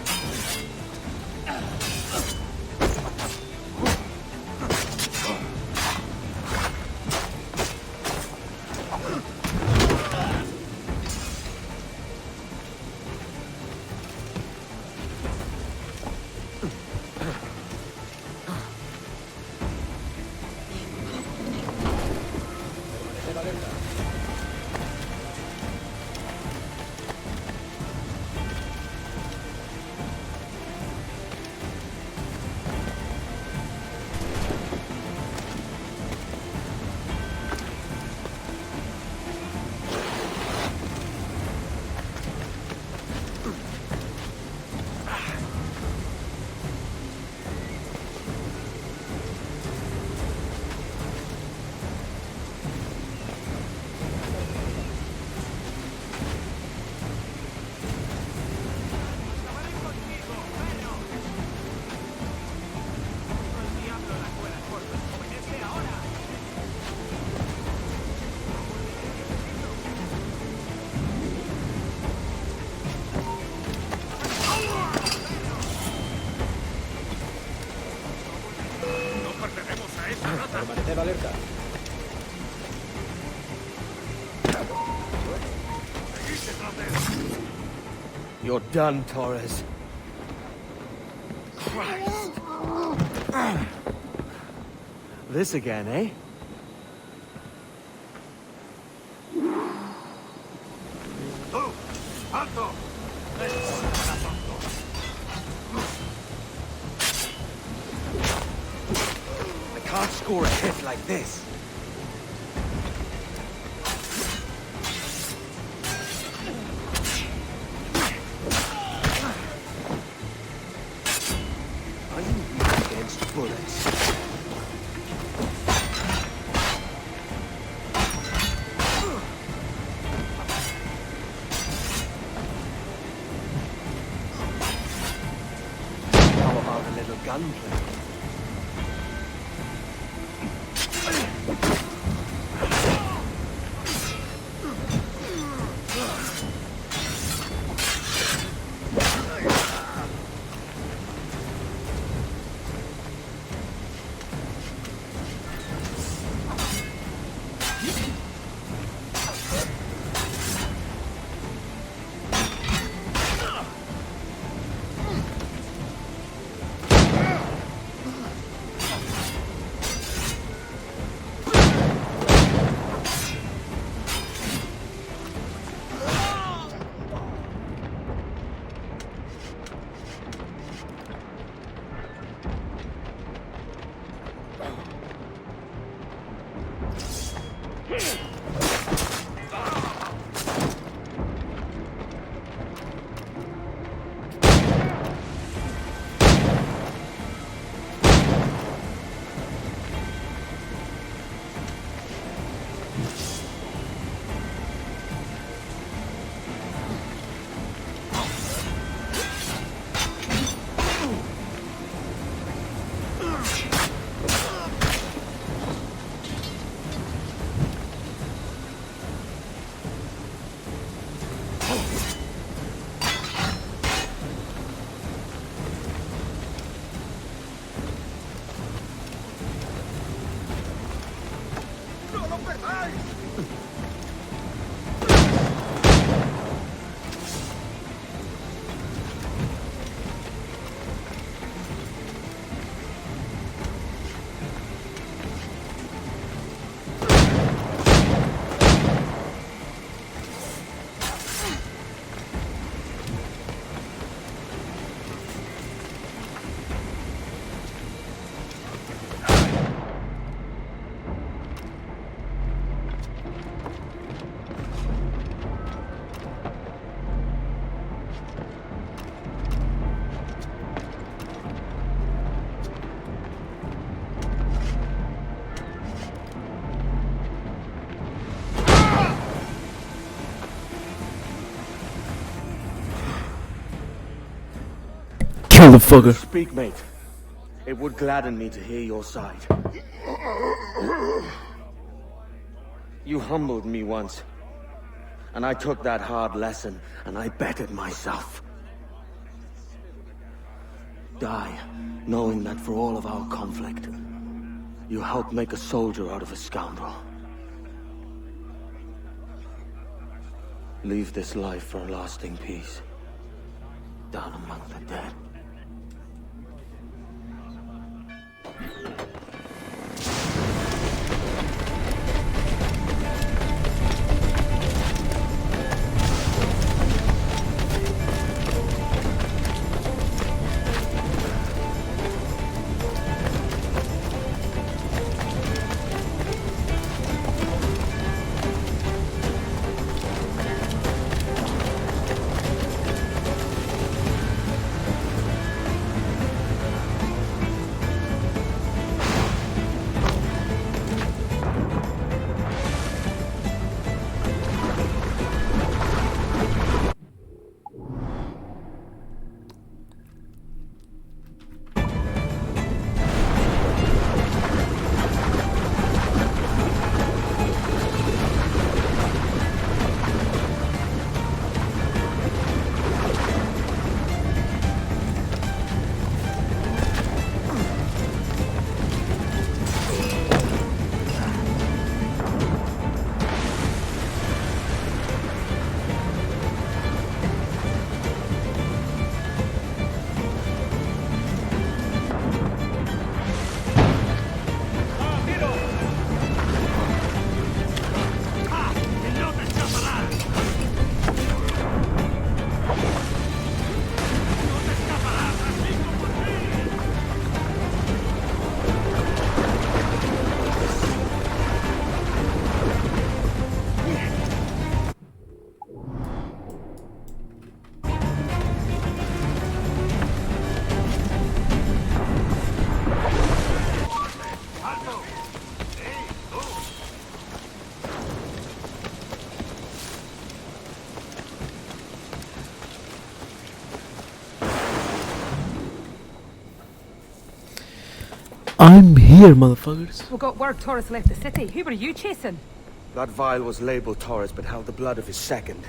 Permanecer alerta. You're done, Torres. Christ. This again, eh? ¡Tú! ¡Alto! I can't score a hit like this. Are you weak against bullets? How about a little gunplay? motherfucker. Speak, mate. It would gladden me to hear your side. You humbled me once. And I took that hard lesson, and I bettered myself. Die, knowing that for all of our conflict, you helped make a soldier out of a scoundrel. Leave this life for a lasting peace, down among the dead. I'm here, motherfuckers. We got word Torres left the city. Who were you chasing? That vial was labeled Torres, but held the blood of his second.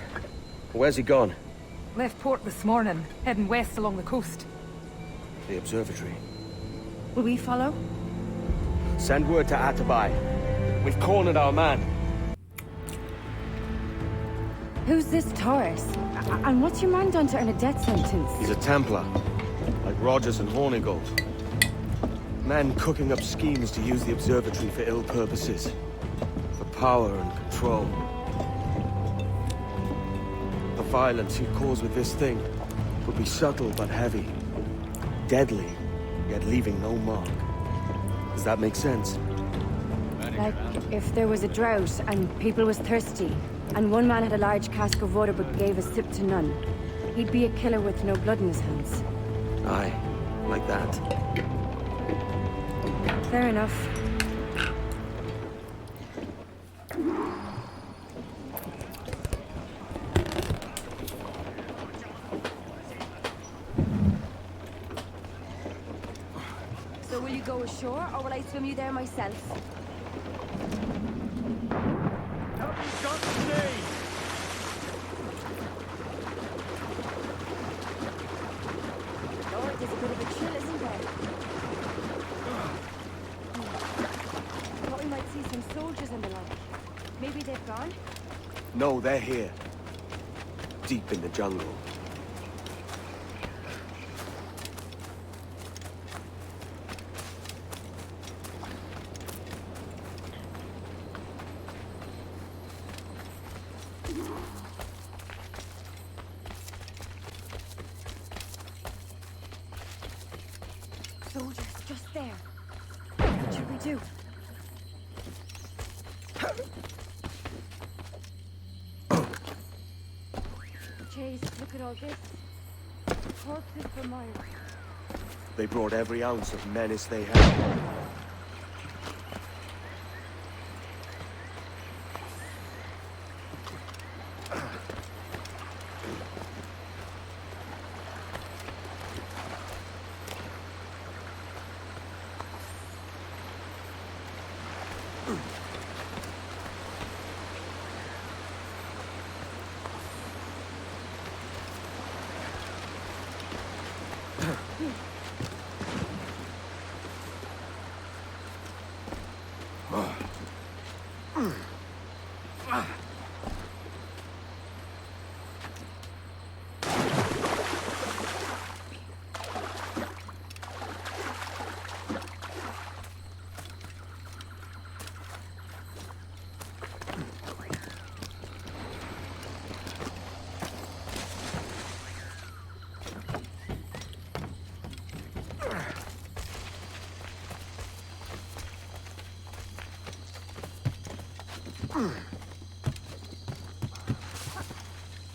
Where's he gone? Left port this morning, heading west along the coast. The observatory. Will we follow? Send word to Atabai. We've cornered our man. Who's this Torres? And what's your man done to earn a death sentence? He's a Templar, like Rogers and Hornigold. Men cooking up schemes to use the observatory for ill purposes. For power and control. The violence he'd cause with this thing would be subtle but heavy. Deadly, yet leaving no mark. Does that make sense? Like, if there was a drought and people was thirsty, and one man had a large cask of water but gave a sip to none, he'd be a killer with no blood in his hands. Aye, like that. Fair enough. So will you go ashore, or will I swim you there myself? Lord, there's a bit of a chill, isn't there? Thought we might see some soldiers and the like. Maybe they've gone? No, they're here. Deep in the jungle. Soldiers, just there. What should we do? Chase, look at all this. Corpses for miles. They brought every ounce of menace they had.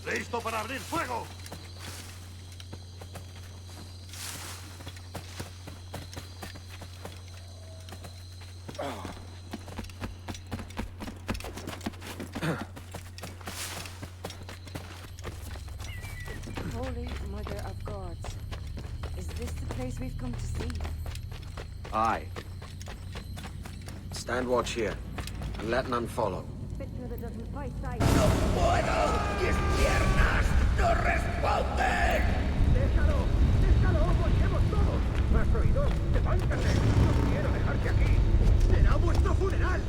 ¡Listo para abrir fuego! Holy Mother of Gods. Is this the place we've come to see? Aye. Stand watch here, and let none follow. No puedo! ¡Mis piernas no responden! ¡Déjalo! ¡Déjalo! ¡Volvemos todos! ¿Has oído? ¡Levántate! ¡No quiero dejarte aquí! ¡Será vuestro funeral!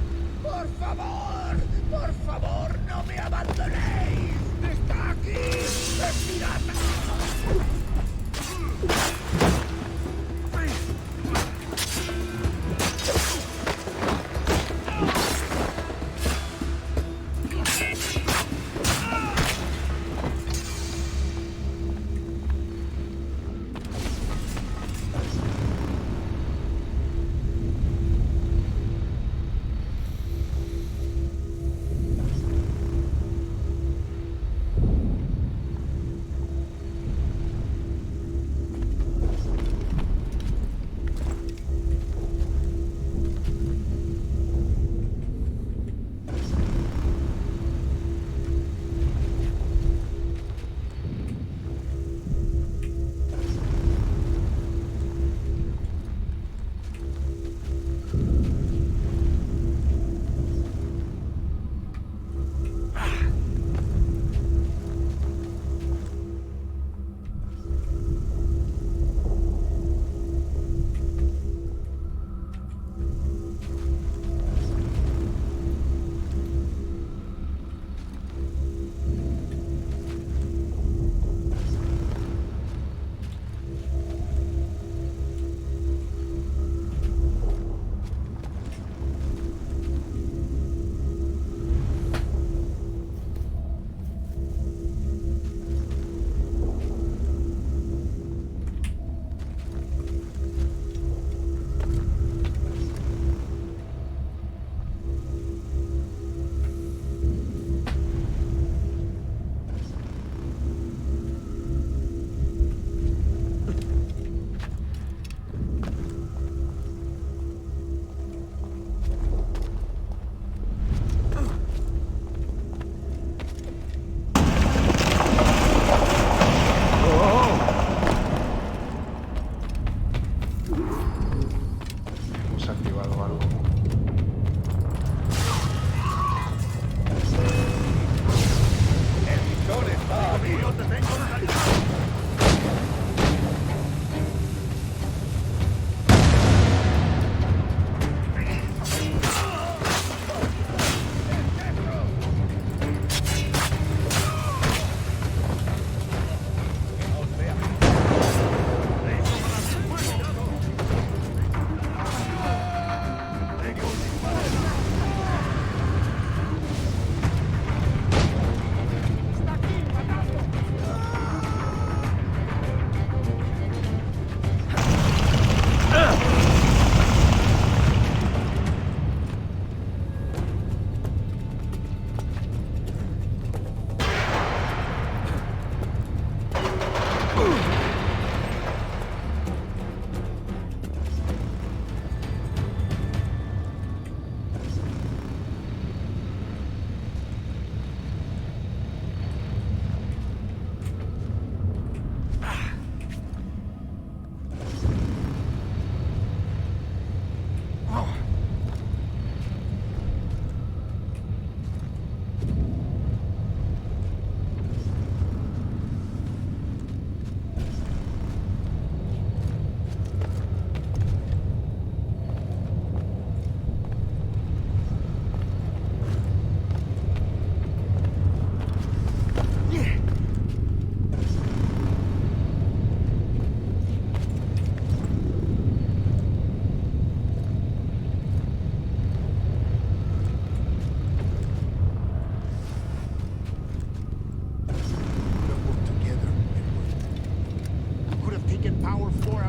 ¡Por favor! ¡Por favor, no me abandonéis! ¡Está aquí! ¡Es pirata!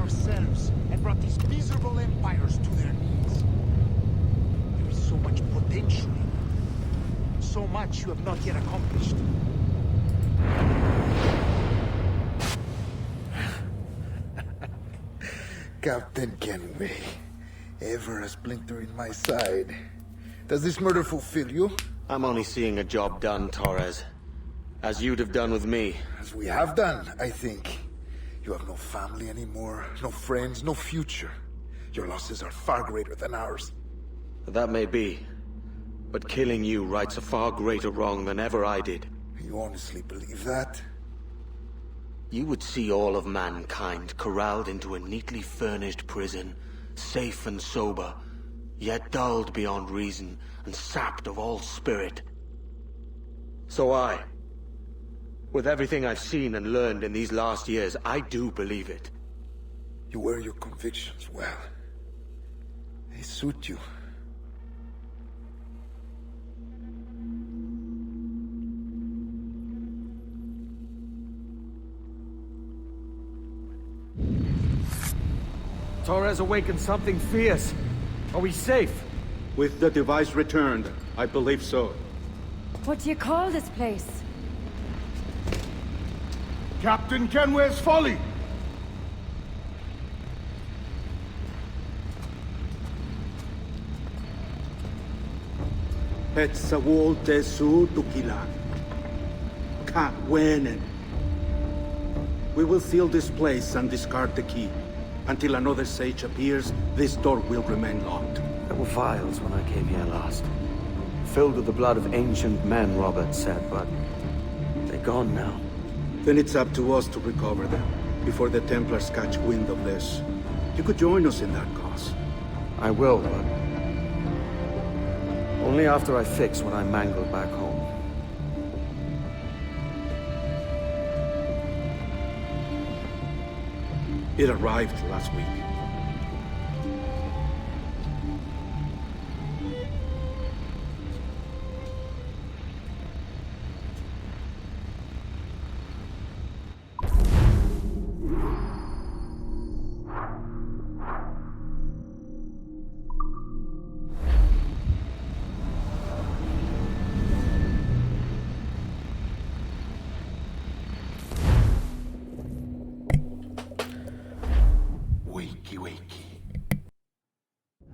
ourselves and brought these miserable empires to their knees. There is so much potential in you. So much you have not yet accomplished. Captain Kenway, ever a splinter in my side. Does this murder fulfill you? I'm only seeing a job done, Torres. As you'd have done with me. As we have done, I think. You have no family anymore, no friends, no future. Your losses are far greater than ours. That may be. But killing you rights a far greater wrong than ever I did. You honestly believe that? You would see all of mankind corralled into a neatly furnished prison, safe and sober, yet dulled beyond reason and sapped of all spirit. So with everything I've seen and learned in these last years, I do believe it. You wear your convictions well. They suit you. Torres awakened something fierce. Are we safe? With the device returned, I believe so. What do you call this place? Captain Kenway's Folly! Petsawol Tesu Tukila. Katwenen. We will seal this place and discard the key. Until another sage appears, this door will remain locked. There were vials when I came here last. Filled with the blood of ancient men, Robert said, but they're gone now. Then it's up to us to recover them, before the Templars catch wind of this. You could join us in that cause. I will, but only after I fix what I mangled back home. It arrived last week.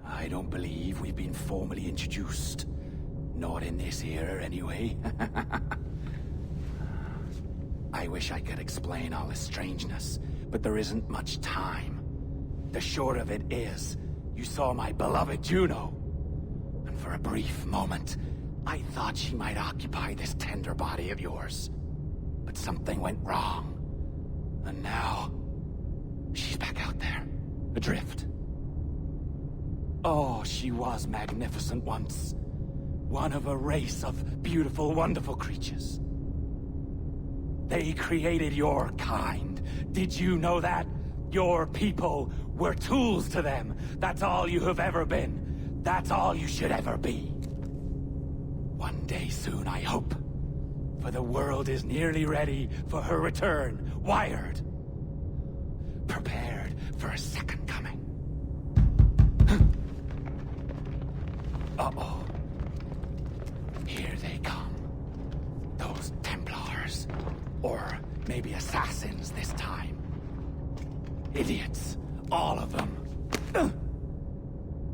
I don't believe we've been formally introduced. Not in this era, anyway. I wish I could explain all this strangeness, but there isn't much time. The short of it is, you saw my beloved Juno. And for a brief moment, I thought she might occupy this tender body of yours. But something went wrong. And now, she's back out there, adrift. Oh, she was magnificent once. One of a race of beautiful, wonderful creatures. They created your kind. Did you know that? Your people were tools to them. That's all you have ever been. That's all you should ever be. One day soon, I hope. For the world is nearly ready for her return. Wired. Prepared for a second coming. Uh-oh. Here they come. Those Templars. Or maybe assassins this time. Idiots. All of them.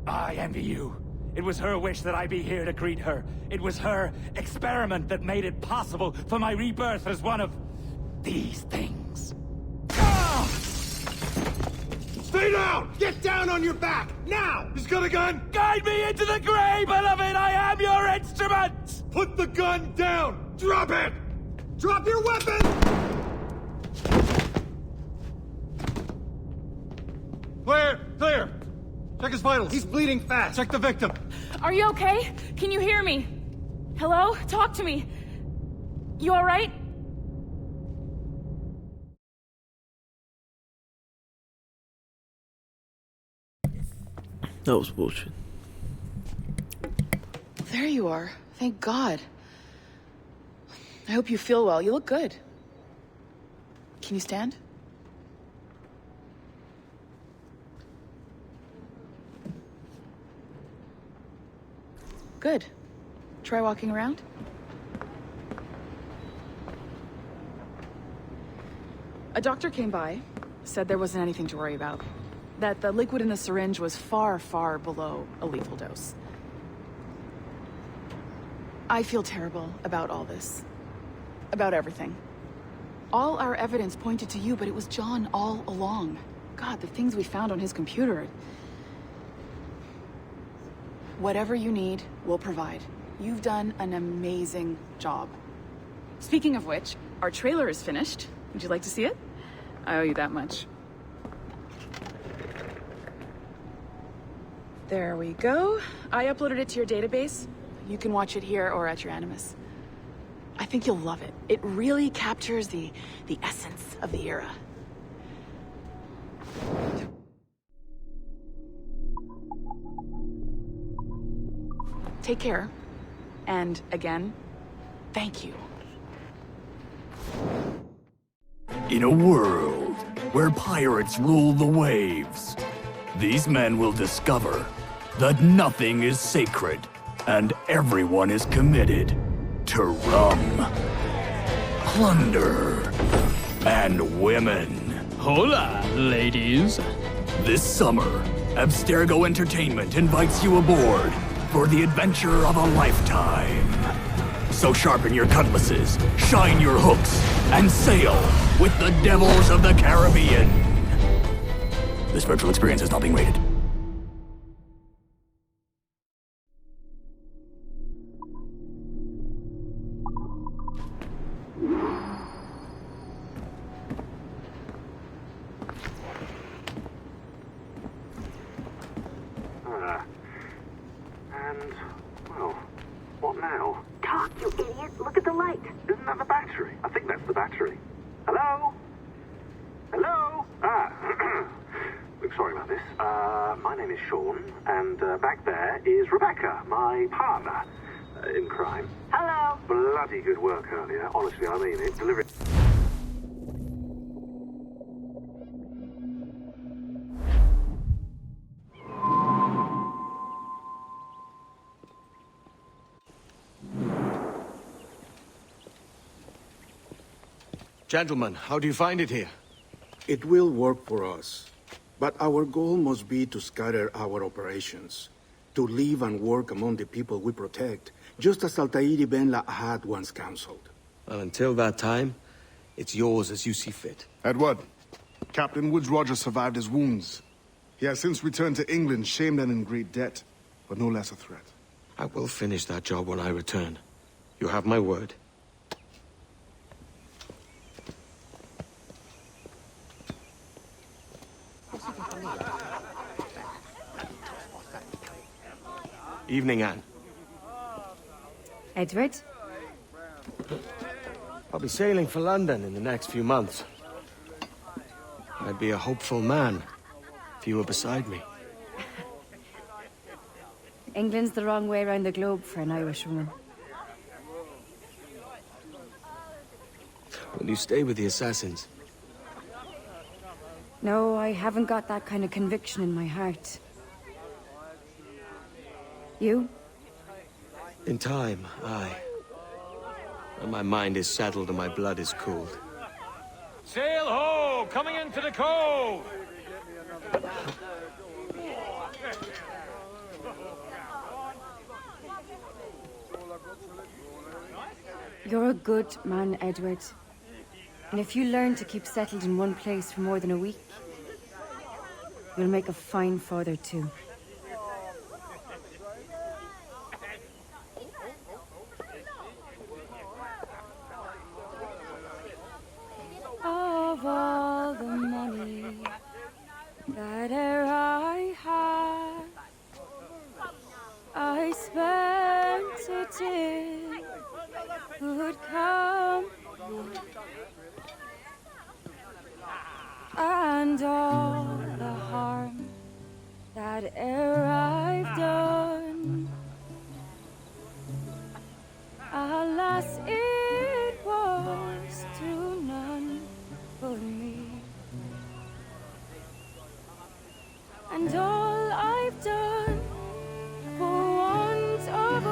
I envy you. It was her wish that I be here to greet her. It was her experiment that made it possible for my rebirth as one of these things. Ah! Stay down! Get down on your back! Now! He's got a gun! Guide me into the grave, beloved! I am your instrument! Put the gun down! Drop it! Drop your weapon! Clear! Clear! Check his vitals. He's bleeding fast. Check the victim. Are you okay? Can you hear me? Hello? Talk to me. You alright? That was bullshit. There you are. Thank God. I hope you feel well. You look good. Can you stand? Good. Try walking around? A doctor came by, said there wasn't anything to worry about. That the liquid in the syringe was far, far below a lethal dose. I feel terrible about all this. About everything. All our evidence pointed to you, but it was John all along. God, the things we found on his computer. Whatever you need, we'll provide. You've done an amazing job. Speaking of which, our trailer is finished. Would you like to see it? I owe you that much. There we go. I uploaded it to your database. You can watch it here or at your Animus. I think you'll love it. It really captures the essence of the era. Take care. And again, thank you. In a world where pirates rule the waves, these men will discover that nothing is sacred and everyone is committed to rum, plunder, and women. Hola, ladies. This summer, Abstergo Entertainment invites you aboard for the adventure of a lifetime. So sharpen your cutlasses, shine your hooks, and sail with the devils of the Caribbean. This virtual experience is not being rated. What now? Talk, you idiot! Look at the light! Isn't that the battery? I think that's the battery. Hello? Hello? Look, sorry about this. My name is Sean, and back there is Rebecca, my partner in crime. Hello. Bloody good work earlier. Honestly, I mean it. Delivering. Gentlemen, how do you find it here? It will work for us. But our goal must be to scatter our operations. To live and work among the people we protect, just as Altair Ben Lahad once counseled. Well, until that time, it's yours as you see fit. Edward, Captain Woods Rogers survived his wounds. He has since returned to England, shamed and in great debt, but no less a threat. I will finish that job when I return. You have my word. Evening, Anne. Edward? I'll be sailing for London in the next few months. I'd be a hopeful man if you were beside me. England's the wrong way around the globe for an Irish woman. Will you stay with the assassins? No, I haven't got that kind of conviction in my heart. You? In time, aye. When my mind is settled and my blood is cooled. Sail ho! Coming into the cove! You're a good man, Edward. And if you learn to keep settled in one place for more than a week, you'll make a fine father too. Of all the money that e'er I had, I spent it in good company, and all the harm that e'er I've done, alas, it was to none but me. And all I've done for want of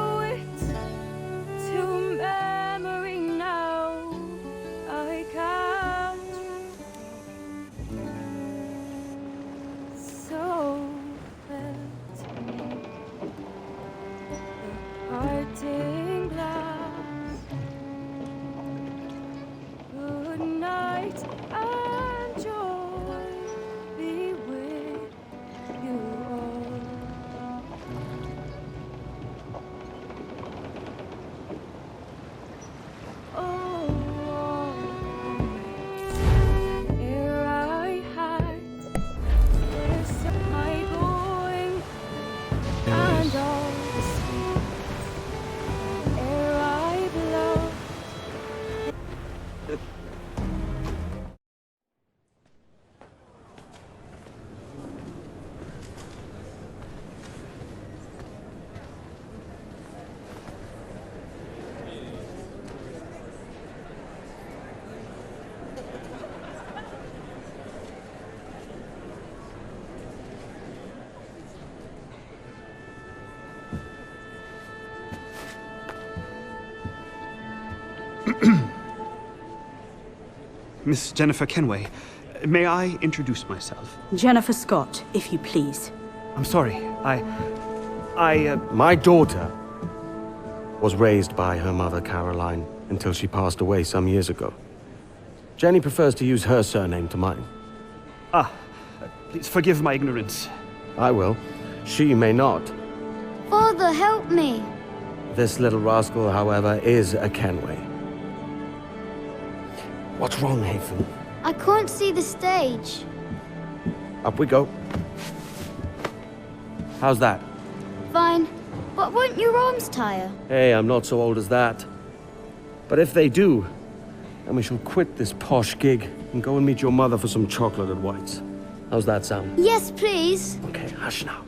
Miss Jennifer Kenway. May I introduce myself? Jennifer Scott, if you please. I'm sorry, My daughter was raised by her mother, Caroline, until she passed away some years ago. Jenny prefers to use her surname to mine. Please forgive my ignorance. I will. She may not. Father, help me. This little rascal, however, is a Kenway. What's wrong, Hafen? I can't see the stage. Up we go. How's that? Fine. But won't your arms tire? Hey, I'm not so old as that. But if they do, then we shall quit this posh gig and go and meet your mother for some chocolate at White's. How's that sound? Yes, please. Okay, hush now.